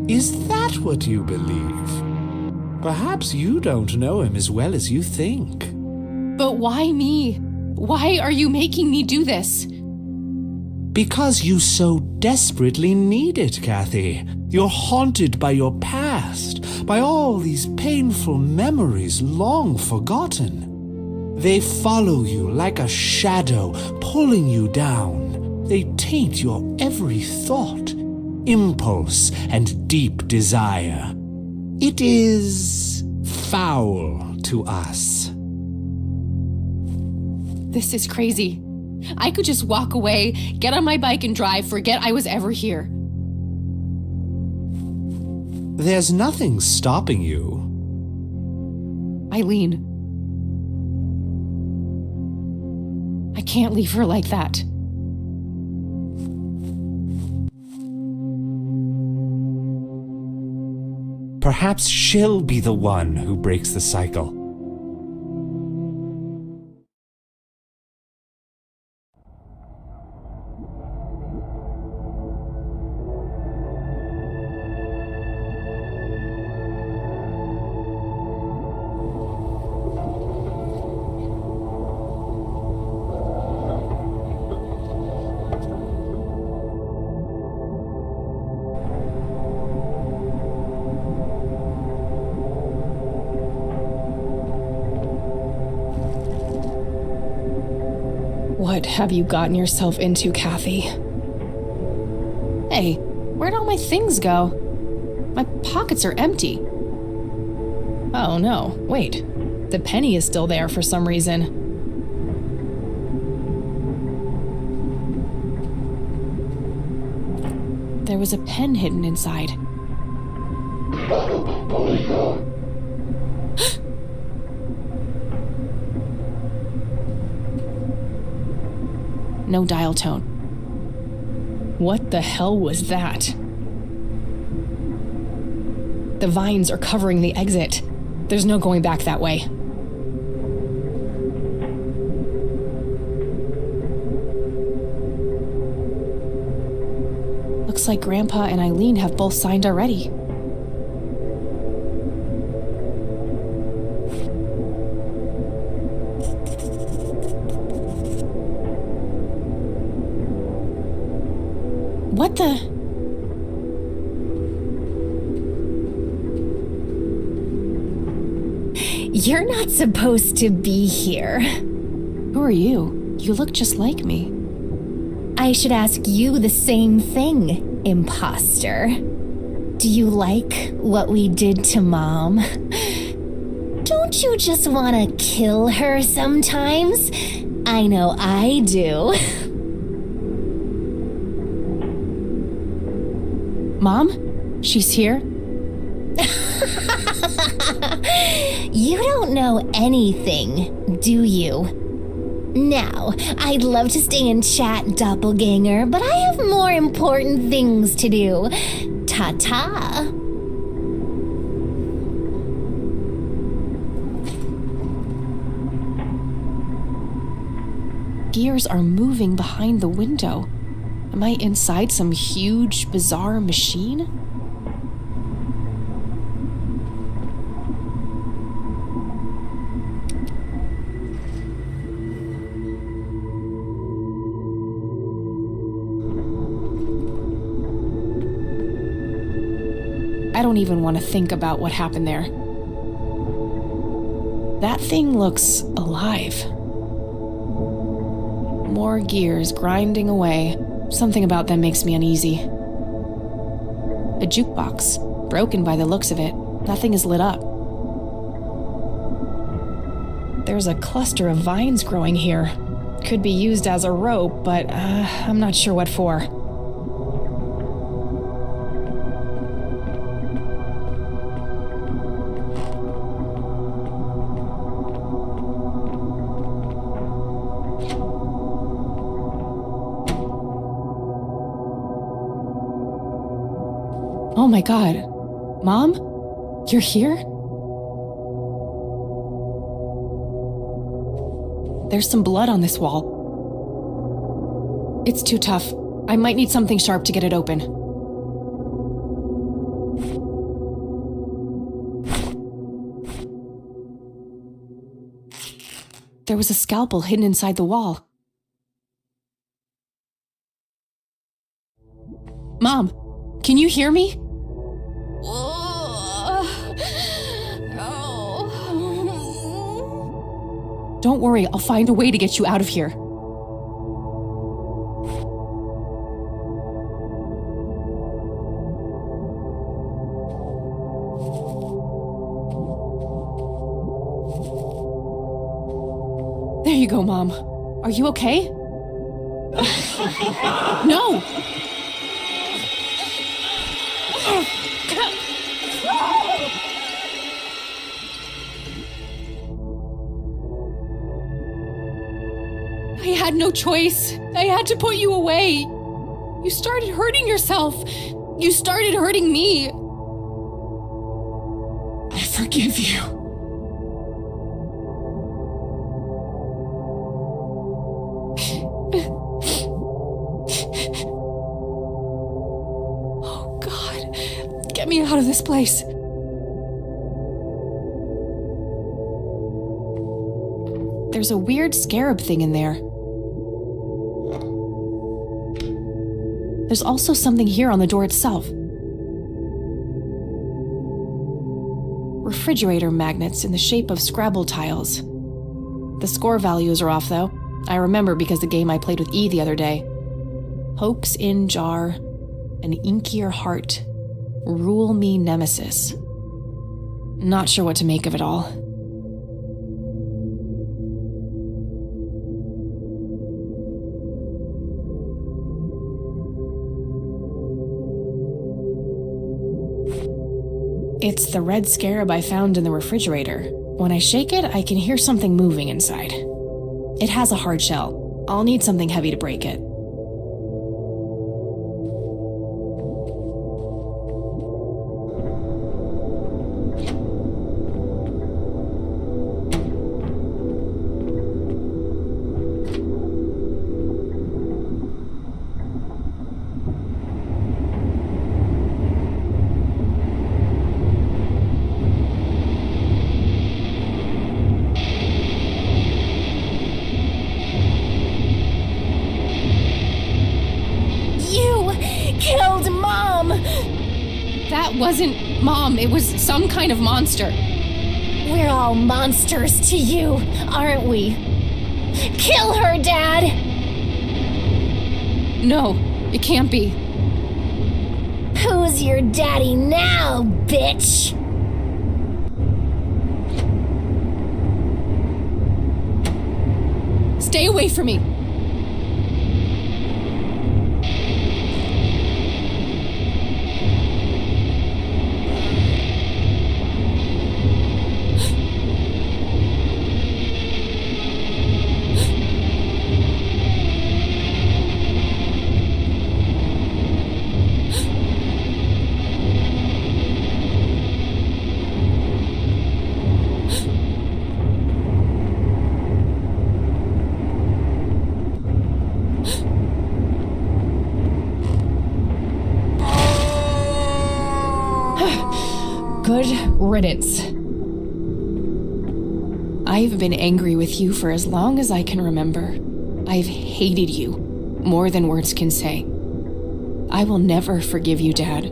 J: Is that what you believe? Perhaps you don't know him as well as you think.
L: But why me? Why are you making me do this?
J: Because you so desperately need it, Kathy. You're haunted by your past, by all these painful memories long forgotten. They follow you like a shadow, pulling you down. They taint your every thought, impulse, and deep desire. It is foul to us.
L: This is crazy. I could just walk away, get on my bike and drive, forget I was ever here.
J: There's nothing stopping you.
L: Eileen. I can't leave her like that.
J: Perhaps she'll be the one who breaks the cycle.
L: What have you gotten yourself into, Kathy? Hey, where'd all my things go? My pockets are empty. Oh no, wait. The penny is still there for some reason. There was a pen hidden inside. No dial tone. What the hell was that? The vines are covering the exit. There's no going back that way. Looks like Grandpa and Eileen have both signed already. What the?
A: You're not supposed to be here.
L: Who are you? You look just like me.
A: I should ask you the same thing, imposter. Do you like what we did to Mom? Don't you just want to kill her sometimes? I know I do.
L: Mom? She's here?
A: You don't know anything, do you? Now, I'd love to stay and chat, doppelganger, but I have more important things to do. Ta-ta.
L: Gears are moving behind the window. Am I inside some huge, bizarre machine? I don't even want to think about what happened there. That thing looks alive. More gears grinding away. Something about them makes me uneasy. A jukebox, broken by the looks of it. Nothing is lit up. There's a cluster of vines growing here. Could be used as a rope, but I'm not sure what for. Oh my God. Mom? You're here? There's some blood on this wall. It's too tough. I might need something sharp to get it open. There was a scalpel hidden inside the wall. Mom, can you hear me? Don't worry, I'll find a way to get you out of here. There you go, Mom. Are you okay? No! I had no choice. I had to put you away. You started hurting yourself. You started hurting me.
C: I forgive you.
L: Oh, God. Get me out of this place. There's a weird scarab thing in there. There's also something here on the door itself. Refrigerator magnets in the shape of Scrabble tiles. The score values are off, though. I remember because the game I played with E the other day. Hopes in jar, an inkier heart, rule me nemesis. Not sure what to make of it all. It's the red scarab I found in the refrigerator. When I shake it, I can hear something moving inside. It has a hard shell. I'll need something heavy to break it.
B: That wasn't Mom. It was some kind of monster.
O: We're all monsters to you, aren't we? Kill her, Dad!
B: No, it can't be.
O: Who's your daddy now, bitch?
B: Stay away from me.
O: Good riddance.
B: I've been angry with you for as long as I can remember. I've hated you more than words can say. I will never forgive you, Dad,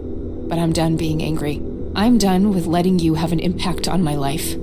B: but I'm done being angry. I'm done with letting you have an impact on my life.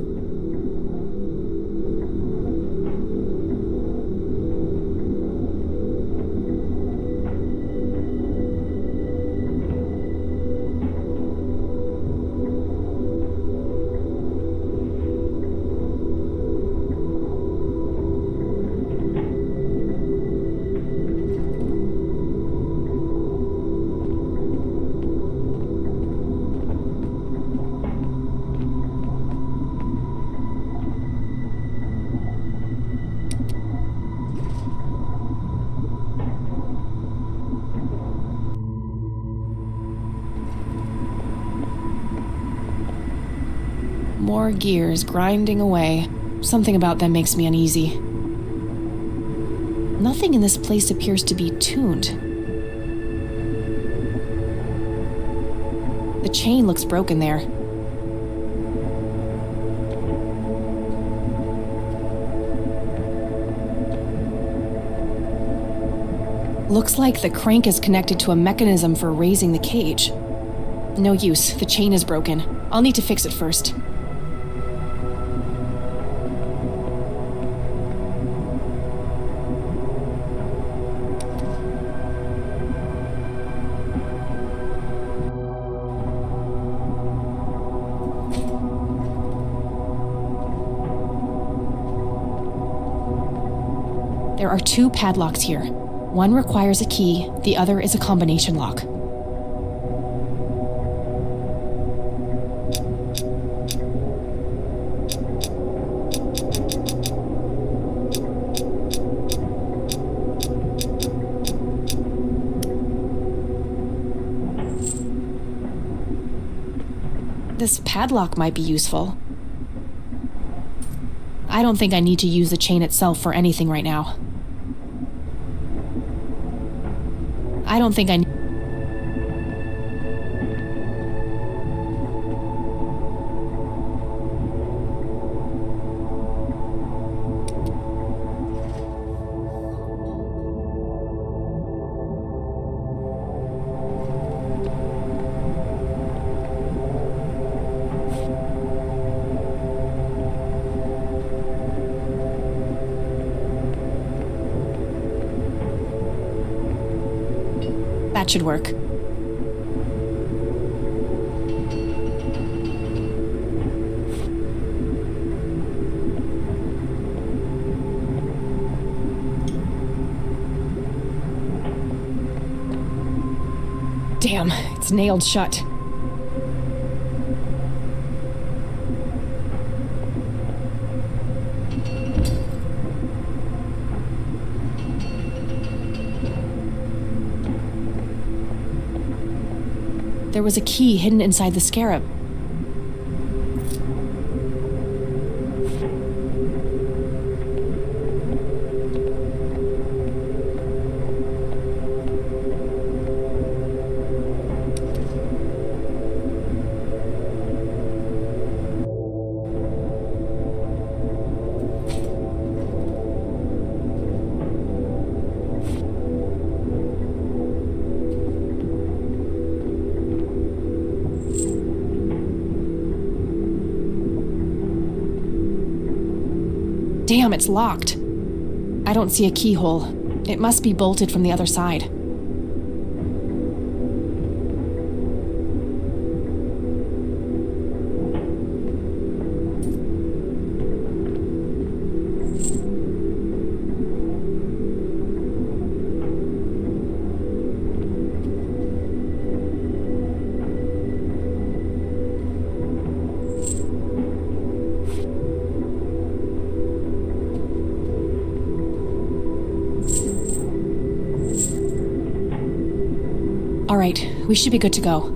B: More gears grinding away. Something about them makes me uneasy. Nothing in this place appears to be tuned. The chain looks broken there. Looks like the crank is connected to a mechanism for raising the cage. No use, the chain is broken. I'll need to fix it first. There are 2 padlocks here. One requires a key, the other is a combination lock. This padlock might be useful. I don't think I need to use the chain itself for anything right now. I don't think I need... That should work. Damn, it's nailed shut. There was a key hidden inside the scarab.
L: Damn, it's locked. I don't see a keyhole. It must be bolted from the other side. All right, we should be good to go.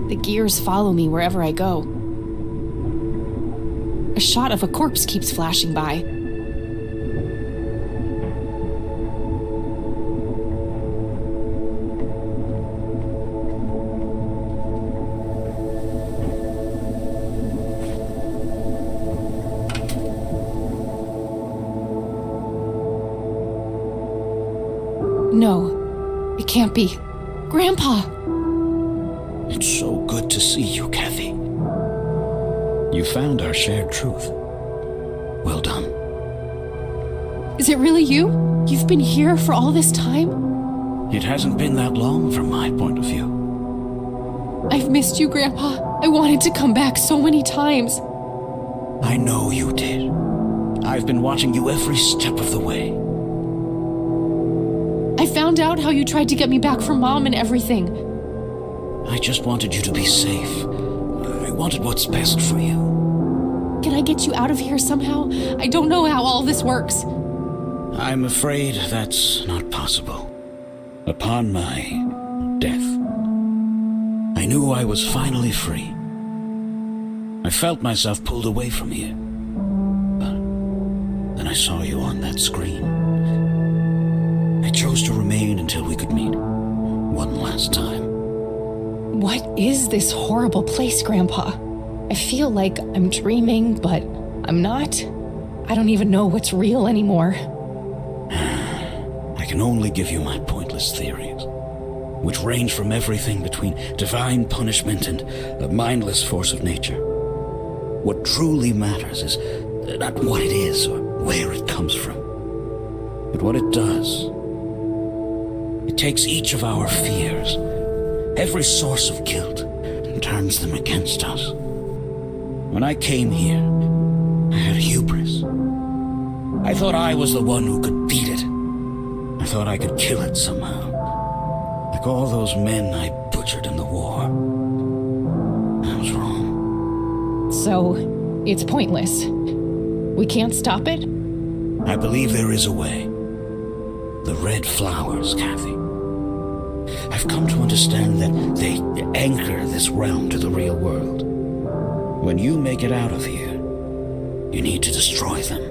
L: The gears follow me wherever I go. A shot of a corpse keeps flashing by. No, it can't be. Grandpa!
R: It's so good to see you, Kathy. You found our shared truth. Well done.
L: Is it really you? You've been here for all this time?
R: It hasn't been that long from my point of view.
L: I've missed you, Grandpa. I wanted to come back so many times.
R: I know you did. I've been watching you every step of the way.
L: I found out how you tried to get me back from Mom and everything.
R: I just wanted you to be safe. I wanted what's best for you.
L: Can I get you out of here somehow? I don't know how all this works.
R: I'm afraid that's not possible. Upon my death, I knew I was finally free. I felt myself pulled away from here. But then I saw you on that screen. I chose to remain until we could meet one last time.
O: What is this horrible place, Grandpa? I feel like I'm dreaming, but I'm not. I don't even know what's real anymore.
R: I can only give you my pointless theories, which range from everything between divine punishment and a mindless force of nature. What truly matters is not what it is or where it comes from, but what it does. It takes each of our fears, every source of guilt, and turns them against us. When I came here, I had hubris. I thought I was the one who could beat it. I thought I could kill it somehow. Like all those men I butchered in the war. I was wrong.
O: So, it's pointless. We can't stop it?
R: I believe there is a way. The red flowers, Kathy. I've come to understand that they anchor this realm to the real world. When you make it out of here, you need to destroy them.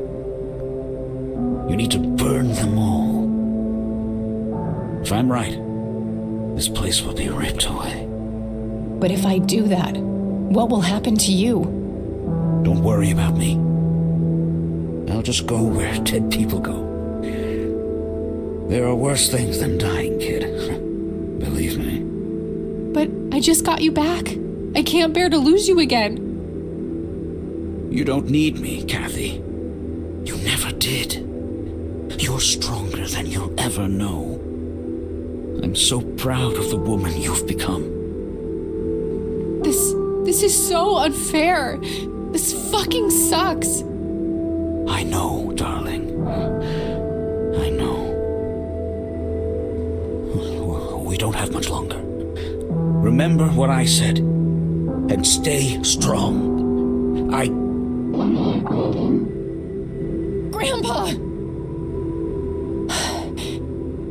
R: You need to burn them all. If I'm right, this place will be ripped away.
O: But if I do that, what will happen to you?
R: Don't worry about me. I'll just go where dead people go. There are worse things than dying, kid. Believe me.
L: But I just got you back. I can't bear to lose you again.
R: You don't need me, Kathy. You never did. You're stronger than you'll ever know. I'm so proud of the woman you've become.
L: This is so unfair. This fucking sucks.
R: I know, darling. I know. We don't have much longer. Remember what I said, and stay strong.
O: Grandpa!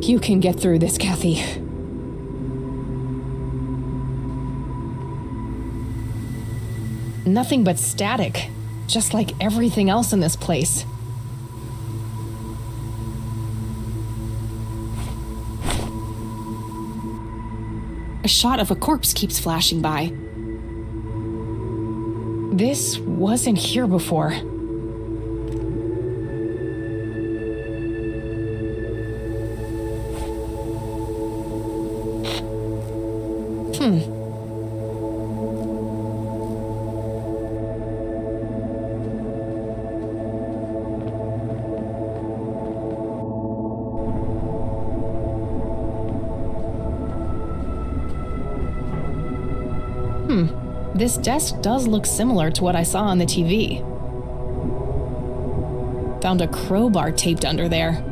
O: You can get through this, Kathy. Nothing but static, just like everything else in this place. A
L: A shot of a corpse keeps flashing by. This wasn't here before. This desk does look similar to what I saw on the TV. Found a crowbar taped under there.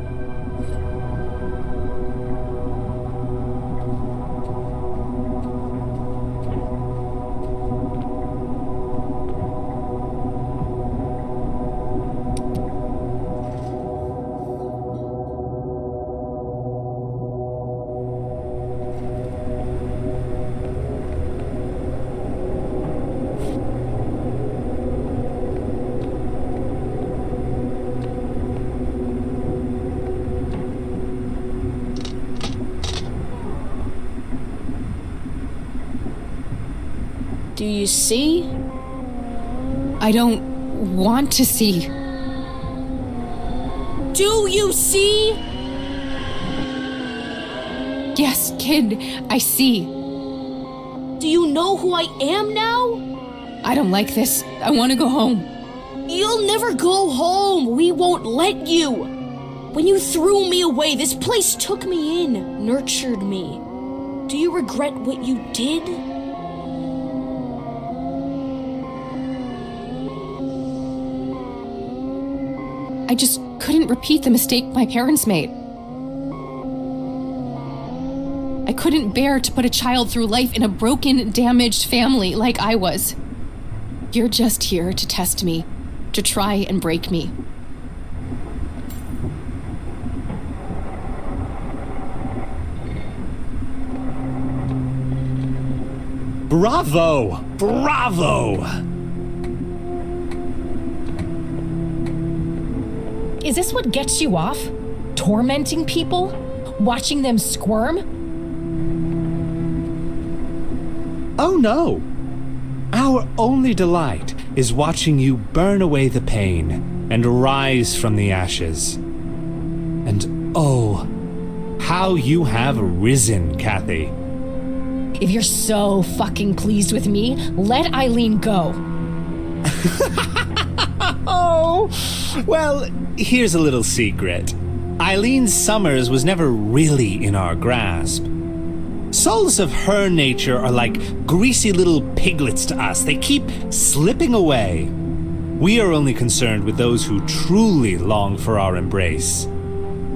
B: Do you see? I don't want to see. Do you see? Yes, kid, I see.
A: Do you know who I am now?
B: I don't like this. I want to go home.
A: You'll never go home. We won't let you. When you threw me away, this place took me in, nurtured me. Do you regret what you did?
B: I just couldn't repeat the mistake my parents made. I couldn't bear to put a child through life in a broken, damaged family like I was. You're just here to test me, to try and break me.
J: Bravo! Bravo!
O: Is this what gets you off? Tormenting people? Watching them squirm?
J: Oh no! Our only delight is watching you burn away the pain and rise from the ashes. And oh, how you have risen, Kathy.
O: If you're so fucking pleased with me, let Eileen go.
J: Oh, well, here's a little secret. Eileen Summers was never really in our grasp. Souls of her nature are like greasy little piglets to us. They keep slipping away. We are only concerned with those who truly long for our embrace.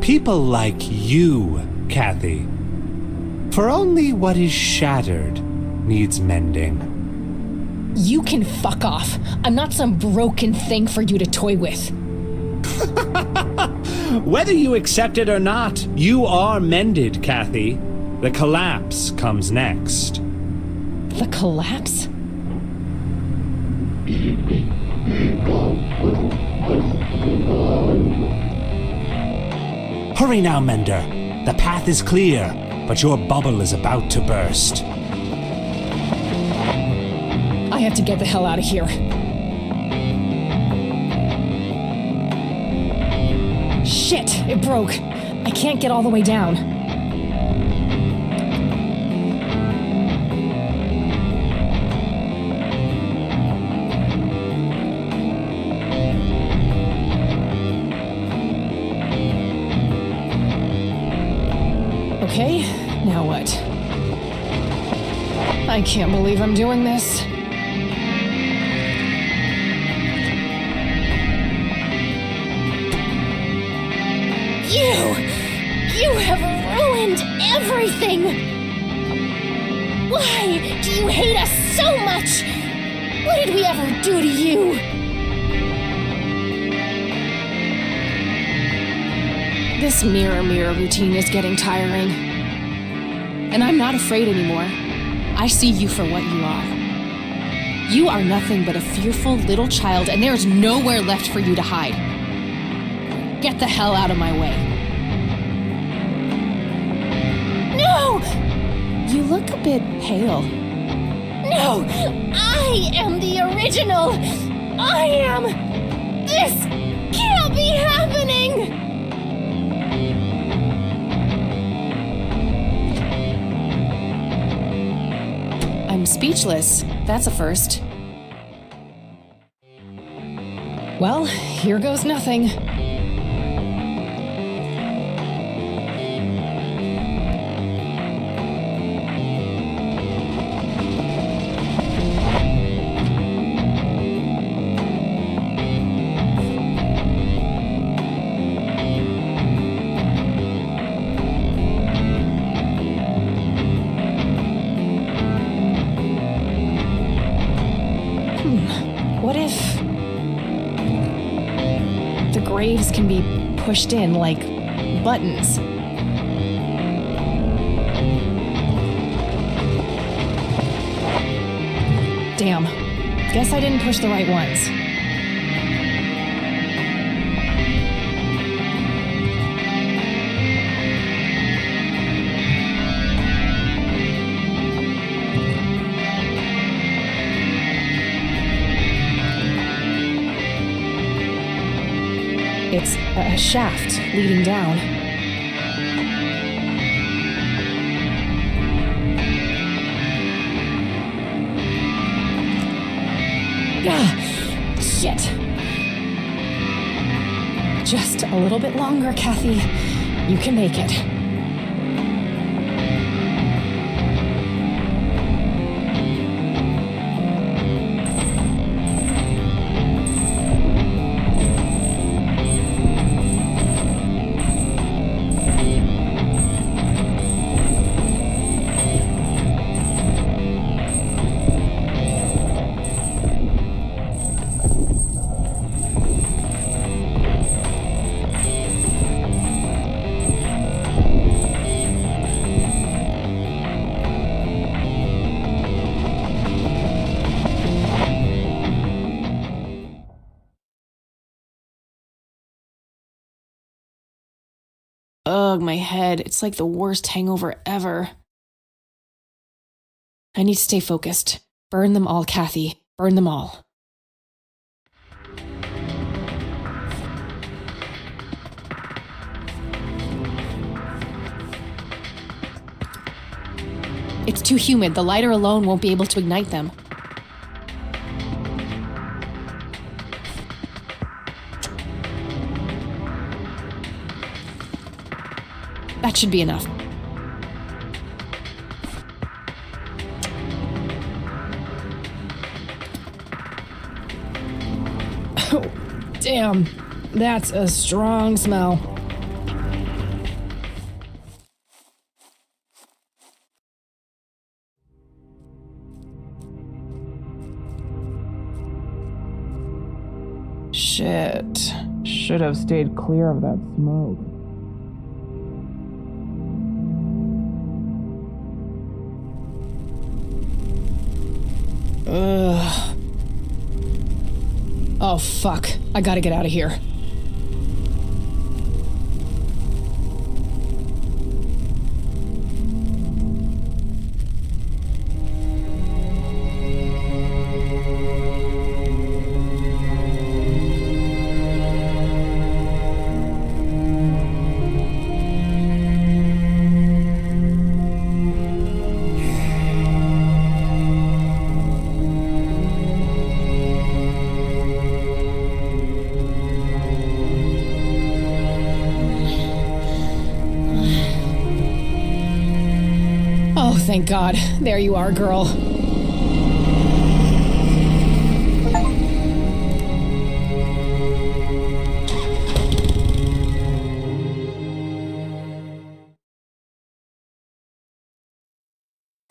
J: People like you, Kathy. For only what is shattered needs mending.
O: You can fuck off. I'm not some broken thing for you to toy with.
J: Whether you accept it or not, you are mended, Kathy. The collapse comes next.
O: The collapse?
J: Hurry now, Mender. The path is clear, but your bubble is about to burst.
O: I have to get the hell out of here. Shit, it broke. I can't get all the way down. Okay, now what? I can't believe I'm doing this.
A: You have ruined everything! Why do you hate us so much? What did we ever do to you?
B: This mirror routine is getting tiring. And I'm not afraid anymore. I see you for what you are. You are nothing but a fearful little child, and there is nowhere left for you to hide. Get the hell out of my way.
A: No!
L: You look a bit pale.
A: No! I am the original! I am... This can't be happening!
L: I'm speechless. That's a first. Well, here goes nothing. What if the graves can be pushed in like buttons? Damn. Guess I didn't push the right ones. It's a shaft leading down. Ah, shit. Just a little bit longer, Kathy. You can make it. Ugh, my head. It's like the worst hangover ever. I need to stay focused. Burn them all, Kathy. Burn them all. It's too humid. The lighter alone won't be able to ignite them. That should be enough. Oh, damn. That's a strong smell. Shit. Should have stayed clear of that smoke. Ugh. Oh, fuck. I gotta get out of here. Oh, thank God. There you are, girl.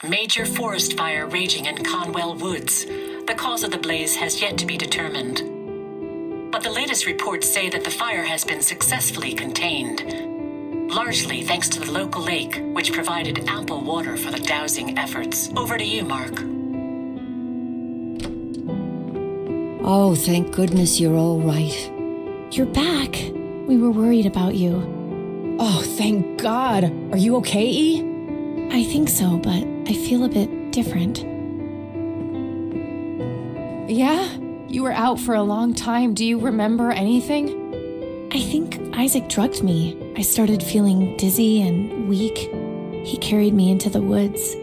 S: Major forest fire raging in Conwell Woods. The cause of the blaze has yet to be determined. But the latest reports say that the fire has been successfully contained. Largely thanks to the local lake, which provided ample water for the dousing efforts. Over to you, Mark.
E: Oh, thank goodness you're all right.
A: You're back. We were worried about you.
L: Oh, thank God. Are you okay, E?
A: I think so, but I feel a bit different.
L: Yeah? You were out for a long time. Do you remember anything?
A: I think Isaac drugged me. I started feeling dizzy and weak. He carried me into the woods.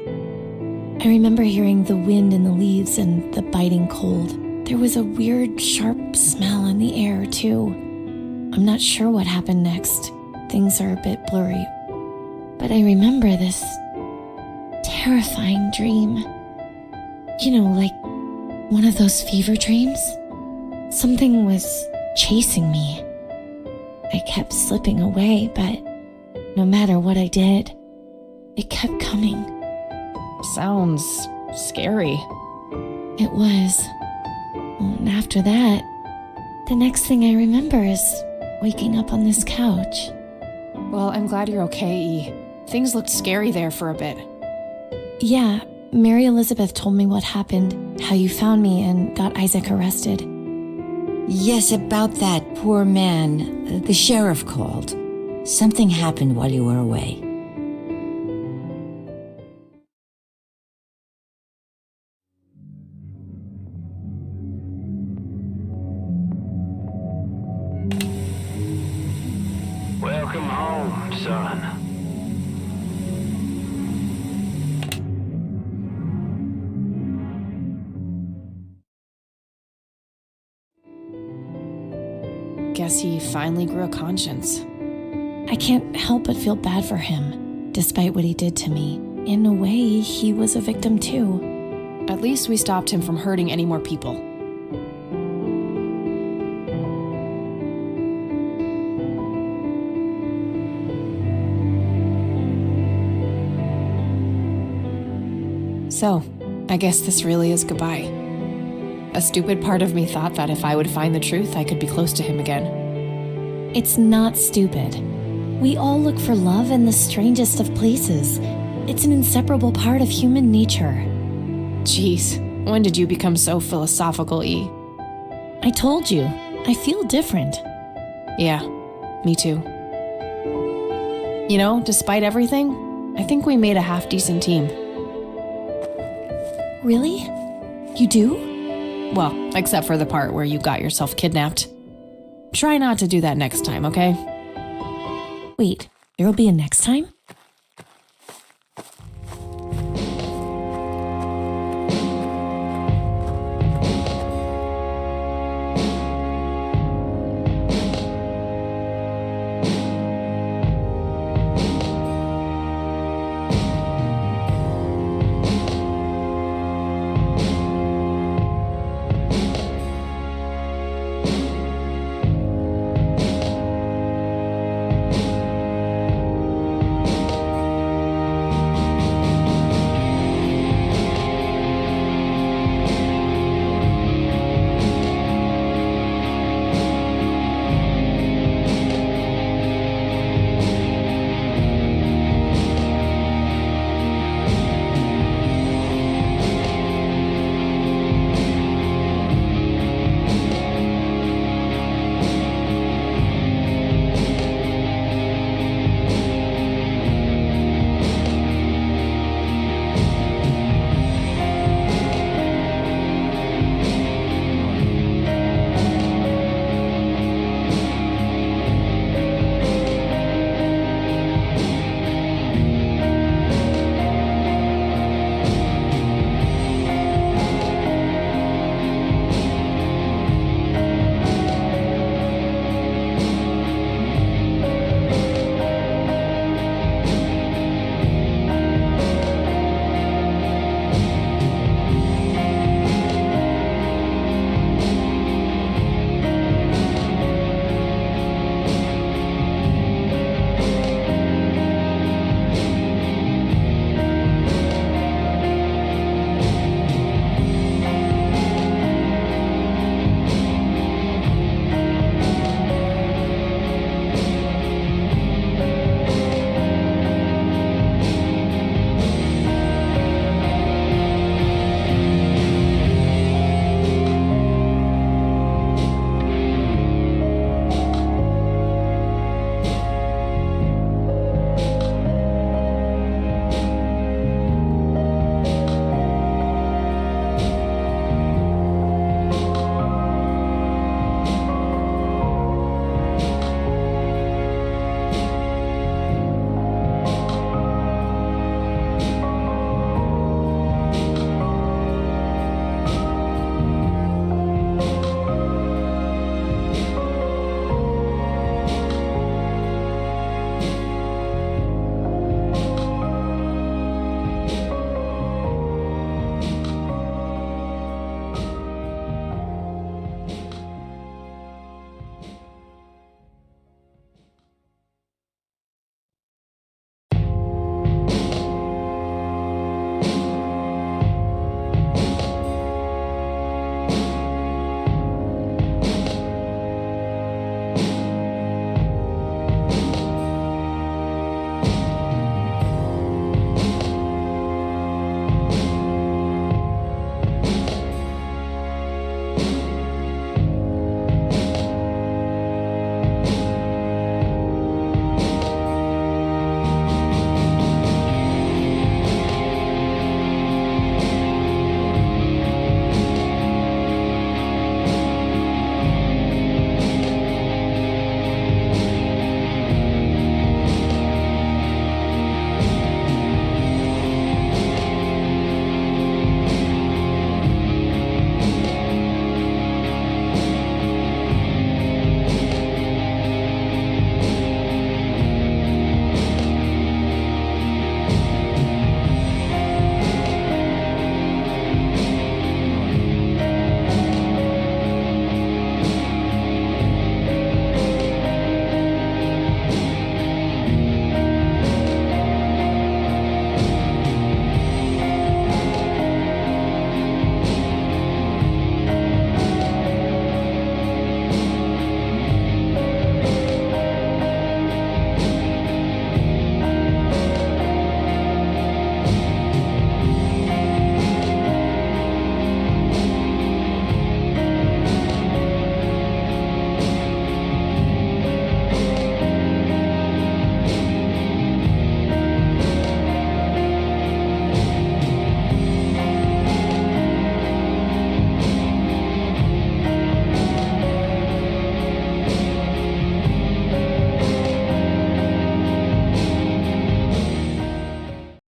A: I remember hearing the wind in the leaves and the biting cold. There was a weird, sharp smell in the air, too. I'm not sure what happened next. Things are a bit blurry. But I remember this terrifying dream. You know, like one of those fever dreams. Something was chasing me. I kept slipping away, but no matter what I did, it kept coming.
L: Sounds scary.
A: It was. And after that, the next thing I remember is waking up on this couch.
L: Well, I'm glad you're okay, E. Things looked scary there for a bit.
A: Yeah, Mary Elizabeth told me what happened, how you found me and got Isaac arrested.
E: Yes, about that poor man. The sheriff called. Something happened while you were away.
K: Welcome home, son.
L: Guess he finally grew a conscience.
A: I can't help but feel bad for him, despite what he did to me. In a way, he was a victim too.
L: At least we stopped him from hurting any more people. So, I guess this really is goodbye. A stupid part of me thought that if I would find the truth, I could be close to him again.
A: It's not stupid. We all look for love in the strangest of places. It's an inseparable part of human nature.
L: Jeez, when did you become so philosophical, E?
A: I told you, I feel different.
L: Yeah, me too. You know, despite everything, I think we made a half-decent team.
A: Really? You do?
L: Well, except for the part where you got yourself kidnapped. Try not to do that next time, okay?
A: Wait, there'll be a next time?